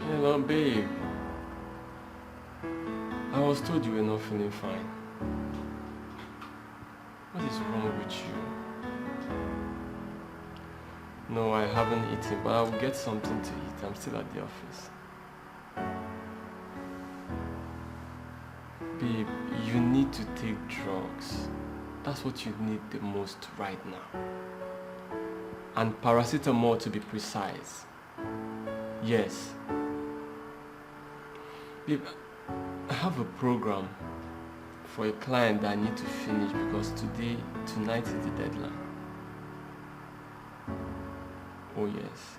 Hello, babe. I was told you were not feeling fine. What is wrong with you? No, I haven't eaten, but I will get something to eat. I'm still at the office. Babe, you need to take drugs. That's what you need the most right now. And paracetamol to be precise. Yes. Babe, I have a program for a client that I need to finish because tonight is the deadline. Oh yes.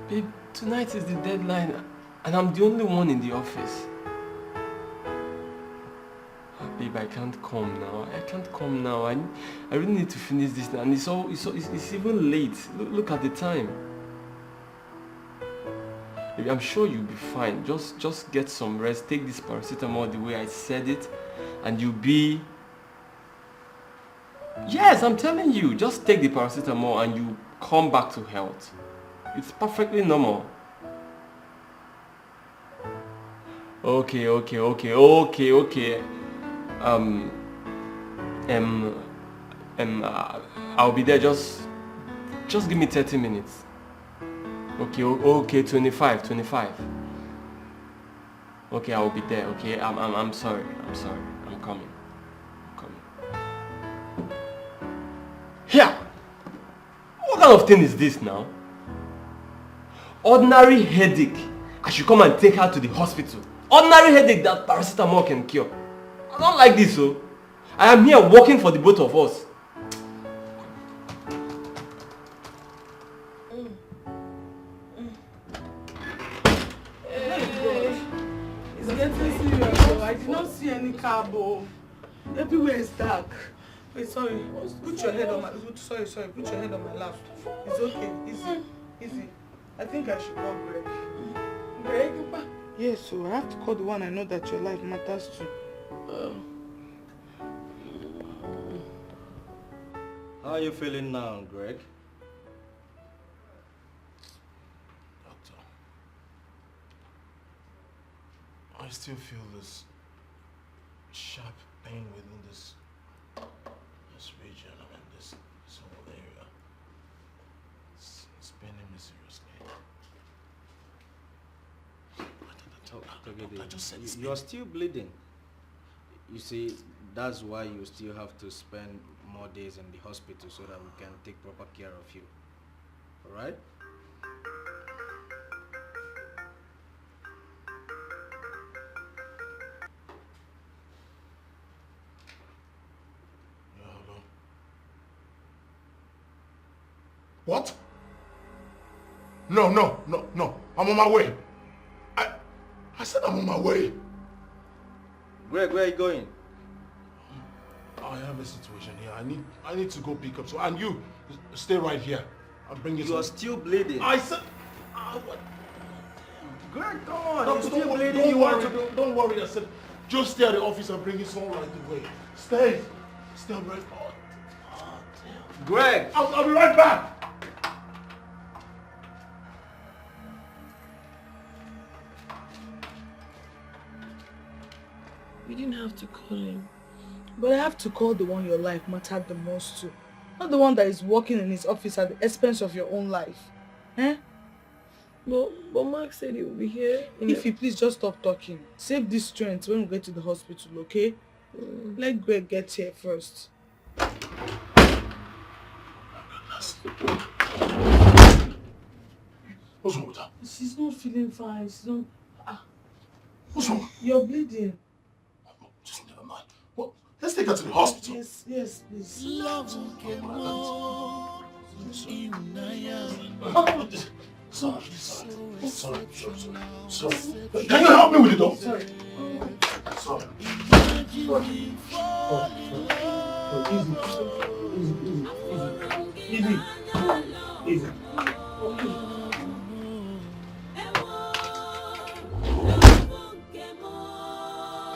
Babe, tonight is the deadline and I'm the only one in the office. Babe, I can't come now. I really need to finish this now. And it's even late. Look at the time. Babe, I'm sure you'll be fine. Just get some rest. Take this paracetamol the way I said it and you'll be... Yes, I'm telling you. Just take the paracetamol and you come back to health. It's perfectly normal. Okay. I'll be there. Just give me 30 minutes. Okay, 25. Okay, I'll be there. Okay, I'm sorry. I'm coming. Here! What kind of thing is this now? Ordinary headache. I should come and take her to the hospital. Ordinary headache that paracetamol can cure. I don't like this, so. I am here working for the both of us. It's getting serious, though. I did not see any cab. Everywhere is dark. Wait, sorry. Put your head on my... Sorry. Put your head on my lap. It's okay. Easy. I think I should call Greg. Greg? Yes, so I have to call the one I know that your life matters to. How are you feeling now, Greg? Doctor, I still feel this sharp pain within this region, this whole area. It's paining me seriously. You're still bleeding. You see, that's why you still have to spend more days in the hospital so that we can take proper care of you. Alright? What? No. I'm on my way. I said I'm on my way. Greg, where are you going? I have a situation here. I need to go pick up. And you, stay right here. I'll bring you. You are still bleeding. I said. What? Greg, come on. You're still bleeding. Don't worry. I said, just stay at the office and bring you some right away. Stay right. Oh, damn. Greg, I'll be right back. You didn't have to call him. But I have to call the one your life mattered the most to. Not the one that is working in his office at the expense of your own life. Eh? But Mark said he would be here. If you please just stop talking. Save this strength when we get to the hospital, okay? Let Greg get here first. What's wrong with her? She's not feeling fine. She's not... What's wrong? You're bleeding. Just never mind. Well, let's take her to the hospital. Yes, please. Sorry. Can you help me with the door? Sorry. Easy.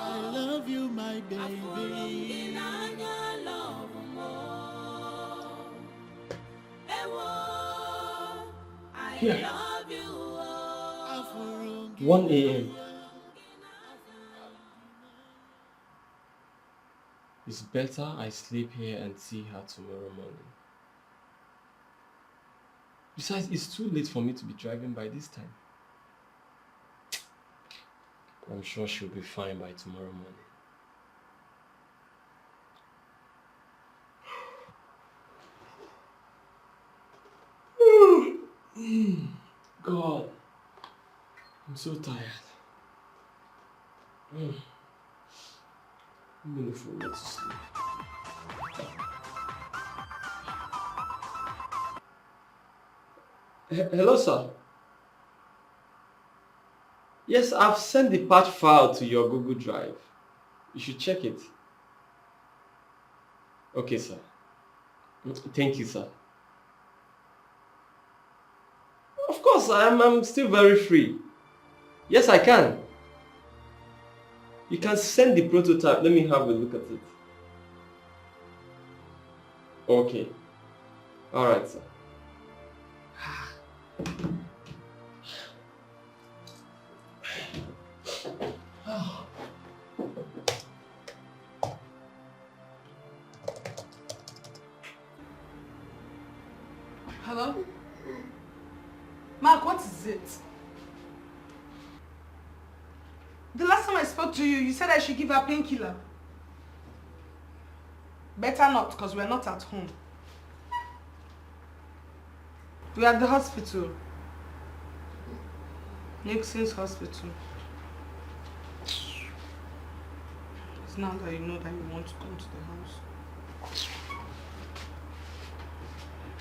I love you, my baby. Here. 1 a.m. It's better I sleep here and see her tomorrow morning. Besides, it's too late for me to be driving by this time. I'm sure she'll be fine by tomorrow morning. God, I'm so tired. I'm gonna fall to sleep. Hello, sir. Yes, I've sent the patch file to your Google Drive. You should check it. Okay, sir. Thank you, sir. Of course, I'm still very free. Yes, I can. You can send the prototype. Let me have a look at it. Okay. Alright, sir. Hello? Mark, what is it? The last time I spoke to you, you said I should give her painkiller. Better not, because we're not at home. We're at the hospital. Nixon's hospital. It's now that you know that you want to come to the house.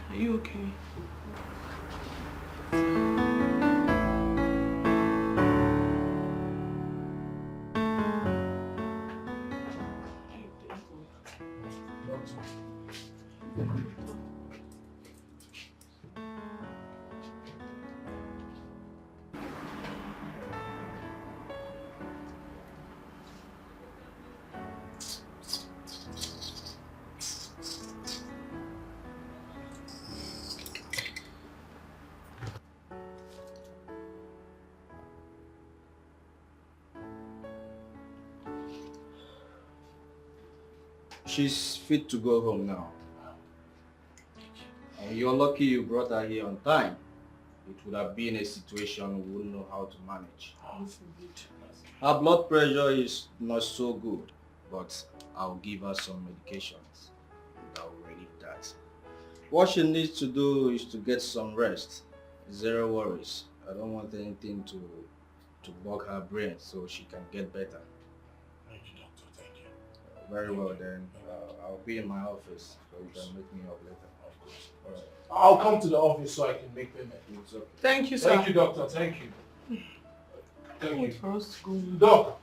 Are you okay? She's fit to go home now. And you're lucky you brought her here on time. It would have been a situation we wouldn't know how to manage. Her blood pressure is not so good, but I'll give her some medications. That will relieve that. What she needs to do is to get some rest. Zero worries. I don't want anything to bug her brain so she can get better. Thank you, doctor. Thank you. Very well then. I'll be in my office so you can make me up later. Of course. All right. I'll come to the office so I can make payment. It's okay. Thank you, sir. Thank you, doctor. Thank you. Thank you. Wait for us to go. Doc.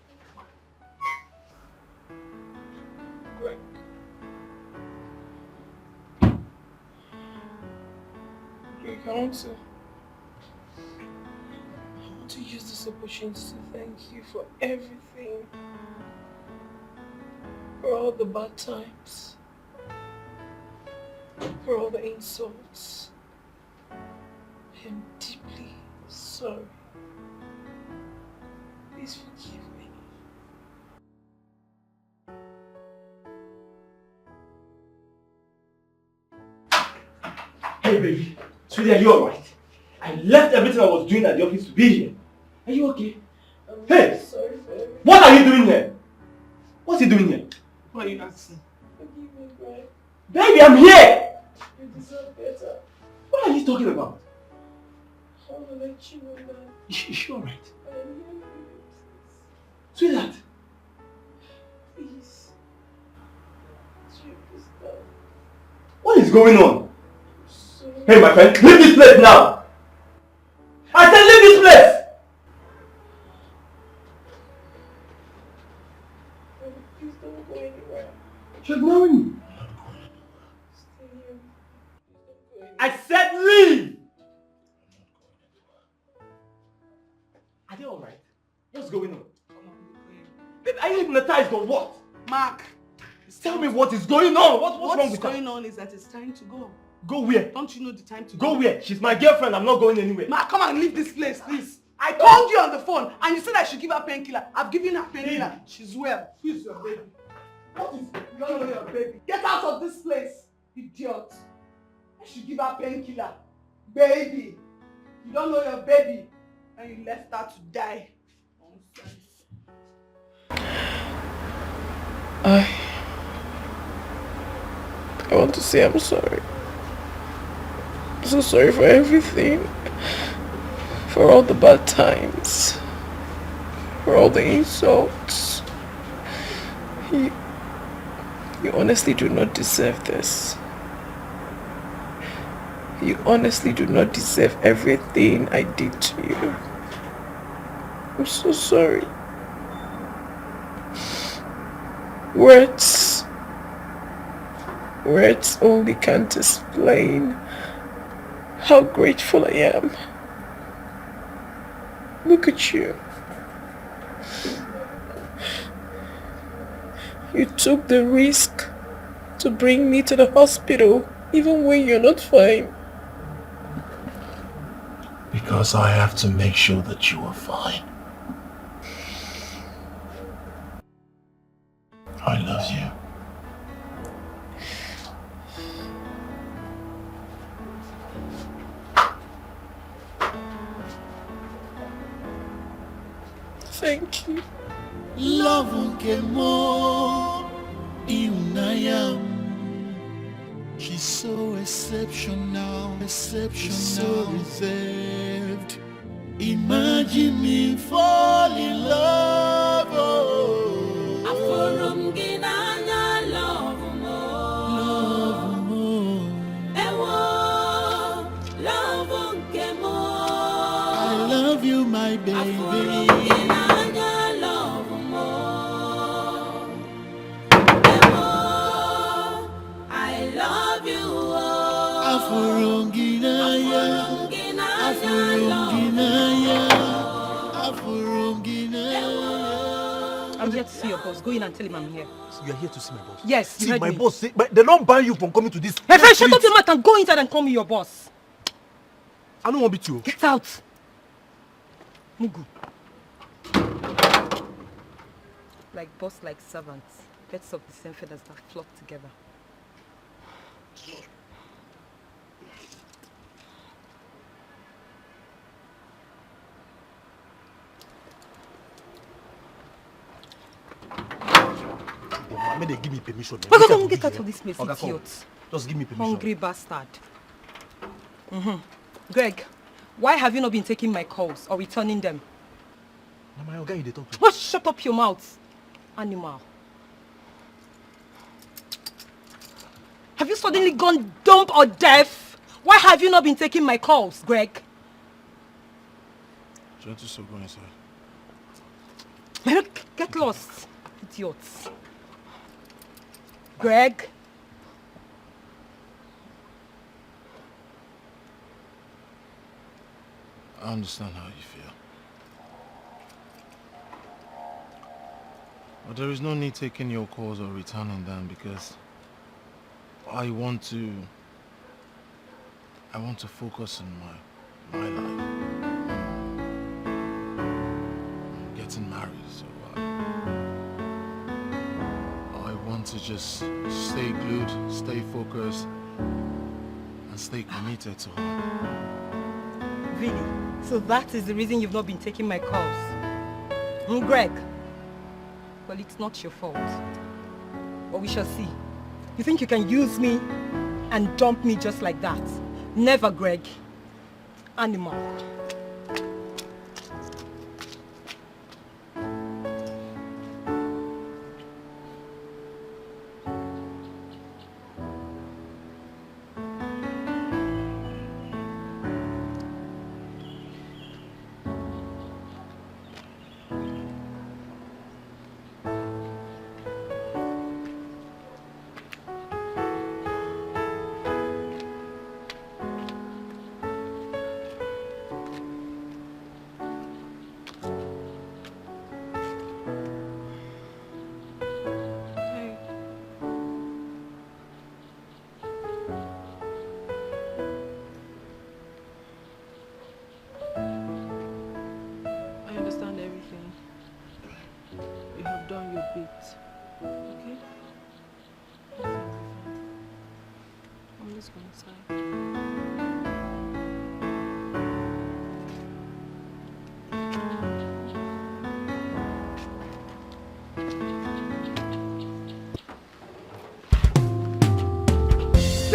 Rick, I want to use this opportunity to thank you for everything. For all the bad times. For all the insults. I am deeply sorry. Please forgive me. Hey baby, sweetie, are you alright? I left everything I was doing at the office to be here. Are you okay? Hey! Sorry for everything. What are you doing here? What's he doing here? What are you asking? Forgive me, Brian. Baby, I'm here! You deserve better. What are you talking about? I want to let you know that You alright? I am here for you. Sweetheart! Please. Strip this down. What is going on? Sorry. Hey my friend, leave this place now! I said leave this place! Please don't go anywhere. You're ignoring me. Stay here. Please don't go anywhere. I said leave! Are they alright? What's going on? Babe, are you hypnotized or what? Mark, Tell me what is going on. What's wrong with What's her? going on is that it's time to go. Go where? Don't you know the time to Go where? She's my girlfriend. I'm not going anywhere. Mark, come and leave this place, please. I called you on the phone and you said I should give her painkiller. I've given her painkiller. She's well. Who's your baby? What is you don't know your baby? Get out of this place, idiot. I should give her painkiller. Baby. You don't know your baby. And you left her to die. Nonsense. I want to say I'm sorry. I'm so sorry for everything. For all the bad times. For all the insults. You honestly do not deserve this. You honestly do not deserve everything I did to you. I'm so sorry. Words only can't explain how grateful I am. Look at you. You took the risk to bring me to the hospital even when you're not fine. Because I have to make sure that you are fine. I love you. Thank you. Love more Iunayam. She's so exceptional, so reserved. Imagine me fall in love. Oh. I love you, my baby. I'm here to see your boss. Go in and tell him I'm here. You are here to see my boss? Yes, you see, heard my me. boss say, but they don't ban you from coming to this. Hey, friend, shut up your mouth and go inside and call me your boss. I don't want to beat you. Get out. Mugu. Like boss, like servants. birds of the same feathers that flock together. May they give me permission. But don't get out of this place, idiot. Just give me permission. Hungry bastard. Greg, why have you not been taking my calls or returning them? Now my guy, they talk to. What? Shut up your mouth, animal. Have you suddenly gone dumb or deaf? Why have you not been taking my calls, Greg? Gentle, so go inside. Get lost, idiots. Greg? I understand how you feel. But there is no need taking your calls or returning them because I want to focus on my life. I'm getting married, so I want to just stay glued, stay focused, and stay committed to her. Really? So that is the reason you've not been taking my calls? Greg? Well, it's not your fault. But we shall see. You think you can use me and dump me just like that? Never, Greg. Animal.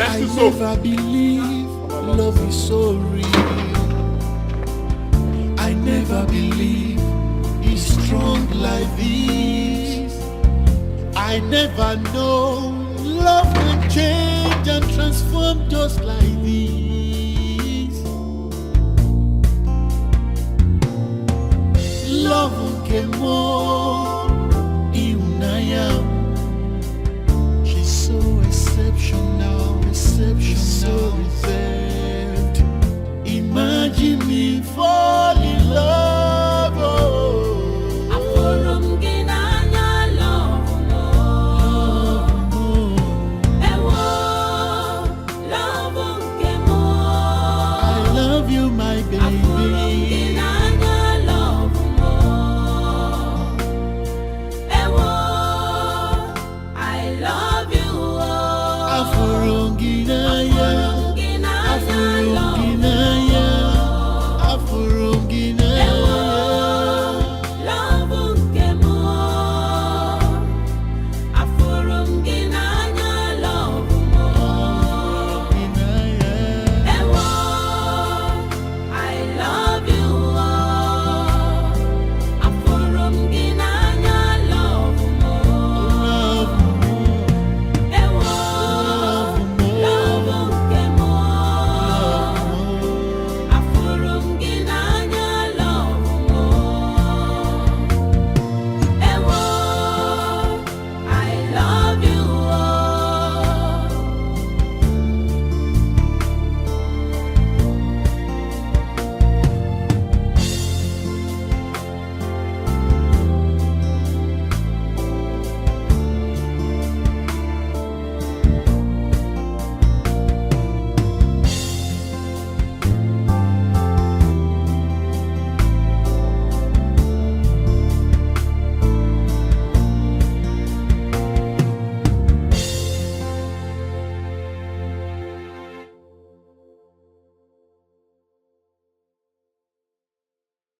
I never believe love is so real. I never believe it's strong like this. I never know love can change and transform just like this. Love came more in I am. She's so exceptional. So reserved. Imagine me fall in love. I love you, my baby. I love you.